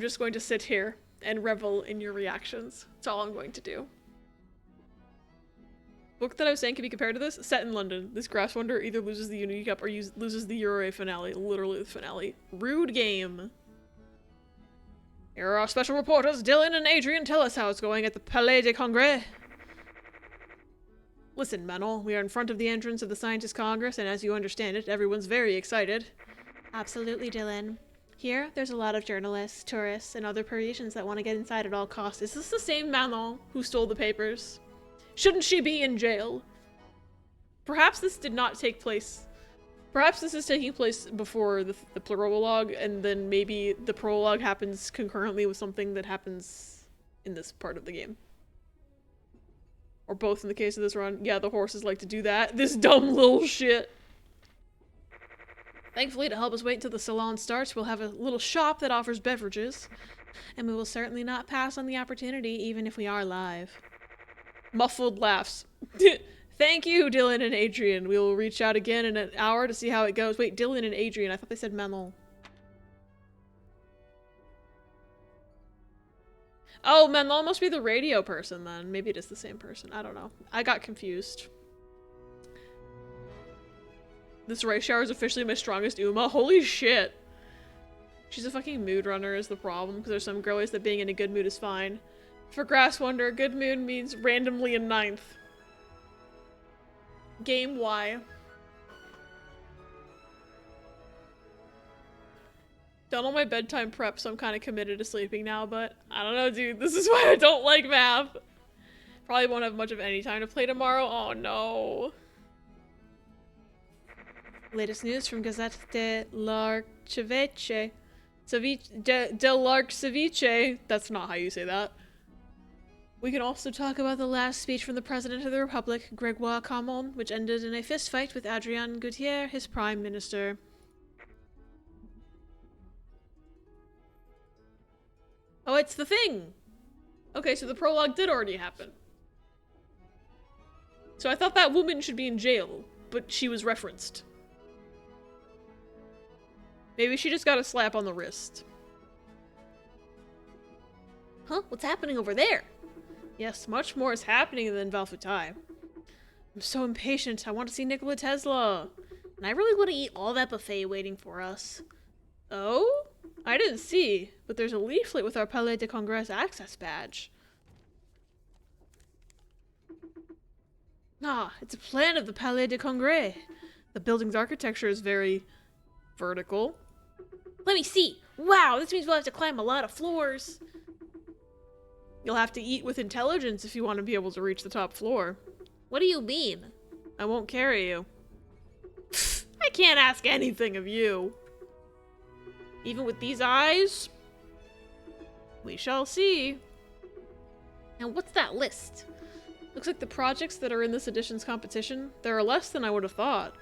just going to sit here and revel in your reactions. That's all I'm going to do. Book that I was saying can be compared to this? Set in London. This Grass Wonder either loses the Unity Cup or loses the Euro finale. Literally the finale. Rude game. Here are our special reporters. Dylan and Adrian, tell us how it's going at the Palais des Congrès. Listen, Manon, we are in front of the entrance of the Scientist Congress, and as you understand it, everyone's very excited. Absolutely, Dylan. Here, there's a lot of journalists, tourists, and other Parisians that want to get inside at all costs. Is this the same Manon who stole the papers? Shouldn't she be in jail? Perhaps this did not take place. Perhaps this is taking place before the prologue, and then maybe the prologue happens concurrently with something that happens in this part of the game. Or both in the case of this run. Yeah, the horses like to do that. This dumb little shit. Thankfully, to help us wait until the salon starts, we'll have a little shop that offers beverages. And we will certainly not pass on the opportunity, even if we are live. Muffled laughs. Thank you, Dylan and Adrian. We will reach out again in an hour to see how it goes. Wait, Dylan and Adrian. I thought they said Manon. Oh, Manon must be the radio person then. Maybe it is the same person. I don't know. I got confused. This rice shower is officially my strongest Uma. Holy shit. She's a fucking mood runner is the problem, because there's some girlies that being in a good mood is fine. For Grass Wonder, good mood means randomly in 9th. Game Y. Done all my bedtime prep, so I'm kind of committed to sleeping now, but I don't know, dude. This is why I don't like math. Probably won't have much of any time to play tomorrow. Oh, no. Latest news from Gazette de l'Archiveche. De l'Archiveche. That's not how you say that. We can also talk about the last speech from the President of the Republic, Grégoire Camon, which ended in a fistfight with Adrien Gautier, his Prime Minister. Oh, it's the thing! Okay, so the prologue did already happen. So I thought that woman should be in jail, but she was referenced. Maybe she just got a slap on the wrist. Huh? What's happening over there? Yes, much more is happening than Valfutai. I'm so impatient. I want to see Nikola Tesla. And I really want to eat all that buffet waiting for us. Oh? I didn't see, but there's a leaflet with our Palais de Congrès access badge. Ah, it's a plan of the Palais de Congrès. The building's architecture is very vertical. Let me see. Wow, this means we'll have to climb a lot of floors. You'll have to eat with intelligence if you want to be able to reach the top floor. What do you mean? I won't carry you. I can't ask anything of you. Even with these eyes? We shall see. And what's that list? Looks like the projects that are in this edition's competition, there are less than I would have thought.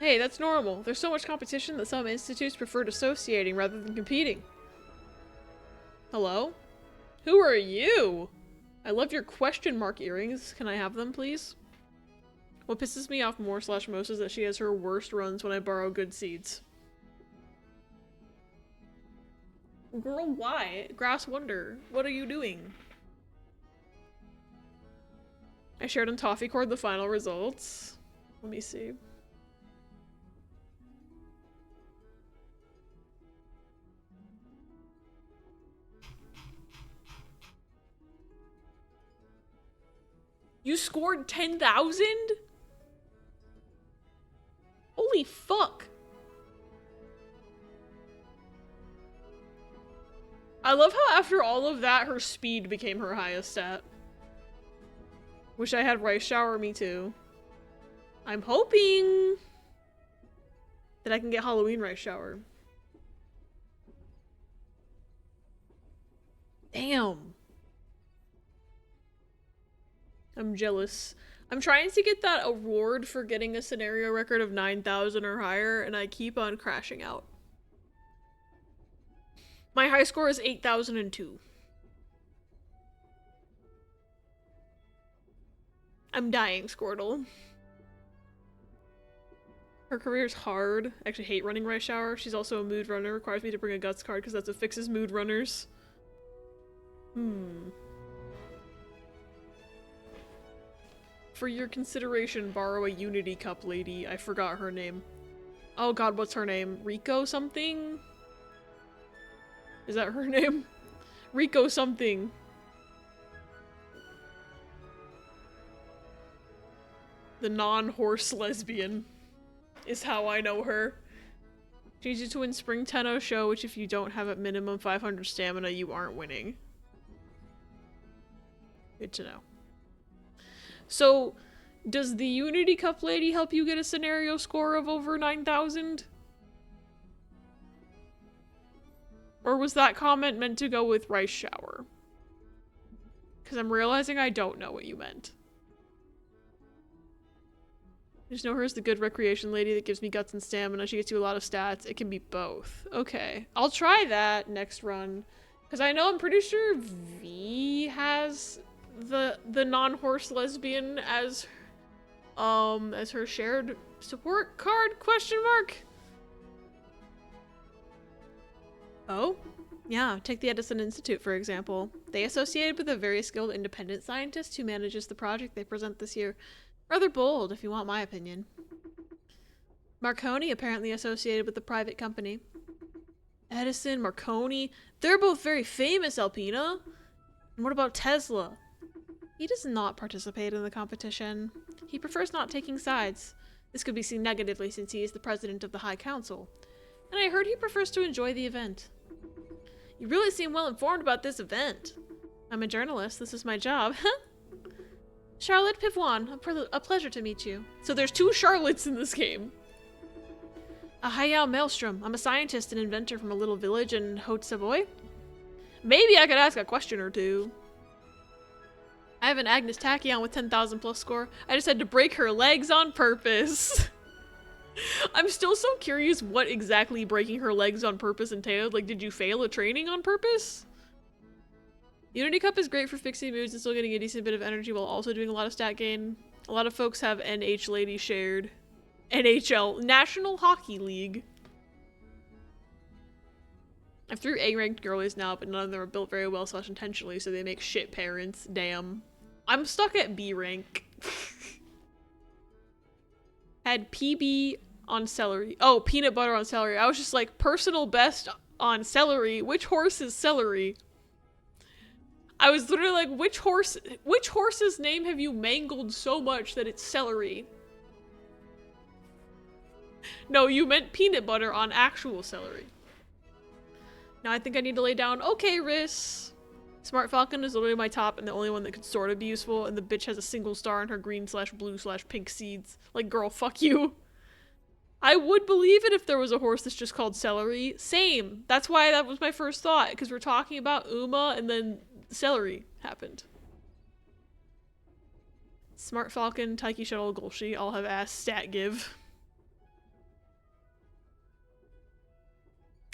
Hey, that's normal. There's so much competition that some institutes preferred associating rather than competing. Hello? Who are you? I love your question mark earrings. Can I have them, please? What pisses me off more / most is that she has her worst runs when I borrow good seeds. Girl, why? Grass Wonder, what are you doing? I shared on Toffee Cord the final results. Let me see. You scored 10,000? Holy fuck. I love how after all of that, her speed became her highest stat. Wish I had Rice Shower, me too. I'm hoping that I can get Halloween Rice Shower. Damn. I'm jealous. I'm trying to get that award for getting a scenario record of 9,000 or higher, and I keep on crashing out. My high score is 8,002. I'm dying, Squirtle. Her career's hard. I actually hate running Rush Hour. She's also a mood runner. Requires me to bring a guts card because that's what fixes mood runners. For your consideration, borrow a Unity Cup lady. I forgot her name. Oh god, what's her name? Rico something? Is that her name? Rico something. The non-horse lesbian is how I know her. Change it to win Spring Tenno show, which if you don't have at minimum 500 stamina, you aren't winning. Good to know. So, does the Unity Cup lady help you get a scenario score of over 9,000? Or was that comment meant to go with Rice Shower? Because I'm realizing I don't know what you meant. I just know her as the good recreation lady that gives me guts and stamina. She gets you a lot of stats. It can be both. Okay. I'll try that next run. Because I know I'm pretty sure V has the non-horse lesbian as her shared support card, question mark? Oh? Yeah, take the Edison Institute, for example. They associated with a very skilled independent scientist who manages the project they present this year. Rather bold, if you want my opinion. Marconi apparently associated with the private company. Edison, Marconi, they're both very famous, Alpina. And what about Tesla? He does not participate in the competition. He prefers not taking sides. This could be seen negatively since he is the president of the High Council. And I heard he prefers to enjoy the event. You really seem well informed about this event. I'm a journalist. This is my job. Charlotte Pivoine, a pleasure to meet you. So there's two Charlottes in this game. Hayao Maelstrom. I'm a scientist and inventor from a little village in Haute-Savoie. Maybe I could ask a question or two. I have an Agnes Tachyon with 10,000 plus score. I just had to break her legs on purpose. I'm still so curious what exactly breaking her legs on purpose entailed. Like, did you fail a training on purpose? Unity Cup is great for fixing moods and still getting a decent bit of energy while also doing a lot of stat gain. A lot of folks have NH Lady shared. NHL, National Hockey League. I have 3 A-ranked girlies now, but none of them are built very well / intentionally, so they make shit parents. Damn. I'm stuck at B rank. Had PB on celery. Oh, peanut butter on celery. I was just like, personal best on celery. Which horse is celery? I was literally like, which horse's name have you mangled so much that it's celery? No, you meant peanut butter on actual celery. Now I think I need to lay down. Okay, Riss. Smart Falcon is literally my top and the only one that could sort of be useful, and the bitch has a single star in her green / blue / pink seeds. Like, girl, fuck you. I would believe it if there was a horse that's just called celery. Same. That's why that was my first thought, because we're talking about Uma and then celery happened. Smart Falcon, Taiki Shuttle, Golshi all have ass stat give.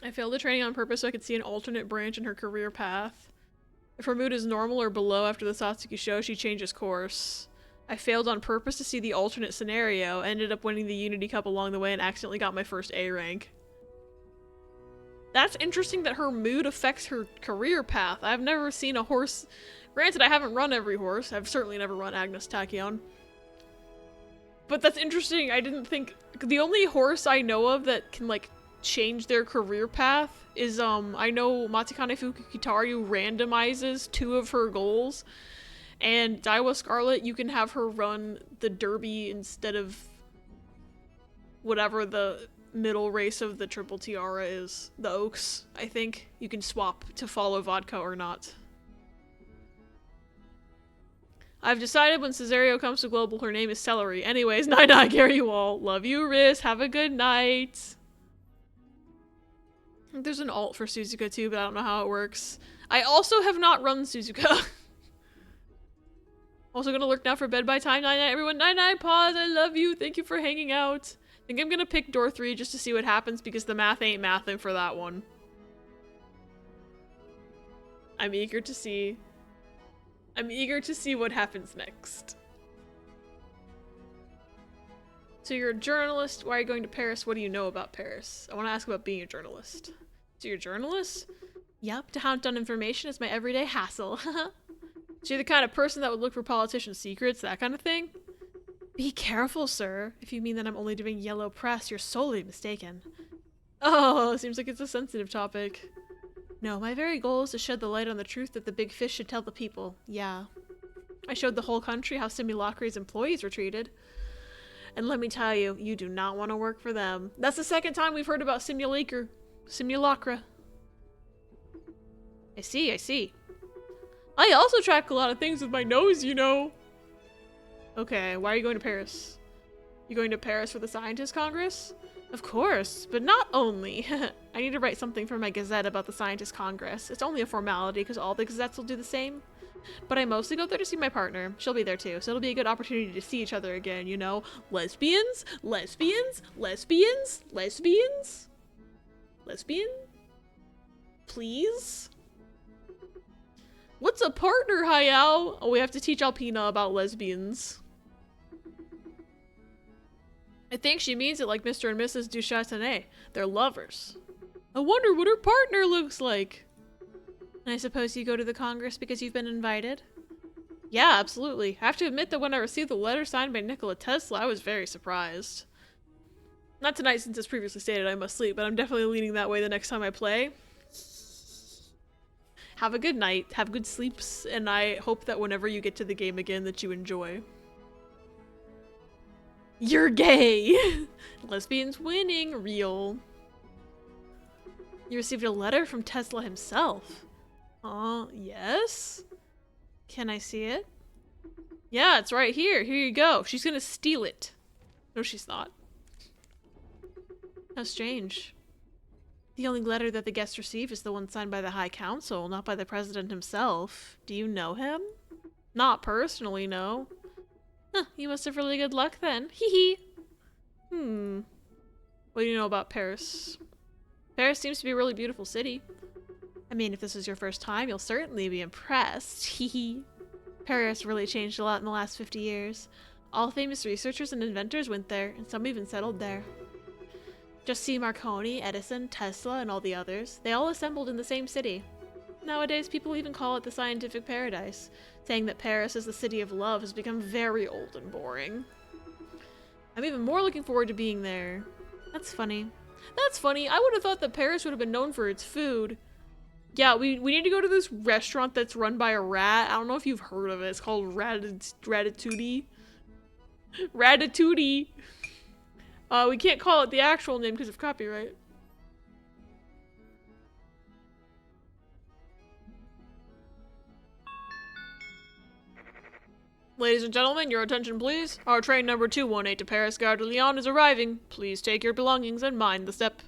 I failed the training on purpose so I could see an alternate branch in her career path. If her mood is normal or below after the Satsuki show, she changes course. I failed on purpose to see the alternate scenario, ended up winning the Unity Cup along the way and accidentally got my first A rank. That's interesting that her mood affects her career path. I've never seen a horse... Granted, I haven't run every horse. I've certainly never run Agnes Tachyon. But that's interesting. I didn't think... The only horse I know of that can, like, change their career path is, I know Matsukane Fukukitaru randomizes 2 of her goals. And Daiwa Scarlet, you can have her run the Derby instead of whatever the middle race of the Triple Tiara is. The Oaks, I think. You can swap to follow Vodka or not. I've decided when Cesario comes to Global, her name is Celery. Anyways, night-night, Gary you all. Love you, Riz. Have a good night. I think there's an alt for Suzuka too, but I don't know how it works. I also have not run Suzuka. Also gonna lurk now for bed by time. Night-night, everyone. Night-night, pause. I love you. Thank you for hanging out. I think I'm gonna pick door 3 just to see what happens because the math ain't mathing for that one. I'm eager to see what happens next. So you're a journalist. Why are you going to Paris? What do you know about Paris? I want to ask about being a journalist. So you're a journalist? Yep, to hunt down information is my everyday hassle. So you're the kind of person that would look for politicians' secrets, that kind of thing? Be careful, sir. If you mean that I'm only doing yellow press, you're solely mistaken. Oh, seems like it's a sensitive topic. No, my very goal is to shed the light on the truth that the big fish should tell the people. Yeah. I showed the whole country how Simulacra's employees were treated. And let me tell you, you do not want to work for them. That's the second time we've heard about Simulacra. I see, I see. I also track a lot of things with my nose, you know. Okay, why are you going to Paris? You going to Paris for the Scientist Congress? Of course, but not only. I need to write something for my gazette about the Scientist Congress. It's only a formality because all the gazettes will do the same. But I mostly go there to see my partner. She'll be there too, so it'll be a good opportunity to see each other again, you know? Lesbians? Lesbians? Lesbians? Lesbians? Lesbian? Please? What's a partner, Hayao? Oh, we have to teach Alpina about lesbians. I think she means it like Mr. and Mrs. Duchâtelet. They're lovers. I wonder what her partner looks like. And I suppose you go to the Congress because you've been invited? Yeah, absolutely. I have to admit that when I received the letter signed by Nikola Tesla, I was very surprised. Not tonight since as previously stated I must sleep, but I'm definitely leaning that way the next time I play. Have a good night, have good sleeps, and I hope that whenever you get to the game again that you enjoy. You're gay! Lesbians winning, real. You received a letter from Tesla himself. Yes? Can I see it? Yeah, it's right here. Here you go. She's gonna steal it. No, she's not. How strange. The only letter that the guest received is the one signed by the High Council, not by the President himself. Do you know him? Not personally, no. Huh, you must have really good luck then. Hee hee. What do you know about Paris? Paris seems to be a really beautiful city. I mean, if this is your first time, you'll certainly be impressed. Hee hee. Paris really changed a lot in the last 50 years. All famous researchers and inventors went there, and some even settled there. Just see Marconi, Edison, Tesla, and all the others. They all assembled in the same city. Nowadays, people even call it the scientific paradise. Saying that Paris is the city of love has become very old and boring. I'm even more looking forward to being there. That's funny. That's funny. I would have thought that Paris would have been known for its food. Yeah, we need to go to this restaurant that's run by a rat. I don't know if you've heard of it. It's called Ratatouille. Ratatouille. We can't call it the actual name because of copyright. Ladies and gentlemen, your attention please. Our train number 218 to Paris Gare de Lyon is arriving. Please take your belongings and mind the step.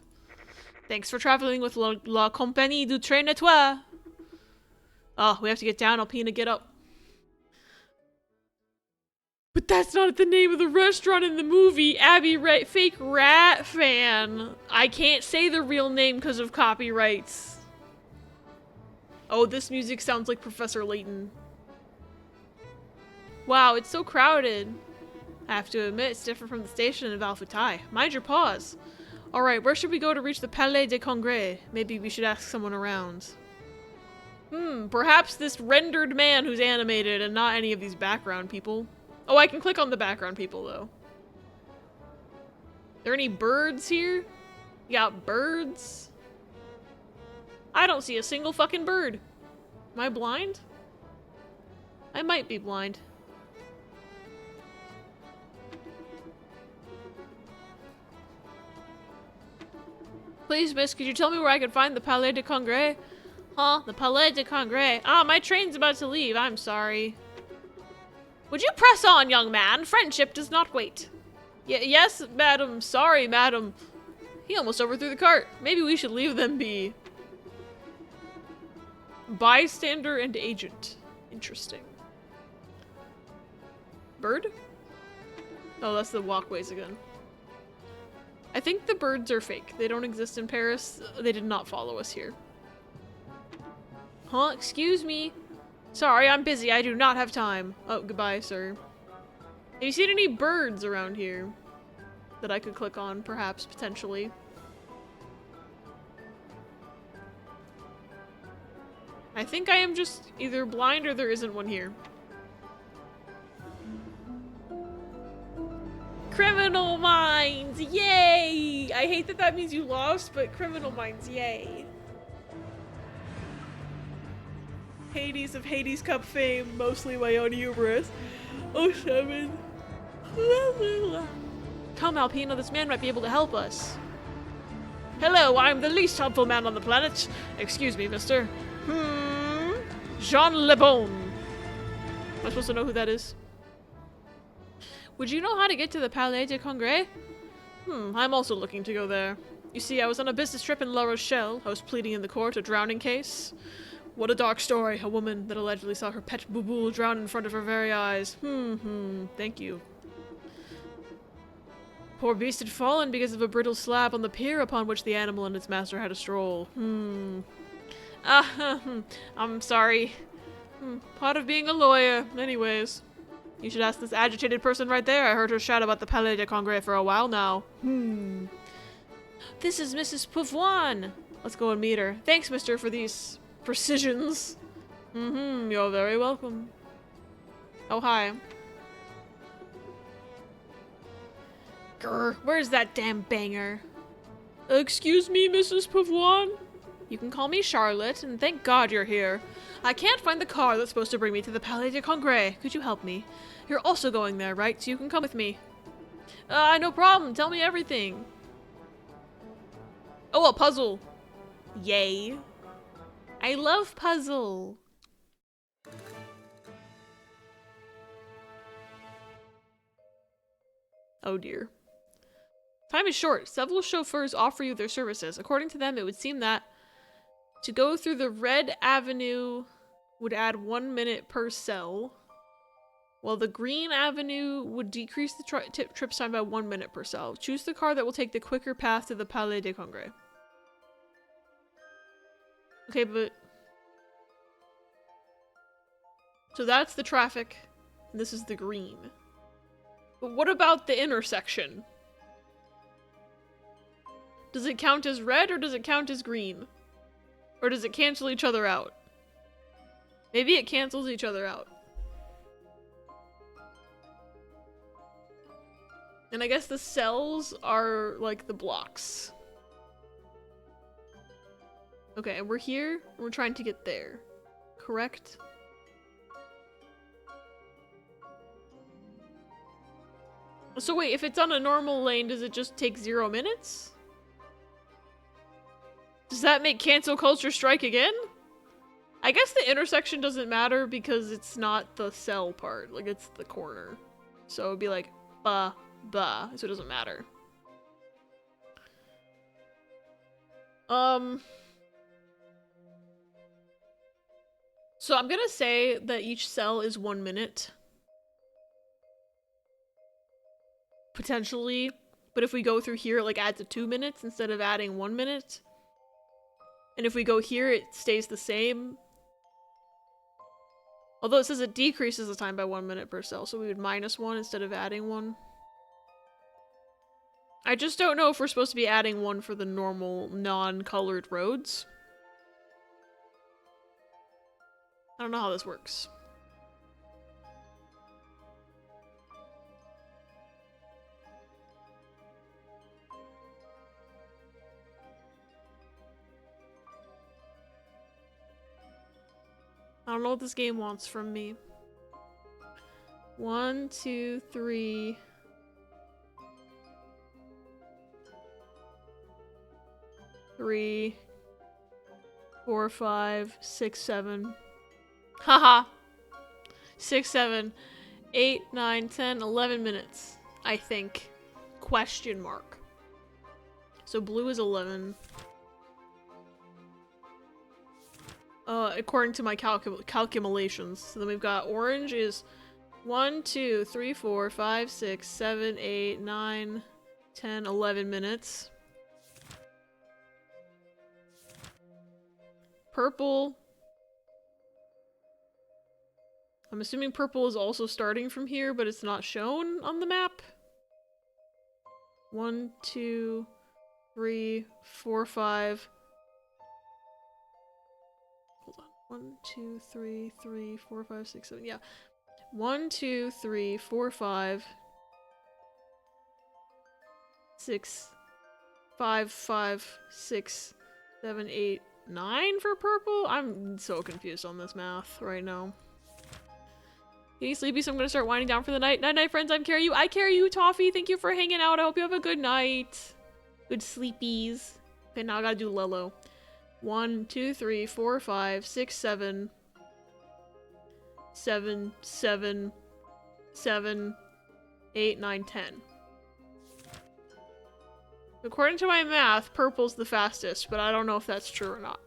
Thanks for traveling with La Compagnie du Train Étoile. Oh, we have to get down. Alpina, get up. But that's not the name of the restaurant in the movie. Abby, fake rat fan. I can't say the real name because of copyrights. Oh, this music sounds like Professor Layton. Wow, it's so crowded. I have to admit, it's different from the station in Valfutai. Mind your paws. Alright, where should we go to reach the Palais des Congrès? Maybe we should ask someone around. Perhaps this rendered man who's animated and not any of these background people. Oh, I can click on the background people, though. There any birds here? You got birds? I don't see a single fucking bird. Am I blind? I might be blind. Please, miss, could you tell me where I can find the Palais de Congrès? Huh? The Palais de Congrès. Ah, my train's about to leave. I'm sorry. Would you press on, young man? Friendship does not wait. Yes, madam. Sorry, madam. He almost overthrew the cart. Maybe we should leave them be. Bystander and agent. Interesting. Bird? Oh, that's the walkways again. I think the birds are fake. They don't exist in Paris. They did not follow us here. Huh? Excuse me. Sorry, I'm busy. I do not have time. Oh, goodbye, sir. Have you seen any birds around here? that I could click on, perhaps, potentially. I think I am just either blind or there isn't one here. Criminal Minds! Yay! I hate that that means you lost, but Criminal Minds, yay. Hades of Hades Cup fame, mostly my own hubris. 07. Come, Alpina, this man might be able to help us. Hello, I'm the least helpful man on the planet. Excuse me, mister. Jean Lebon. Am I supposed to know who that is? Would you know how to get to the Palais de Congrès? I'm also looking to go there. You see, I was on a business trip in La Rochelle. I was pleading in the court a drowning case. What a dark story. A woman that allegedly saw her pet Boo-Boo drown in front of her very eyes. Thank you. Poor beast had fallen because of a brittle slab on the pier upon which the animal and its master had a stroll. I'm sorry. Part of being a lawyer. Anyways. You should ask this agitated person right there. I heard her shout about the Palais de Congrès for a while now. This is Mrs. Pouvoine. Let's go and meet her. Thanks, mister, for these precisions. You're very welcome. Oh, hi. Grr, where's that damn banger? Excuse me, Mrs. Pouvoine? You can call me Charlotte, and thank God you're here. I can't find the car that's supposed to bring me to the Palais de Congrès. Could you help me? You're also going there, right? So you can come with me. No problem. Tell me everything. Oh, a puzzle. Yay. I love puzzle. Oh dear. Time is short. Several chauffeurs offer you their services. According to them, it would seem that to go through the Red Avenue would add 1 minute per cell, while the Green Avenue would decrease the trip time by 1 minute per cell. Choose the car that will take the quicker path to the Palais de Congrès. Okay, but... so that's the traffic, and this is the green. But what about the intersection? Does it count as red or does it count as green? Or does it cancel each other out? Maybe it cancels each other out. And I guess the cells are like the blocks. Okay, and we're here, and we're trying to get there. Correct? So wait, if it's on a normal lane, does it just take 0 minutes? Does that make cancel culture strike again? I guess the intersection doesn't matter because it's not the cell part. Like, it's the corner. So it'd be like, so it doesn't matter. So I'm gonna say that each cell is 1 minute. Potentially. But if we go through here, it like adds to 2 minutes instead of adding 1 minute. And if we go here, it stays the same. Although it says it decreases the time by 1 minute per cell, so we would -1 instead of adding 1. I just don't know if we're supposed to be adding 1 for the normal, non-colored roads. I don't know how this works. I don't know what this game wants from me. 1, 2, 3. 3, 4, 5, 6, 7. Haha. 6, 7, 8, 9, 10, 11 minutes. I think. Question mark. So blue is 11. According to my calculations. So then we've got orange is 1, 2, 3, 4, 5, 6, 7, 8, 9, 10, 11 minutes. Purple. I'm assuming purple is also starting from here, but it's not shown on the map. 1, 2, 3, 4, 5. Hold on. 1, 2, 3, 3, 4, 5, 6, 7. Yeah. 1, 2, 3, 4, 5, 6, 5, 5, 6, 7, 8, 9 for purple? I'm so confused on this math right now. Getting sleepy, so I'm gonna start winding down for the night. Night night, friends. I'm Carry You. I Carry You, Toffee. Thank you for hanging out. I hope you have a good night. Good sleepies. Okay, now I gotta do Lello. 1, 2, 3, 4, 5, 6, 7. 7, 7, 7, 8, 9, 10. According to my math, purple's the fastest, but I don't know if that's true or not.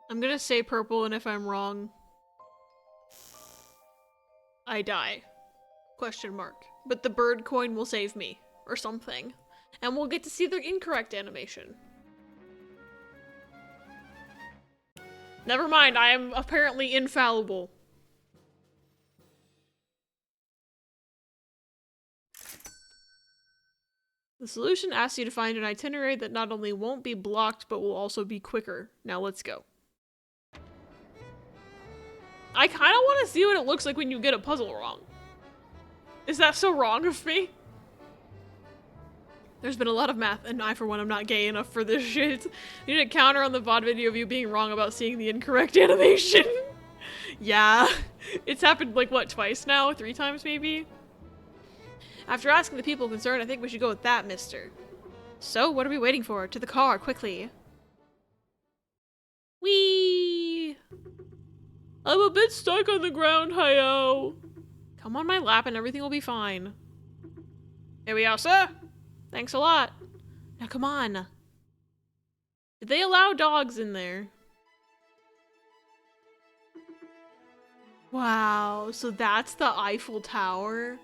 I'm gonna say purple, and if I'm wrong, I die. Question mark. But the bird coin will save me, or something. And we'll get to see the incorrect animation. Never mind, I am apparently infallible. The solution asks you to find an itinerary that not only won't be blocked, but will also be quicker. Now let's go. I kind of want to see what it looks like when you get a puzzle wrong. Is that so wrong of me? There's been a lot of math, and I, for one, am not gay enough for this shit. You need a counter on the VOD video of you being wrong about seeing the incorrect animation. Yeah. It's happened, like, what, twice now? 3 times, maybe? After asking the people concerned, I think we should go with that, mister. So, what are we waiting for? To the car, quickly. Whee! I'm a bit stuck on the ground, Hayao. Come on my lap and everything will be fine. Here we are, sir. Thanks a lot. Now come on. Did they allow dogs in there? Wow, so that's the Eiffel Tower?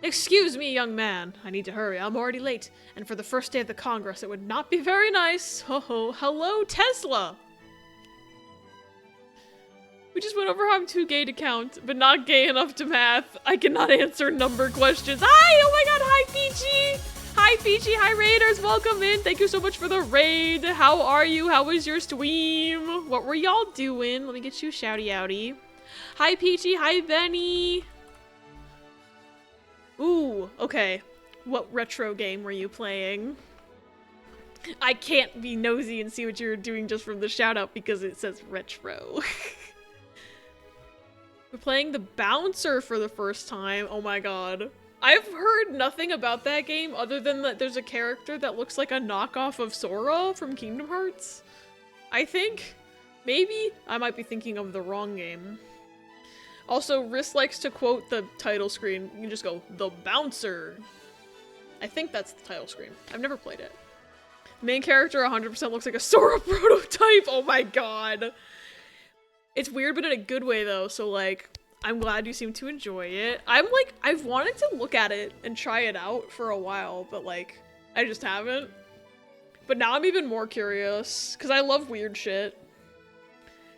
Excuse me, young man. I need to hurry. I'm already late. And for the first day of the Congress, it would not be very nice. Ho ho. Hello, Tesla. We just went over how I'm too gay to count, but not gay enough to math. I cannot answer number questions. Hi! Oh my god, hi Peachy! Hi Peachy, hi Raiders, welcome in. Thank you so much for the raid. How are you? How was your stream? What were y'all doing? Let me get you a shouty outy. Hi Peachy, hi Benny. Ooh, okay. What retro game were you playing? I can't be nosy and see what you're doing just from the shout out because it says retro. We're playing the Bouncer for the first time. Oh my god. I've heard nothing about that game other than that there's a character that looks like a knockoff of Sora from Kingdom Hearts. I think. Maybe? I might be thinking of the wrong game. Also, Riss likes to quote the title screen. You can just go, The Bouncer. I think that's the title screen. I've never played it. Main character 100% looks like a Sora prototype. Oh my god. It's weird, but in a good way, though, so, like, I'm glad you seem to enjoy it. I've wanted to look at it and try it out for a while, but, like, I just haven't. But now I'm even more curious, because I love weird shit.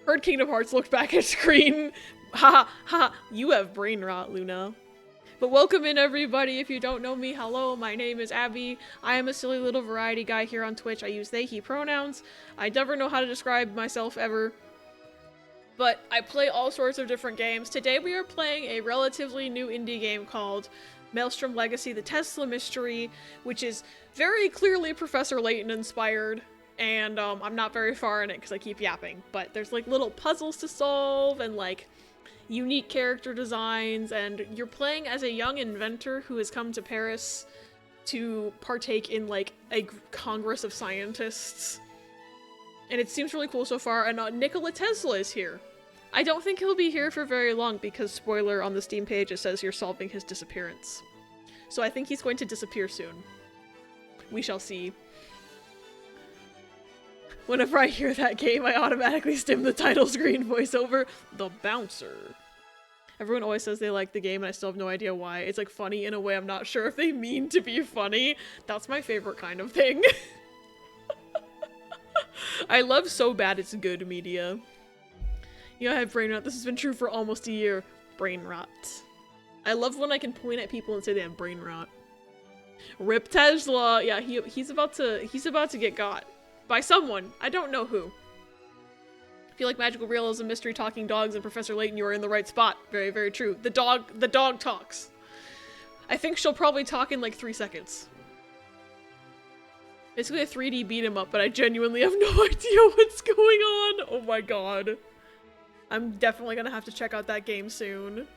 Heard Kingdom Hearts looked back at screen. Ha ha, you have brain rot, Luna. But welcome in, everybody. If you don't know me, hello, my name is Abby. I am a silly little variety guy here on Twitch. I use they, he pronouns. I never know how to describe myself ever. But I play all sorts of different games. Today we are playing a relatively new indie game called Maelstrom Legacy: The Tesla Mystery, which is very clearly Professor Layton inspired. And I'm not very far in it because I keep yapping. But there's like little puzzles to solve and like unique character designs. And you're playing as a young inventor who has come to Paris to partake in like a congress of scientists. And it seems really cool so far, and Nikola Tesla is here. I don't think he'll be here for very long because, spoiler, on the Steam page it says you're solving his disappearance. So I think he's going to disappear soon. We shall see. Whenever I hear that game, I automatically stim the title screen voiceover, The Bouncer. Everyone always says they like the game and I still have no idea why. It's like funny in a way I'm not sure if they mean to be funny. That's my favorite kind of thing. I love so bad it's good media. You know, I have brain rot. This has been true for almost a year. Brain rot. I love when I can point at people and say they have brain rot. Rip Tesla. Yeah, he's about to get got by someone. I don't know who. If you like magical realism, mystery, talking dogs, and Professor Layton, you are in the right spot. Very, very true. The dog talks. I think she'll probably talk in like 3 seconds. Basically a 3D beat 'em up, but I genuinely have no idea what's going on. Oh my god. I'm definitely gonna have to check out that game soon.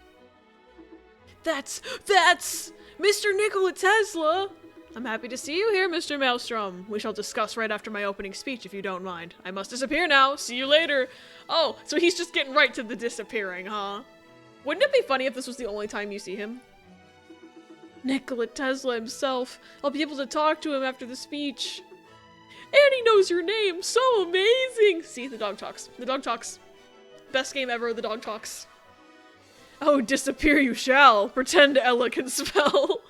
That's Mr. Nikola Tesla! I'm happy to see you here, Mr. Maelstrom. We shall discuss right after my opening speech, if you don't mind. I must disappear now. See you later. Oh, so he's just getting right to the disappearing, huh? Wouldn't it be funny if this was the only time you see him? Nikola Tesla himself. I'll be able to talk to him after the speech. And he knows your name. So amazing. See, the dog talks. The dog talks. Best game ever, the dog talks. Oh, disappear you shall. Pretend Ella can spell.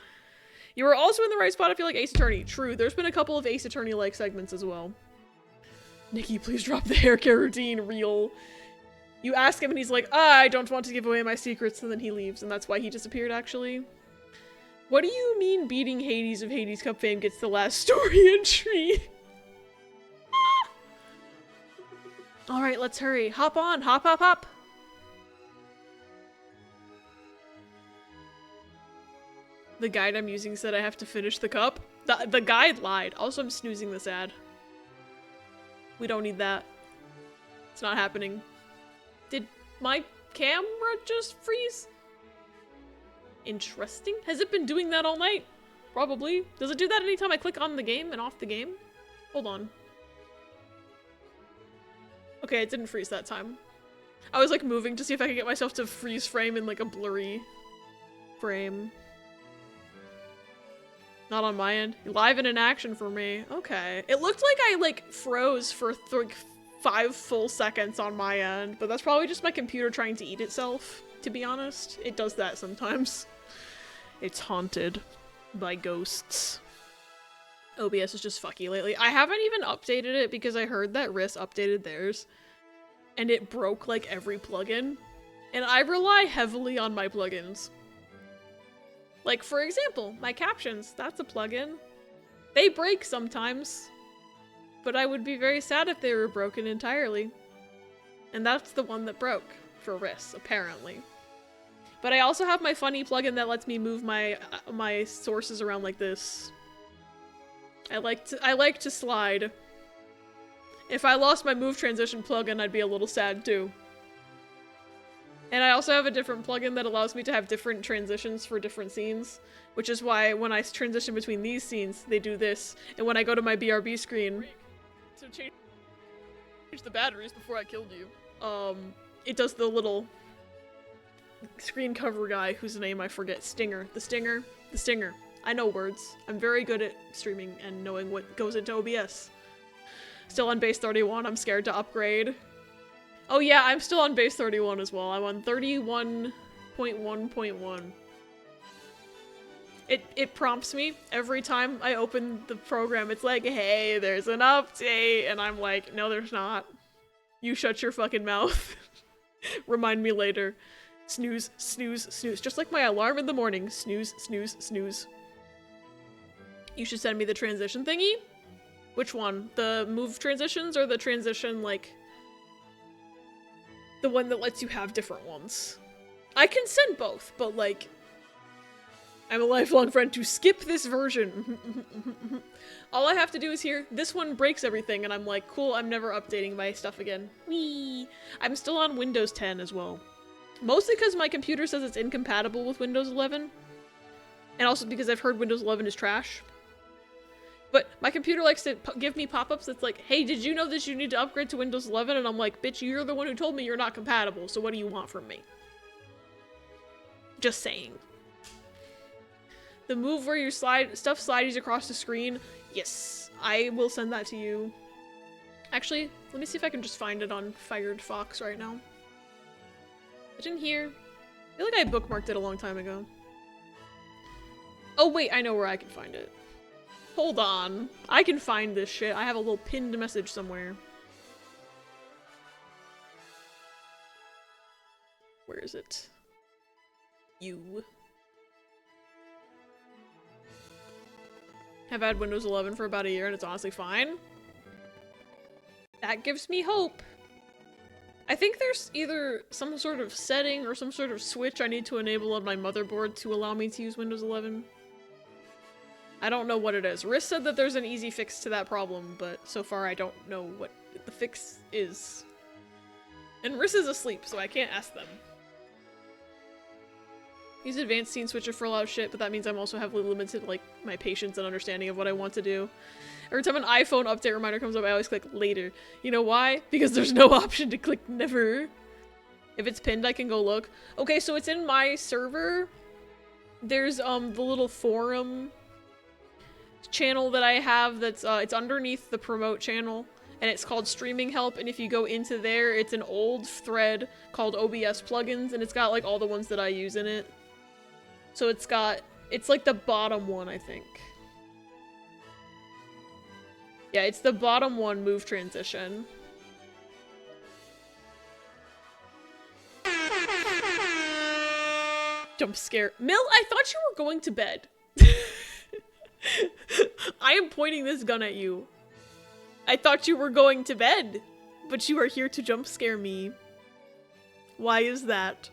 You were also in the right spot if you like Ace Attorney. True, there's been a couple of Ace Attorney-like segments as well. Nikki, please drop the hair care routine reel. You ask him and he's like, I don't want to give away my secrets, and then he leaves, and that's why he disappeared, actually. What do you mean beating Hades of Hades Cup fame gets the last story entry? Alright, let's hurry. Hop on, hop, hop, hop. The guide I'm using said I have to finish the cup. The guide lied. Also, I'm snoozing this ad. We don't need that. It's not happening. Did my camera just freeze? Interesting. Has it been doing that all night? Probably. Does it do that anytime I click on the game and off the game? Hold on. Okay, it didn't freeze that time. I was like moving to see if I could get myself to freeze frame in like a blurry frame. Not on my end. Live and in action for me. Okay. It looked like I like froze for like 5 full seconds on my end, but that's probably just my computer trying to eat itself, to be honest. It does that sometimes. It's haunted by ghosts. OBS is just fucky lately. I haven't even updated it because I heard that RIS updated theirs and it broke like every plugin. And I rely heavily on my plugins. Like, for example, my captions, that's a plugin. They break sometimes, but I would be very sad if they were broken entirely. And that's the one that broke for RIS, apparently. But I also have my funny plugin that lets me move my my sources around like this. I like to slide. If I lost my move transition plugin, I'd be a little sad too. And I also have a different plugin that allows me to have different transitions for different scenes, which is why when I transition between these scenes, they do this. And when I go to my BRB screen to change the batteries before I killed you, it does the little screen cover guy whose name I forget. Stinger. The Stinger. The Stinger. I know words. I'm very good at streaming and knowing what goes into OBS. Still on base 31. I'm scared to upgrade. Oh yeah, I'm still on base 31 as well. I'm on 31.1.1. It prompts me every time I open the program. It's like, hey, there's an update. And I'm like, no, there's not. You shut your fucking mouth. Remind me later. Snooze, snooze, snooze. Just like my alarm in the morning. Snooze, snooze, snooze. You should send me the transition thingy. Which one? The move transitions or the transition, like... the one that lets you have different ones. I can send both, but like... I'm a lifelong friend to skip this version. All I have to do is hear, this one breaks everything, and I'm like, cool, I'm never updating my stuff again. Whee! I'm still on Windows 10 as well. Mostly because my computer says it's incompatible with Windows 11. And also because I've heard Windows 11 is trash. But my computer likes to give me pop-ups that's like, hey, did you know that you need to upgrade to Windows 11? And I'm like, bitch, you're the one who told me you're not compatible, so what do you want from me? Just saying. The move where you stuff slides across the screen. Yes, I will send that to you. Actually, let me see if I can just find it on Firefox right now. It's in here. I feel like I bookmarked it a long time ago. Oh wait, I know where I can find it. Hold on. I can find this shit. I have a little pinned message somewhere. Where is it? You. I've had Windows 11 for about a year and it's honestly fine. That gives me hope. I think there's either some sort of setting or some sort of switch I need to enable on my motherboard to allow me to use Windows 11. I don't know what it is. Riss said that there's an easy fix to that problem, but so far I don't know what the fix is. And Riss is asleep, so I can't ask them. Use advanced scene switcher for a lot of shit, but that means I'm also heavily limited, like, my patience and understanding of what I want to do. Every time an iPhone update reminder comes up, I always click later. You know why? Because there's no option to click never. If it's pinned, I can go look. Okay, so it's in my server. There's, the little forum channel that I have that's, it's underneath the promote channel. And it's called Streaming Help, and if you go into there, it's an old thread called OBS plugins, and it's got, like, all the ones that I use in it. So it's like the bottom one, I think. Yeah, it's the bottom one, move transition. Jump scare. Mill, I thought you were going to bed. I am pointing this gun at you. I thought you were going to bed, but you are here to jump scare me. Why is that?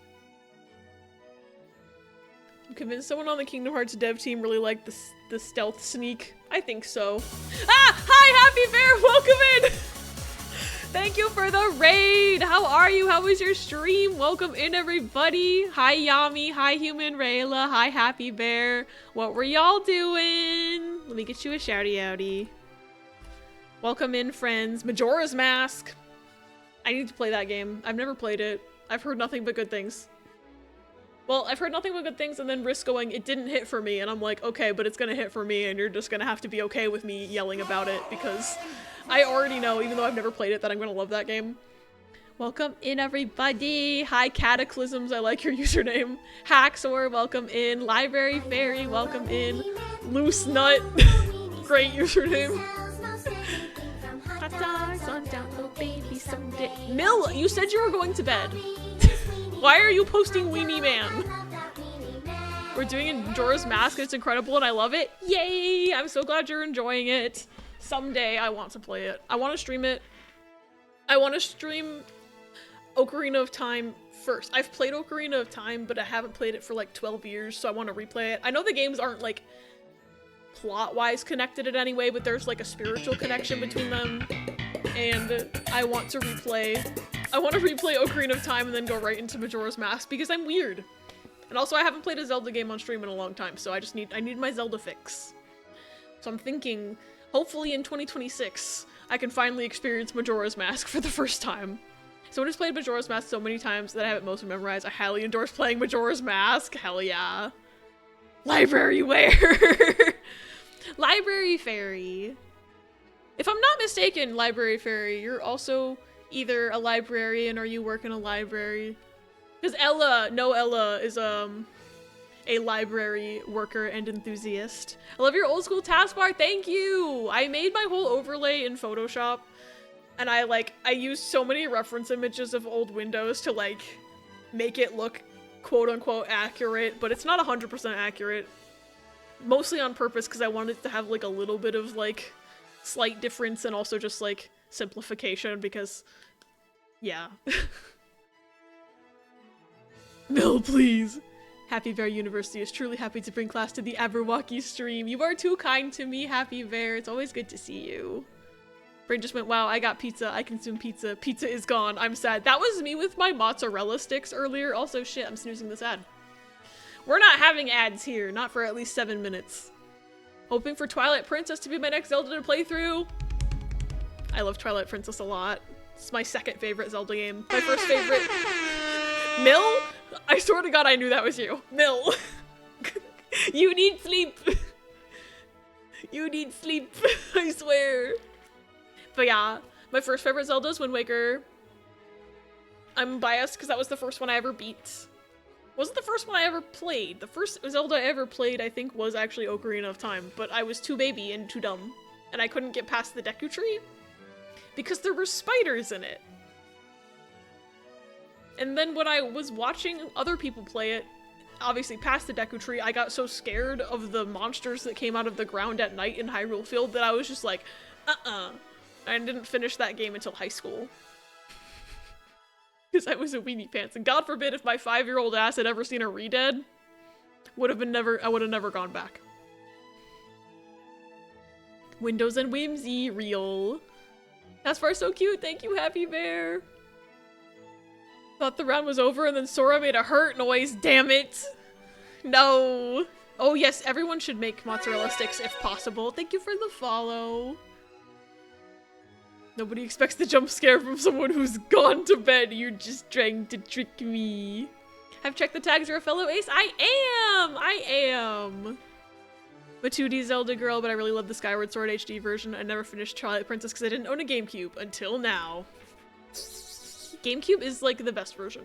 You convinced someone on the Kingdom Hearts dev team really liked the stealth sneak. I think so. Ah! Hi, Happy Bear! Welcome in! Thank you for the raid! How are you? How was your stream? Welcome in, everybody! Hi, Yami. Hi, Human Rayla. Hi, Happy Bear. What were y'all doing? Let me get you a shouty outy. Welcome in, friends. Majora's Mask. I need to play that game. I've never played it. I've heard nothing but good things. Well, I've heard nothing but good things, and then Risk going, it didn't hit for me, and I'm like, okay, but it's gonna hit for me, and you're just gonna have to be okay with me yelling about it, because I already know, even though I've never played it, that I'm gonna love that game. Welcome in, everybody! Hi, Cataclysms, I like your username. Haxor, welcome in. Library Fairy, welcome in. Loose Nut, great username. Mill, you said you were going to bed. Why are you posting Weenie Man? We're doing Majora's Mask, it's incredible and I love it. Yay! I'm so glad you're enjoying it. Someday I want to play it. I want to stream it. I want to stream Ocarina of Time first. I've played Ocarina of Time, but I haven't played it for like 12 years, so I want to replay it. I know the games aren't like plot-wise connected in any way, but there's like a spiritual connection between them. And I want to replay Ocarina of Time and then go right into Majora's Mask because I'm weird. And also I haven't played a Zelda game on stream in a long time, so I need my Zelda fix. So I'm thinking, hopefully in 2026, I can finally experience Majora's Mask for the first time. Someone has played Majora's Mask so many times that I have it mostly memorized. I highly endorse playing Majora's Mask. Hell yeah. Library where? Library Fairy. If I'm not mistaken, Library Fairy, you're also either a librarian or you work in a library. Because Ella is a library worker and enthusiast. I love your old school taskbar, thank you! I made my whole overlay in Photoshop, and I used so many reference images of old Windows to like make it look quote unquote accurate, but it's not 100% accurate. Mostly on purpose because I wanted to have like a little bit of like slight difference and also just like simplification because yeah. No, please. Happy Bear University is truly happy to bring class to the Aberwalkie stream. You are too kind to me, Happy Bear. It's always good to see you. Brain just went, wow, I got pizza. I consume pizza. Pizza is gone. I'm sad. That was me with my mozzarella sticks earlier. Also, shit, I'm snoozing this ad. We're not having ads here, not for at least 7 minutes. Hoping for Twilight Princess to be my next Zelda to play through. I love Twilight Princess a lot. It's my second favorite Zelda game. My first favorite... Mill? I swear to God I knew that was you. Mill. You need sleep. You need sleep. I swear. But yeah, my first favorite Zelda is Wind Waker. I'm biased because that was the first one I ever beat. Wasn't the first one I ever played. The first Zelda I ever played, I think, was actually Ocarina of Time, but I was too baby and too dumb, and I couldn't get past the Deku Tree because there were spiders in it. And then when I was watching other people play it, obviously past the Deku Tree, I got so scared of the monsters that came out of the ground at night in Hyrule Field that I was just like, I didn't finish that game until high school. Because I was a weenie pants, and God forbid if my 5-year-old ass had ever seen a Redead, I would have never gone back. Windows and Whimsy, real. That's far so cute, thank you, Happy Bear. Thought the round was over and then Sora made a hurt noise, damn it. No. Oh yes, everyone should make mozzarella sticks if possible. Thank you for the follow. Nobody expects the jump scare from someone who's gone to bed. You're just trying to trick me. I've checked the tags. You're a fellow ace. I am. I'm a 2D Zelda girl, but I really love the Skyward Sword HD version. I never finished Twilight Princess because I didn't own a GameCube until now. GameCube is like the best version.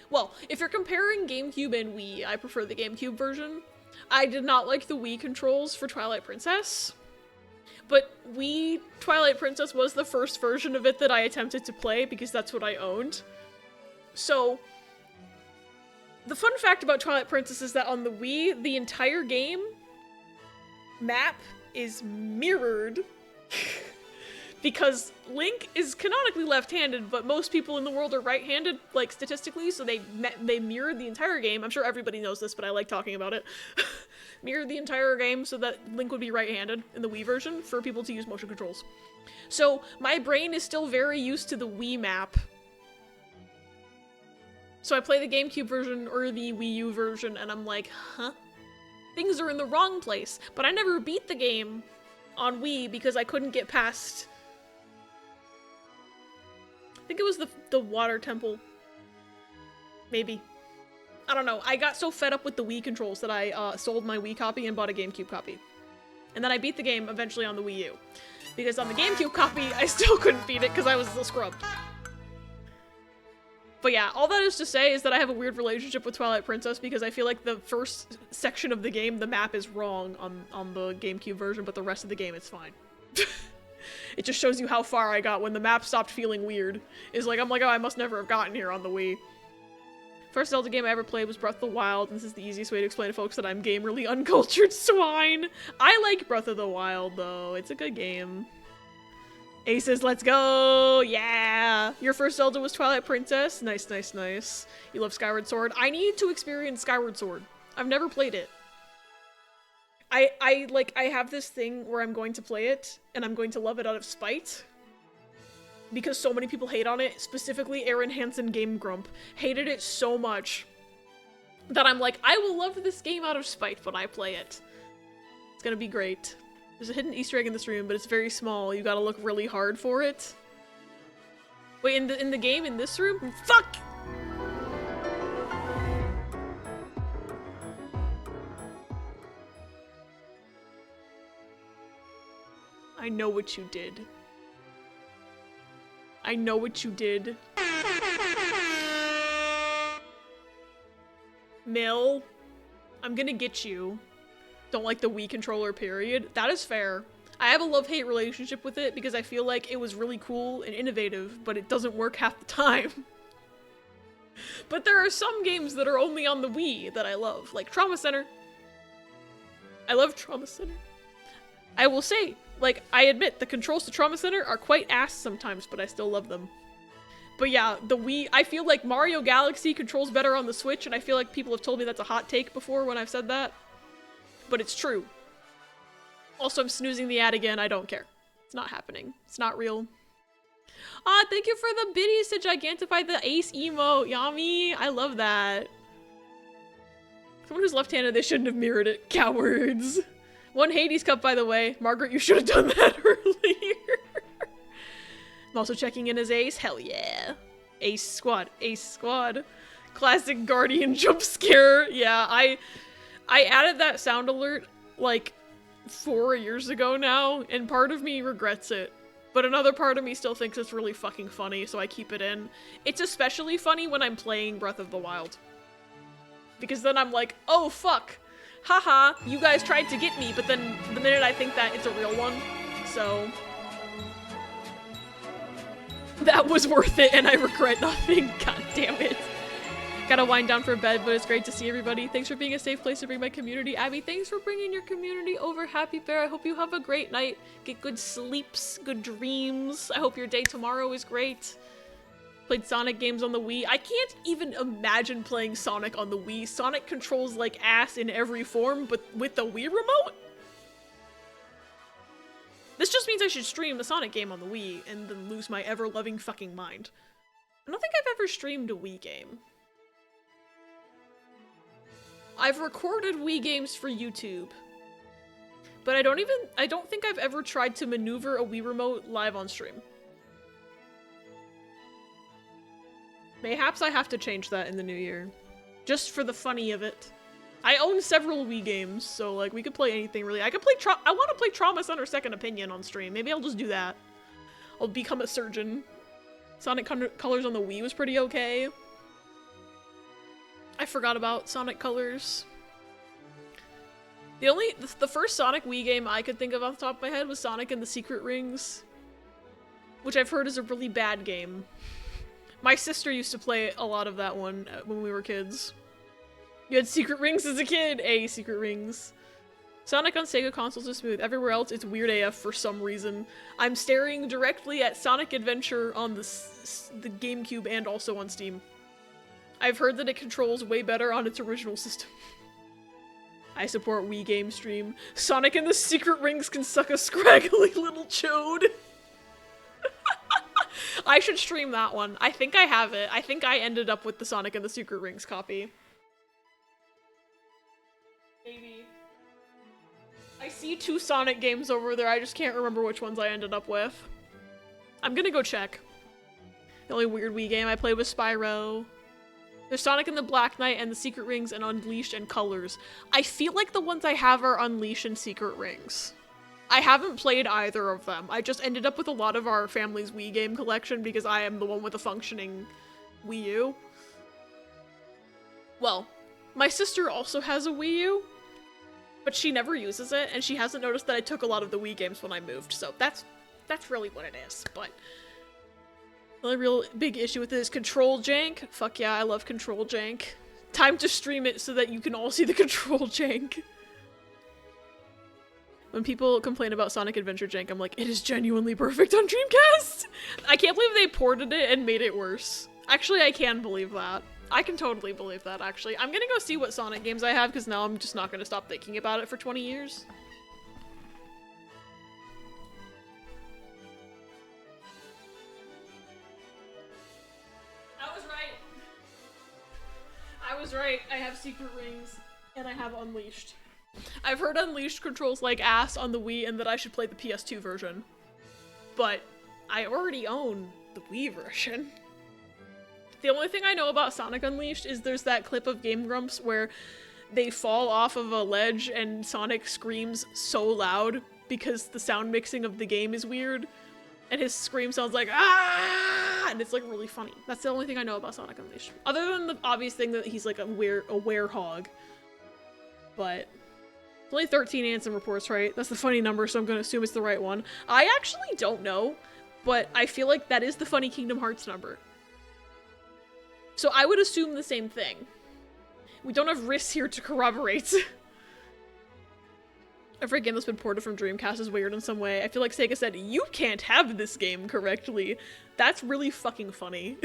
Well, if you're comparing GameCube and Wii, I prefer the GameCube version. I did not like the Wii controls for Twilight Princess. But Wii Twilight Princess was the first version of it that I attempted to play because that's what I owned. So, the fun fact about Twilight Princess is that on the Wii, the entire game map is mirrored because Link is canonically left-handed, but most people in the world are right-handed, like statistically, so they mirrored the entire game. I'm sure everybody knows this, but I like talking about it. Mirrored the entire game so that Link would be right-handed in the Wii version for people to use motion controls. So my brain is still very used to the Wii map. So I play the GameCube version or the Wii U version and I'm like, huh? Things are in the wrong place. But I never beat the game on Wii because I couldn't get past... I think it was the water temple. Maybe. I don't know. I got so fed up with the Wii controls that I sold my Wii copy and bought a GameCube copy. And then I beat the game eventually on the Wii U. Because on the GameCube copy, I still couldn't beat it because I was a scrub. But yeah, all that is to say is that I have a weird relationship with Twilight Princess because I feel like the first section of the game, the map is wrong on the GameCube version, but the rest of the game is fine. It just shows you how far I got when the map stopped feeling weird. I'm like, oh, I must never have gotten here on the Wii. First Zelda game I ever played was Breath of the Wild, and this is the easiest way to explain to folks that I'm gamerly uncultured swine. I like Breath of the Wild, though. It's a good game. Aces, let's go! Yeah! Your first Zelda was Twilight Princess? Nice, nice, nice. You love Skyward Sword? I need to experience Skyward Sword. I've never played it. I have this thing where I'm going to play it, and I'm going to love it out of spite. Because so many people hate on it, specifically Aaron Hansen Game Grump, hated it so much that I'm like, I will love this game out of spite when I play it. It's gonna be great. There's a hidden Easter egg in this room, but it's very small. You gotta look really hard for it. Wait, in the game, in this room? Fuck! I know what you did. I know what you did. Mill, I'm gonna get you. Don't like the Wii controller, period. That is fair. I have a love-hate relationship with it because I feel like it was really cool and innovative, but it doesn't work half the time. But there are some games that are only on the Wii that I love, like Trauma Center. I love Trauma Center. I will say, like, I admit, the controls to Trauma Center are quite ass sometimes, but I still love them. But yeah, the Wii, I feel like Mario Galaxy controls better on the Switch, and I feel like people have told me that's a hot take before when I've said that. But it's true. Also, I'm snoozing the ad again, I don't care. It's not happening. It's not real. Ah, thank you for the biddies to gigantify the ace emote, Yami! I love that. Someone who's left-handed, they shouldn't have mirrored it. Cowards. One Hades cup, by the way. Margaret, you should have done that earlier. I'm also checking in as Ace. Hell yeah. Ace squad. Ace squad. Classic Guardian jump scare. Yeah, I added that sound alert, like, 4 years ago now, and part of me regrets it. But another part of me still thinks it's really fucking funny, so I keep it in. It's especially funny when I'm playing Breath of the Wild. Because then I'm like, oh fuck. Haha, you guys tried to get me, but then the minute I think that, it's a real one. So... that was worth it, and I regret nothing. God damn it. Gotta wind down for bed, but it's great to see everybody. Thanks for being a safe place to bring my community. Abby, thanks for bringing your community over. Happy Bear, I hope you have a great night. Get good sleeps, good dreams. I hope your day tomorrow is great. Played Sonic games on the Wii. I can't even imagine playing Sonic on the Wii. Sonic controls like ass in every form, but with the Wii remote? This just means I should stream the Sonic game on the Wii and then lose my ever-loving fucking mind. I don't think I've ever streamed a Wii game. I've recorded Wii games for YouTube, but I don't think I've ever tried to maneuver a Wii remote live on stream. Mayhaps I have to change that in the new year. Just for the funny of it. I own several Wii games, so like we could play anything really. I want to play Trauma Center Second Opinion on stream. Maybe I'll just do that. I'll become a surgeon. Sonic Colors on the Wii was pretty okay. I forgot about Sonic Colors. The first Sonic Wii game I could think of off the top of my head was Sonic and the Secret Rings, which I've heard is a really bad game. My sister used to play a lot of that one when we were kids. You had Secret Rings as a kid? Secret Rings. Sonic on Sega consoles is smooth. Everywhere else, it's weird AF for some reason. I'm staring directly at Sonic Adventure on the GameCube and also on Steam. I've heard that it controls way better on its original system. I support Wii Game Stream. Sonic and the Secret Rings can suck a scraggly little chode. I should stream that one. I think I have it. I think I ended up with the Sonic and the Secret Rings copy. Maybe. I see 2 Sonic games over there. I just can't remember which ones I ended up with. I'm gonna go check. The only weird Wii game I played was Spyro. There's Sonic and the Black Knight and the Secret Rings and Unleashed and Colors. I feel like the ones I have are Unleashed and Secret Rings. I haven't played either of them. I just ended up with a lot of our family's Wii game collection because I am the one with a functioning Wii U. Well, my sister also has a Wii U, but she never uses it, and she hasn't noticed that I took a lot of the Wii games when I moved, so that's really what it is, but... The only real big issue with it is control jank. Fuck yeah, I love control jank. Time to stream it so that you can all see the control jank. When people complain about Sonic Adventure jank, I'm like, it is genuinely perfect on Dreamcast! I can't believe they ported it and made it worse. Actually, I can believe that. I can totally believe that, actually. I'm gonna go see what Sonic games I have, because now I'm just not gonna stop thinking about it for 20 years. I was right. I have Secret Rings, and I have Unleashed. I've heard Unleashed controls like ass on the Wii and that I should play the PS2 version. But I already own the Wii version. The only thing I know about Sonic Unleashed is there's that clip of Game Grumps where they fall off of a ledge and Sonic screams so loud because the sound mixing of the game is weird. And his scream sounds like, ah! And it's like really funny. That's the only thing I know about Sonic Unleashed. Other than the obvious thing that he's like a werehog. But it's only 13 Ansem reports, right? That's the funny number, so I'm gonna assume it's the right one. I actually don't know, but I feel like that is the funny Kingdom Hearts number. So I would assume the same thing. We don't have Riss here to corroborate. Every game that's been ported from Dreamcast is weird in some way. I feel like Sega said, you can't have this game correctly. That's really fucking funny.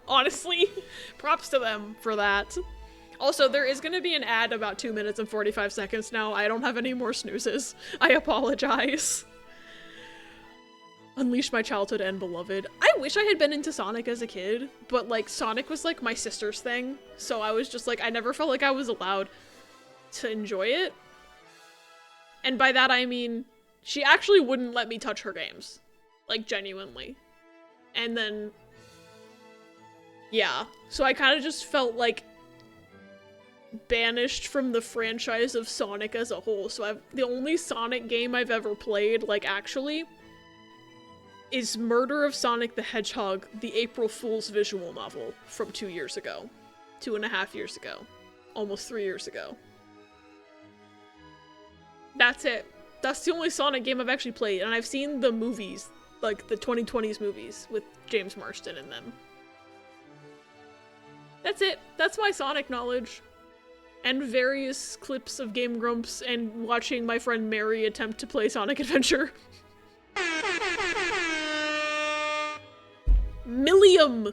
Honestly, props to them for that. Also, there is gonna be an ad about 2 minutes and 45 seconds now. I don't have any more snoozes. I apologize. Unleash my childhood and beloved. I wish I had been into Sonic as a kid, but like Sonic was like my sister's thing, so I was just like, I never felt like I was allowed to enjoy it. And by that I mean, she actually wouldn't let me touch her games. Like, genuinely. And then, yeah. So I kind of just felt like banished from the franchise of Sonic as a whole. So the only Sonic game I've ever played, like actually, is Murder of Sonic the Hedgehog, the April Fool's visual novel from 2 years ago. 2.5 years ago. Almost 3 years ago. That's it. That's the only Sonic game I've actually played, and I've seen the movies, like the 2020s movies with James Marsden in them. That's it. That's my Sonic knowledge. And various clips of Game Grumps and watching my friend Mary attempt to play Sonic Adventure. Millium!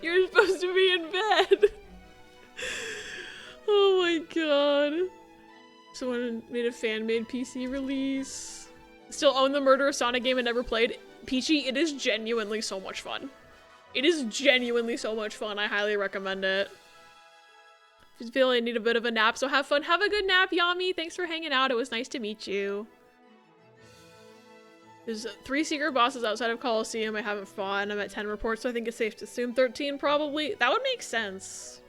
You're supposed to be in bed! Oh my god. Someone made a fan-made PC release. Still own the Murder of Sonic game and never played. Peachy, it is genuinely so much fun. It is genuinely so much fun. I highly recommend it. Just feel I need a bit of a nap, so have fun. Have a good nap, Yami. Thanks for hanging out. It was nice to meet you. There's 3 secret bosses outside of Coliseum I haven't fought, and I'm at 10 reports, so I think it's safe to assume 13 probably. That would make sense.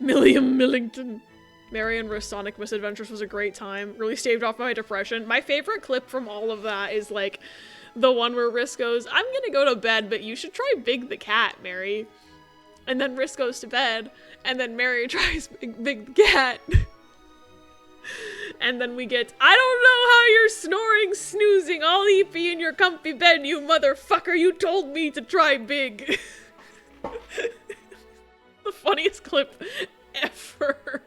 Millington. Marion vs. Sonic Misadventures was a great time. Really staved off my depression. My favorite clip from all of that is like the one where Riss goes, I'm gonna go to bed, but you should try Big the Cat, Mary. And then Riss goes to bed, and then Mary tries Big the Cat. And then we get, I don't know how you're snoring, snoozing, all eepy in your comfy bed, you motherfucker, you told me to try Big. The funniest clip ever.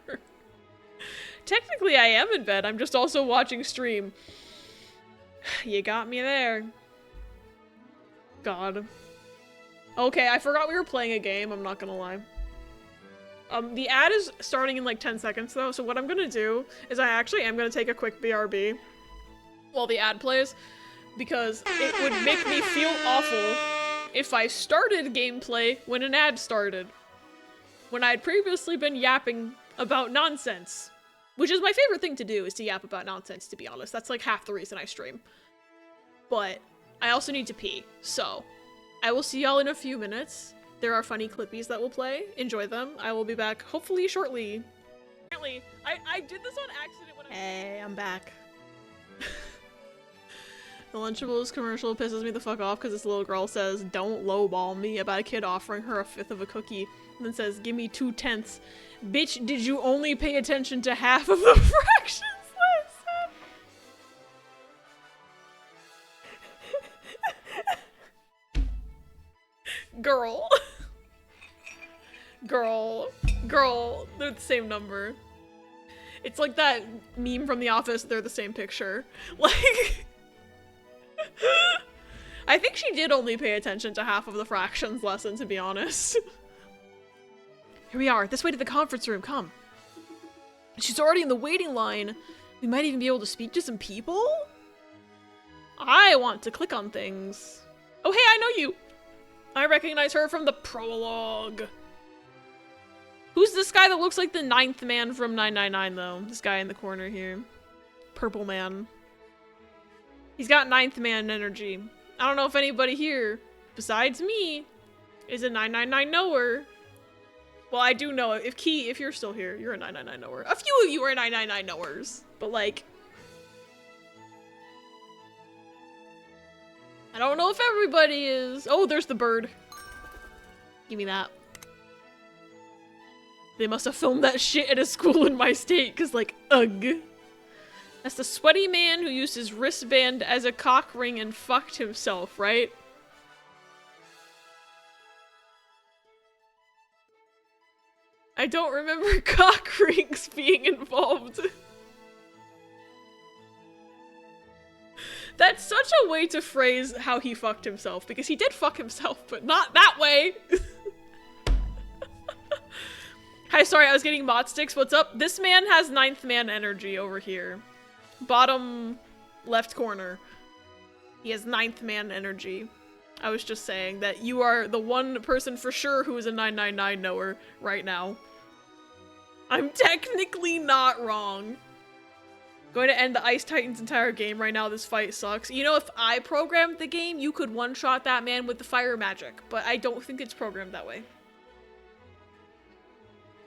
Technically I am in bed, I'm just also watching stream. You got me there. God. Okay, I forgot we were playing a game, I'm not gonna lie. The ad is starting in like 10 seconds though, so what I'm gonna do is I actually am gonna take a quick BRB while the ad plays, because it would make me feel awful if I started gameplay when an ad started. When I had previously been yapping about nonsense. Which is my favorite thing to do, is to yap about nonsense, to be honest. That's like half the reason I stream. But I also need to pee, so I will see y'all in a few minutes. There are funny clippies that will play. Enjoy them. I will be back hopefully shortly. Apparently, I did this on accident when Hey, I'm back. The Lunchables commercial pisses me the fuck off because this little girl says, don't lowball me, about a kid offering her a 1/5 of a cookie, and then says, give me 2/10. Bitch, did you only pay attention to half of the fractions lesson? Girl. Girl, they're the same number. It's like that meme from The Office, they're the same picture. Like, I think she did only pay attention to half of the fractions lesson, to be honest. Here we are, this way to the conference room, come. She's already in the waiting line. We might even be able to speak to some people? I want to click on things. Oh hey, I know you! I recognize her from the prologue. Who's this guy that looks like the 9th man from 999 though? This guy in the corner here. Purple man. He's got 9th man energy. I don't know if anybody here, besides me, is a 999 knower. Well, I do know, if you're still here, you're a 999 knower. A few of you are 999 knowers, but like, I don't know if everybody is. Oh, there's the bird. Give me that. They must have filmed that shit at a school in my state, cause like, ugh. That's the sweaty man who used his wristband as a cock ring and fucked himself, right? I don't remember cock rings being involved. That's such a way to phrase how he fucked himself, because he did fuck himself, but not that way. Hi, sorry, I was getting mod sticks. What's up? This man has 9th man energy over here. Bottom left corner. He has 9th man energy. I was just saying that you are the one person for sure who is a 999 knower right now. I'm technically not wrong. Going to end the Ice Titan's entire game right now. This fight sucks. You know, if I programmed the game, you could one-shot that man with the fire magic, but I don't think it's programmed that way.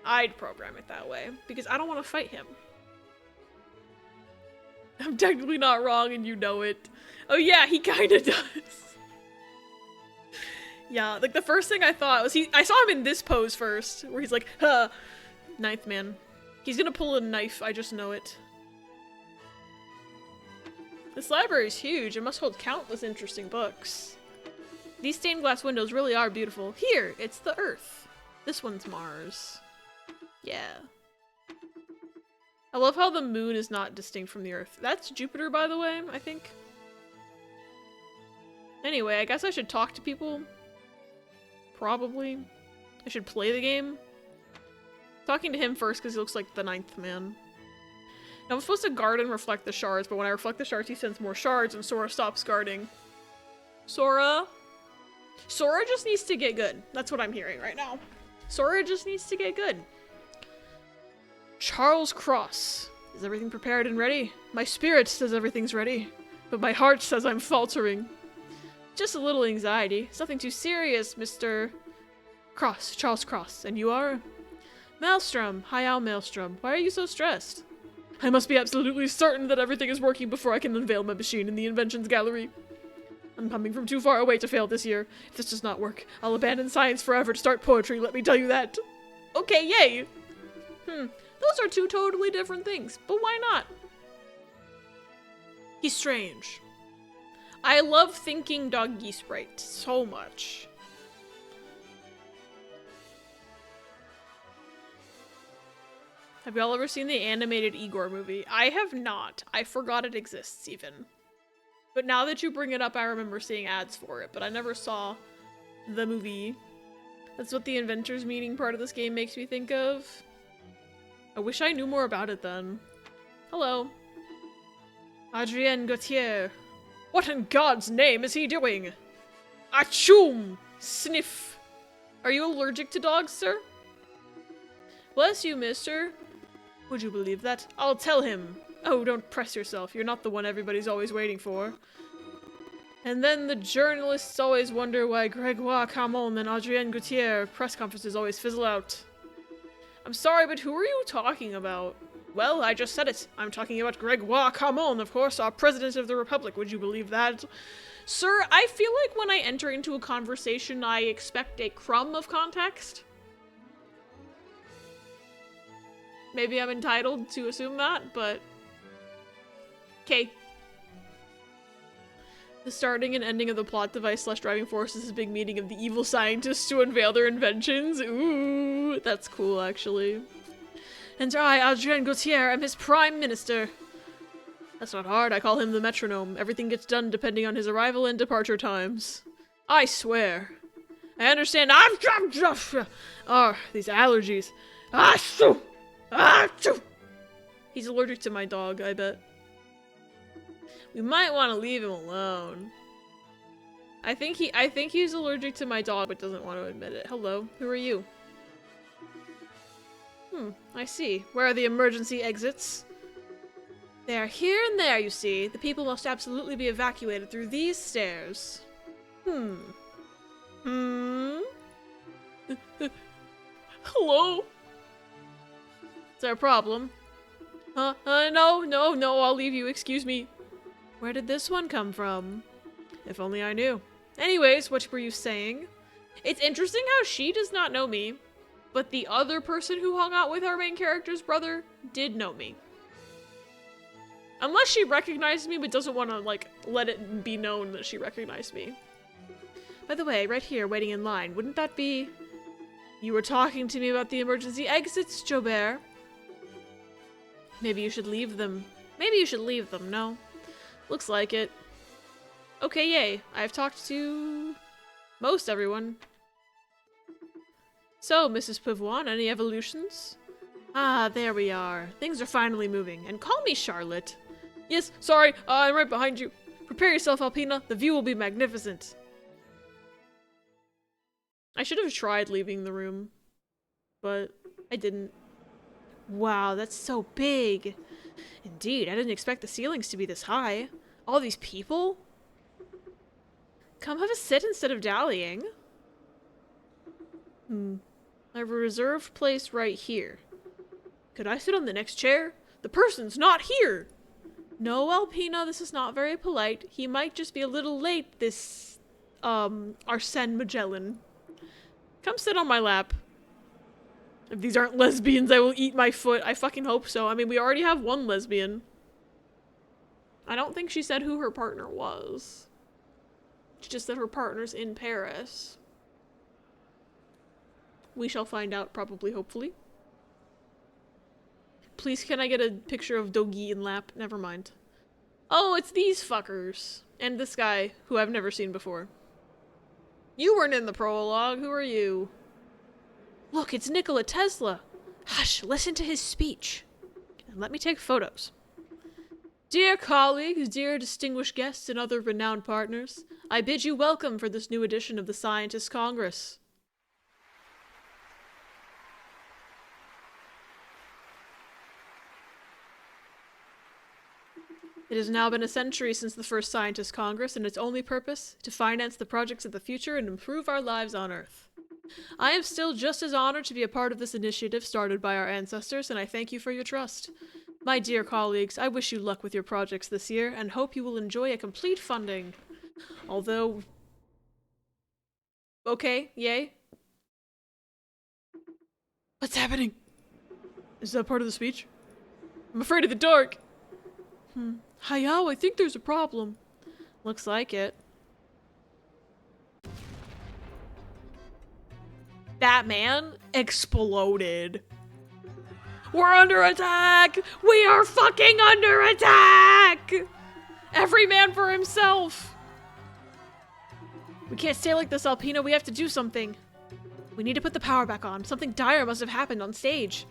I'd program it that way, because I don't want to fight him. I'm technically not wrong, and you know it. Oh yeah, he kinda does. Yeah, like the first thing I thought was I saw him in this pose first, where he's like, huh, 9th man. He's gonna pull a knife, I just know it. This library is huge. It must hold countless interesting books. These stained glass windows really are beautiful. Here, it's the Earth. This one's Mars. Yeah. I love how the moon is not distinct from the Earth. That's Jupiter, by the way, I think. Anyway, I guess I should talk to people. Probably. I should play the game. Talking to him first because he looks like the 9th man. Now, I'm supposed to guard and reflect the shards, but when I reflect the shards, he sends more shards and Sora stops guarding. Sora just needs to get good. That's what I'm hearing right now. Sora just needs to get good. Charles Cross. Is everything prepared and ready? My spirit says everything's ready, but my heart says I'm faltering. Just a little anxiety. It's nothing too serious, Mr. Cross, Charles Cross. And you are? Maelstrom, Hayao Maelstrom. Why are you so stressed? I must be absolutely certain that everything is working before I can unveil my machine in the inventions gallery. I'm coming from too far away to fail this year. If this does not work, I'll abandon science forever to start poetry, let me tell you that. Okay, yay! Those are two totally different things, but why not? He's strange. I love thinking Doggy Sprite so much. Have y'all ever seen the animated Igor movie? I have not. I forgot it exists even. But now that you bring it up, I remember seeing ads for it, but I never saw the movie. That's what the inventors meeting part of this game makes me think of. I wish I knew more about it then. Hello. Adrien Gautier. What in God's name is he doing? Achoo! Sniff. Are you allergic to dogs, sir? Bless you, mister. Would you believe that? I'll tell him. Oh, don't press yourself. You're not the one everybody's always waiting for. And then the journalists always wonder why Gregoire Camon and Adrien Gautier press conferences always fizzle out. I'm sorry, but who are you talking about? Well, I just said it. I'm talking about Gregoire Camon, of course, our President of the Republic. Would you believe that? Sir, I feel like when I enter into a conversation, I expect a crumb of context. Maybe I'm entitled to assume that, but... Okay. The starting and ending of the plot device / driving force is a big meeting of the evil scientists to unveil their inventions. Ooh, that's cool, actually. And I, Adrien Gautier, am his prime minister. That's not hard, I call him the metronome. Everything gets done depending on his arrival and departure times. I swear. I understand. These allergies. He's allergic to my dog, I bet. We might want to leave him alone. I think he's allergic to my dog, but doesn't want to admit it. Hello, who are you? I see. Where are the emergency exits? They are here and there, you see. The people must absolutely be evacuated through these stairs. Hello? Is there a problem? No, I'll leave you, excuse me. Where did this one come from? If only I knew. Anyways, what were you saying? It's interesting how she does not know me, but the other person who hung out with our main character's brother did know me. Unless she recognized me but doesn't want to, like, let it be known that she recognized me. By the way, right here, waiting in line, wouldn't that be... You were talking to me about the emergency exits, Jobert. Maybe you should leave them. Maybe you should leave them, no? Looks like it. Okay, yay. I've talked to... most everyone. So, Mrs. Pavoine, any evolutions? Ah, there we are. Things are finally moving. And call me Charlotte. Yes, sorry, I'm right behind you. Prepare yourself, Alpina. The view will be magnificent. I should have tried leaving the room, but I didn't. Wow, that's so big. Indeed, I didn't expect the ceilings to be this high. All these people? Come have a sit instead of dallying. I have a reserved place right here. Could I sit on the next chair? The person's not here! No, Alpina, this is not very polite. He might just be a little late, this, Arsène Magellan. Come sit on my lap. If these aren't lesbians, I will eat my foot. I fucking hope so. I mean, we already have one lesbian. I don't think she said who her partner was. She just said her partner's in Paris. We shall find out, probably, hopefully. Please, can I get a picture of Dogi in lap? Never mind. Oh, it's these fuckers. And this guy, who I've never seen before. You weren't in the prologue. Who are you? Look, it's Nikola Tesla. Hush, listen to his speech. And let me take photos. Dear colleagues, dear distinguished guests, and other renowned partners, I bid you welcome for this new edition of the Scientists' Congress. It has now been a century since the first Scientists' Congress, and its only purpose, to finance the projects of the future and improve our lives on Earth. I am still just as honored to be a part of this initiative started by our ancestors, and I thank you for your trust. My dear colleagues, I wish you luck with your projects this year, and hope you will enjoy a complete funding. Although... Okay, yay. What's happening? Is that part of the speech? I'm afraid of the dark. Hayao, I think there's a problem. Looks like it. Batman exploded. We're under attack! We are fucking under attack! Every man for himself! We can't stay like this, Alpina. We have to do something. We need to put the power back on. Something dire must have happened on stage.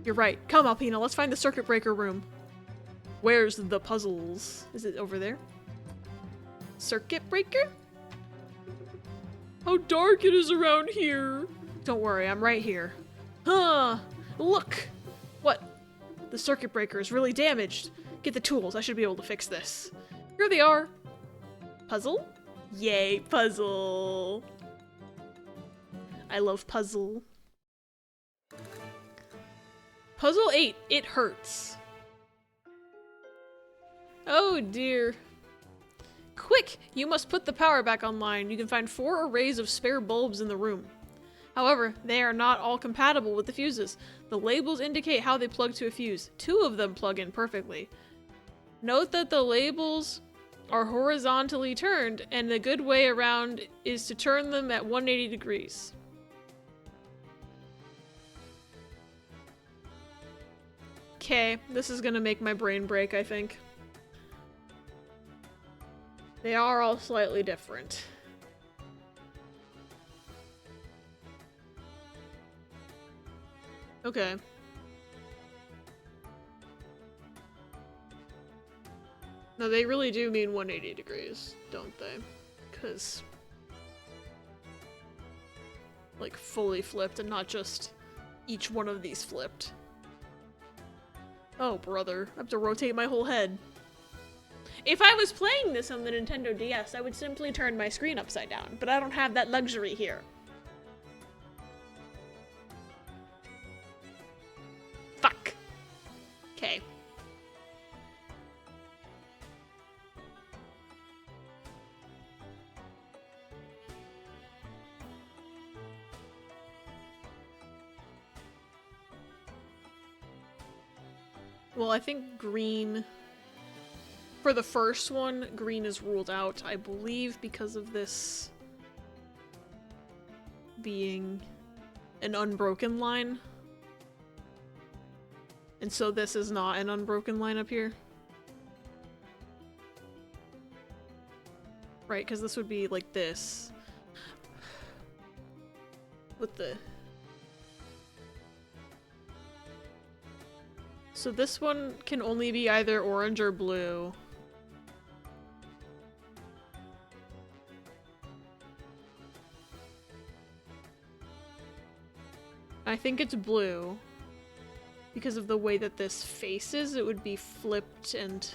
You're right. Come, Alpina. Let's find the circuit breaker room. Where's the puzzles? Is it over there? Circuit breaker? How dark it is around here. Don't worry, I'm right here. Huh. Look. What? The circuit breaker is really damaged. Get the tools. I should be able to fix this. Here they are. Puzzle? Yay, puzzle. I love puzzle. Puzzle 8. It hurts. Oh dear. Quick! You must put the power back online. You can find 4 arrays of spare bulbs in the room. However, they are not all compatible with the fuses. The labels indicate how they plug to a fuse. 2 of them plug in perfectly. Note that the labels are horizontally turned, and the good way around is to turn them at 180 degrees. Okay, this is gonna make my brain break, I think. They are all slightly different. Okay. No, they really do mean 180 degrees, don't they? Because... like, fully flipped and not just each one of these flipped. Oh, brother. I have to rotate my whole head. If I was playing this on the Nintendo DS, I would simply turn my screen upside down, but I don't have that luxury here. Fuck. Okay. Well, I think green... For the first one, green is ruled out, I believe, because of this being an unbroken line. And so this is not an unbroken line up here. Right, because this would be like this. With the So this one can only be either orange or blue. I think it's blue. Because of the way that this faces, it would be flipped and...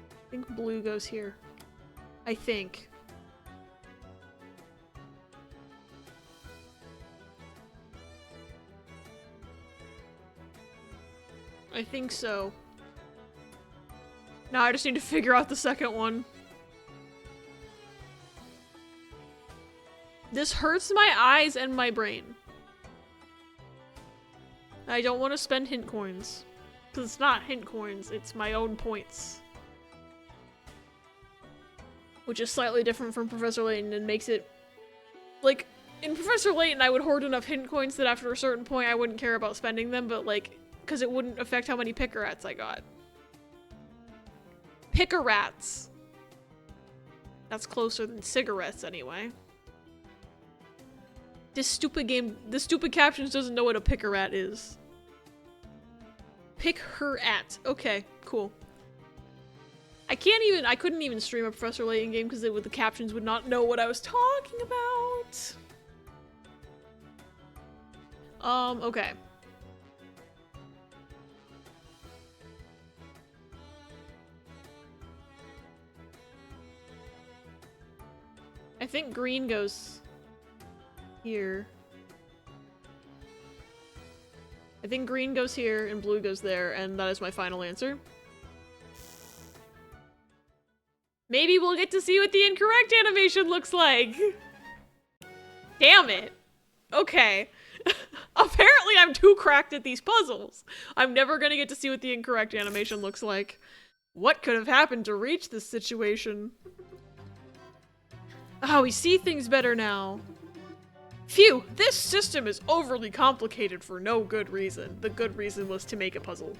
I think blue goes here. I think. I think so. Now I just need to figure out the second one. This hurts my eyes and my brain. I don't want to spend hint coins. Because it's not hint coins, it's my own points. Which is slightly different from Professor Layton and makes it... Like, in Professor Layton I would hoard enough hint coins that after a certain point I wouldn't care about spending them, but like, because it wouldn't affect how many picker-rats I got. Picker-rats. That's closer than cigarettes anyway. This stupid game, the stupid captions doesn't know what a picker-rat is. Pick her at. Okay, cool. I couldn't even stream a Professor Layton game because the captions would not know what I was talking about. Okay. I think green goes here. I think green goes here and blue goes there, and that is my final answer. Maybe we'll get to see what the incorrect animation looks like. Damn it. Okay. Apparently I'm too cracked at these puzzles. I'm never gonna get to see what the incorrect animation looks like. What could have happened to reach this situation? Oh, we see things better now. Phew, this system is overly complicated for no good reason. The good reason was to make a puzzle.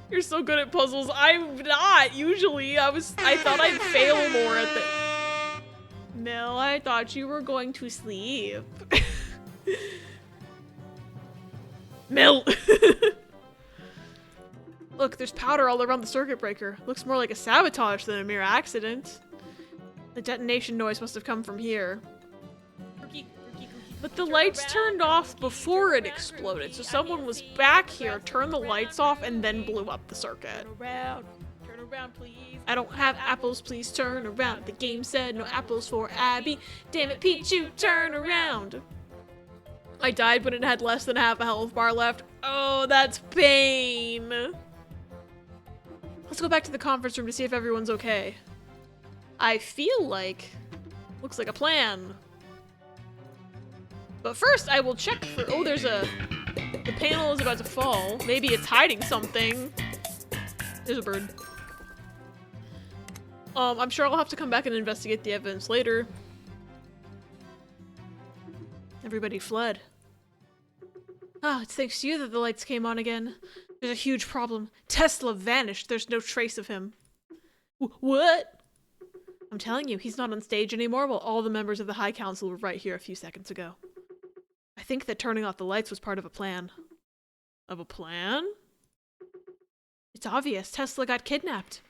You're so good at puzzles. I'm not, usually. I thought I'd fail more at the... Mel, I thought you were going to sleep. Mel! Look, there's powder all around the circuit breaker. Looks more like a sabotage than a mere accident. The detonation noise must have come from here. But the lights turned off before it exploded, so someone was back here, turned the lights off, and then blew up the circuit. Turn around, please. I don't have apples, please turn around. The game said no apples for Abby. Damn it, Pichu, turn around. I died when it had less than half a health bar left. Oh, that's pain. Let's go back to the conference room to see if everyone's okay. I feel like... Looks like a plan. But first, I will check for... Oh, there's a... The panel is about to fall. Maybe it's hiding something. There's a bird. I'm sure I'll have to come back and investigate the evidence later. Everybody fled. Ah, it's thanks to you that the lights came on again. There's a huge problem. Tesla vanished. There's no trace of him. What? I'm telling you, he's not on stage anymore while all the members of the High Council were right here a few seconds ago. I think that turning off the lights was part of a plan. Of a plan? It's obvious. Tesla got kidnapped.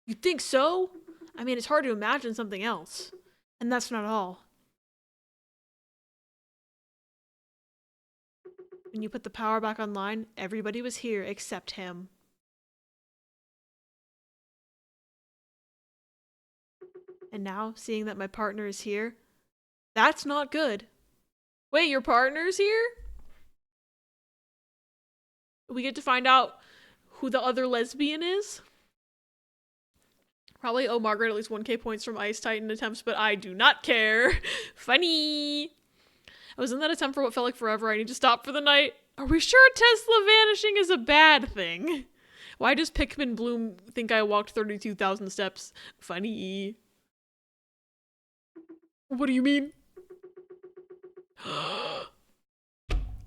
You think so? I mean, it's hard to imagine something else. And that's not all. When you put the power back online, everybody was here except him. And now, seeing that my partner is here, that's not good. Wait, your partner's here? We get to find out who the other lesbian is? Probably owe Margaret at least 1k points from Ice Titan attempts, but I do not care. Funny! I was in that attempt for what felt like forever. I need to stop for the night. Are we sure Tesla vanishing is a bad thing? Why does Pikmin Bloom think I walked 32,000 steps? Funny. What do you mean?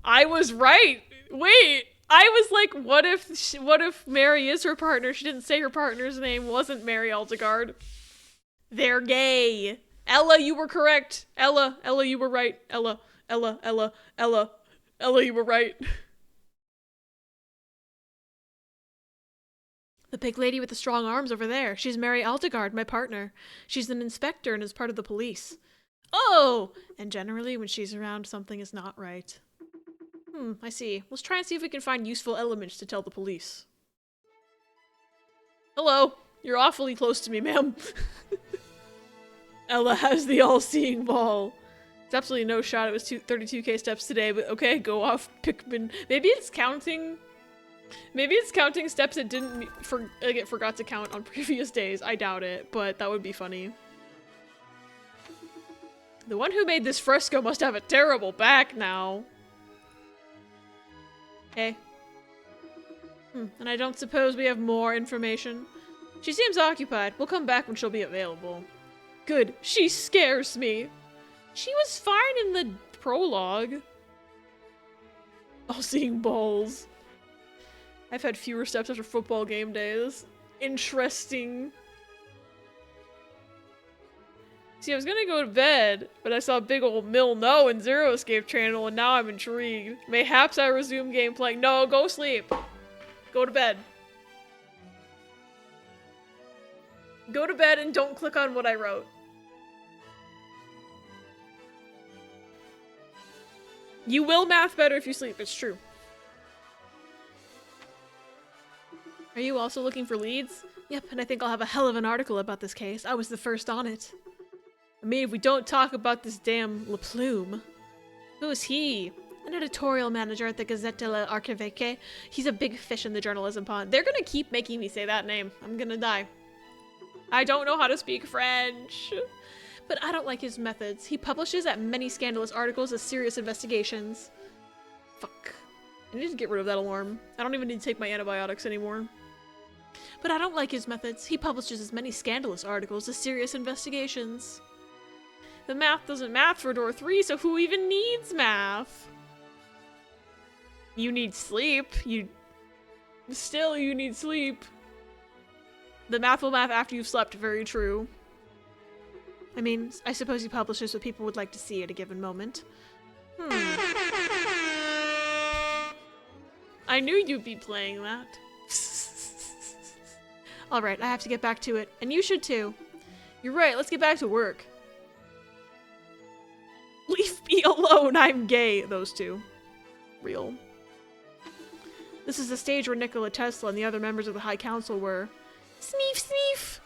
I was right. Wait, I was like, what if Mary is her partner? She didn't say her partner's name wasn't Mary Altegard. They're gay. Ella, you were correct. Ella, you were right. Ella, you were right. The big lady with the strong arms over there. She's Mary Aldegard, my partner. She's an inspector and is part of the police. Oh! And generally, when she's around, something is not right. I see. Let's try and see if we can find useful elements to tell the police. Hello. You're awfully close to me, ma'am. Ella has the all-seeing ball. It's absolutely no shot. It was 32k steps today, but okay, go off, Pikmin. Maybe it's counting steps it didn't it forgot to count on previous days. I doubt it, but that would be funny. The one who made this fresco must have a terrible back now. Okay. And I don't suppose we have more information. She seems occupied. We'll come back when she'll be available. Good. She scares me. She was fine in the prologue. All seeing balls. I've had fewer steps after football game days. Interesting. See, I was gonna go to bed, but I saw a big old mill no in Zero Escape channel, and now I'm intrigued. Mayhaps I resume gameplay. No, go sleep. Go to bed. Go to bed and don't click on what I wrote. You will math better if you sleep, it's true. Are you also looking for leads? Yep, and I think I'll have a hell of an article about this case. I was the first on it. I mean, if we don't talk about this damn LaPlume. Who is he? An editorial manager at the Gazette de l'Archevêque. He's a big fish in the journalism pond. They're gonna keep making me say that name. I'm gonna die. I don't know how to speak French. But I don't like his methods. He publishes at many scandalous articles as serious investigations. Fuck. I need to get rid of that alarm. I don't even need to take my antibiotics anymore. But I don't like his methods. He publishes as many scandalous articles as serious investigations. The math doesn't math for door 3, so who even needs math? You need sleep. You need sleep. The math will math after you've slept, very true. I mean, I suppose he publishes what people would like to see at a given moment. I knew you'd be playing that. Alright, I have to get back to it. And you should too. You're right, let's get back to work. Leave me alone, I'm gay. Those two. Real. This is the stage where Nikola Tesla and the other members of the High Council were. Sneef, sneef!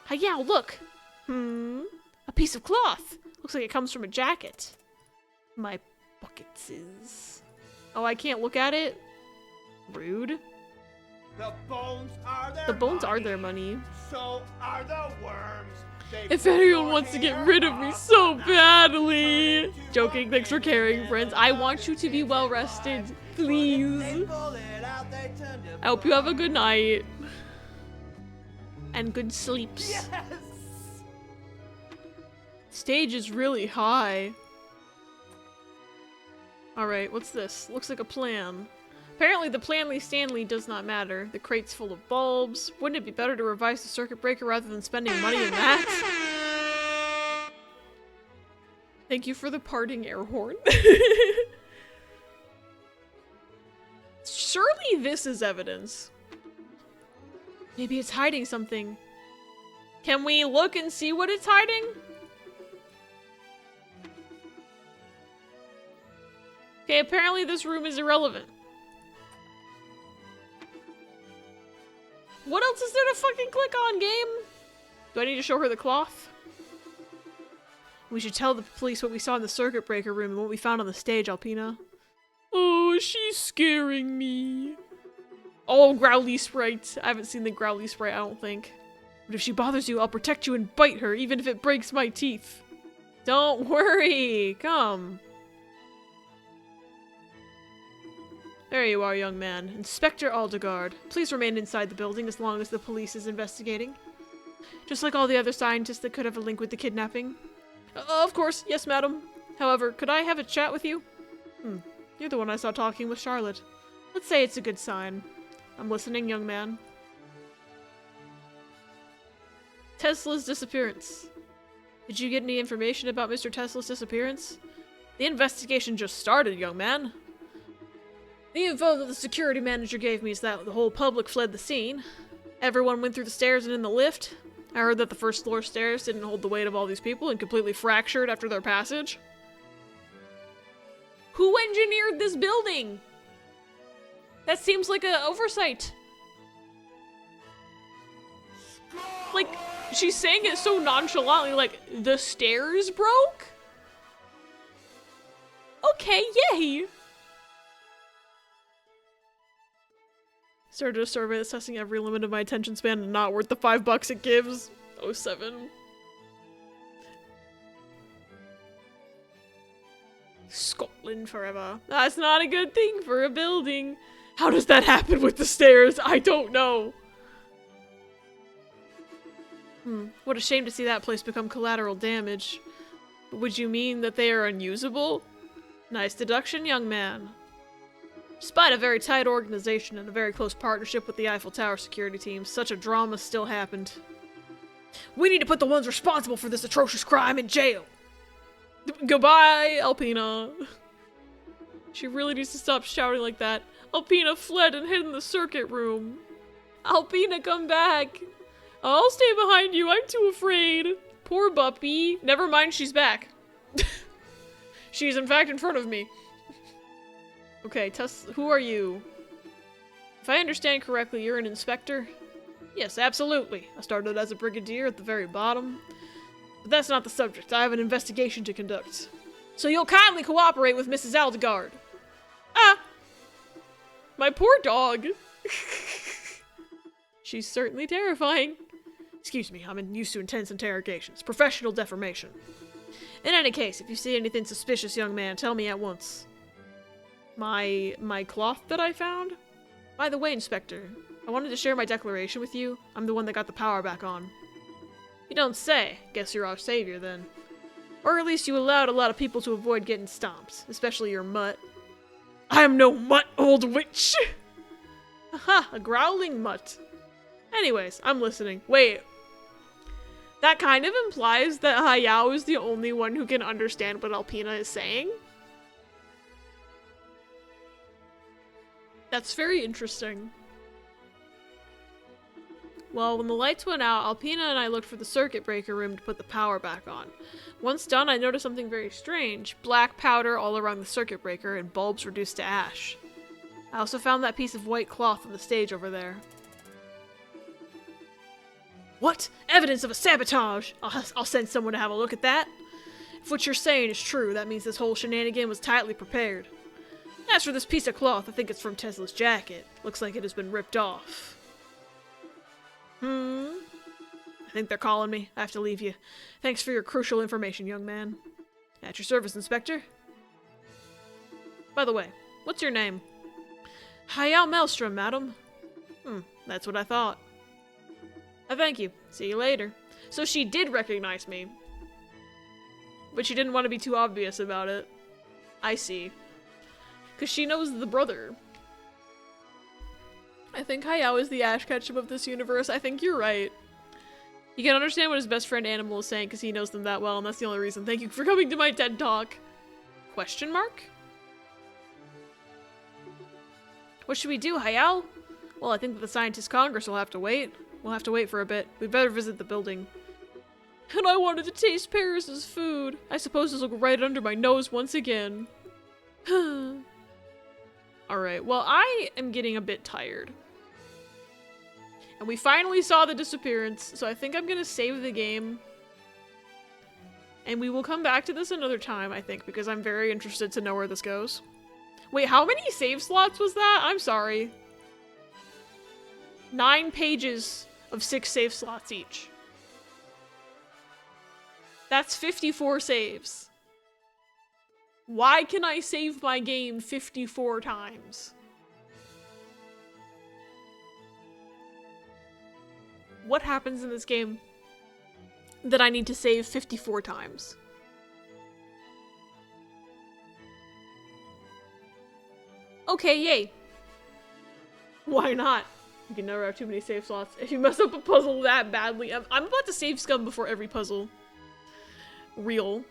Hayao, look! A piece of cloth! Looks like it comes from a jacket. My buckets is... Oh, I can't look at it? Rude. The bones are their money. So are the worms. If anyone wants to get rid of me so badly. Joking, thanks for caring, friends. I want you to be well rested, please. I hope you have a good night. And good sleeps. Yes! Stage is really high. Alright, what's this? Looks like a plan. Apparently the Planly Stanley does not matter. The crate's full of bulbs. Wouldn't it be better to revise the circuit breaker rather than spending money in that? Thank you for the parting air horn. Surely this is evidence. Maybe it's hiding something. Can we look and see what it's hiding? Okay, apparently this room is irrelevant. What else is there to fucking click on, game? Do I need to show her the cloth? We should tell the police what we saw in the circuit breaker room and what we found on the stage, Alpina. Oh, she's scaring me. Oh, Growly Sprite. I haven't seen the Growly Sprite, I don't think. But if she bothers you, I'll protect you and bite her, even if it breaks my teeth. Don't worry. Come. There you are, young man. Inspector Aldegard. Please remain inside the building as long as the police is investigating. Just like all the other scientists that could have a link with the kidnapping. Of course, yes, madam. However, could I have a chat with you? You're the one I saw talking with Charlotte. Let's say it's a good sign. I'm listening, young man. Tesla's disappearance. Did you get any information about Mr. Tesla's disappearance? The investigation just started, young man. The info that the security manager gave me is that the whole public fled the scene. Everyone went through the stairs and in the lift. I heard that the first floor stairs didn't hold the weight of all these people and completely fractured after their passage. Who engineered this building? That seems like an oversight. Like, she's saying it so nonchalantly, like, the stairs broke? Okay, yay! Started a survey assessing every limit of my attention span and not worth the $5 it gives. 07. Scotland forever. That's not a good thing for a building. How does that happen with the stairs? I don't know. What a shame to see that place become collateral damage. But would you mean that they are unusable? Nice deduction, young man. Despite a very tight organization and a very close partnership with the Eiffel Tower security team, such a drama still happened. We need to put the ones responsible for this atrocious crime in jail. Goodbye, Alpina. She really needs to stop shouting like that. Alpina fled and hid in the circuit room. Alpina, come back. I'll stay behind you. I'm too afraid. Poor Buppy. Never mind, she's back. She's in fact in front of me. Okay, Tess, who are you? If I understand correctly, you're an inspector? Yes, absolutely. I started as a brigadier at the very bottom. But that's not the subject. I have an investigation to conduct. So you'll kindly cooperate with Mrs. Aldegard. Ah! My poor dog. She's certainly terrifying. Excuse me, I'm used to intense interrogations. Professional deformation. In any case, if you see anything suspicious, young man, tell me at once. My cloth that I found? By the way, Inspector, I wanted to share my declaration with you. I'm the one that got the power back on. You don't say. Guess you're our savior, then. Or at least you allowed a lot of people to avoid getting stomped, especially your mutt. I am no mutt, old witch! Aha, a growling mutt. Anyways, I'm listening. Wait. That kind of implies that Hayao is the only one who can understand what Alpina is saying? That's very interesting. Well, when the lights went out, Alpina and I looked for the circuit breaker room to put the power back on. Once done, I noticed something very strange. Black powder all around the circuit breaker and bulbs reduced to ash. I also found that piece of white cloth on the stage over there. What? Evidence of a sabotage! I'll send someone to have a look at that. If what you're saying is true, that means this whole shenanigan was tightly prepared. As for this piece of cloth, I think it's from Tesla's jacket. Looks like it has been ripped off. I think they're calling me. I have to leave you. Thanks for your crucial information, young man. At your service, Inspector. By the way, what's your name? Hayao Maelstrom, madam. That's what I thought. I thank you. See you later. So she did recognize me. But she didn't want to be too obvious about it. I see. Because she knows the brother. I think Hayao is the Ash Ketchum of this universe. I think you're right. He can understand what his best friend Animal is saying because he knows them that well, and that's the only reason. Thank you for coming to my TED Talk. Question mark? What should we do, Hayao? Well, I think that the Scientist Congress will have to wait. We'll have to wait for a bit. We'd better visit the building. And I wanted to taste Paris's food. I suppose this will go right under my nose once again. Alright, well, I am getting a bit tired. And we finally saw the disappearance, so I think I'm gonna save the game. And we will come back to this another time, I think, because I'm very interested to know where this goes. Wait, how many save slots was that? I'm sorry. 9 pages of 6 save slots each. That's 54 saves. Why can I save my game 54 times? What happens in this game that I need to save 54 times? Okay, yay. Why not? You can never have too many save slots. If you mess up a puzzle that badly, I'm about to save scum before every puzzle. real.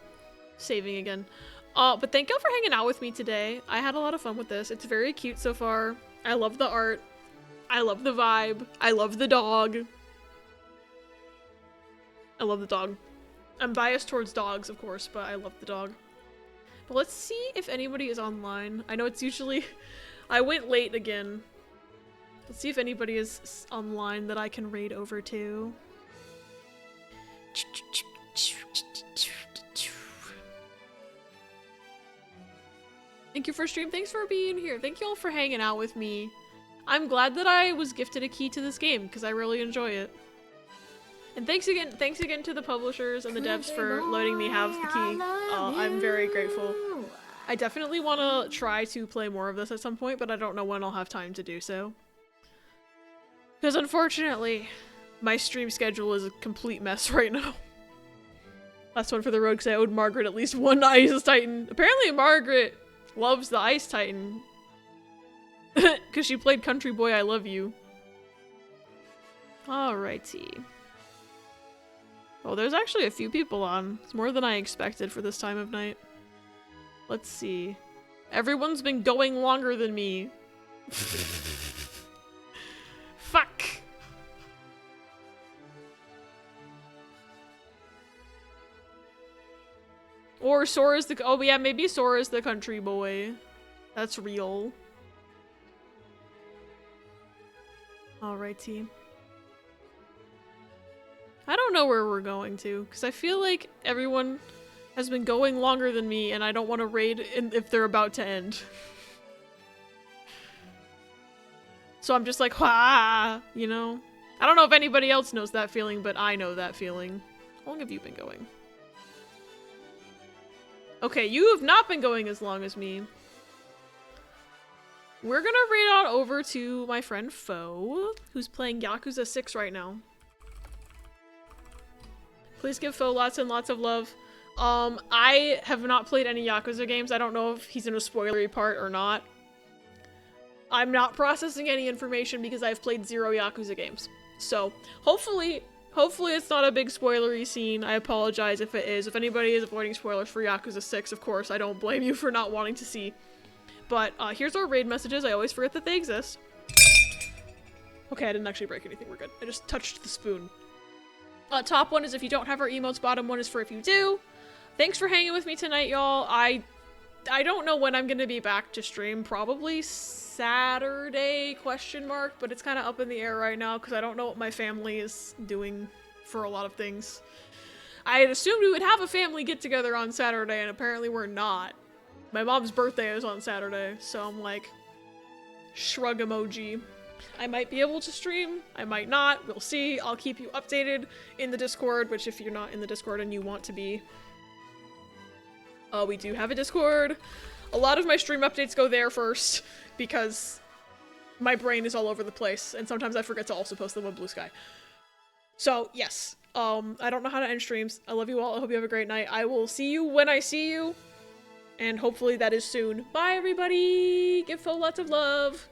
Saving again. But thank y'all for hanging out with me today. I had a lot of fun with this. It's very cute so far. I love the art. I love the vibe. I love the dog. I love the dog. I'm biased towards dogs, of course, but I love the dog. But let's see if anybody is online. I know it's usually... I went late again. Let's see if anybody is online that I can raid over to. Thank you for stream. Thanks for being here. Thank you all for hanging out with me. I'm glad that I was gifted a key to this game because I really enjoy it. And thanks again to the publishers and the devs for letting me have the key. I'm very grateful. I definitely want to try to play more of this at some point, but I don't know when I'll have time to do so. Because unfortunately, my stream schedule is a complete mess right now. Last one for the road because I owed Margaret at least one Ice Titan. Apparently Margaret loves the Ice Titan. Because she played Country Boy I Love You. Alrighty. Oh, there's actually a few people on. It's more than I expected for this time of night. Let's see. Everyone's been going longer than me. Fuck. Or Sora's the- oh yeah, maybe Sora's the country boy. That's real. Alrighty. I don't know where we're going to, because I feel like everyone has been going longer than me, and I don't want to raid if they're about to end. So I'm just like, ha, you know? I don't know if anybody else knows that feeling, but I know that feeling. How long have you been going? Okay, you have not been going as long as me. We're gonna raid on over to my friend Foe, who's playing Yakuza 6 right now. Please give Foe lots and lots of love. I have not played any Yakuza games. I don't know if he's in a spoilery part or not. I'm not processing any information because I've played 0 Yakuza games. So, hopefully it's not a big spoilery scene. I apologize if it is. If anybody is avoiding spoilers for Yakuza 6, of course, I don't blame you for not wanting to see. But, here's our raid messages. I always forget that they exist. Okay, I didn't actually break anything. We're good. I just touched the spoon. Top one is if you don't have our emotes. Bottom one is for if you do. Thanks for hanging with me tonight, y'all. I don't know when I'm gonna be back to stream. Probably Saturday, question mark, but it's kind of up in the air right now because I don't know what my family is doing for a lot of things. I had assumed we would have a family get-together on Saturday, and apparently we're not. My mom's birthday is on Saturday, so I'm like, shrug emoji. I might be able to stream, I might not, we'll see. I'll keep you updated in the Discord, which if you're not in the Discord and you want to be, we do have a Discord. A lot of my stream updates go there first, because my brain is all over the place, and sometimes I forget to also post them on Blue Sky. So, yes. I don't know how to end streams. I love you all, I hope you have a great night. I will see you when I see you, and hopefully that is soon. Bye, everybody! Give Foe lots of love!